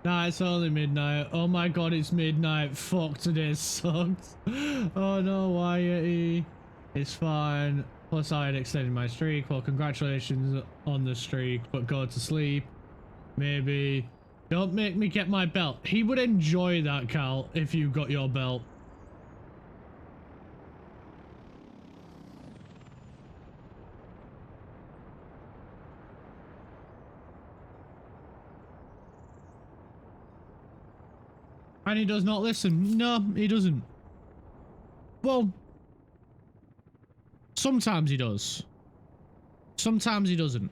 Nah, it's only midnight. Oh my god, it's midnight. Fuck, today sucks. Oh no, why Yeti? It's fine. Plus I had extended my streak. Well, congratulations on the streak, but go to sleep. Maybe. Don't make me get my belt. He would enjoy that, Cal, if you got your belt. And he does not listen. No, he doesn't. Well, sometimes he does. Sometimes he doesn't.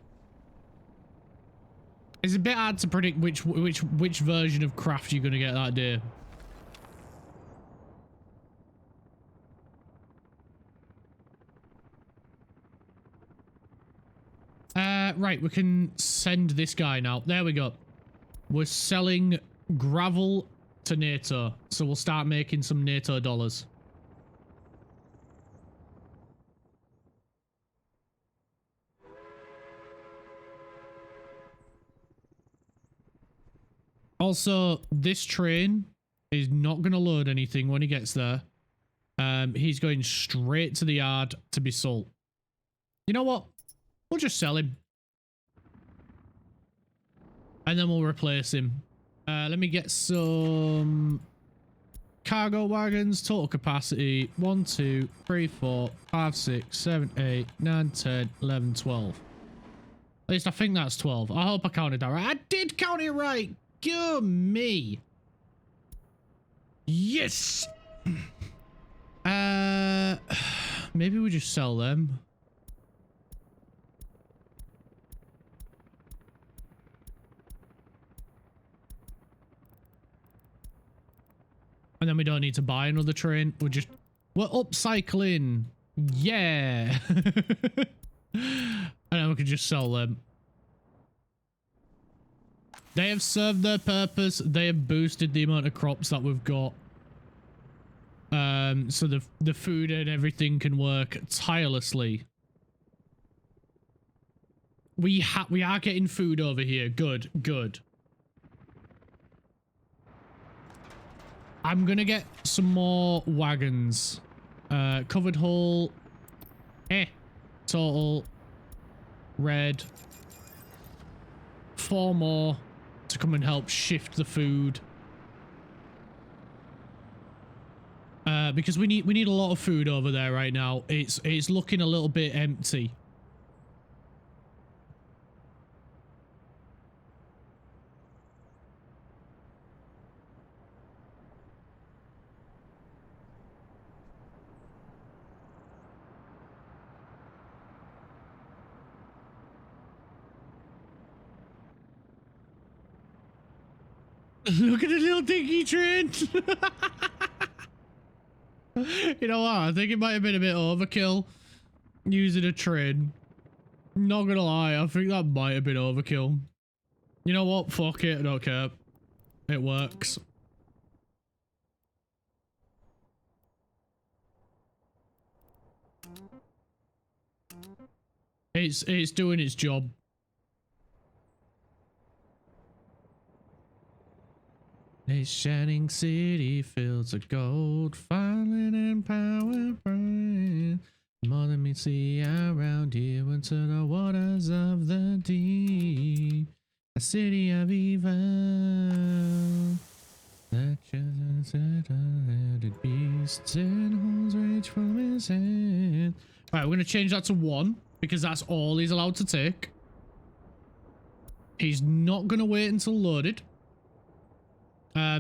It's a bit hard to predict which version of craft you're gonna get that day. Right, we can send this guy now. There we go. We're selling gravel to NATO, so we'll start making some NATO dollars. Also, this train is not going to load anything when he gets there. He's going straight to the yard to be sold. You know what? We'll just sell him. And then we'll replace him. Let me get some cargo wagons. Total capacity 1, 2, 3, 4, 5, 6, 7, 8, 9, 10, 11, 12. least I think that's 12. I hope I counted that right. I did count it right. Go me. Yes. Maybe we just sell them. And then we don't need to buy another train. We're upcycling. Yeah. And then we can just sell them. They have served their purpose. They have boosted the amount of crops that we've got. So the food and everything can work tirelessly. We are getting food over here. Good, good. I'm gonna get some more wagons. Covered hull. Total. Red. 4 more to come and help shift the food. Because we need a lot of food over there right now. It's looking a little bit empty. Look at the little dinky train. You know what? I think it might have been a bit overkill using a train. Not gonna lie, I think that might have been overkill. You know what? Fuck it. I don't care. It works. It's doing its job. A shining city fields of gold, falling and power bright. More than meets the eye around here into the waters of the deep. A city of evil. That just beasts and horns reach from his hand. Right, we're gonna change that to 1 because that's all he's allowed to take. He's not gonna wait until loaded.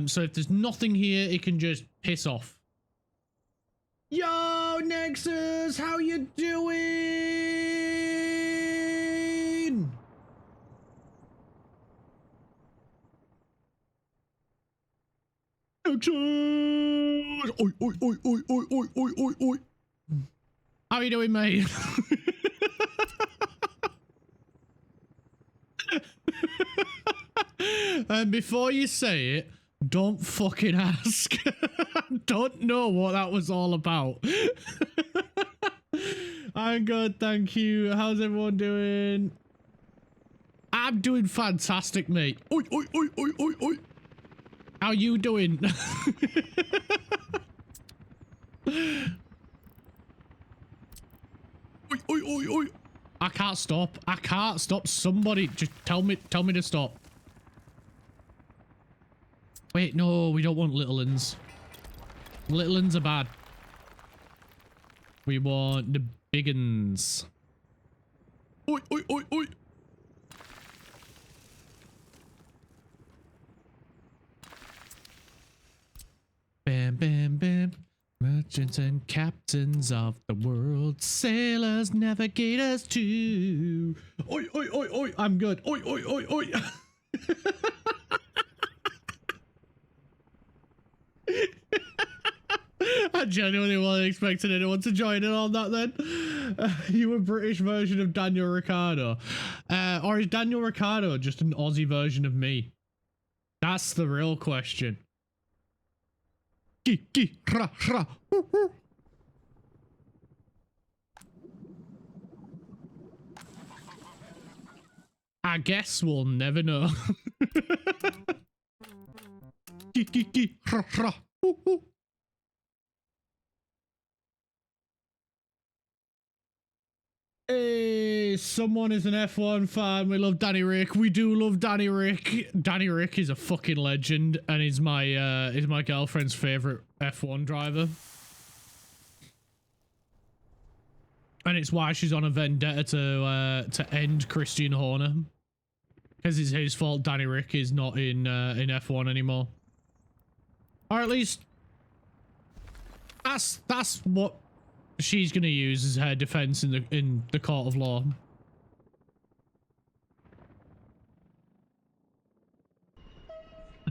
So if there's nothing here, it can just piss off. Yo, Nexus, how you doing? Nexus! Oi, oi, oi, oi, oi, oi, oi, oi, oi. How you doing, mate? And before you say it, don't fucking ask. Don't know what that was all about. I'm good, thank you. How's everyone doing? I'm doing fantastic, mate. Oi, oi, oi, oi, oi, oi. How you doing? Oi, oi, oi, oi. I can't stop. I can't stop. Somebody just tell me to stop. Wait, no, we don't want little uns. Little uns are bad. We want the big uns. Oi, oi, oi, oi. Bam, bam, bam. Merchants and captains of the world, sailors, navigators too. Oi, oi, oi, oi. I'm good. Oi, oi, oi, oi. I genuinely wasn't expecting anyone to join in on that then. You a British version of Daniel Ricciardo. Or is Daniel Ricciardo just an Aussie version of me? That's the real question. I guess we'll never know. Hey, someone is an F1 fan. We love Danny Rick. We do love Danny Rick. Danny Rick is a fucking legend and is my girlfriend's favorite F1 driver. And it's why she's on a vendetta to end Christian Horner. Because it's his fault Danny Rick is not in F1 anymore. Or at least that's what she's gonna use as her defense in the court of law.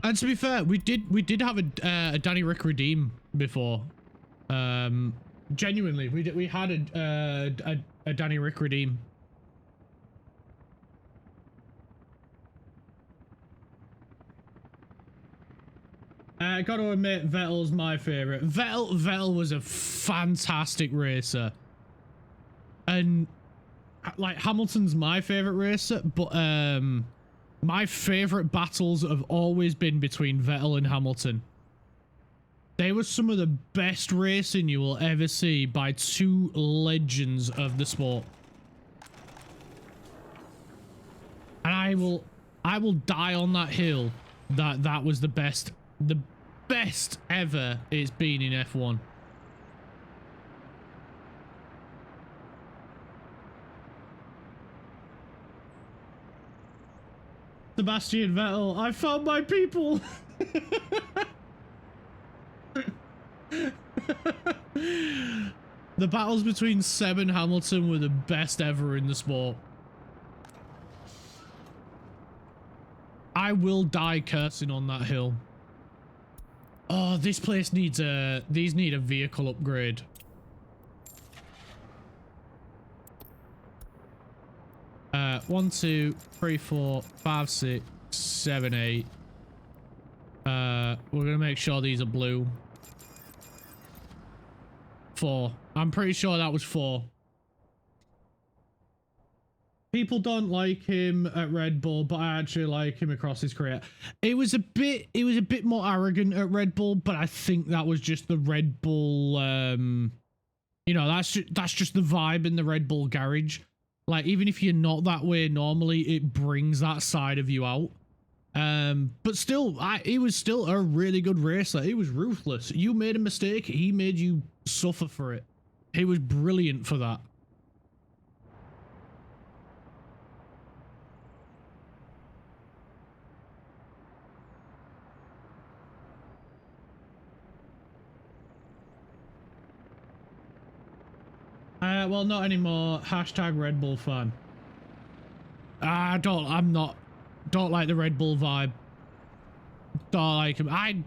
And to be fair, we did have a Danny Rick redeem before. Genuinely, we had a Danny Rick redeem. I got to admit, Vettel's my favorite. Vettel was a fantastic racer, and like Hamilton's my favorite racer, but my favorite battles have always been between Vettel and Hamilton. They were some of the best racing you will ever see by two legends of the sport. And I will die on that hill that was the best ever it's been in F1. Sebastian Vettel, I found my people. The battles between Seb and Hamilton were the best ever in the sport. I will die cursing on that hill. Oh, this place needs these need a vehicle upgrade. One, 2, 3, 4, 5, 6, 7, 8. We're gonna make sure these are blue. 4. I'm pretty sure that was 4. People don't like him at Red Bull, but I actually like him across his career. It was a bit more arrogant at Red Bull, but I think that was just the Red Bull, you know, that's just the vibe in the Red Bull garage. Like, even if you're not that way normally, it brings that side of you out. But still, he was still a really good racer. He was ruthless. You made a mistake, he made you suffer for it. He was brilliant for that. Well, not anymore. Hashtag Red Bull fan. Don't like the Red Bull vibe. Don't like him.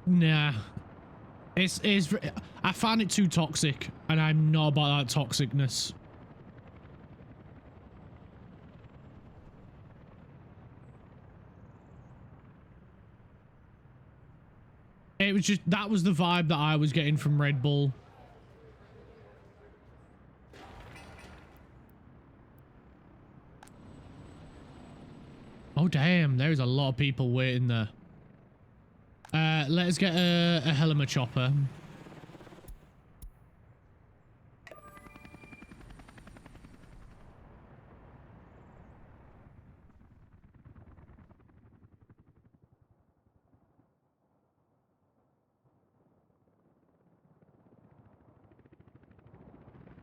Nah. I find it too toxic, and I'm not about that toxicness. It was just, that was the vibe that I was getting from Red Bull. Oh, damn. There's a lot of people waiting there. Let's get a Helima chopper.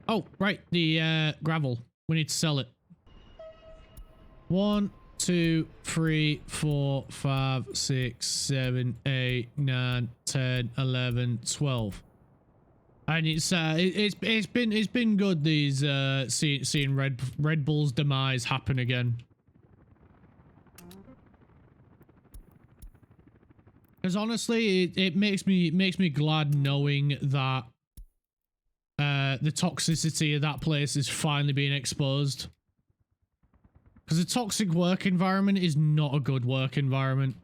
Oh, right. The gravel. We need to sell it. 1, 2, 3, 4, 5, 6, 7, 8, 9, 10, 11, 12. And it's been good, these seeing Red Bull's demise happen again. Because honestly, it makes me glad knowing that the toxicity of that place is finally being exposed. Because a toxic work environment is not a good work environment.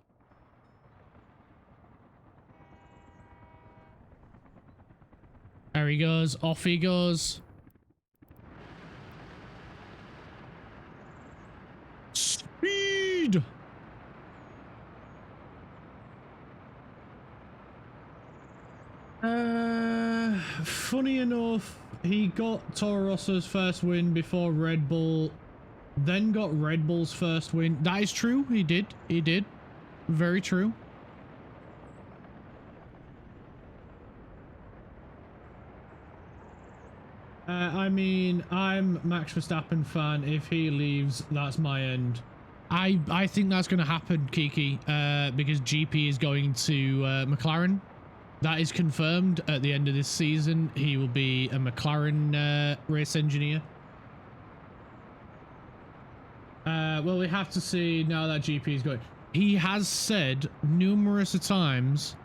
There he goes. Off he goes. Speed! Funny enough, he got Toro Rosso's first win before Red Bull, then got Red Bull's first win. That is true. He did. He did. Very true. I mean, I'm Max Verstappen fan. If he leaves, that's my end. I think that's going to happen, Kiki, because GP is going to McLaren. That is confirmed at the end of this season. He will be a McLaren race engineer. Well, we have to see now that GP is going. He has said numerous times,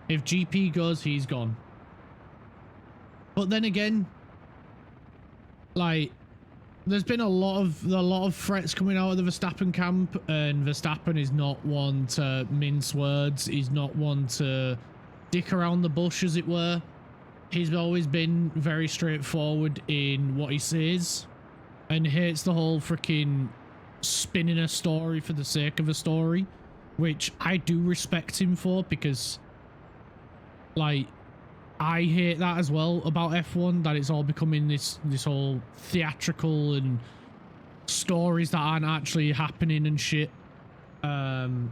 if GP goes, he's gone. But then again, like, there's been a lot of threats coming out of the Verstappen camp, and Verstappen is not one to mince words. He's not one to dick around the bush, as it were. He's always been very straightforward in what he says, and hates the whole freaking spinning a story for the sake of a story, which I do respect him for, because, like, I hate that as well about F1, that it's all becoming this whole theatrical and stories that aren't actually happening and shit. Yeah.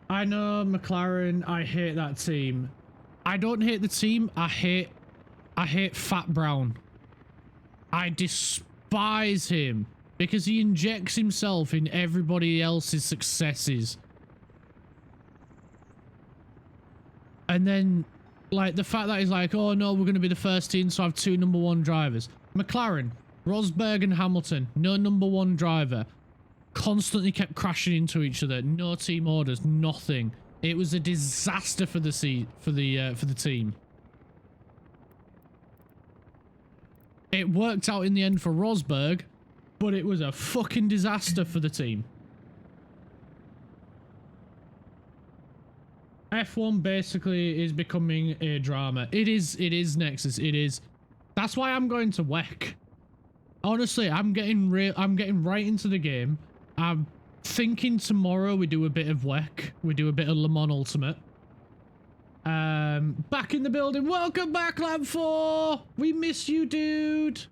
I know McLaren, I hate that team. I don't hate the team, I hate Fat Brown. I despise him because he injects himself in everybody else's successes. And then, like, the fact that he's like, oh no, we're going to be the first team to have 2 number 1 drivers. McLaren, Rosberg and Hamilton, no number 1 driver. Constantly kept crashing into each other. No team orders, nothing. It was a disaster for the team. It worked out in the end for Rosberg, but it was a fucking disaster for the team. F1 basically is becoming a drama. It is Nexus, it is. That's why I'm going to WEC. Honestly, I'm getting right into the game. I'm thinking tomorrow we do a bit of WEC. We do a bit of Le Mans Ultimate. Back in the building. Welcome back, Lab 4. We miss you, dude.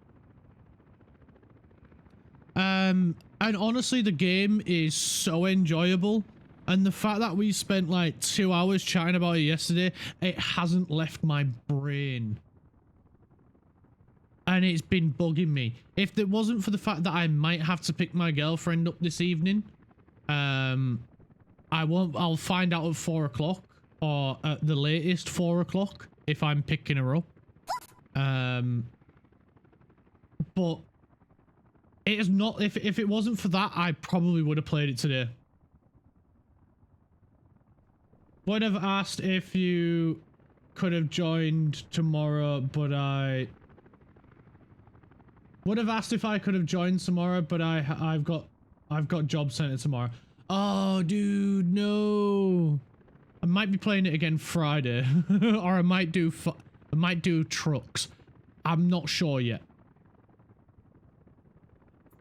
And honestly, the game is so enjoyable. And the fact that we spent like 2 hours chatting about it yesterday, it hasn't left my brain. And it's been bugging me. If it wasn't for the fact that I might have to pick my girlfriend up this evening, I'll find out at 4 o'clock, or at the latest 4 o'clock if I'm picking her up. But it is not, if it wasn't for that, I probably would have played it today. Would have asked if you could have joined tomorrow, but I would have asked if I could have joined tomorrow, but I've got job center tomorrow. Oh, dude, no. I might be playing it again Friday, or I might do trucks. I'm not sure yet.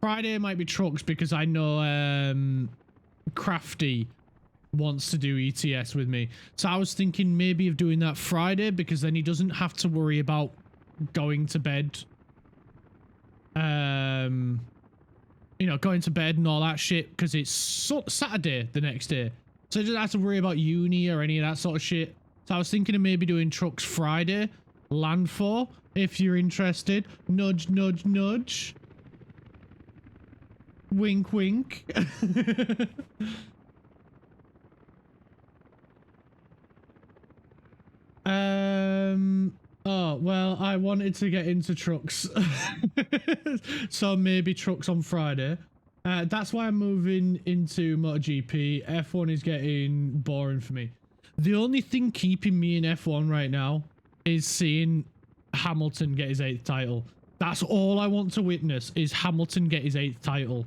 Friday might be trucks because I know Crafty wants to do ETS with me. So I was thinking maybe of doing that Friday, because then he doesn't have to worry about going to bed. You know, going to bed and all that shit, because it's Saturday the next day. So he doesn't have to worry about uni or any of that sort of shit. So I was thinking of maybe doing trucks Friday. Land 4, if you're interested. Nudge, nudge, nudge. Wink, wink. Oh, well, I wanted to get into trucks. So maybe trucks on Friday. That's why I'm moving into MotoGP. F1 is getting boring for me. The only thing keeping me in F1 right now is seeing Hamilton get his 8th title. That's all I want to witness, is Hamilton get his 8th title.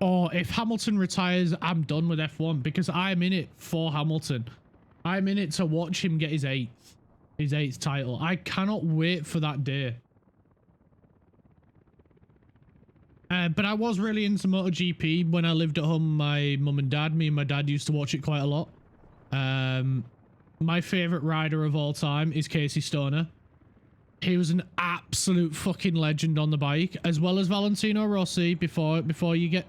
Or if Hamilton retires, I'm done with F1, because I'm in it for Hamilton. I'm in it to watch him get his 8th title. I cannot wait for that day. But I was really into MotoGP when I lived at home with my mum and dad. Me and my dad used to watch it quite a lot. My favorite rider of all time is Casey Stoner. He was an absolute fucking legend on the bike, as well as Valentino Rossi. Before you get,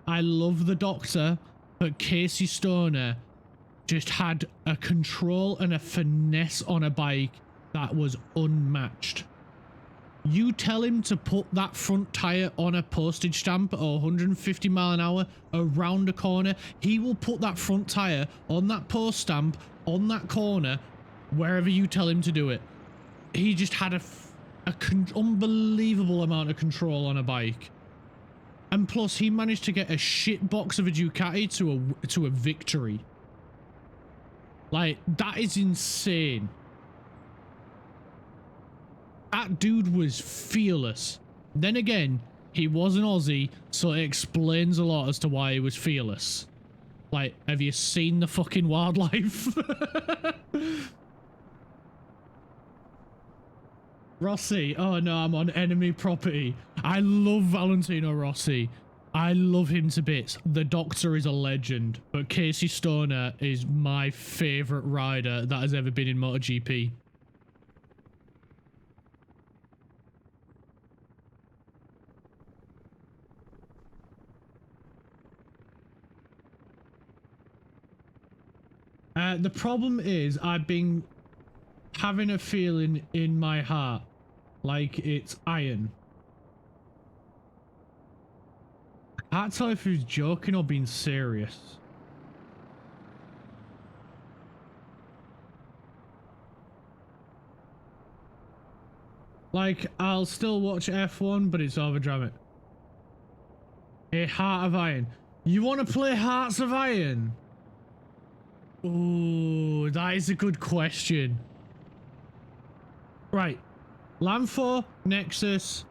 I love the Doctor, but Casey Stoner just had a control and a finesse on a bike that was unmatched. You tell him to put that front tire on a postage stamp at 150 mile an hour around a corner, he will put that front tire on that post stamp on that corner wherever you tell him to do it. He just had an unbelievable amount of control on a bike. And plus he managed to get a shit box of a Ducati to a victory. Like, that is insane. That dude was fearless. Then again, he was an Aussie, so it explains a lot as to why he was fearless. Like, have you seen the fucking wildlife? Rossi. Oh no, I'm on enemy property. I love Valentino Rossi. I love him to bits. The Doctor is a legend, but Casey Stoner is my favourite rider that has ever been in MotoGP. The problem is I've been having a feeling in my heart like it's iron. I can't tell if he was joking or being serious. Like, I'll still watch F1, but it's overdramatic. A Heart of Iron. You want to play Hearts of Iron? Ooh, that is a good question. Right. Lamfor, Nexus,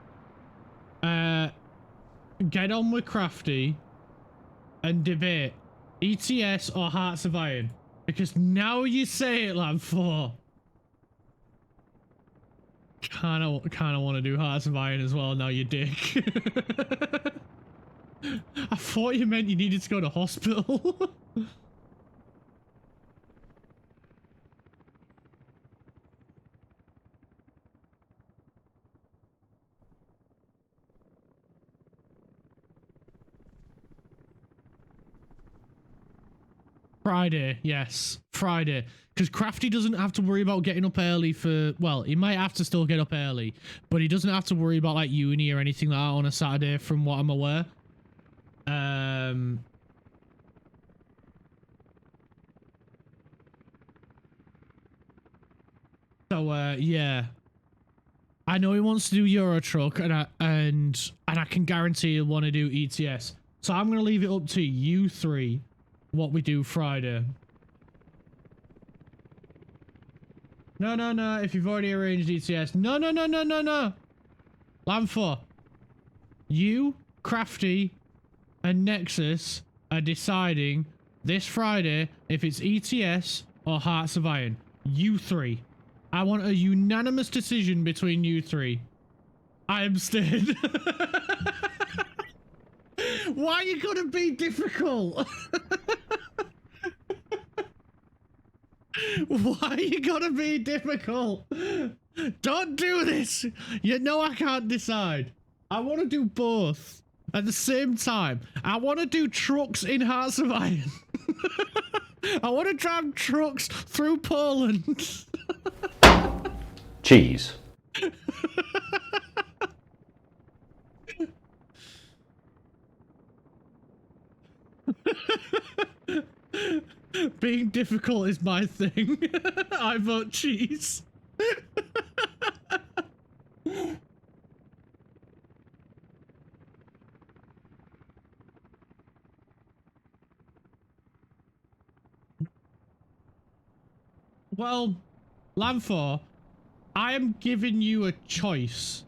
get on with Crafty, and debate ETS or Hearts of Iron. Because now you say it, Lamfor. Kinda want to do Hearts of Iron as well, now you dick. I thought you meant you needed to go to hospital. Friday, yes, Friday. Because Crafty doesn't have to worry about getting up early for, well, he might have to still get up early, but he doesn't have to worry about like uni or anything like that on a Saturday from what I'm aware. Yeah. I know he wants to do Euro Truck, and I can guarantee he'll want to do ETS. So I'm gonna leave it up to you three what we do Friday. No, if you've already arranged ETS. No. Lamfor. You, Crafty, and Nexus are deciding this Friday if it's ETS or Hearts of Iron. You three. I want a unanimous decision between you three. I am staying. Why are you gonna be difficult? Why are you gonna be difficult? Don't do this. You know I can't decide. I want to do both at the same time. I want to do trucks in Hearts of Iron. I want to drive trucks through Poland. Cheese. Being difficult is my thing. I vote cheese. Well, Lamfor, I am giving you a choice.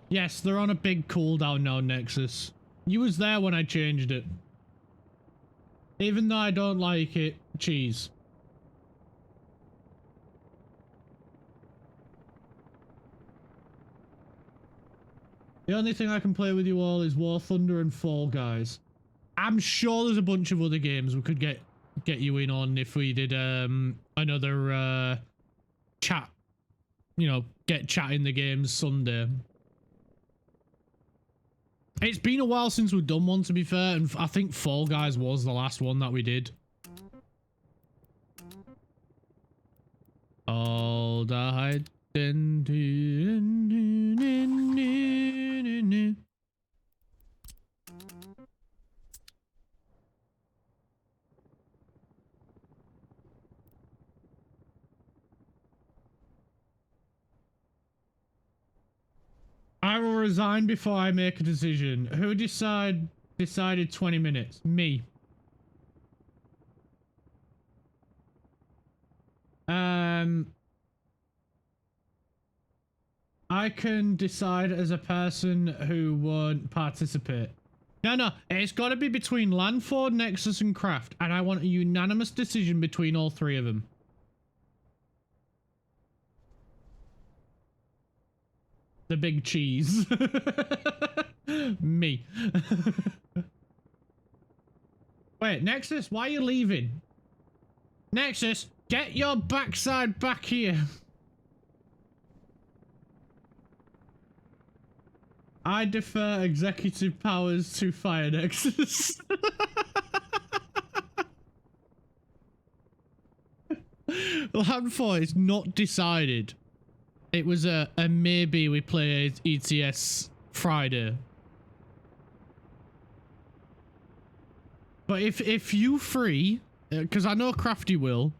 Yes, they're on a big cooldown now, Nexus. You was there when I changed it. Even though I don't like it, cheese. The only thing I can play with you all is War Thunder and Fall Guys. I'm sure there's a bunch of other games we could get you in on if we did another chat. You know, get chatting the games Sunday. It's been a while since we've done one, to be fair, and I think Fall Guys was the last one that we did. All the I will resign before I make a decision. Who decided 20 minutes? Me. I can decide as a person who won't participate. No, it's got to be between Landford, Nexus, and Craft, and I want a unanimous decision between all three of them. The big cheese. Me. Wait, Nexus, why are you leaving? Nexus, get your backside back here. I defer executive powers to Fire Nexus. Landfall is not decided. It was a maybe we play ETS Friday. But if you free, because I know Crafty will.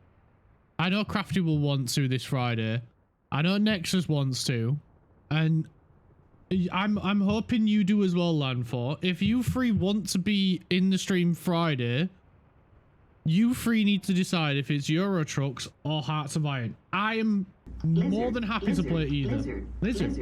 I know Crafty will want to this Friday. I know Nexus wants to. And I'm hoping you do as well, Landfall. If you three want to be in the stream Friday, you three need to decide if it's Euro Trucks or Hearts of Iron. I am more than happy to play either. Lizard.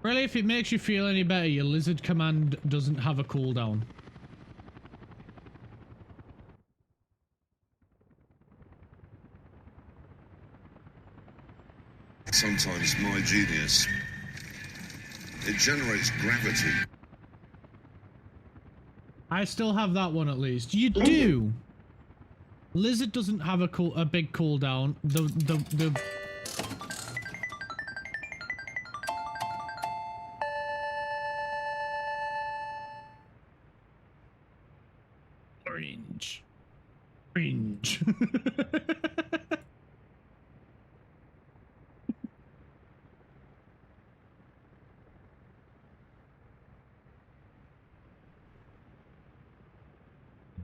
Really, if it makes you feel any better, your lizard command doesn't have a cooldown. Sometimes my genius, it generates gravity. I still have that one at least. You do. Lizard doesn't have a big cooldown. The Orange.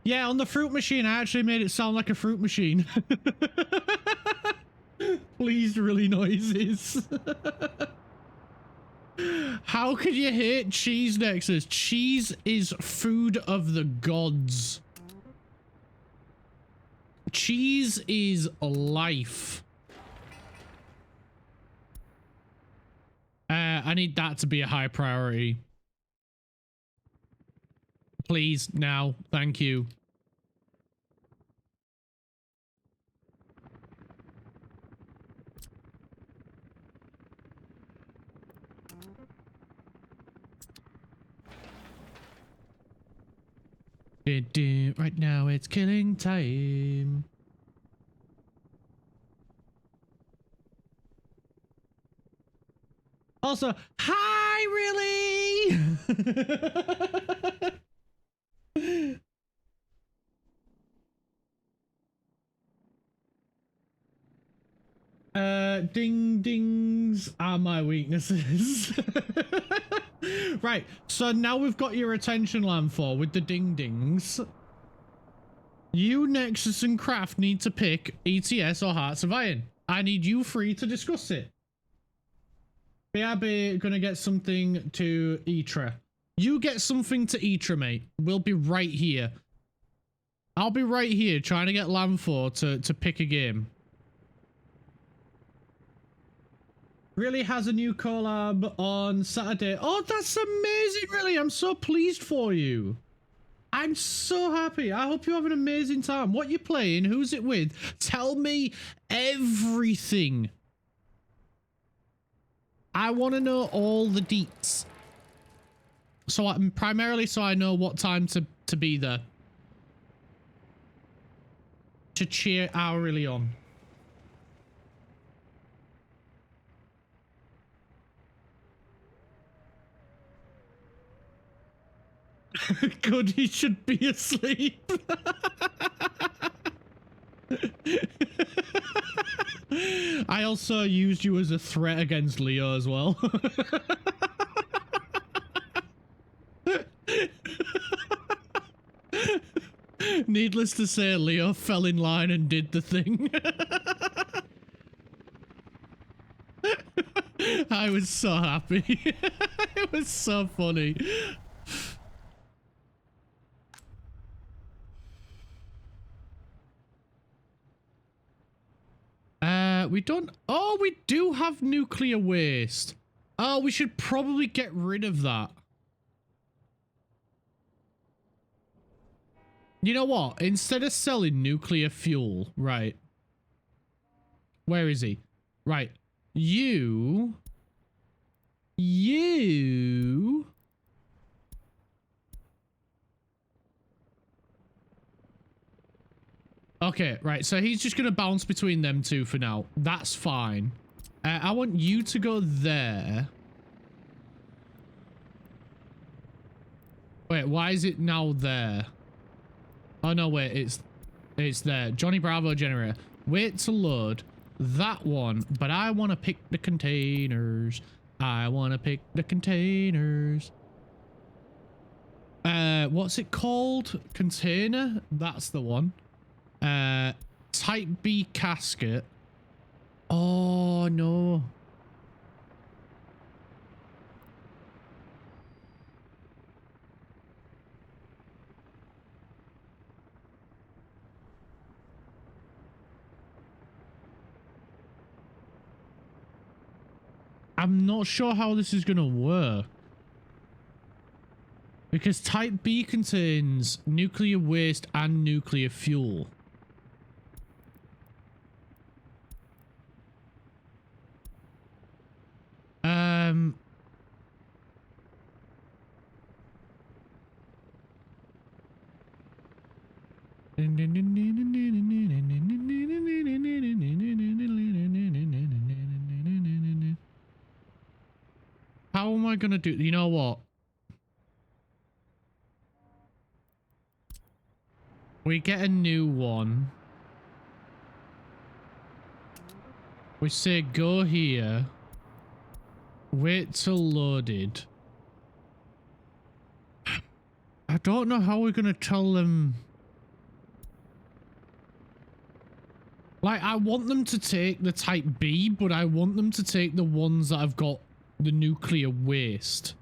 Yeah, on the fruit machine, I actually made it sound like a fruit machine. Please, really noises. How could you hate cheese, Nexus? Cheese is food of the gods. Cheese is life. I need that to be a high priority. Please, now. Thank you. Right now it's killing time. Also, hi, really? Ding dings are my weaknesses. Right, so now we've got your attention, Landfall, with the ding dings. You, Nexus, and Craft need to pick ETS or Hearts of Iron. I need you three to discuss it. BRB gonna get something to Etra. You get something to Etra, mate. We'll be right here. I'll be right here trying to get Landfall to pick a game. Really has a new collab on Saturday. Oh, that's amazing, really. I'm so pleased for you. I'm so happy. I hope you have an amazing time. What you playing? Who's it with? Tell me everything. I want to know all the deets. So primarily so I know what time to be there. To cheer hourly on. Good, he should be asleep. I also used you as a threat against Leo as well. Needless to say, Leo fell in line and did the thing. I was so happy. It was so funny. We don't... Oh, we do have nuclear waste. Oh, we should probably get rid of that. You know what? Instead of selling nuclear fuel, right. Where is he? Right. You... Okay, right, so he's just gonna bounce between them two for now. That's fine. I want you to go there. Wait, why is it now there? Oh, no, wait, it's there. Johnny Bravo generator. Wait to load that one, but I want to pick the containers. I want to pick the containers. What's it called? Container? That's the one. Type B casket. Oh, no. I'm not sure how this is gonna work. Because Type B contains nuclear waste and nuclear fuel. How am I gonna do? You know what? We get a new one. We say go here. Wait till loaded. I don't know how we're gonna tell them. Like, I want them to take the Type B, but I want them to take the ones that have got the nuclear waste.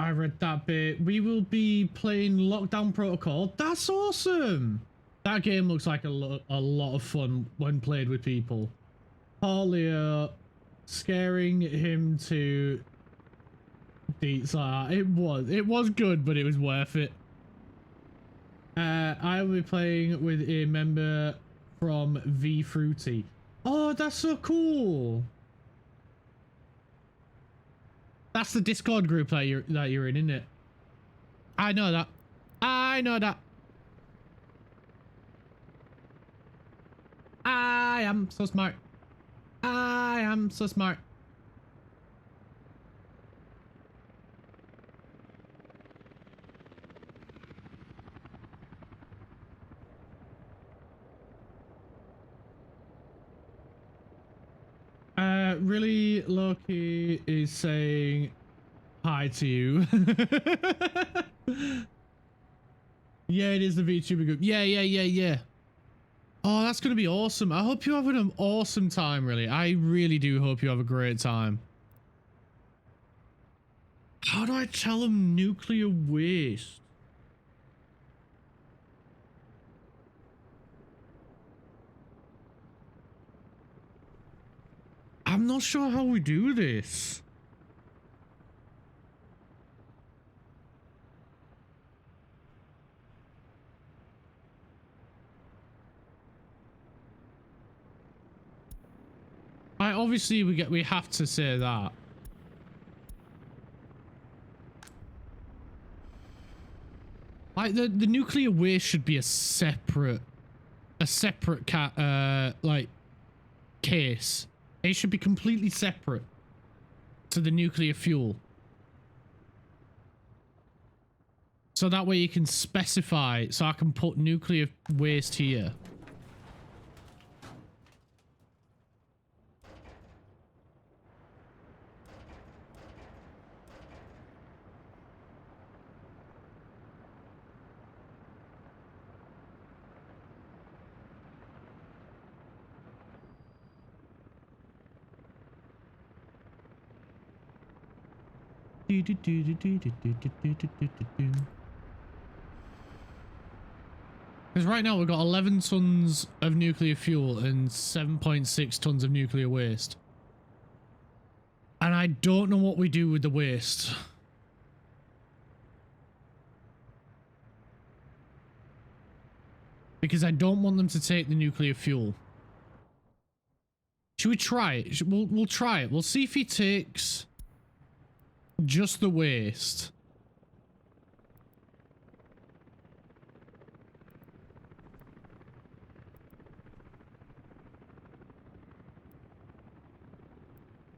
I read that bit. We will be playing Lockdown Protocol. That's awesome. That game looks like a lot of fun when played with people. Polio scaring him to beats. It was good, but it was worth it. I will be playing with a member from V Fruity. Oh, that's so cool. That's the Discord group that you're in, isn't it? I know that. I know that. I am so smart. I am so smart. Really, Loki is saying hi to you. Yeah, it is the VTuber group. Yeah. Oh, that's gonna be awesome. I hope you have an awesome time, really. I really do hope you have a great time. How do I tell them nuclear waste? I'm not sure how we do this. obviously we have to say that. Like the nuclear waste should be a separate like case. It should be completely separate to the nuclear fuel. So that way you can specify, so I can put nuclear waste here. Because right now we've got 11 tons of nuclear fuel and 7.6 tons of nuclear waste. And I don't know what we do with the waste. Because I don't want them to take the nuclear fuel. Should we try it? We'll try it. We'll see if he takes just the waste.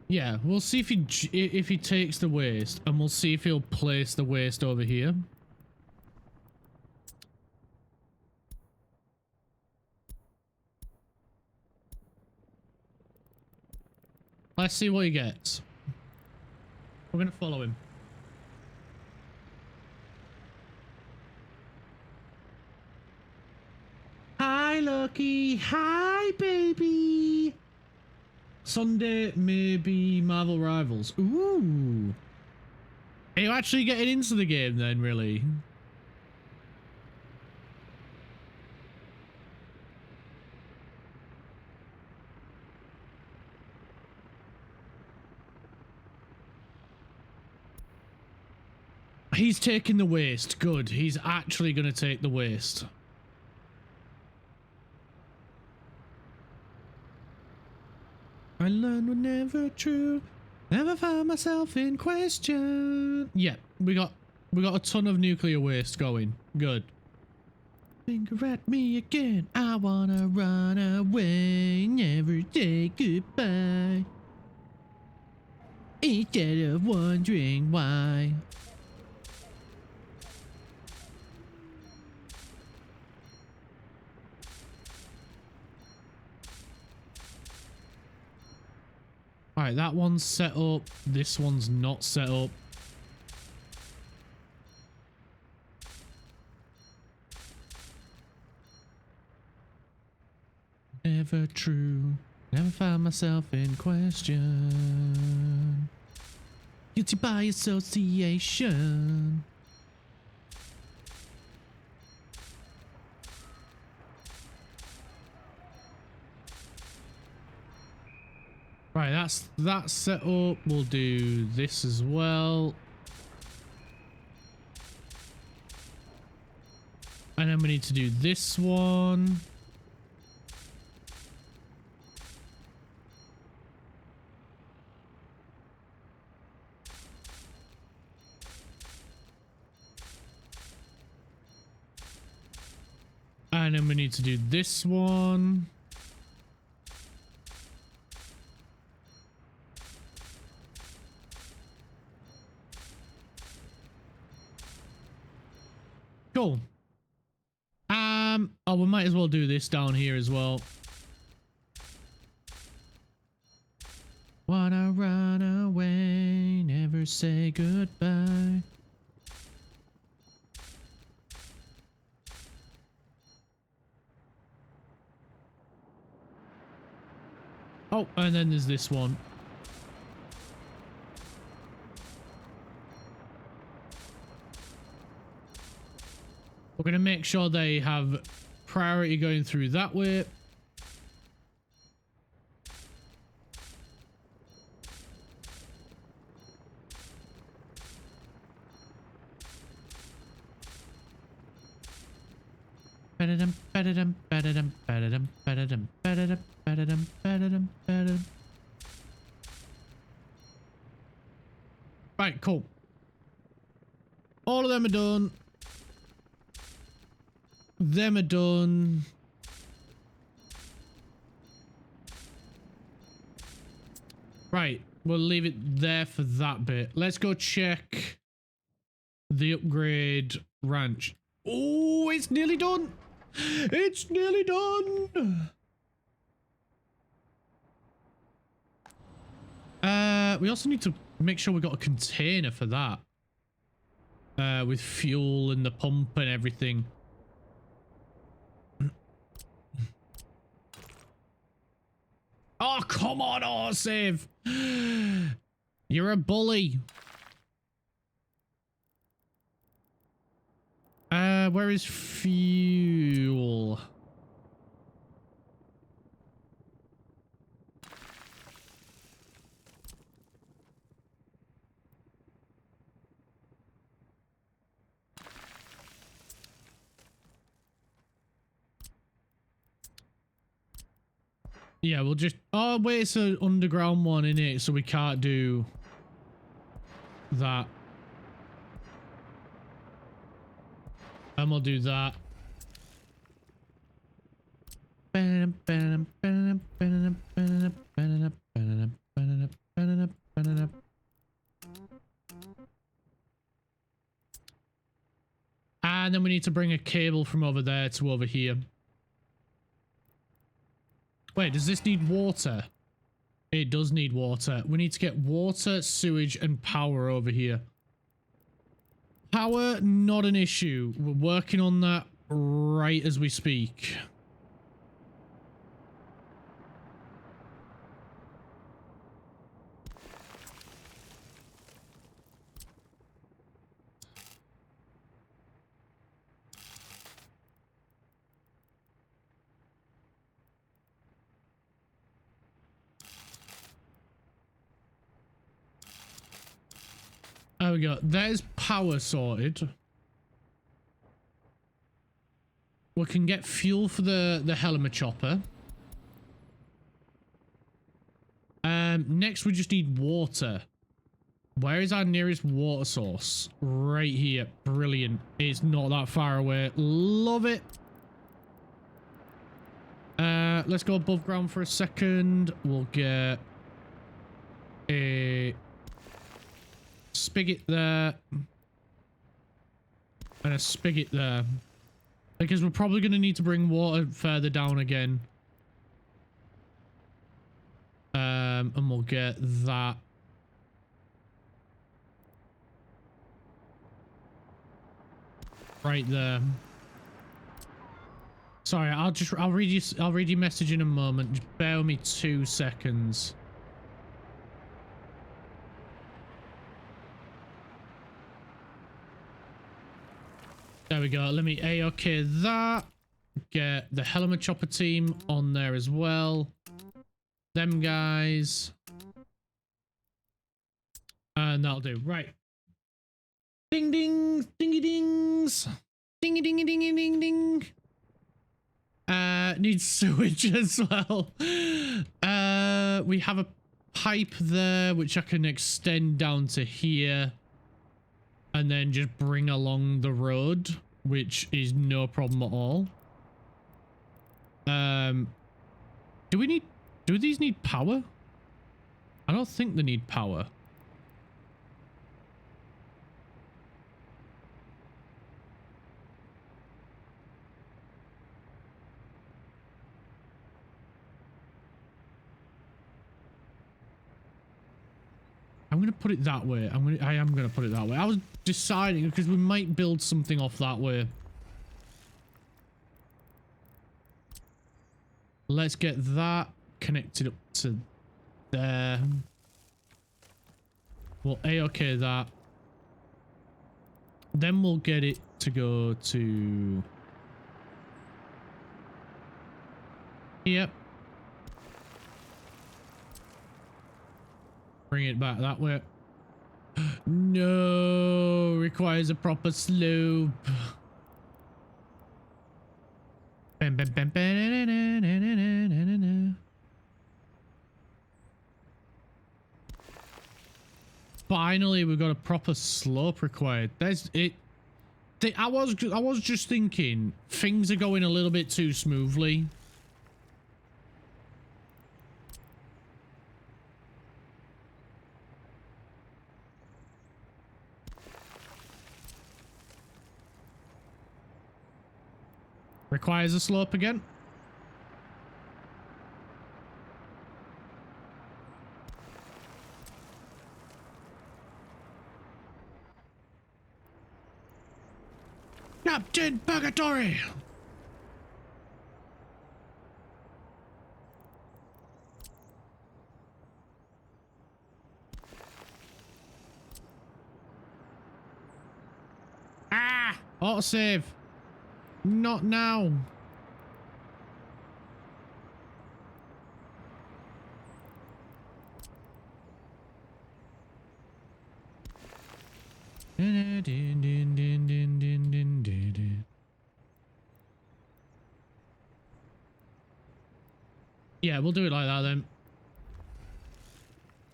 Yeah, we'll see if he takes the waste, and we'll see if he'll place the waste over here. Let's see what he gets. We're gonna follow him. Hi, Lucky. Hi, baby. Sunday, maybe Marvel Rivals. Ooh. Are you actually getting into the game then, really? He's taking the waste. Good. He's actually going to take the waste. I learned we're never true. Never found myself in question. Yeah, we got a ton of nuclear waste going. Good. Finger at me again. I wanna run away. Never say goodbye. Instead of wondering why. Alright, that one's set up. This one's not set up. Never true. Never found myself in question. Guilty by association. Right, that's set up. We'll do this as well. And then we need to do this one. And then we need to do this one. Cool. Oh, we might as well do this down here as well. Wanna run away, never say goodbye. Oh, and then there's this one. We're going to make sure they have priority going through that way. Ba-da-dum, ba-da-dum, ba-da-dum, ba-da-dum, ba-da-dum, ba-da-dum, ba-da-dum, ba-da-dum, ba-da-dum. Right, cool. All of them are done. Them are done. Right, we'll leave it there for that bit. Let's go check the upgrade ranch. Oh, it's nearly done. It's nearly done. We also need to make sure we got a container for that. With fuel and the pump and everything. Oh, come on, autosave. You're a bully. Where is fuel? Yeah, we'll just... Oh, wait, it's an underground one, in it, so we can't do that. And we'll do that. And then we need to bring a cable from over there to over here. Wait, does this need water? It does need water. We need to get water, sewage, and power over here. Power, not an issue. We're working on that right as we speak. There we go. There's power sorted. We can get fuel for the Helmer chopper. Next we just need water. Where is our nearest water source? Right here. Brilliant. It's not that far away. Love it. Let's go above ground for a second. We'll get a spigot there and a spigot there, because we're probably going to need to bring water further down again. And we'll get that right there. Sorry, I'll read your message in a moment. Just bear with me 2 seconds. There we go. Let me A-OK that. Get the Helmer chopper team on there as well. Them guys. And that'll do. Right. Ding ding. Dingy dings. Dingy dingy dingy ding ding. Needs sewage as well. We have a pipe there which I can extend down to here. And then just bring along the road, which is no problem at all. Do these need power? I don't think they need power. I'm gonna put it that way. I am gonna put it that way. I was deciding because we might build something off that way. Let's get that connected up to there. We'll A-OK that. Then we'll get it to go to... Yep. Bring it back that way. No, requires a proper slope. Bam, bam, bam, bam, finally we've got a proper slope required. There's it. I was just thinking things are going a little bit too smoothly. Requires a slope again. Captain Purgatory! Ah! Autosave! Not now! Yeah, we'll do it like that then.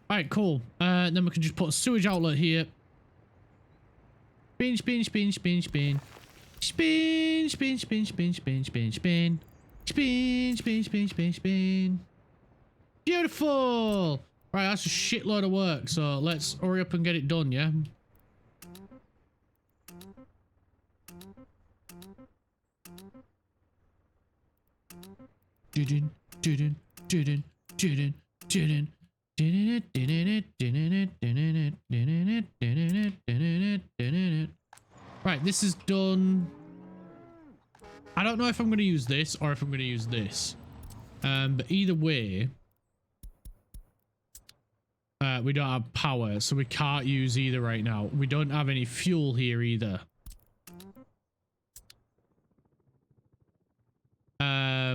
Alright, cool. Then we can just put a sewage outlet here. Spin, spin, spin, spin, spin. Spin, spin, spin, spin, spin, spin, spin. Spin, spin, spin, spin, spin. Beautiful! Right, that's a shitload of work, so let's hurry up and get it done, yeah? Right, this is done. I don't know if I'm going to use this or if I'm going to use this. But either way, we don't have power, so we can't use either right now. We don't have any fuel here either.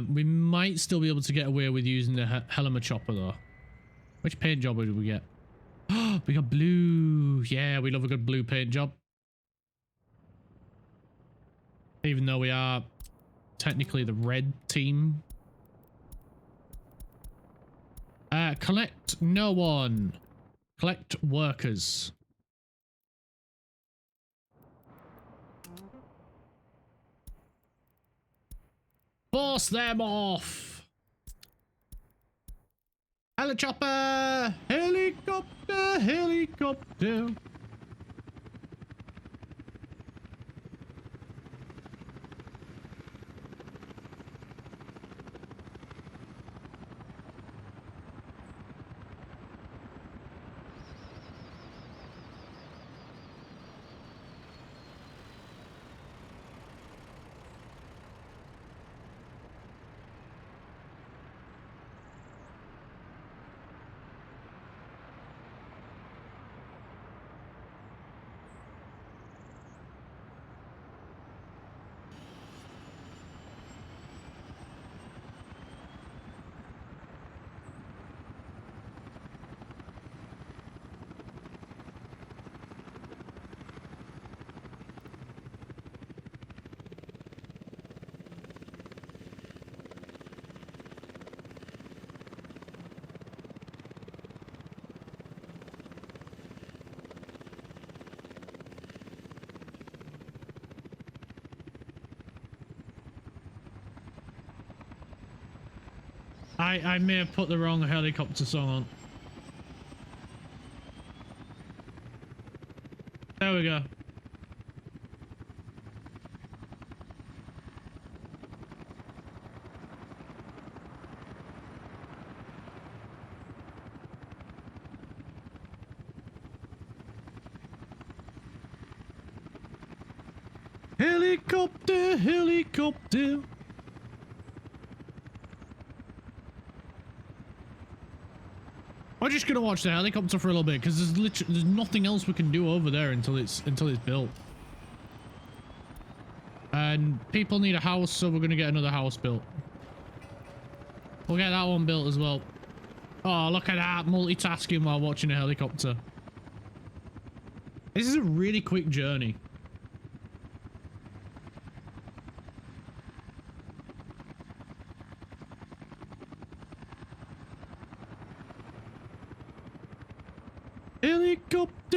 We might still be able to get away with using the Helima chopper though. Which paint job did we get? Oh, we got blue. Yeah, we love a good blue paint job. Even though we are technically the red team. Collect no one. Collect workers. Force them off! Helicopter! Helicopter! Helicopter! I may have put the wrong helicopter song on. There we go. Helicopter, helicopter. I'm just gonna watch the helicopter for a little bit because there's nothing else we can do over there until it's built. And people need a house, so we're gonna get another house built. We'll get that one built as well. Oh, look at that, multitasking while watching a helicopter. This is a really quick journey.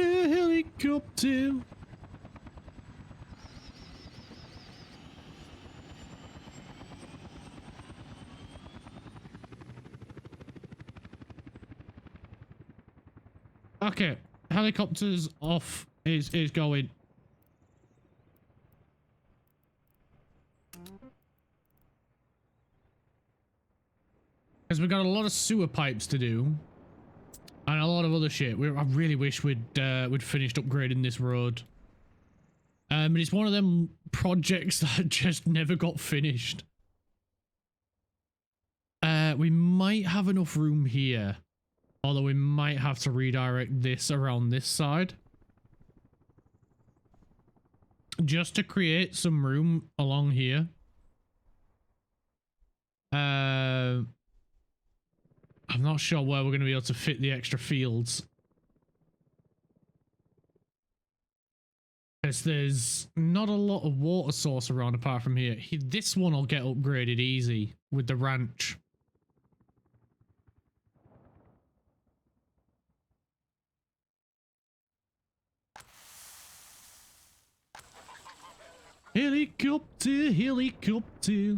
helicopter. Okay, helicopters off is going. Because we've got a lot of sewer pipes to do. And a lot of other shit. I really wish we'd finished upgrading this road. But it's one of them projects that just never got finished. We might have enough room here. Although we might have to redirect this around this side. Just to create some room along here. I'm not sure where we're going to be able to fit the extra fields. Because there's not a lot of water source around apart from here. This one will get upgraded easy with the ranch. Helicopter, helicopter.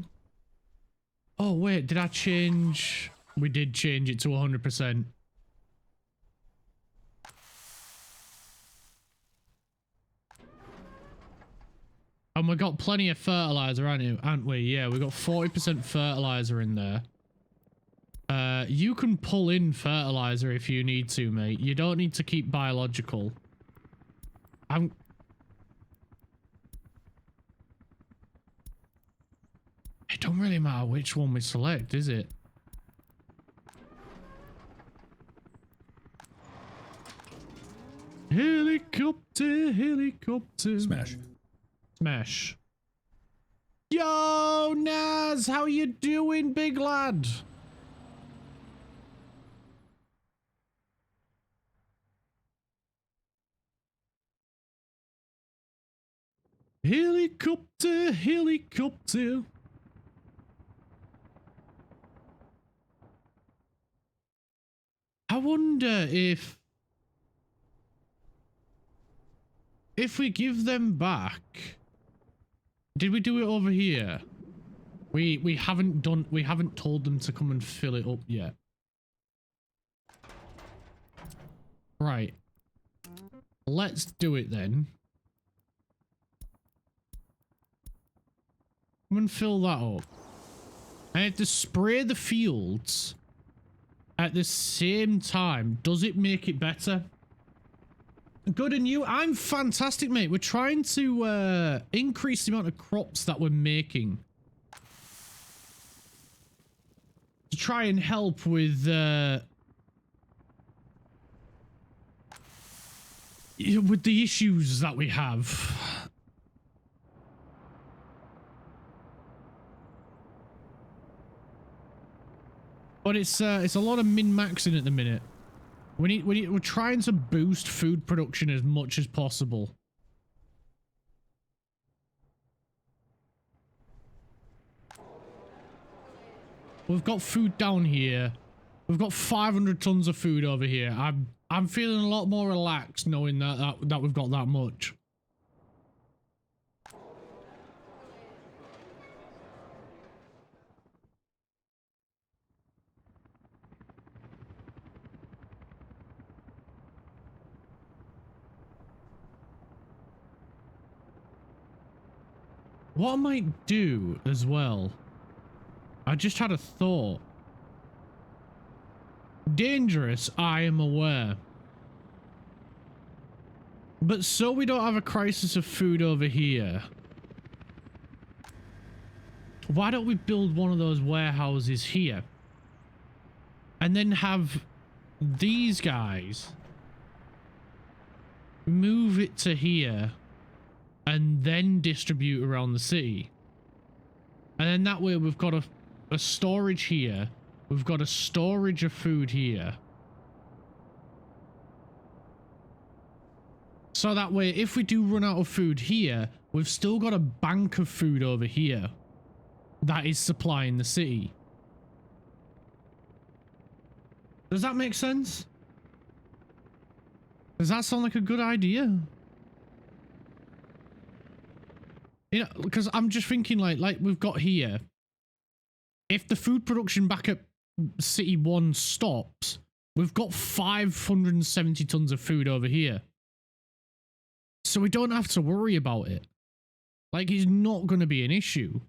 Oh, wait, did I change? We did change it to 100%. And we got plenty of fertilizer, aren't we? Yeah, we got 40% fertilizer in there. You can pull in fertilizer if you need to, mate. You don't need to keep biological. It don't really matter which one we select, is it? Helicopter, helicopter. Smash. Smash. Yo, Naz, how you doing, big lad? Helicopter, helicopter. I wonder if we give them back. Did we do it over here? We haven't told them to come and fill it up yet. Right. Let's do it then. Come and fill that up. I have to spray the fields at the same time. Does it make it better? Good, and you? I'm fantastic, mate. We're trying to increase the amount of crops that we're making. To try and help with the issues that we have. But it's a lot of min-maxing at the minute. We're trying to boost food production as much as possible. We've got food down here. We've got 500 tons of food over here. I'm feeling a lot more relaxed knowing that we've got that much. What I might do as well, I just had a thought. Dangerous, I am aware. But so we don't have a crisis of food over here, why don't we build one of those warehouses here? And then have these guys move it to here and then distribute around the city. And then that way we've got a storage here. We've got a storage of food here. So that way, if we do run out of food here, we've still got a bank of food over here that is supplying the city. Does that make sense? Does that sound like a good idea? You know, because I'm just thinking like we've got here. If the food production back at City 1 stops, we've got 570 tons of food over here. So we don't have to worry about it. Like, it's not going to be an issue.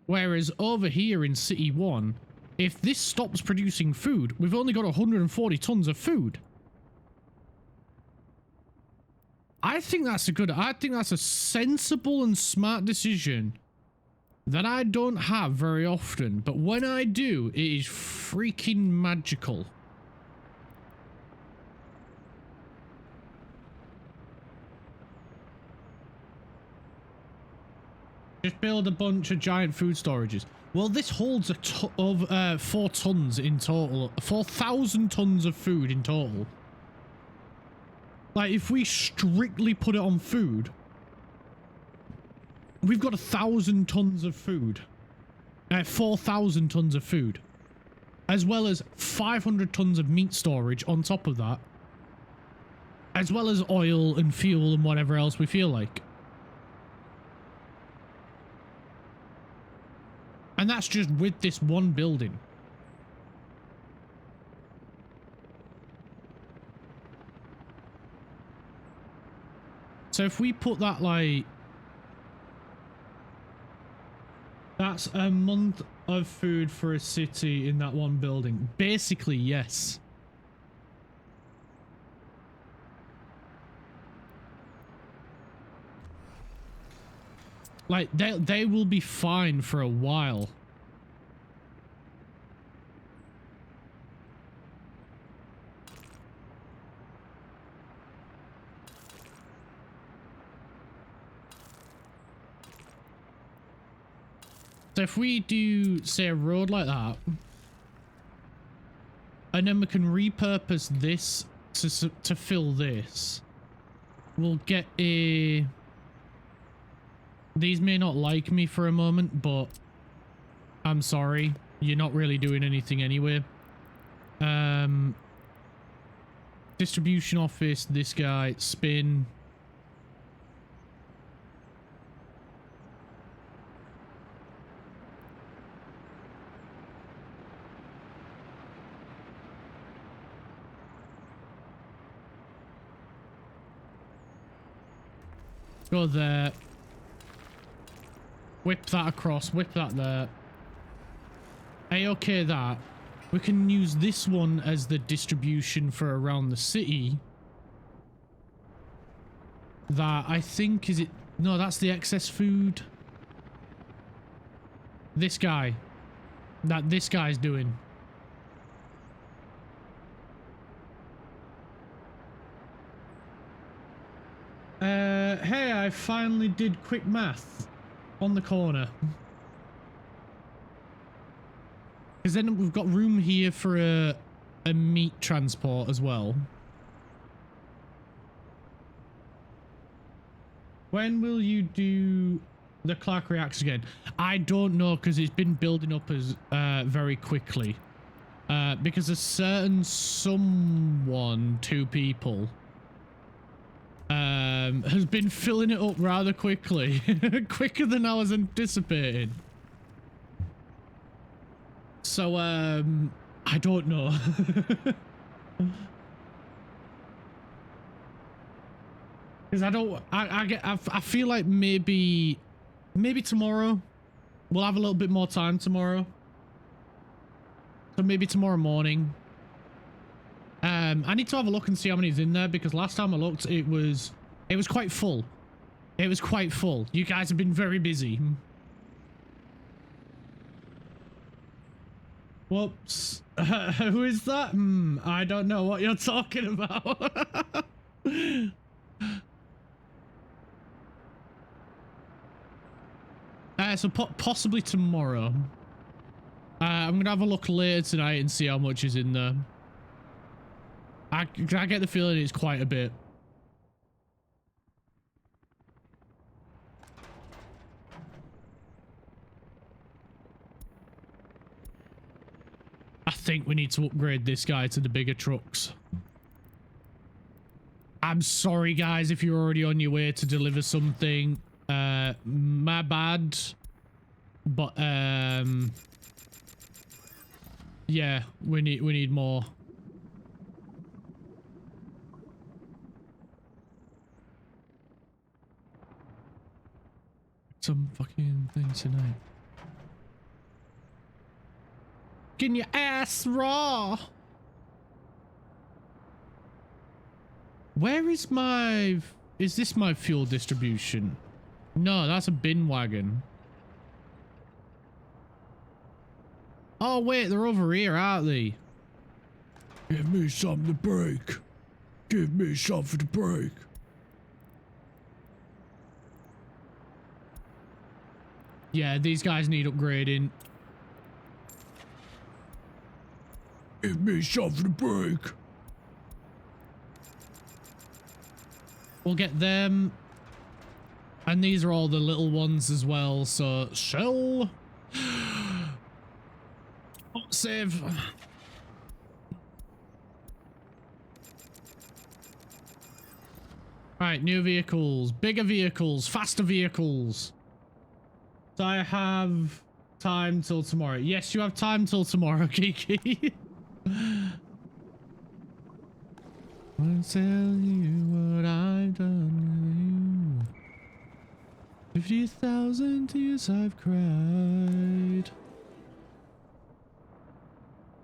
Whereas over here in City 1, if this stops producing food, we've only got 140 tons of food. I think that's a sensible and smart decision that I don't have very often, but when I do, it is freaking magical. Just build a bunch of giant food storages. Well, this holds 4 tons in total. 4,000 tons of food in total. Like, if we strictly put it on food, we've got 1,000 tons of food. 4,000 tons of food. As well as 500 tons of meat storage on top of that. As well as oil and fuel and whatever else we feel like. And that's just with this one building. So if we put that like... That's a month of food for a city in that one building. Basically, yes. Like, they will be fine for a while. So if we do, say, a road like that, and then we can repurpose this to fill this, we'll get a... These may not like me for a moment, but I'm sorry. You're not really doing anything anyway. Distribution office, this guy, spin. Go there. Whip that across, whip that there. A-okay that. We can use this one as the distribution for around the city. That, I think, is it... No, that's the excess food. This guy. That this guy's doing. Hey, I finally did quick math. On the corner. Because then we've got room here for a meat transport as well. When will you do the Clark reactors again? I don't know, because it's been building up as very quickly. Because a certain someone, 2 people, has been filling it up rather quickly. Quicker than I was anticipating. So, I don't know. Because I feel like maybe tomorrow we'll have a little bit more time tomorrow. So maybe tomorrow morning. I need to have a look and see how many's in there, because last time I looked, it was quite full. It was quite full. You guys have been very busy. Whoops. Who is that? I don't know what you're talking about. So possibly tomorrow. I'm gonna have a look later tonight and see how much is in there. I get the feeling it's quite a bit. I think we need to upgrade this guy to the bigger trucks. I'm sorry, guys, if you're already on your way to deliver something. My bad. But, yeah, we need more. Some fucking thing tonight. Getting your ass raw. Where is my... Is this my fuel distribution? No, that's a bin wagon. Oh, wait, they're over here, aren't they? Give me something to break. Give me something to break. Yeah, these guys need upgrading. Give me something to break. We'll get them. And these are all the little ones as well, so shell. Oh, save. Right, new vehicles, bigger vehicles, faster vehicles. So I have time till tomorrow. Yes, you have time till tomorrow, Kiki. I'll tell you what I've done with you. 50,000 tears I've cried.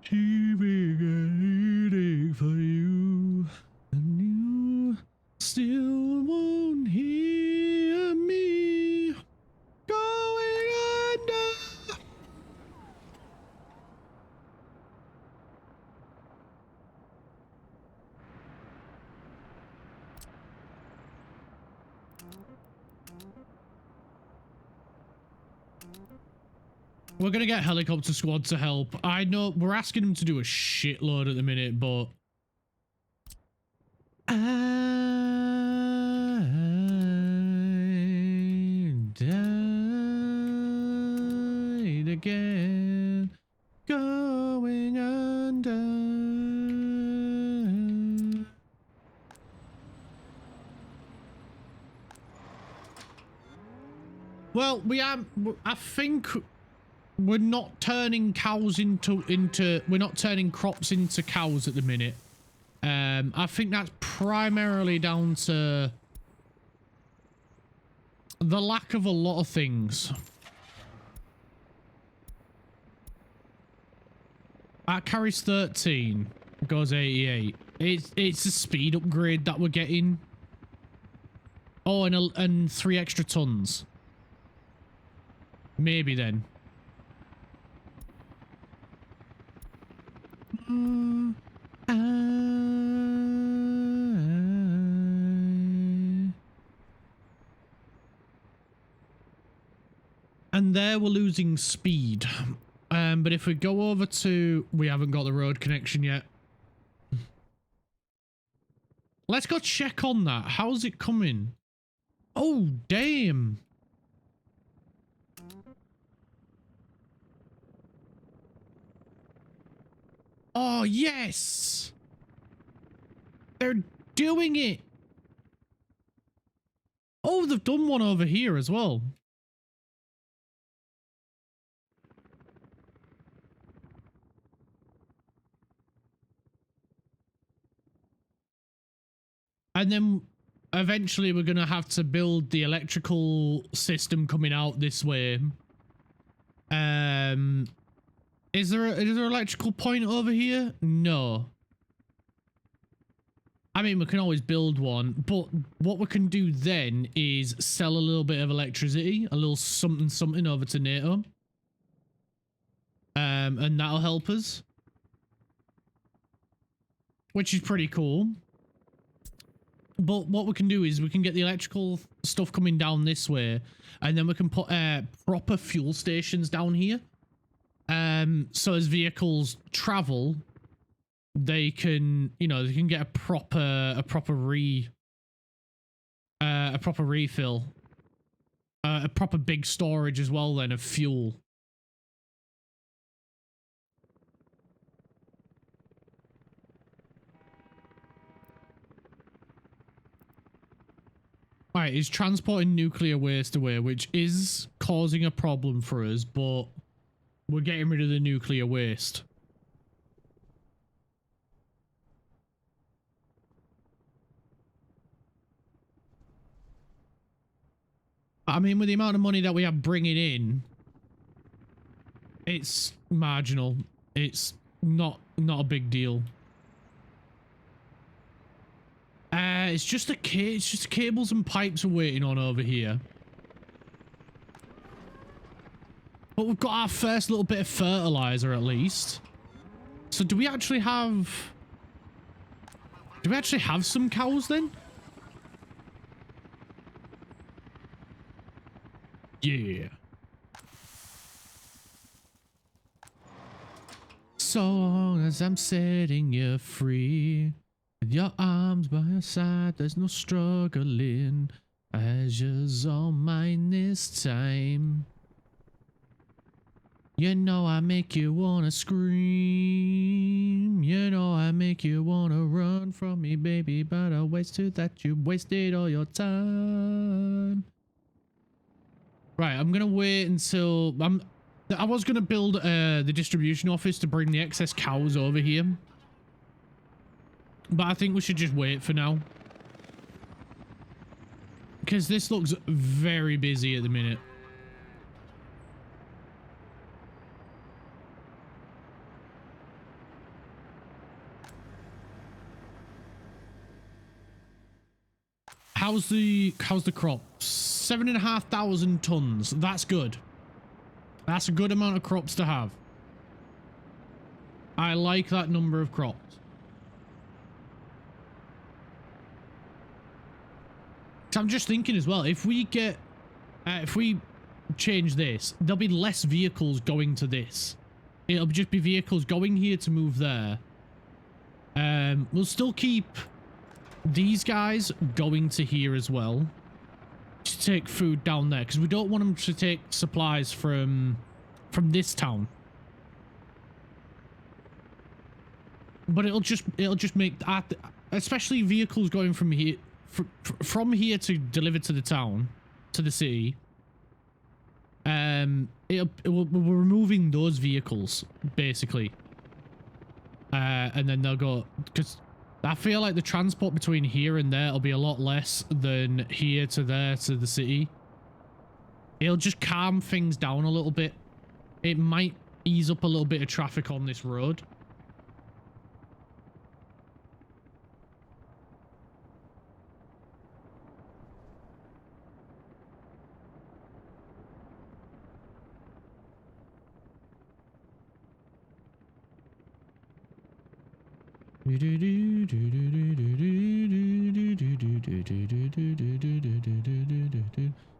Keeping and eating for you, and you still won't hear me going under. We're gonna get helicopter squad to help. I know we're asking them to do a shitload at the minute, but I died again, going under. Well, I think we're not turning cows into we're not turning crops into cows at the minute. I think that's primarily down to the lack of a lot of things. That carries 13, goes 88. It's a speed upgrade that we're getting. Oh, and 3 extra tons. Maybe then. And there we're losing speed. But if we go over to... We haven't got the road connection yet. Let's go check on that. How's it coming? Oh, damn. Oh, yes. They're doing it. Oh, they've done one over here as well. And then eventually we're going to have to build the electrical system coming out this way. Is there an electrical point over here? No. I mean, we can always build one, but what we can do then is sell a little bit of electricity, a little something over to NATO. And that'll help us. Which is pretty cool. But what we can do is we can get the electrical stuff coming down this way, and then we can put proper fuel stations down here. So as vehicles travel, they can, you know, they can get a proper refill, a proper big storage as well then of fuel. Right, he's transporting nuclear waste away, which is causing a problem for us, but we're getting rid of the nuclear waste. I mean, with the amount of money that we have bringing in, it's marginal. It's not a big deal. It's just cables and pipes we're waiting on over here. But we've got our first little bit of fertilizer at least. So do we actually have some cows then? Yeah. So long as I'm setting you free, with your arms by your side, there's no struggling. Pleasure's all mine this time. You know I make you wanna scream. You know I make you wanna run from me, baby, but I wasted that you wasted all your time. Right, I'm gonna wait until I was gonna build the distribution office to bring the excess cows over here, but I think we should just wait for now because this looks very busy at the minute. How's the crop? 7,500 tons. That's good. That's a good amount of crops to have. I like that number of crops. So I'm just thinking as well, if we change this, there'll be less vehicles going to this. It'll just be vehicles going here to move there. We'll still keep these guys going to here as well to take food down there because we don't want them to take supplies from this town. But it'll just make that, especially vehicles going from here to deliver to the town, to the city. We're removing those vehicles basically, and then they'll go because I feel like the transport between here and there will be a lot less than here to there to the city. It'll just calm things down a little bit. It might ease up a little bit of traffic on this road.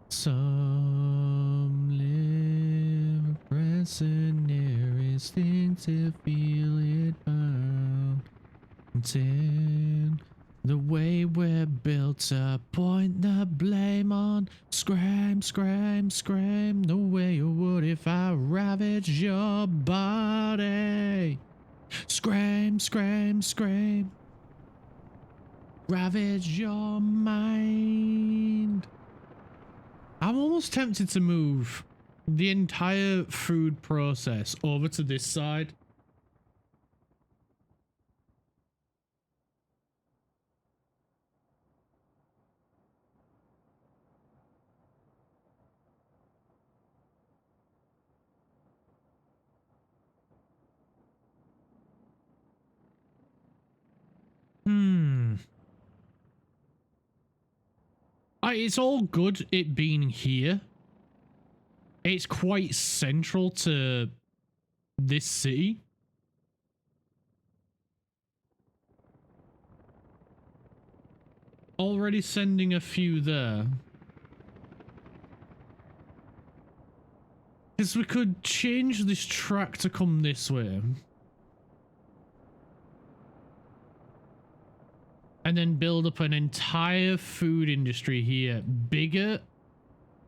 Some live mercenaries think to feel it mountain. The way we're built to point the blame on. Scram, scram, scram the way you would if I ravaged your body. Scram, scram, scram. Ravage your mind. I'm almost tempted to move the entire food process over to this side. It's all good it being here. It's quite central to this city. Already sending a few there. Because we could change this track to come this way. And then build up an entire food industry here. Bigger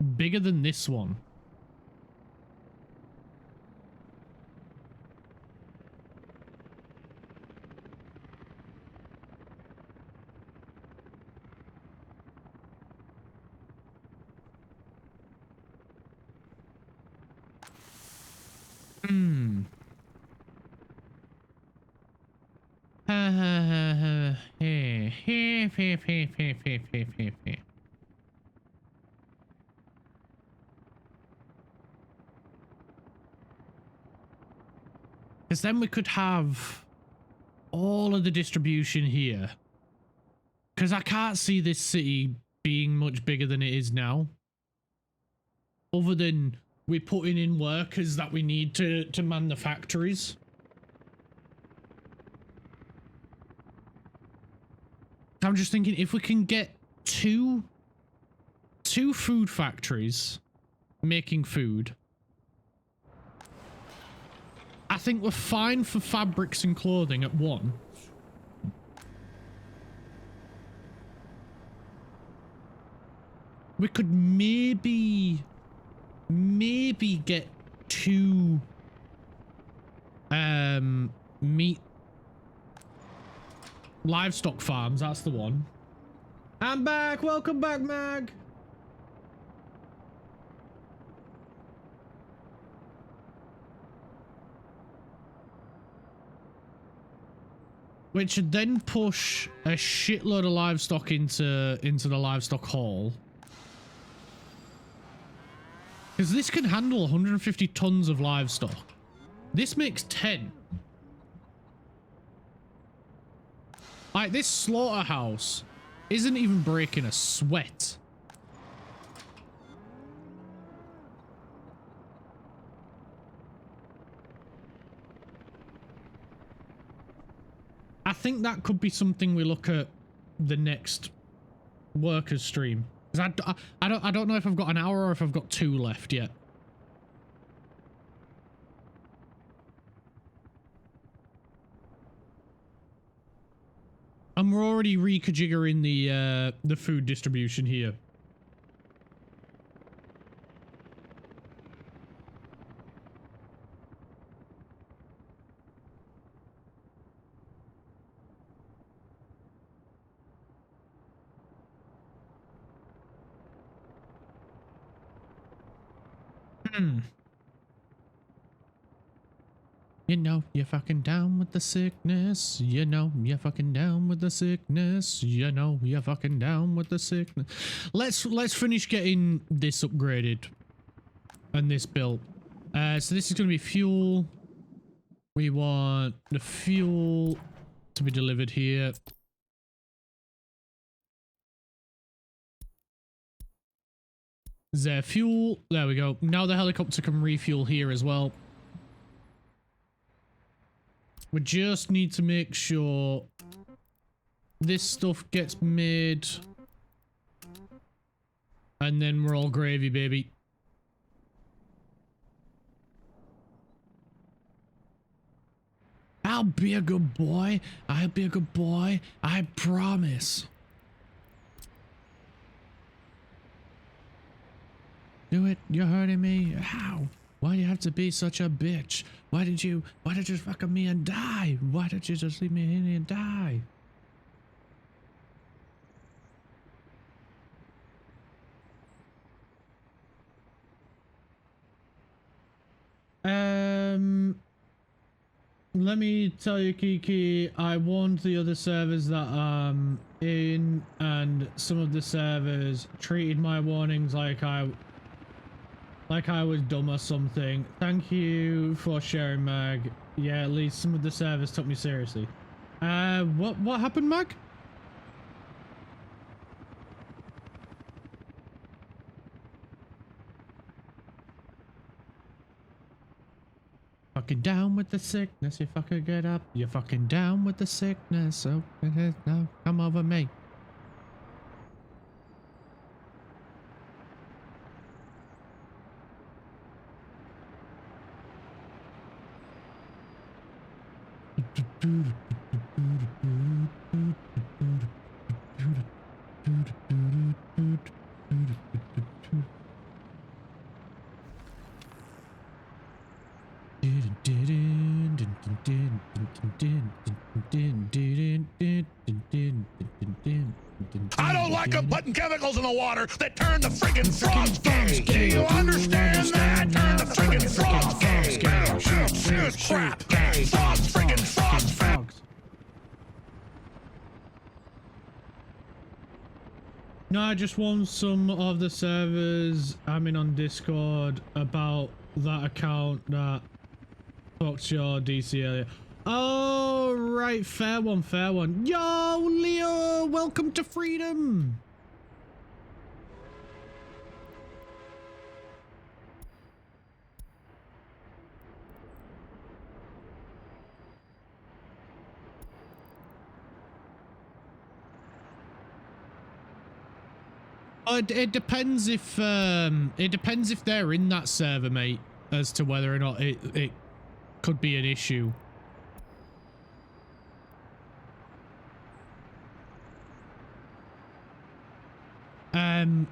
than this one. Because then we could have all of the distribution here. Because I can't see this city being much bigger than it is now. Other than we're putting in workers that we need to man the factories. I'm just thinking if we can get two food factories making food, I think we're fine for fabrics and clothing at one. We could maybe get two meat livestock farms. That's the one. I'm back. Welcome back, Mag. Which should then push a shitload of livestock into the livestock hall. Because this can handle 150 tons of livestock. This makes 10. Like, this slaughterhouse isn't even breaking a sweat. I think that could be something we look at the next workers stream. Because I don't know if I've got an hour or if I've got 2 left yet. And we're already reconfiguring the food distribution here. You know you're fucking down with the sickness. You know you're fucking down with the sickness. You know you're fucking down with the sickness. Let's finish getting this upgraded and this built. So this is going to be fuel. We want the fuel to be delivered here. Is there fuel? There we go. Now the helicopter can refuel here as well. We just need to make sure this stuff gets made. And then we're all gravy, baby. I'll be a good boy. I'll be a good boy. I promise. Do it. You're hurting me. How? Why do you have to be such a bitch? Why did you fuck with me and die? Why did you just leave me in here and die? Let me tell you, Kiki, I warned the other servers that I'm in, and some of the servers treated my warnings like I was dumb or something. Thank you for sharing, Mag. Yeah, at least some of the servers took me seriously. What happened, Mag? Fucking down with the sickness, you fucking get up. You're fucking down with the sickness, oh, no, come over me. I don't like them putting chemicals in the water that turn the friggin' frogs gay. Do you understand that? Turn the friggin' frogs gay. Crap gay. Frogs, friggin' frogs. No, I just want some of the servers I'm in on Discord about that account that talks to your DC earlier. Oh, right. Fair one, fair one. Yo, Leo, welcome to freedom. It depends if they're in that server, mate, as to whether or not it could be an issue. And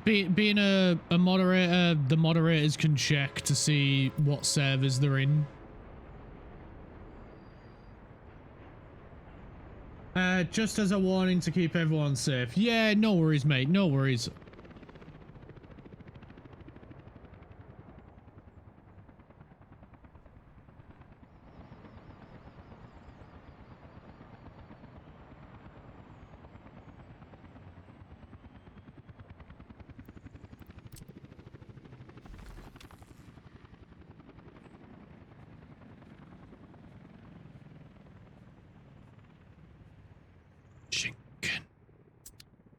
being a moderator, the moderators can check to see what servers they're in. Just as a warning to keep everyone safe. Yeah, no worries, mate. No worries.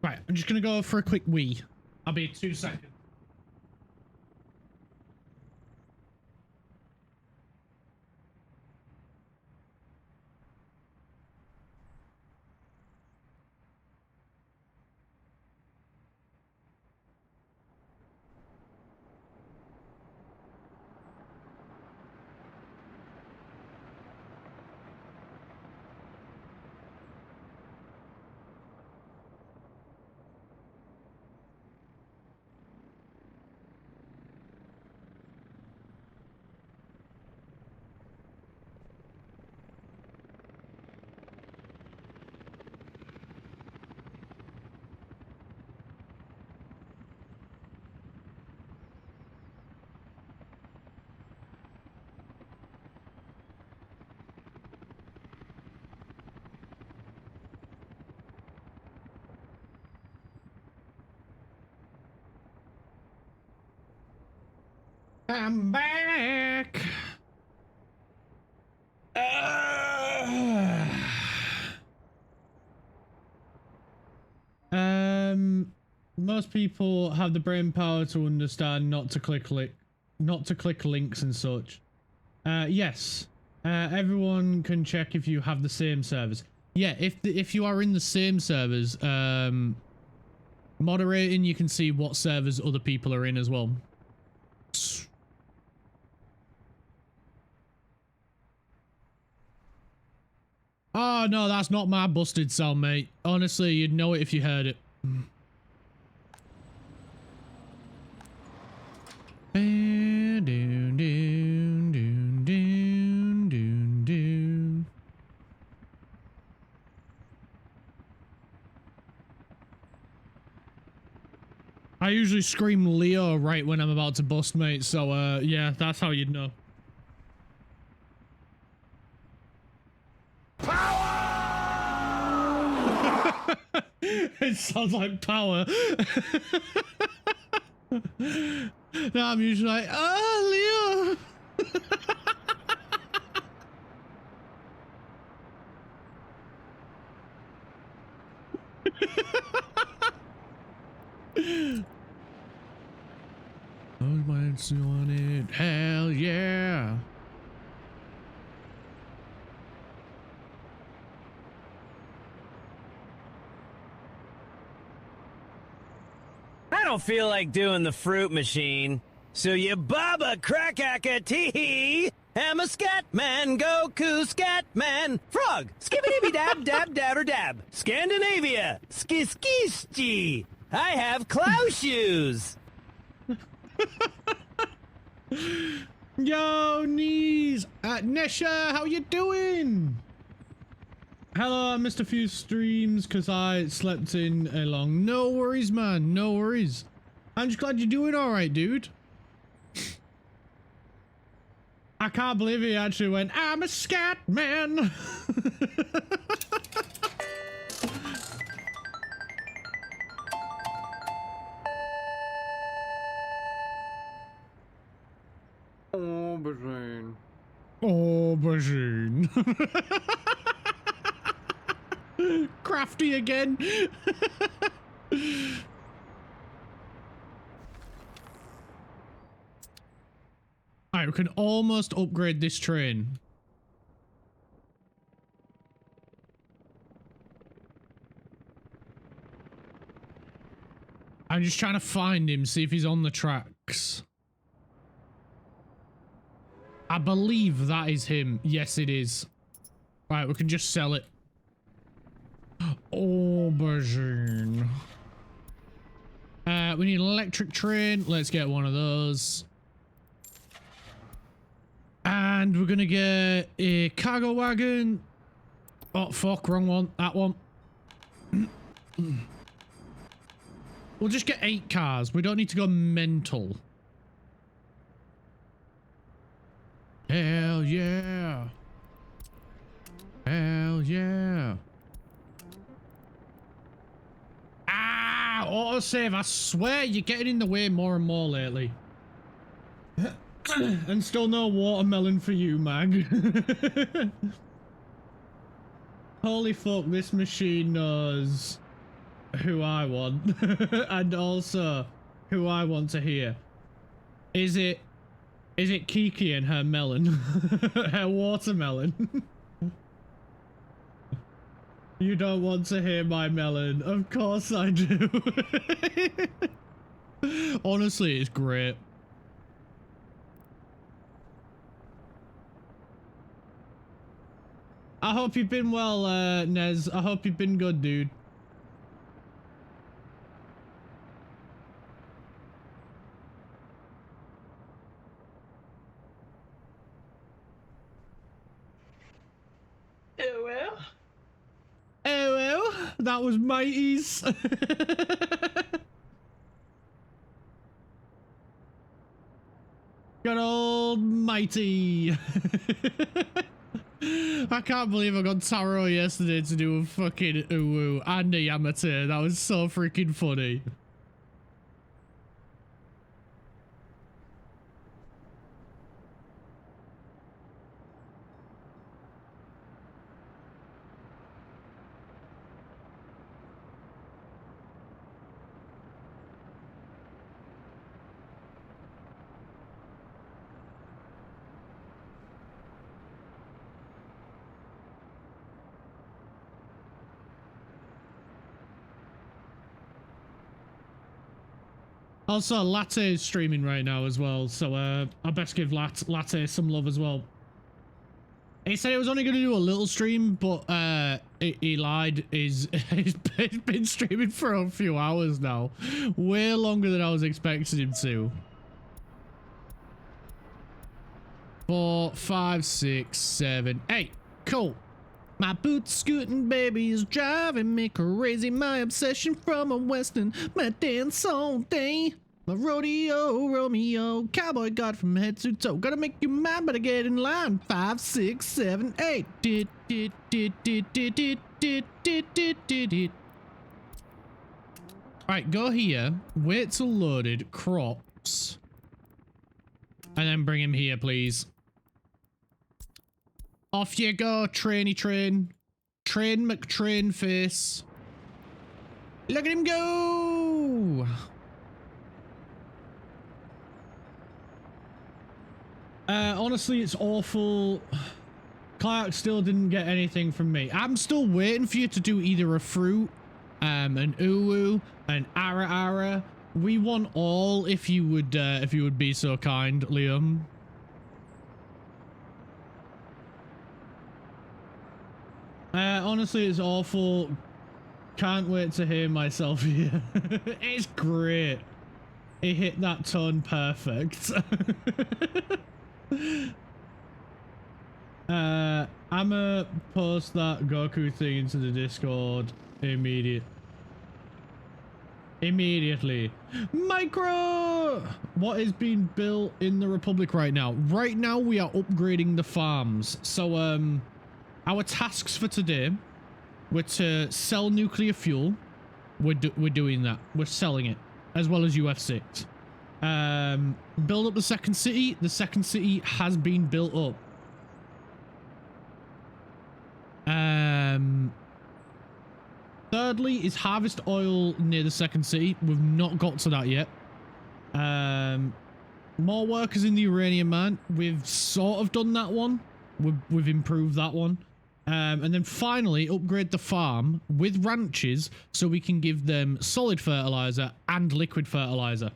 Right, I'm just gonna go for a quick wee. I'll be 2 seconds. I'm back. Most people have the brain power to understand not to click links and such. Yes. Everyone can check if you have the same servers. Yeah, if you are in the same servers, moderating, you can see what servers other people are in as well. Oh, no, that's not my busted sound, mate. Honestly, you'd know it if you heard it. I usually scream Leo right when I'm about to bust, mate, so, yeah, that's how you'd know. It sounds like power. Now I'm usually like, oh, Leo. I was on it. Hell yeah. I don't feel like doing the fruit machine. So you baba crackacka tee. I'm a scat man, Goku scat man. Frog, skibbity dab dab dabber dab. Scandinavia, ski. I have clow shoes. Yo, knees. Nesha, how you doing? Hello, I missed a few streams because I slept in long. No worries, man. No worries. I'm just glad you're doing all right, dude. I can't believe he actually went, I'm a scat man. Aubergine. Crafty again. Alright, we can almost upgrade this train. I'm just trying to find him, see if he's on the tracks. I believe that is him. Yes, it is. Right, we can just sell it. Aubergine. We need an electric train. Let's get one of those. And we're gonna get a cargo wagon. Oh, fuck, wrong one. That one. We'll just get 8 cars. We don't need to go mental. Hell yeah. Hell yeah. Ah, autosave. I swear you're getting in the way more and more lately. And still no watermelon for you, Mag. Holy fuck, this machine knows who I want. And also who I want to hear. Is it Kiki and her melon? Her watermelon? You don't want to hear my melon. Of course I do. Honestly, it's great. I hope you've been well, Nez. I hope you've been good, dude. Oh well. Oh well. That was Mighty's. Good old Mighty. I can't believe I got Taro yesterday to do a fucking uwu and a Yamate. That was so freaking funny. Also, Latte is streaming right now as well, so I best give Latte some love as well. He said he was only going to do a little stream, but he lied. He's been streaming for a few hours now. Way longer than I was expecting him to. 4, 5, 6, 7, 8. Cool. My boot scooting baby is driving me crazy. My obsession from a western, my dance all day. My rodeo Romeo, cowboy god from head to toe. Gonna make you mad, but I get in line. 5, 6, 7, 8. Alright, go here. Wait till loaded. Crops. And then bring him here, please. Off you go, trainy train. Train McTrain face. Look at him go! Honestly, it's awful. Clark still didn't get anything from me. I'm still waiting for you to do either a fruit, an uwu, an ara. We want all if you would be so kind, Liam. Honestly, it's awful. Can't wait to hear myself here. It's great. He hit that tone perfect. I'ma post that Goku thing into the Discord immediately. Micro! What is being built in the Republic right now? Right now we are upgrading the farms. So our tasks for today were to sell nuclear fuel. We're doing that. We're selling it, as well as UF6. Build up the second city. The second city has been built up. Thirdly is harvest oil near the second city. We've not got to that yet. More workers in the uranium mine. We've sort of done that one. We've improved that one. And then finally upgrade the farm with ranches so we can give them solid fertilizer and liquid fertilizer.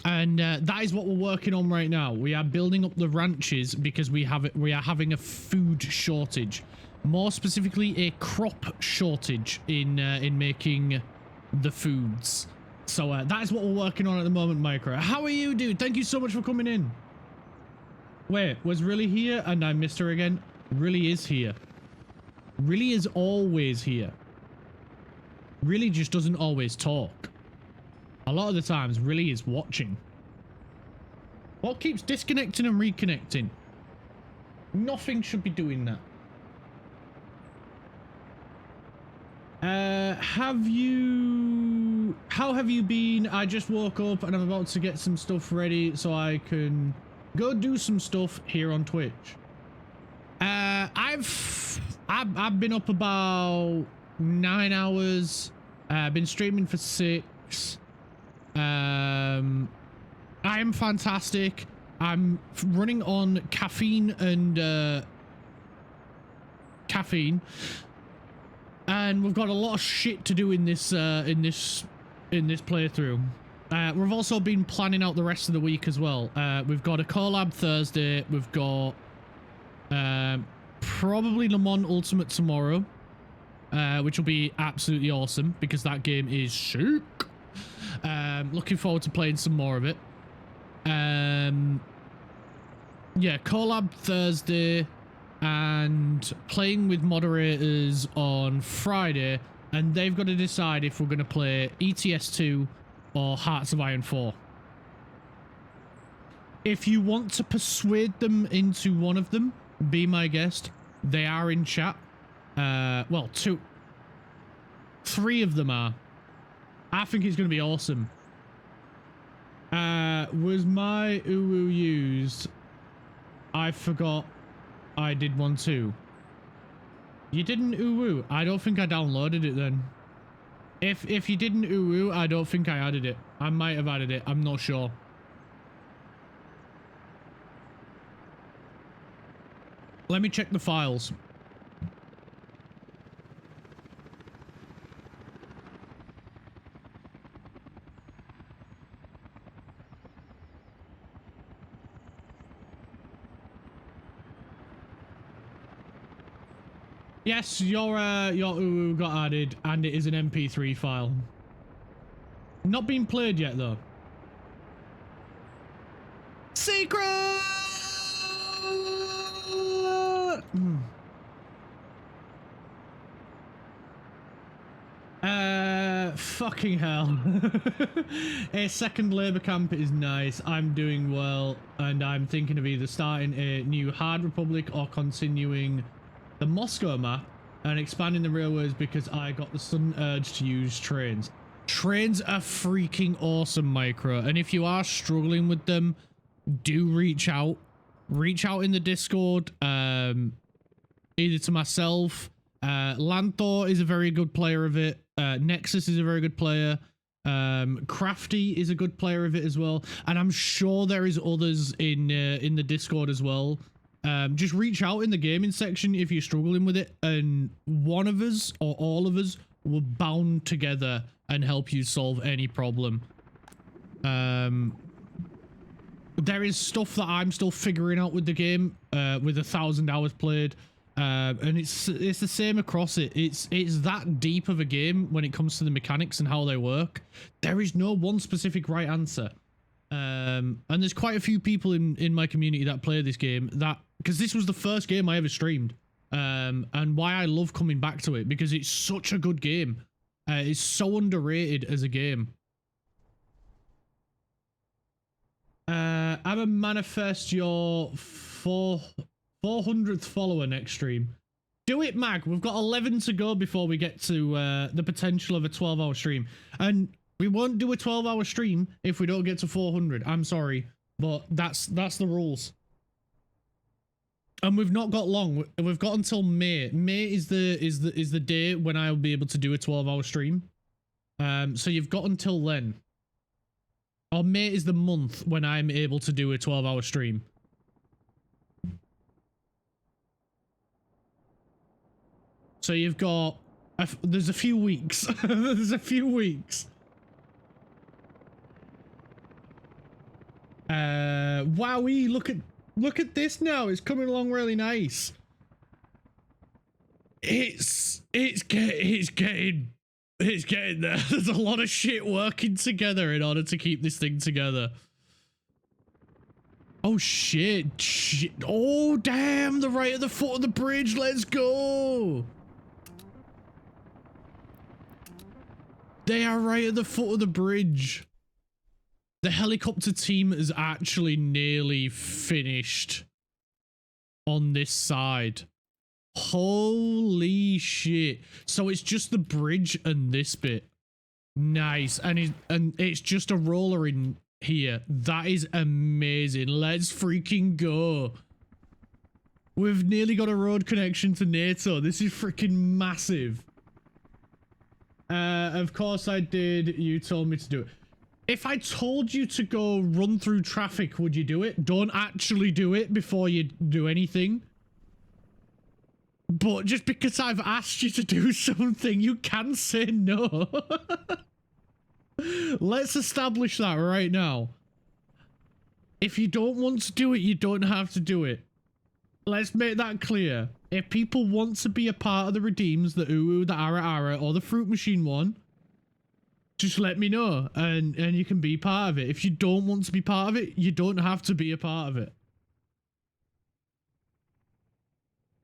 And that is what we're working on right now. We are building up the ranches because we are having a food shortage. More specifically, a crop shortage in making the foods. So that is what we're working on at the moment, Micro. How are you, dude? Thank you so much for coming in. Wait, was Really here? And I missed her again. Really is here. Really is always here. Really just doesn't always talk. A lot of the times, Really is watching. What keeps disconnecting and reconnecting? Nothing should be doing that. How have you been? I just woke up and I'm about to get some stuff ready so I can go do some stuff here on Twitch. I've been up about 9 hours. I've been streaming for 6. I am fantastic. I'm running on caffeine and caffeine. And we've got a lot of shit to do in this playthrough. We've also been planning out the rest of the week as well. We've got a collab Thursday. We've got probably Le Mans Ultimate tomorrow, which will be absolutely awesome because that game is sick. Looking forward to playing some more of it. Yeah, collab Thursday. And playing with moderators on Friday, and they've got to decide if we're going to play ETS 2 or Hearts of Iron 4. If you want to persuade them into one of them, be my guest. They are in chat. Well, 3 of them are. I think it's going to be awesome. Was my uwu used? I forgot. I did one too. You didn't uwu? I don't think I downloaded it then. If you didn't uwu, I don't think I added it. I might have added it. I'm not sure. Let me check the files. Yes, your UU got added, and it is an MP3 file. Not being played yet, though. Secret! Fucking hell. A second Labour camp is nice. I'm doing well, and I'm thinking of either starting a new Hard Republic or continuing the Moscow map and expanding the railways because I got the sudden urge to use trains. Trains are freaking awesome, Micro, and if you are struggling with them, do reach out. Reach out in the Discord, either to myself. Lanthor is a very good player of it. Nexus is a very good player. Crafty is a good player of it as well, and I'm sure there is others in the Discord as well. Just reach out in the gaming section if you're struggling with it, and one of us or all of us will bound together and help you solve any problem. There is stuff that I'm still figuring out with the game, with 1,000 hours played, and it's the same across it. It's that deep of a game when it comes to the mechanics and how they work. There is no one specific right answer. And there's quite a few people in my community that play this game, because this was the first game I ever streamed, and why I love coming back to it, because it's such a good game. It's so underrated as a game. I'm a manifest your 400th follower next stream. Do it, Mag. We've got 11 to go before we get to the potential of a 12-hour stream, and we won't do a 12-hour stream if we don't get to 400. I'm sorry, but that's the rules. And we've not got long. We've got until May. May is the day when I'll be able to do a 12-hour stream. So you've got until then. Or May is the month when I'm able to do a 12-hour stream. So you've got there's a few weeks. There's a few weeks. Wowee, look at this now. It's coming along really nice. It's getting there. There's a lot of shit working together in order to keep this thing together. Oh shit. Oh damn, the right at the foot of the bridge. Let's go. They are right at the foot of the bridge. The helicopter team is actually nearly finished on this side. Holy shit. So it's just the bridge and this bit. Nice. And it's just a roller in here. That is amazing. Let's freaking go. We've nearly got a road connection to NATO. This is freaking massive. Of course I did. You told me to do it. If I told you to go run through traffic, would you do it? Don't actually do it before you do anything. But just because I've asked you to do something, you can say no. Let's establish that right now. If you don't want to do it, you don't have to do it. Let's make that clear. If people want to be a part of the redeems, the Uwu, the Ara Ara, or the Fruit Machine one, just let me know and you can be part of it. If you don't want to be part of it, you don't have to be a part of it.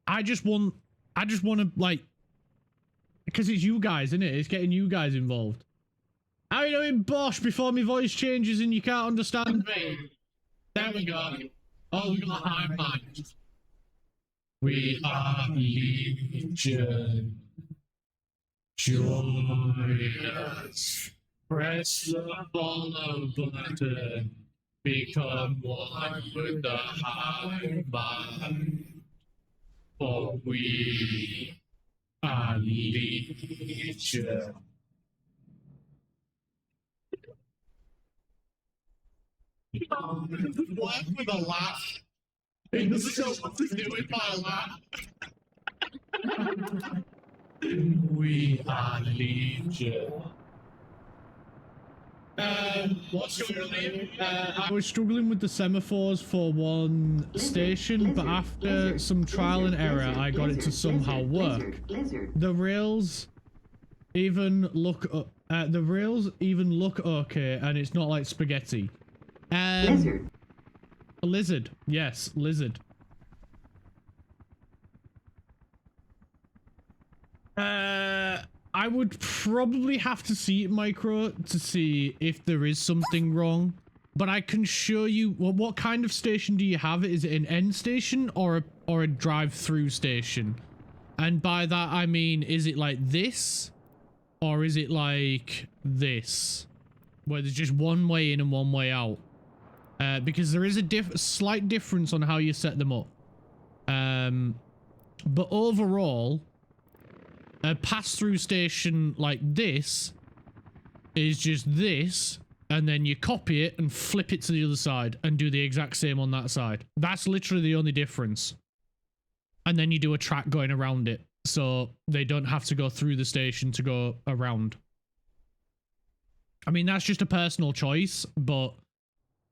I just want to, like, because it's you guys, isn't it? It's getting you guys involved. How you doing, Bosch, before my voice changes and you can't understand me? There we go. Oh, we got high mind. We are Legion. Join us. Press the follow button. Become one with the high mind. For we are Legion. What with a laugh? It doesn't know what to do with my laugh. We are Legion. What's going on here? I was struggling with the semaphores for one station, but after some trial and error, I got it to somehow work. The rails even look okay, and it's not like spaghetti. Lizard. A lizard. Yes, lizard. I would probably have to see it, Micro, to see if there is something wrong. But I can show you. Well, what kind of station do you have? Is it an end station or a drive-through station? And by that I mean, is it like this, or is it like this, where there's just one way in and one way out? Because there is a slight difference on how you set them up. But overall, a pass-through station like this is just this, and then you copy it and flip it to the other side and do the exact same on that side. That's literally the only difference. And then you do a track going around it, so they don't have to go through the station to go around. I mean, that's just a personal choice, but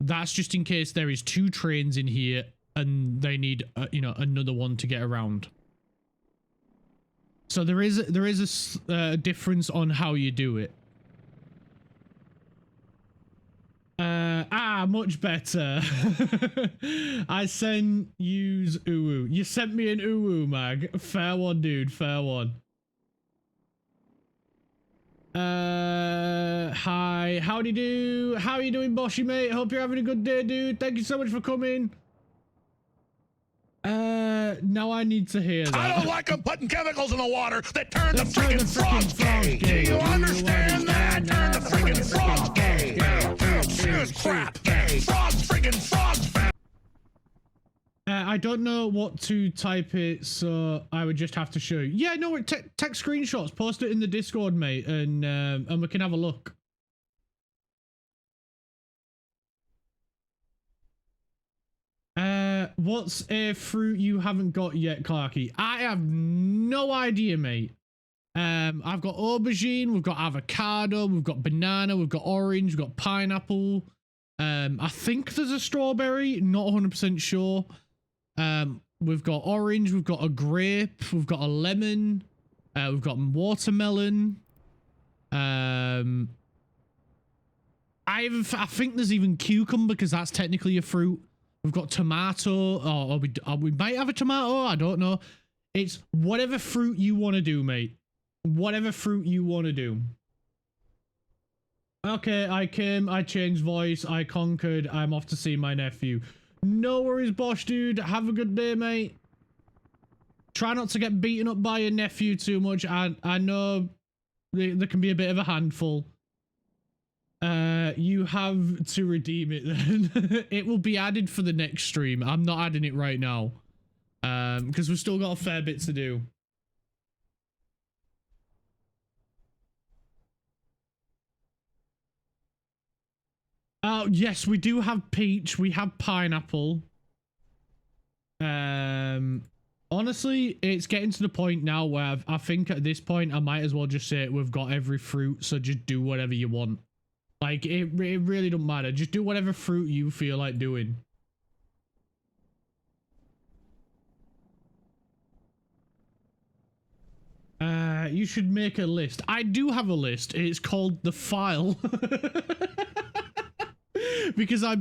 that's just in case there is two trains in here and they need, you know, another one to get around. So there is a difference on how you do it. Much better. I use Uwu. You sent me an Uwu, Mag. Fair one, dude. Fair one. Hi. Howdy do. How are you doing, Boshy, mate? Hope you're having a good day, dude. Thank you so much for coming. Now I need to hear that. I don't like them putting chemicals in the water that turn the freaking frogs gay. Do you understand that? Turn the freaking frogs gay. Crap. Frogs freaking frogs. I don't know what to type it, so I would just have to show you. Yeah, no, take screenshots, post it in the Discord, mate, and we can have a look. What's a fruit you haven't got yet, Clarky? I have no idea, mate. I've got aubergine, we've got avocado, we've got banana, we've got orange, we've got pineapple. I think there's a strawberry, not 100% sure. We've got orange, we've got a grape, we've got a lemon, we've got watermelon. I think there's even cucumber because that's technically a fruit. We've got tomato, or we might have a tomato, I don't know. It's whatever fruit you want to do, mate. Whatever fruit you want to do. Okay, I came, I changed voice, I conquered, I'm off to see my nephew. No worries, Bosch, dude. Have a good day, mate. Try not to get beaten up by your nephew too much. I know there can be a bit of a handful. You have to redeem it then. It will be added for the next stream. I'm not adding it right now. Because we've still got a fair bit to do. Oh, yes, we do have peach. We have pineapple. Honestly, it's getting to the point now where I think at this point I might as well just say we've got every fruit, so just do whatever you want. Like, it really don't matter. Just do whatever fruit you feel like doing. You should make a list. I do have a list. It's called the file. Because I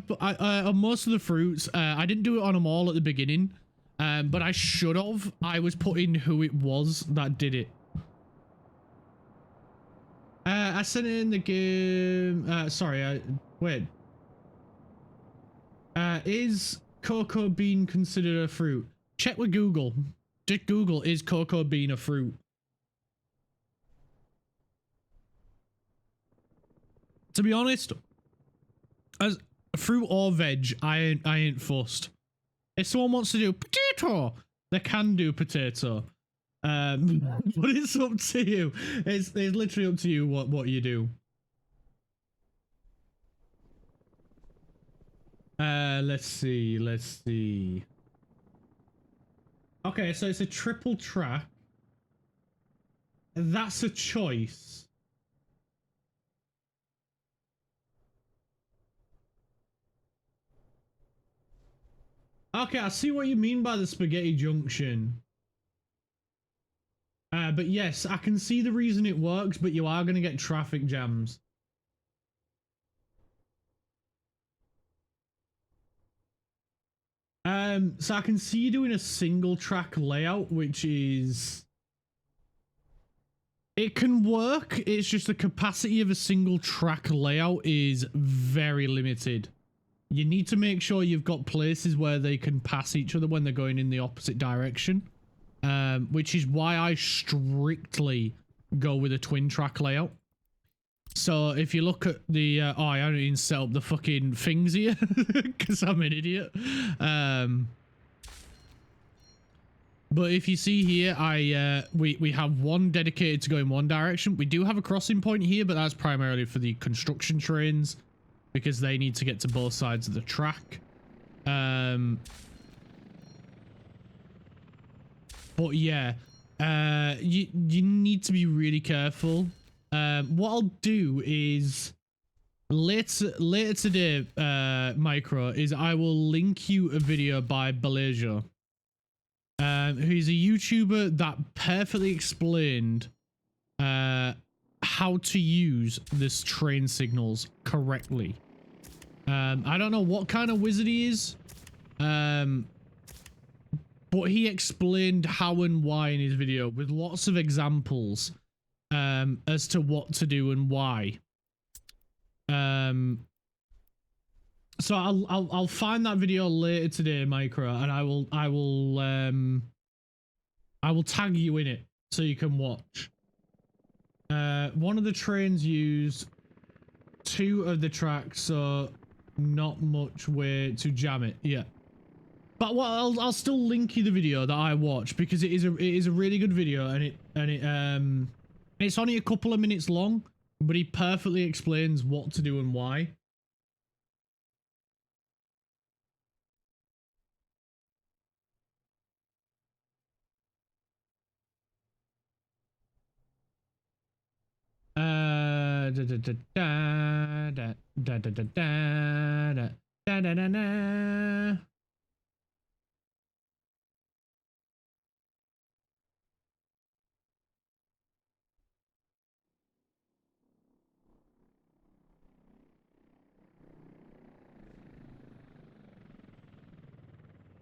on most of the fruits, I didn't do it on them all at the beginning, but I should have. I was putting who it was that did it. I sent it in the game. Sorry, wait. Is cocoa bean considered a fruit? Check with Google. Just Google, is cocoa bean a fruit? To be honest, as fruit or veg, I ain't fussed. If someone wants to do potato, they can do potato. But it's up to you. It's literally up to you what you do. Let's see. Okay, so it's a triple track. That's a choice. Okay, I see what you mean by the spaghetti junction. But yes, I can see the reason it works, but you are going to get traffic jams. So I can see you doing a single track layout, which is... It can work, it's just the capacity of a single track layout is very limited. You need to make sure you've got places where they can pass each other when they're going in the opposite direction. Which is why I strictly go with a twin track layout. So if you look at the... oh, I haven't even set up the fucking things here because I'm an idiot. But if you see here, we have one dedicated to go in one direction. We do have a crossing point here, but that's primarily for the construction trains because they need to get to both sides of the track. But yeah, you need to be really careful. What I'll do is later today, Micro, is I will link you a video by Balasia, who's a YouTuber that perfectly explained how to use this train signals correctly. I don't know what kind of wizard he is, but he explained how and why in his video with lots of examples as to what to do and why. So I'll find that video later today, Micro, and I will tag you in it so you can watch. One of the trains used 2 of the tracks, so not much way to jam it. Yeah. But well, I'll still link you the video that I watched because it is a really good video, and it's only a couple of minutes long, but he perfectly explains what to do and why. Da da da da da da da da da da da da da.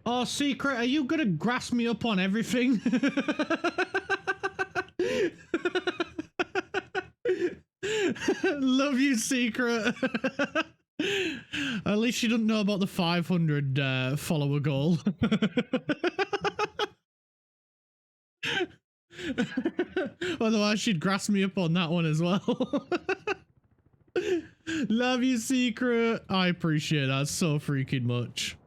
Oh, Secret, are you gonna grass me up on everything? Love you, Secret. At least you don't know about the 500 follower goal. Otherwise, she'd grass me up on that one as well. Love you, Secret. I appreciate that so freaking much.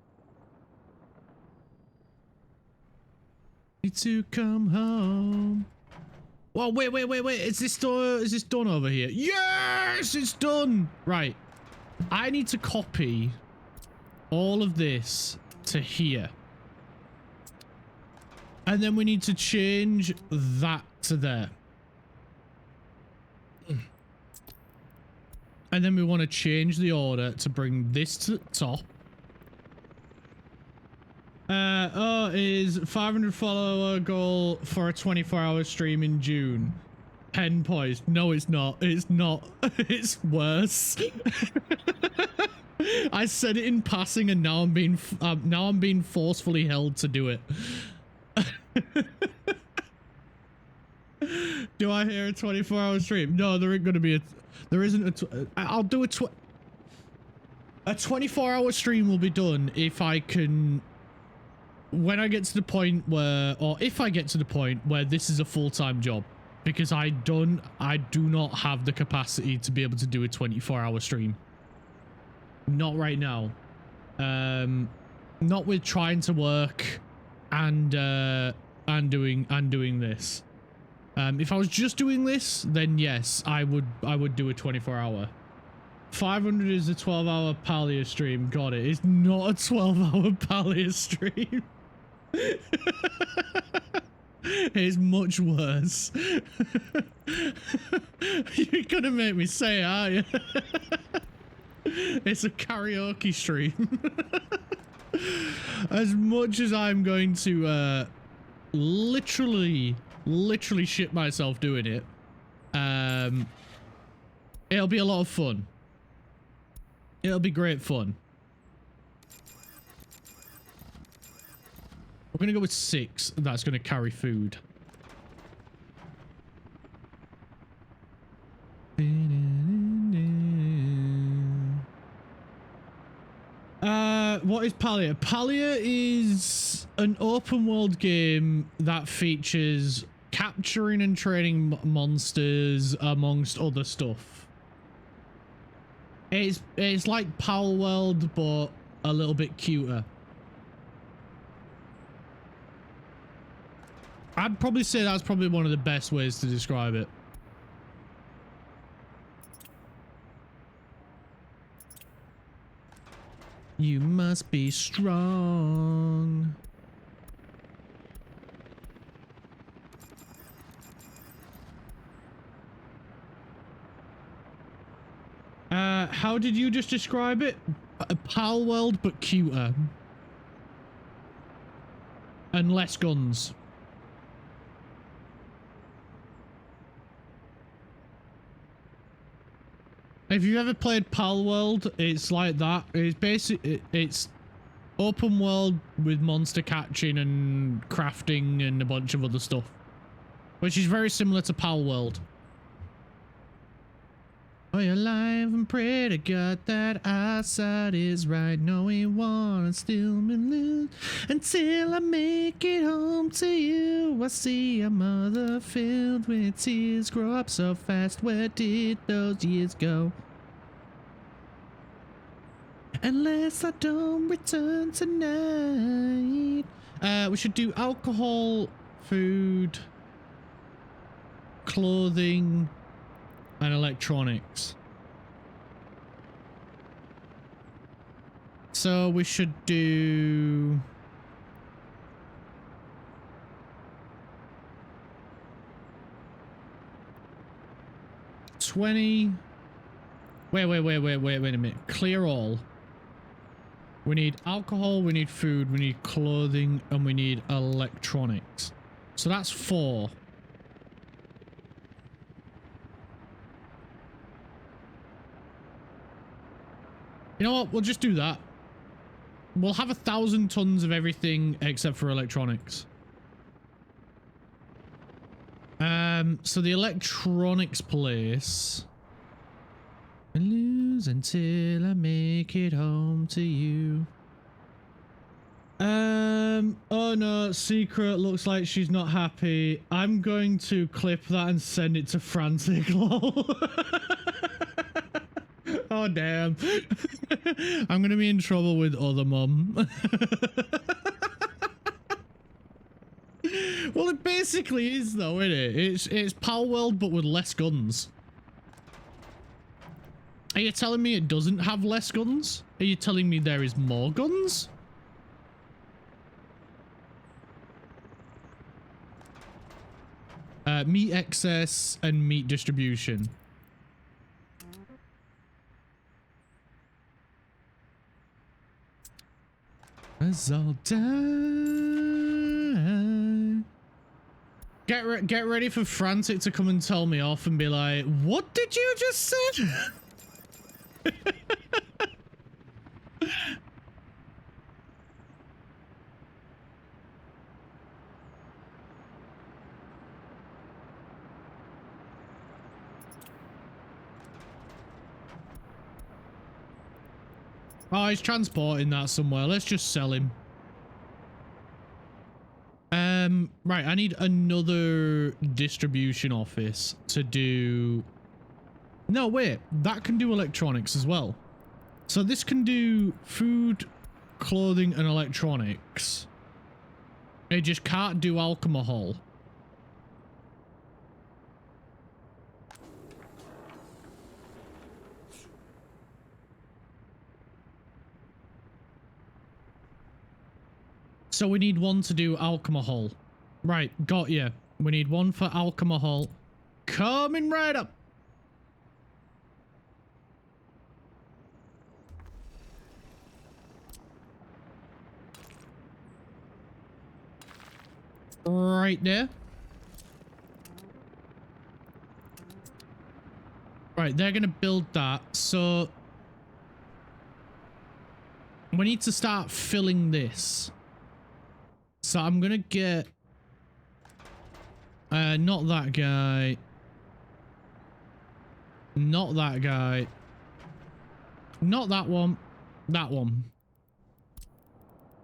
Need to come home. Well, wait. Is this done over here? Yes, it's done. Right. I need to copy all of this to here. And then we need to change that to there. And then we want to change the order to bring this to the top. Is 500 follower goal for a 24-hour stream in June. 10 points. No, it's not. It's not. It's worse. I said it in passing, and now I'm being forcefully held to do it. Do I hear a 24-hour stream? No, there ain't gonna be a. There isn't a. I'll do a 24-hour stream will be done if I can. When I get to the point where, or if I get to the point where this is a full-time job, because I do not have the capacity to be able to do a 24-hour stream. Not right now. Not with trying to work and doing this. If I was just doing this, then yes, I would do a 24-hour. 500 is a 12-hour Palia stream. Got it. It's not a 12-hour Palia stream. It's much worse. You're gonna make me say it, aren't you? It's a karaoke stream. As much as I'm going to literally shit myself doing it, it'll be a lot of fun. It'll be great fun. We're gonna go with 6. That's gonna carry food. What is Palia? Palia is an open world game that features capturing and training monsters amongst other stuff. It's like Pal World, but a little bit cuter. I'd probably say that's probably one of the best ways to describe it. You must be strong. How did you just describe it? A Pal World, but cuter. And less guns. If you've ever played Pal World, it's like that. It's basically it's open world with monster catching and crafting and a bunch of other stuff, which is very similar to Pal World. Oh, you're alive and pray to God that our side is right. No, we wanna still be lose until I make it home to you. I see a mother filled with tears grow up so fast. Where did those years go? Unless I don't return tonight. We should do alcohol, food, clothing, and electronics. So we should do... Wait a minute. Clear all. We need alcohol, we need food, we need clothing, and we need electronics. So that's 4. You know what? We'll just do that. We'll have 1,000 tons of everything except for electronics. So the electronics place... I lose until I make it home to you. Oh no, Secret looks like she's not happy. I'm going to clip that and send it to Frantic. Lol. Oh damn. I'm gonna be in trouble with other mum. Well, it basically is though, isn't it? It's Pal World but with less guns. Are you telling me it doesn't have less guns? Are you telling me there is more guns? Meat excess and meat distribution. As I'll die. Get ready for Frantic to come and tell me off and be like, what did you just say? Oh, he's transporting that somewhere. Let's just sell him. Right, I need another distribution office to do... No, wait. That can do electronics as well. So this can do food, clothing, and electronics. It just can't do alcohol. So we need one to do alcohol. Right, got you. We need one for alcohol. Coming right up. Right there. Right, they're gonna build that. So we need to start filling this. So I'm gonna get not that guy. Not that guy. Not that one. That one.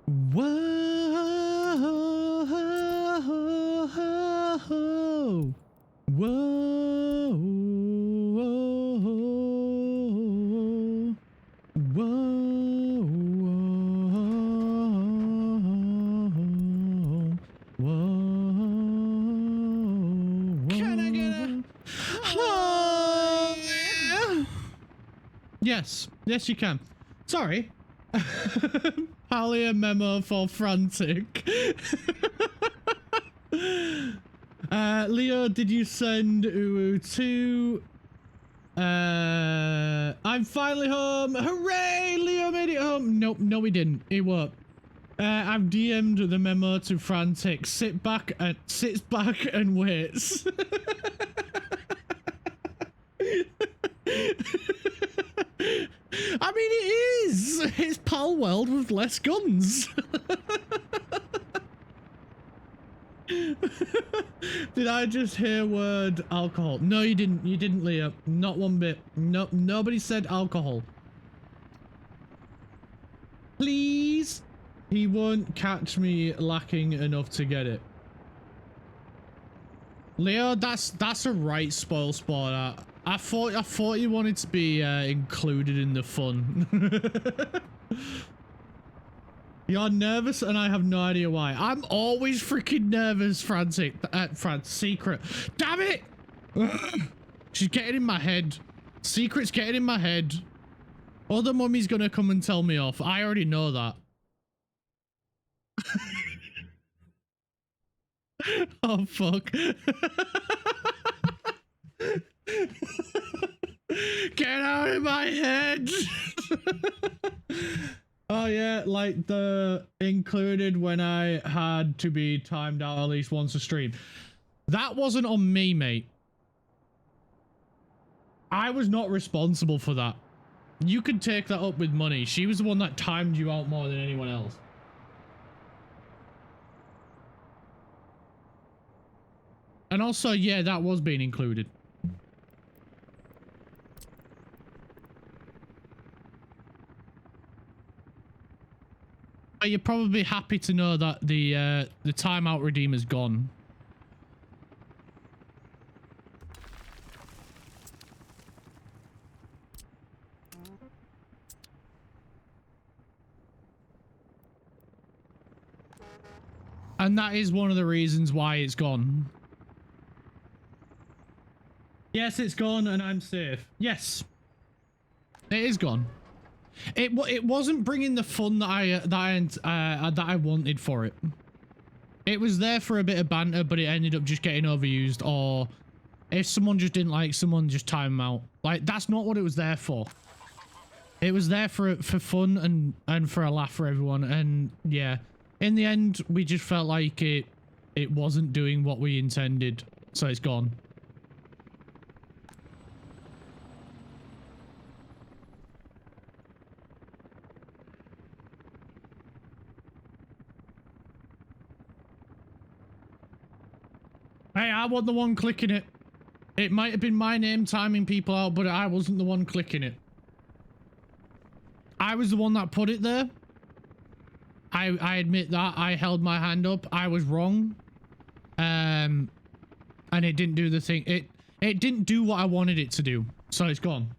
Whoa. Whoa. Whoa. Yes. Yes, you can. Sorry. Probably a memo for Frantic. Leo, did you send Uwu to... I'm finally home. Hooray! Leo made it home. Nope, no he didn't. He won't. I've DM'd the memo to Frantic. Sits back and waits. I mean, it is. It's Pal World with less guns. Did I just hear word alcohol? No, you didn't. You didn't, Leo. Not one bit. No, nobody said alcohol. Please. He won't catch me lacking enough to get it. Leo, that's a right spoil sport. I thought you wanted to be included in the fun. You're nervous and I have no idea why. I'm always freaking nervous, Frantic. Secret. Damn it! She's getting in my head. Secret's getting in my head. Other mummy's gonna come and tell me off. I already know that. Oh, fuck. Get out of my head! Oh yeah, like the included when I had to be timed out at least once a stream. That wasn't on me, mate. I was not responsible for that. You could take that up with money. She was the one that timed you out more than anyone else. And also, yeah, that was being included. But you're probably happy to know that the timeout redeemer's gone. And that is one of the reasons why it's gone. Yes, it's gone and I'm safe. Yes. It is gone. It wasn't bringing the fun that I wanted for it. It was there for a bit of banter, but it ended up just getting overused, or if someone just didn't like someone, just time them out. Like, that's not what it was there for. It was there for fun and for a laugh for everyone, and yeah. In the end, we just felt like it wasn't doing what we intended, so it's gone. Hey, I wasn't the one clicking it. It might have been my name timing people out, but I wasn't the one clicking it. I was the one that put it there. I admit that. I held my hand up. I was wrong. And it didn't do the thing. It didn't do what I wanted it to do. So it's gone.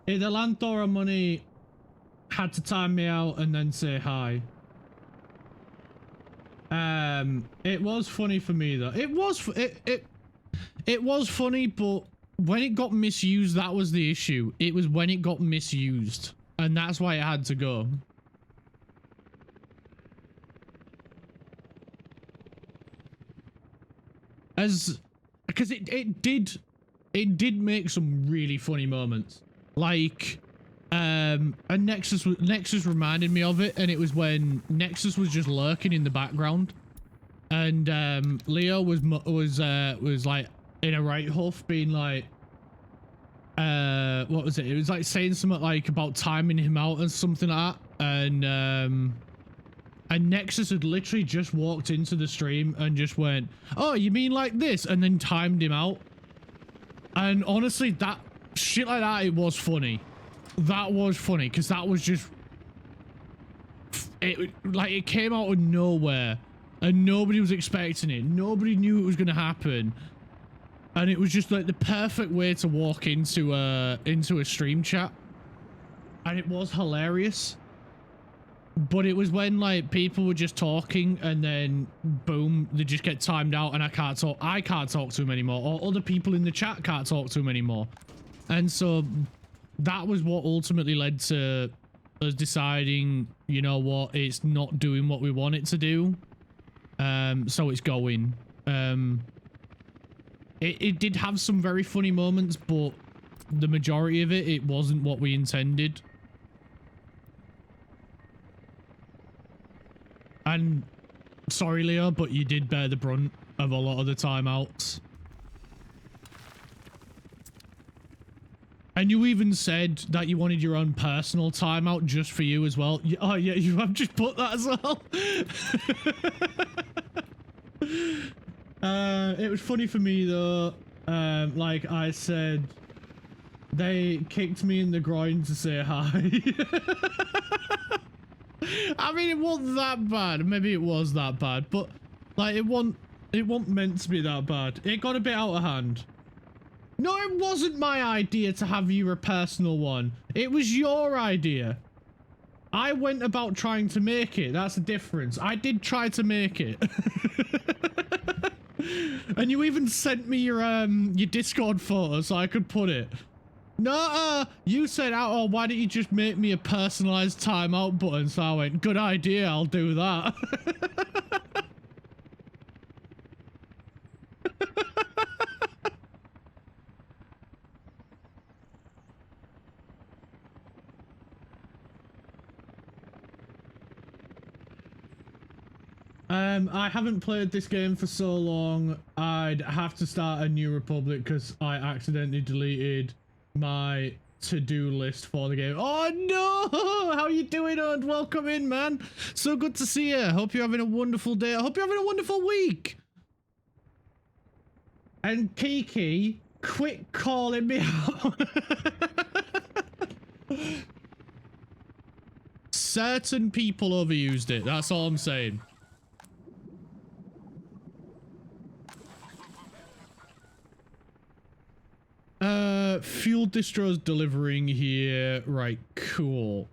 The Lanthora money had to time me out and then say hi. It was funny for me though. It was funny, but when it got misused, that was the issue. It was when it got misused, and that's why it had to go. Because it did make some really funny moments. Like, and Nexus reminded me of it, and it was when Nexus was just lurking in the background, and Leo was like in a right huff, being like, what was it? It was like saying something like about timing him out and something like that, and Nexus had literally just walked into the stream and just went, "Oh, you mean like this?" and then timed him out. And honestly, that shit like that, it was funny. That was funny, because that was just... It came out of nowhere, and nobody was expecting it. Nobody knew it was going to happen. And it was just like the perfect way to walk into a stream chat. And it was hilarious. But it was when, like, people were just talking, and then, boom, they just get timed out, and I can't talk to them anymore, or other people in the chat can't talk to them anymore. And so... that was what ultimately led to us deciding, you know what, it's not doing what we want it to do. So it's going. It did have some very funny moments, but the majority of it wasn't what we intended. And sorry, Leo, but you did bear the brunt of a lot of the timeouts. And you even said that you wanted your own personal timeout just for you as well. Oh yeah, you have just put that as well. It was funny for me though. Like I said, They kicked me in the groin to say hi. I mean, it wasn't that bad. Maybe it was that bad, but like it wasn't meant to be that bad. It got a bit out of hand. No, it wasn't my idea to have you a personal one. It was your idea. I went about trying to make it. That's the difference. I did try to make it. And you even sent me your Discord photo so I could put it. No, you said, oh, why don't you just make me a personalized timeout button? So I went, good idea, I'll do that. I haven't played this game for so long, I'd have to start a new Republic because I accidentally deleted my to-do list for the game. Oh no! How you doing, Odd? Welcome in, man. So good to see you. Hope you're having a wonderful day. I hope you're having a wonderful week. And Kiki, quit calling me out. Certain people overused it. That's all I'm saying. Fuel distro's delivering here. Right, cool.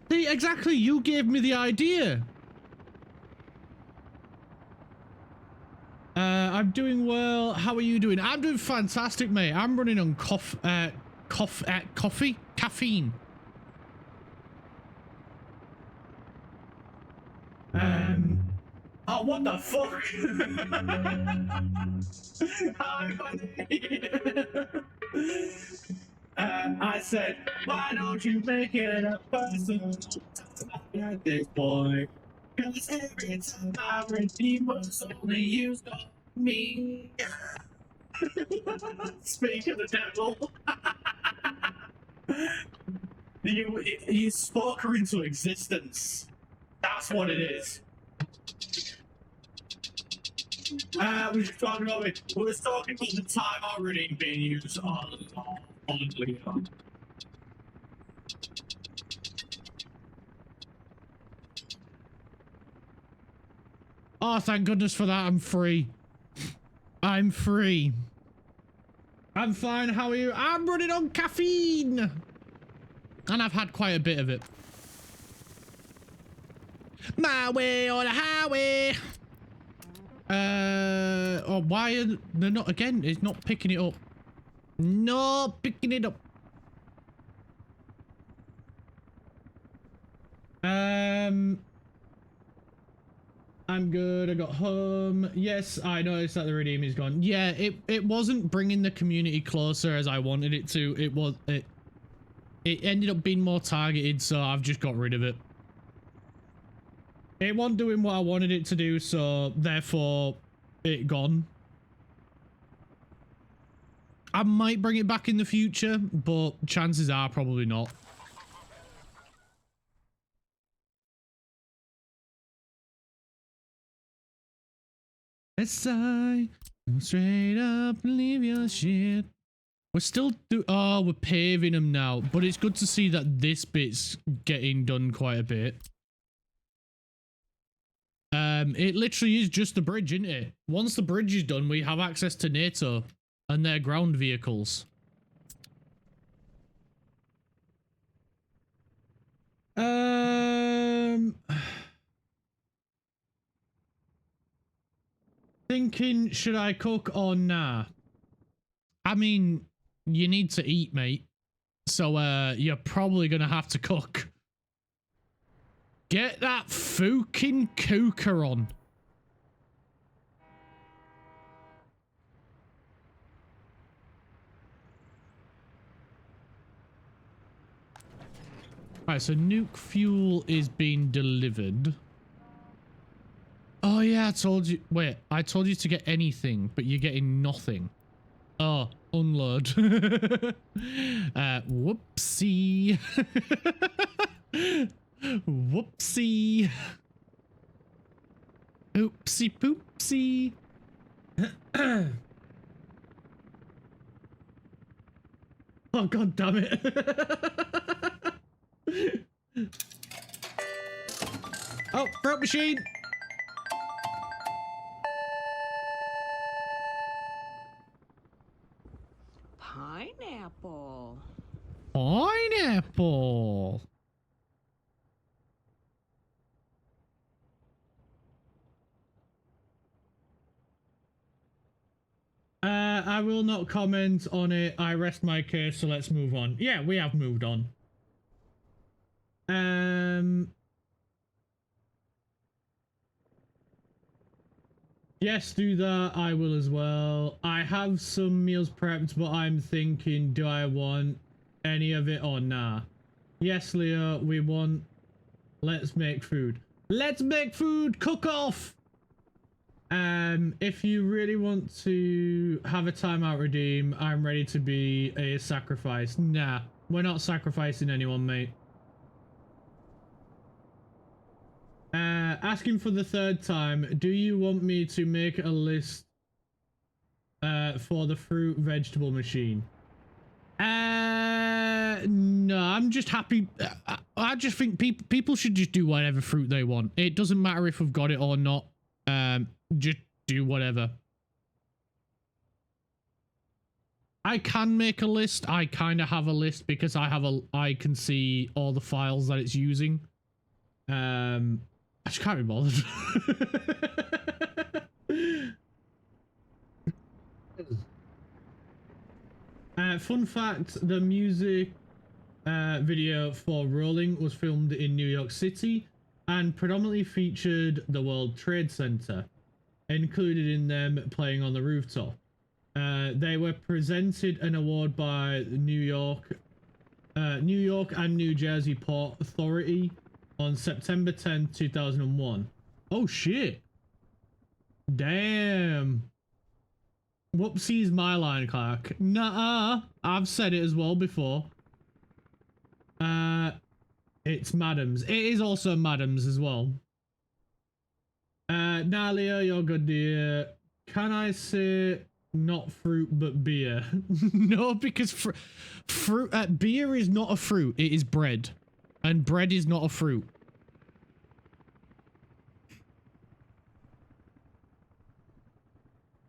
See, exactly, you gave me the idea. I'm doing well. How are you doing? I'm doing fantastic, mate. I'm running on caffeine. Oh, what the fuck? Hi, buddy. I said, why don't you make it a person at this point? Cause every time I redeem was only used on me. Speak of the devil. You spoke her into existence. That's what it is. We were just talking about it. We were talking about the time already being used on Leon. Oh, thank goodness for that. I'm free. I'm free. I'm fine. How are you? I'm running on caffeine. And I've had quite a bit of it. My way or the highway. Oh, why are they not again? It's not picking it up. Not picking it up. I'm good. I got home. Yes, I noticed that the redeem is gone. Yeah, it wasn't bringing the community closer as I wanted it to. It ended up being more targeted, so I've just got rid of it. It wasn't doing what I wanted it to do, so therefore it gone. I might bring it back in the future, but chances are probably not. Yes, I go straight up, leave your shit. We're still we're paving them now, but it's good to see that this bit's getting done quite a bit. It literally is just the bridge, isn't it? Once the bridge is done, we have access to NATO and their ground vehicles. Thinking, should I cook or nah? I mean, you need to eat, mate. So, you're probably gonna have to cook. Get that fucking cooker on. Alright, so nuke fuel is being delivered. Oh yeah, I told you. Wait, I told you to get anything, but you're getting nothing. Oh, unload. Whoopsie. Whoopsie. Oopsie poopsie. Oh, god damn it. Oh, fruit machine. Pineapple. Pineapple. I will not comment on it. I rest my case, so let's move on. Yeah, we have moved on. Yes, do that. I will as well. I have some meals prepped, but I'm thinking, do I want any of it or nah? Yes, Leo, we want... Let's make food. Let's make food! Cook off! If you really want to have a timeout redeem, I'm ready to be a sacrifice. Nah, we're not sacrificing anyone, mate. Asking for the third time, do you want me to make a list for the fruit vegetable machine? No, I'm just happy. I just think people should just do whatever fruit they want. It doesn't matter if we've got it or not. Just do whatever. I can make a list. I kind of have a list because I can see all the files that it's using. I just can't be bothered. Fun fact, the music video for Rolling was filmed in New York City and predominantly featured the World Trade Center, included in them playing on the rooftop. They were presented an award by New York and New Jersey Port Authority on September 10, 2001. Oh shit. Damn. Whoopsie's my line, Clark. Nuh-uh. I've said it as well before. It's Madam's. It is also Madam's as well. Nah, Leo, you're good, dear. Can I say not fruit but beer? No, because beer is not a fruit. It is bread. And bread is not a fruit.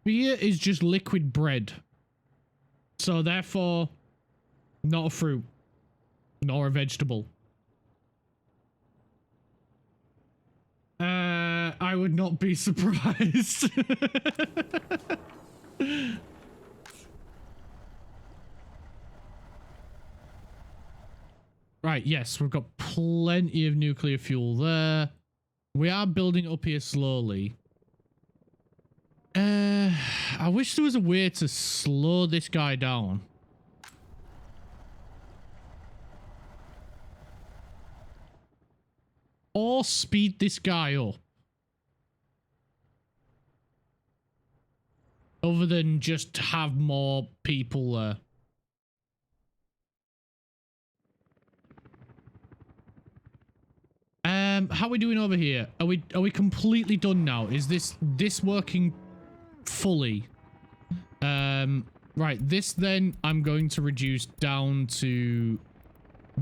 Beer is just liquid bread. So therefore, not a fruit. Nor a vegetable. I would not be surprised. Right, yes, we've got plenty of nuclear fuel there. We are building up here slowly. I wish there was a way to slow this guy down. Or speed this guy up. Other than just have more people there. How are we doing over here? Are we completely done now? Is this working fully? Right, this then I'm going to reduce down to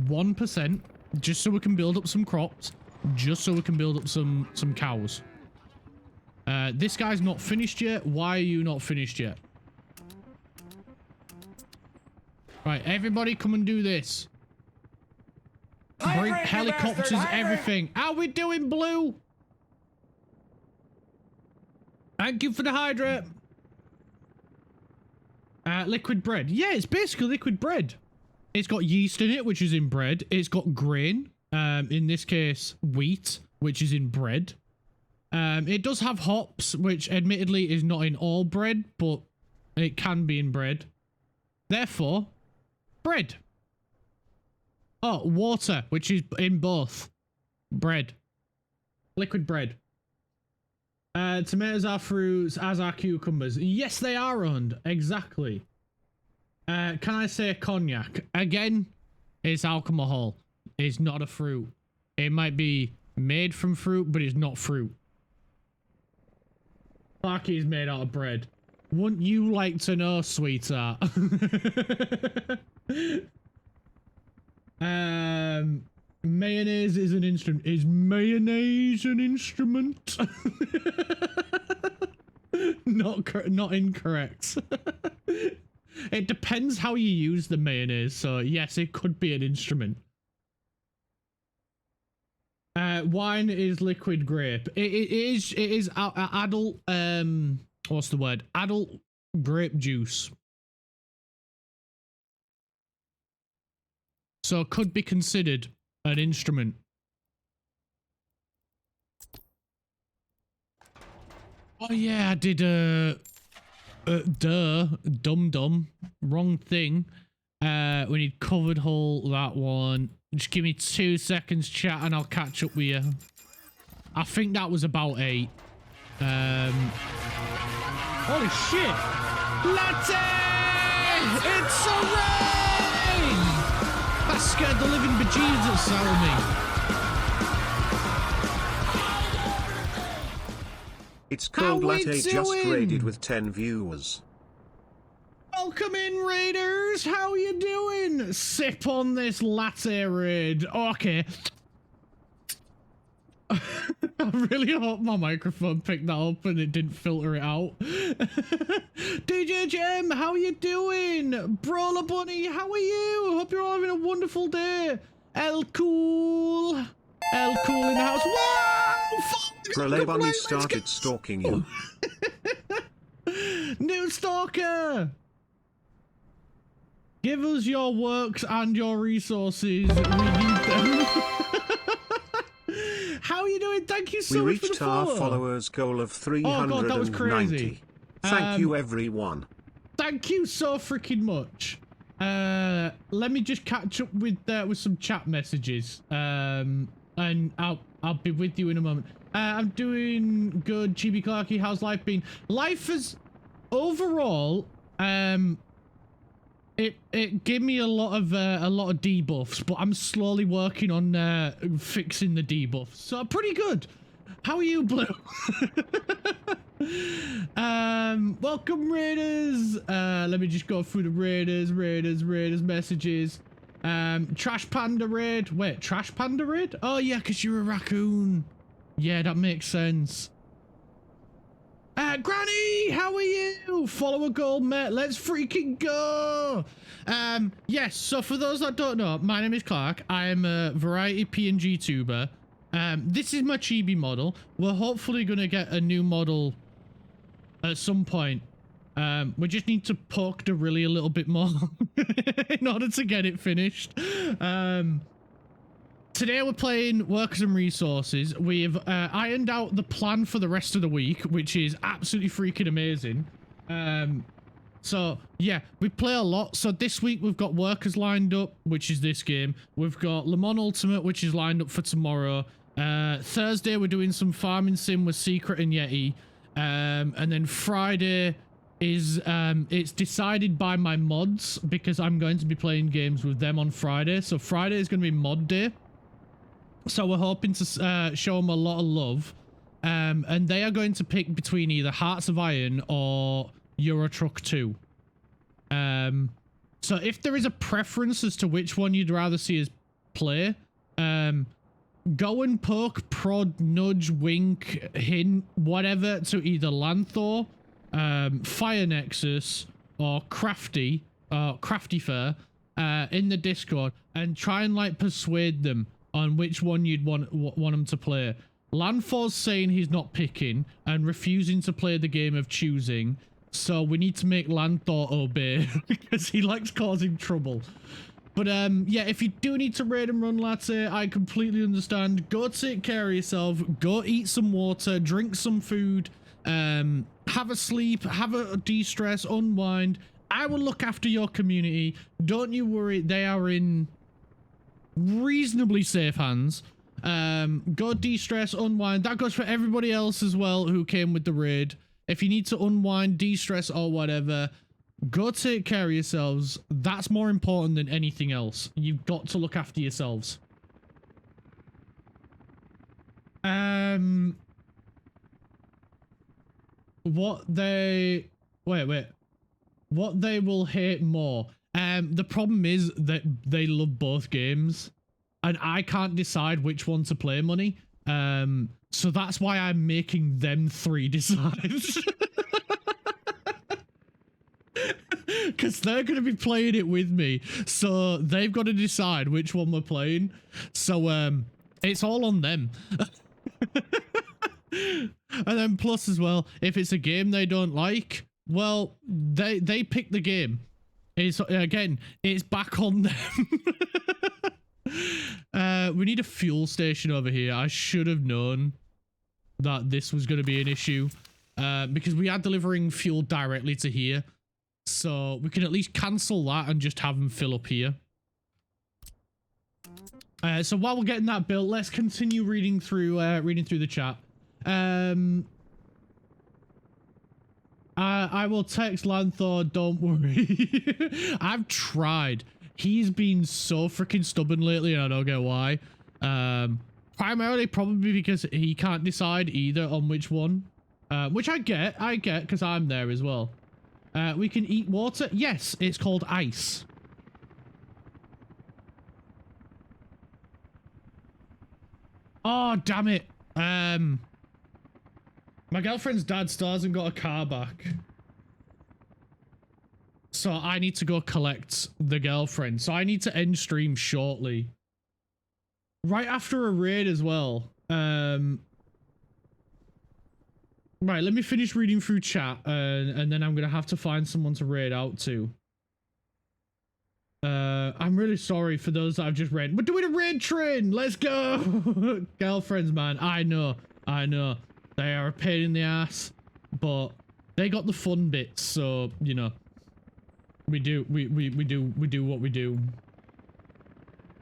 1%, just so we can build up some crops, just so we can build up some cows. This guy's not finished yet. Why are you not finished yet? Right, everybody come and do this. Bring helicopters, everything. How we doing, Blue? Thank you for the hydrate. Liquid bread. Yeah, it's basically liquid bread. It's got yeast in it, which is in bread. It's got grain. In this case, wheat, which is in bread. It does have hops, which admittedly is not in all bread, but it can be in bread. Therefore, bread. Oh, water, which is in both. Bread. Liquid bread. Tomatoes are fruits, as are cucumbers. Yes, they are owned. Exactly. Can I say cognac? Again, it's alcohol. It's not a fruit. It might be made from fruit, but it's not fruit. Clarky is made out of bread. Wouldn't you like to know, sweetheart? Mayonnaise is an instrument. Is mayonnaise an instrument? Not incorrect. It depends how you use the mayonnaise, so yes, it could be an instrument. Wine is liquid grape. It is adult, what's the word? Adult grape juice. So it could be considered an instrument. Oh yeah, I did dumb, wrong thing. We need covered hull, that one. Just give me 2 seconds, chat, and I'll catch up with you. I think that was about 8. Holy shit! Latte! It's a rain! That scared the living bejesus out of me. It's Cold Latte just raided with 10 viewers. Welcome in, raiders. How you doing? Sip on this latte raid. Okay. I really hope my microphone picked that up and it didn't filter it out. DJ Jem, how you doing? Brawler Bunny, how are you? Hope you're all having a wonderful day. El Cool in the house. Wow! Prole Bunny started stalking you. New stalker! Give us your works and your resources. We need them. How are you doing? Thank you so much for the We reached our follow. followers' goal of 390. Oh God, that was crazy. Thank you, everyone. Thank you so freaking much. Let me just catch up with some chat messages. And I'll be with you in a moment. I'm doing good. Chibi Clarky, how's life been? Life is overall. It gave me a lot of debuffs, but I'm slowly working on fixing the debuffs. So pretty good. How are you, Blue? Welcome, Raiders. Let me just go through the Raiders messages. Trash Panda Raid. Wait, Trash Panda Raid? Oh yeah, because you're a raccoon. Yeah, that makes sense. Granny, how are you? Follow a goal, mate. Let's freaking go. Yes, so for those that don't know, my name is Clark. I am a variety PNG tuber. This is my chibi model. We're hopefully going to get a new model at some point. We just need to poke the really a little bit more in order to get it finished. Today we're playing Workers and Resources. We've ironed out the plan for the rest of the week, which is absolutely freaking amazing. So yeah, we play a lot. So this week we've got Workers lined up, which is this game. We've got Le Mans Ultimate, which is lined up for tomorrow. Thursday we're doing some farming sim with Secret and Yeti. And then Friday is it's decided by my mods because I'm going to be playing games with them on Friday. So Friday is going to be mod day. So we're hoping to show them a lot of love. And they are going to pick between either Hearts of Iron or Euro Truck 2. So if there is a preference as to which one you'd rather see us play, go and poke, prod, nudge, wink, hint, whatever to either Lanthor, Fire Nexus, or Crafty Fair in the Discord and try and like persuade them on which one you'd want them to play. Lanthor's saying he's not picking and refusing to play the game of choosing, so we need to make Lanthor obey because he likes causing trouble. But yeah, if you do need to raid and run latte, I completely understand. Go take care of yourself, go eat some water, drink some food, have a sleep, have a de-stress, unwind. I will look after your community. Don't you worry, they are in reasonably safe hands. Go de-stress, unwind. That goes for everybody else as well who came with the raid. If you need to unwind, de-stress or whatever, Go take care of yourselves. That's more important than anything else. You've got to look after yourselves. What they will hate more. The problem is that they love both games, and I can't decide which one to play, Money. So that's why I'm making them 3 decide. Because they're going to be playing it with me, so they've got to decide which one we're playing. So it's all on them. And then plus as well, if it's a game they don't like, well, they pick the game. It's again, it's back on them. We need a fuel station over here. I should have known that this was going to be an issue, because we are delivering fuel directly to here, so we can at least cancel that and just have them fill up here. So while we're getting that built, let's continue reading through the chat. I will text Lanthor, don't worry. I've tried. He's been so freaking stubborn lately, and I don't get why. Primarily probably because he can't decide either on which one. Which I get, because I'm there as well. We can eat water. Yes, it's called ice. Oh, damn it. My girlfriend's dad still hasn't got a car back. So I need to go collect the girlfriend. So I need to end stream shortly. Right after a raid as well. Right, let me finish reading through chat, and then I'm going to have to find someone to raid out to. I'm really sorry for those that I've just read. We're doing a raid train! Let's go! Girlfriends, man. I know. They are a pain in the ass, but they got the fun bits, so, you know. We do what we do.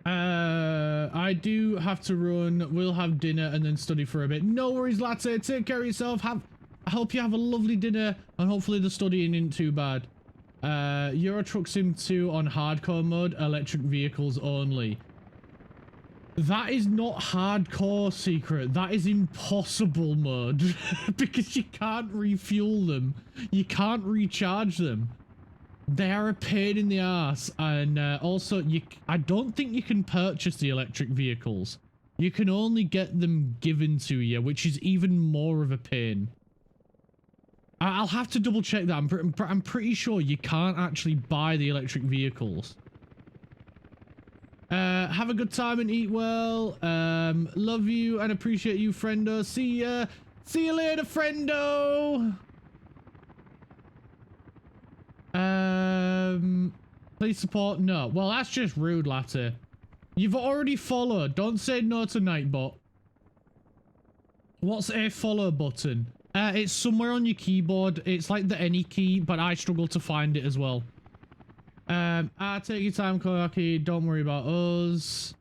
I do have to run. We'll have dinner and then study for a bit. No worries, Latte. Take care of yourself. I hope you have a lovely dinner, and hopefully the studying isn't too bad. Euro Truck Sim 2 on hardcore mode, electric vehicles only. That is not hardcore, Secret. That is impossible mode. Because you can't refuel them. You can't recharge them. They are a pain in the ass, and also I don't think you can purchase the electric vehicles. You can only get them given to you, which is even more of a pain. I'll have to double check that. I'm pretty sure you can't actually buy the electric vehicles. Have a good time and eat well. Love you and appreciate you, friendo. See ya. See you later, friendo. Please support. No. Well, that's just rude, Latte. You've already followed. Don't say no to Nightbot. What's a follow button? It's somewhere on your keyboard. It's like the any key, but I struggle to find it as well. Take your time, Koyaki. Don't worry about us.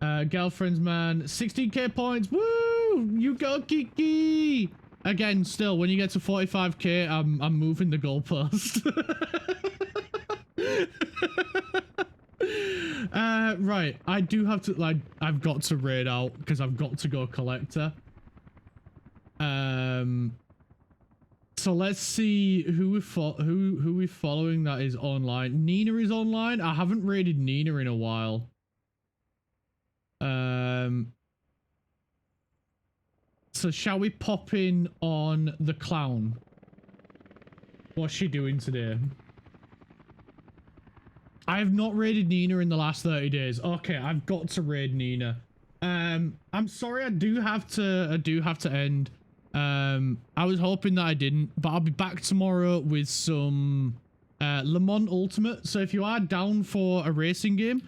Girlfriends, man. 16k points. Woo! You go, Kiki! Again, still, when you get to 45k, I'm moving the goalpost. Right. I do have to, like, I've got to raid out because I've got to go collect her. So let's see who we're following that is online. Nina is online. I haven't raided Nina in a while. So shall we pop in on the clown? What's she doing today? I have not raided Nina in the last 30 days. Okay, I've got to raid Nina. I'm sorry, I do have to end. I was hoping that I didn't, but I'll be back tomorrow with some Le Mans Ultimate. So if you are down for a racing game,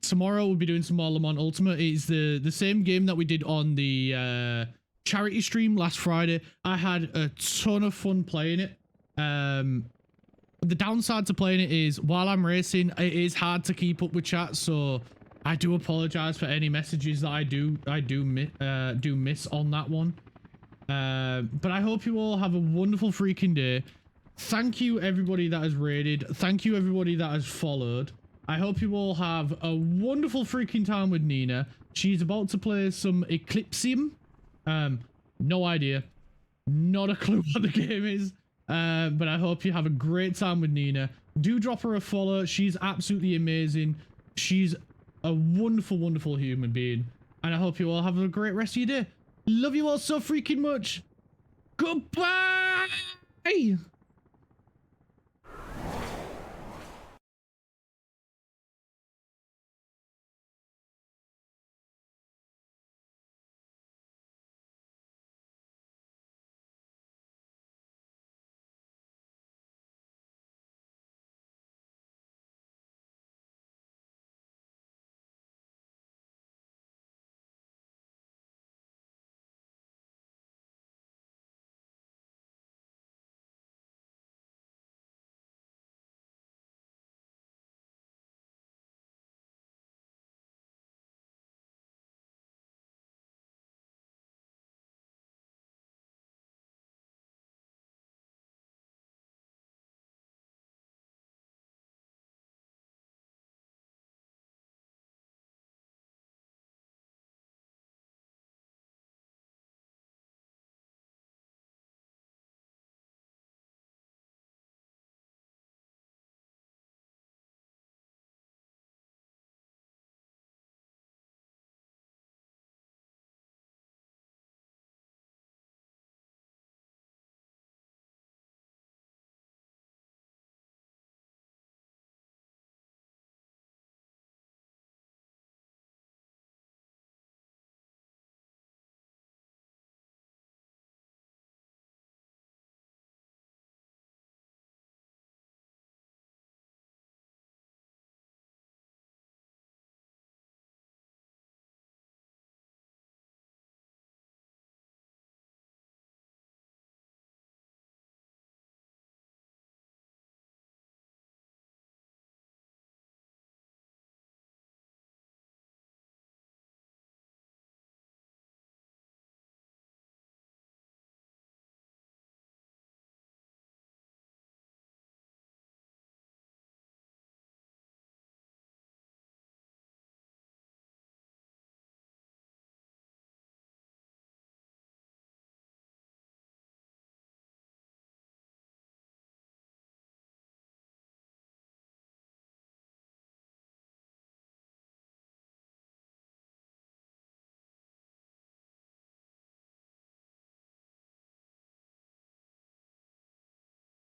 tomorrow we'll be doing some more Le Mans Ultimate. It's the same game that we did on the charity stream last Friday. I had a ton of fun playing it. The downside to playing it is while I'm racing, it is hard to keep up with chat, so I do apologize for any messages that I do miss on that one. But I hope you all have a wonderful freaking day. Thank you everybody that has raided. Thank you everybody that has followed. I hope you all have a wonderful freaking time with Nina. She's about to play some Eclipsium. No idea. Not a clue what the game is. But I hope you have a great time with Nina. Do drop her a follow. She's absolutely amazing. She's a wonderful, wonderful human being. And I hope you all have a great rest of your day. Love you all so freaking much. Goodbye!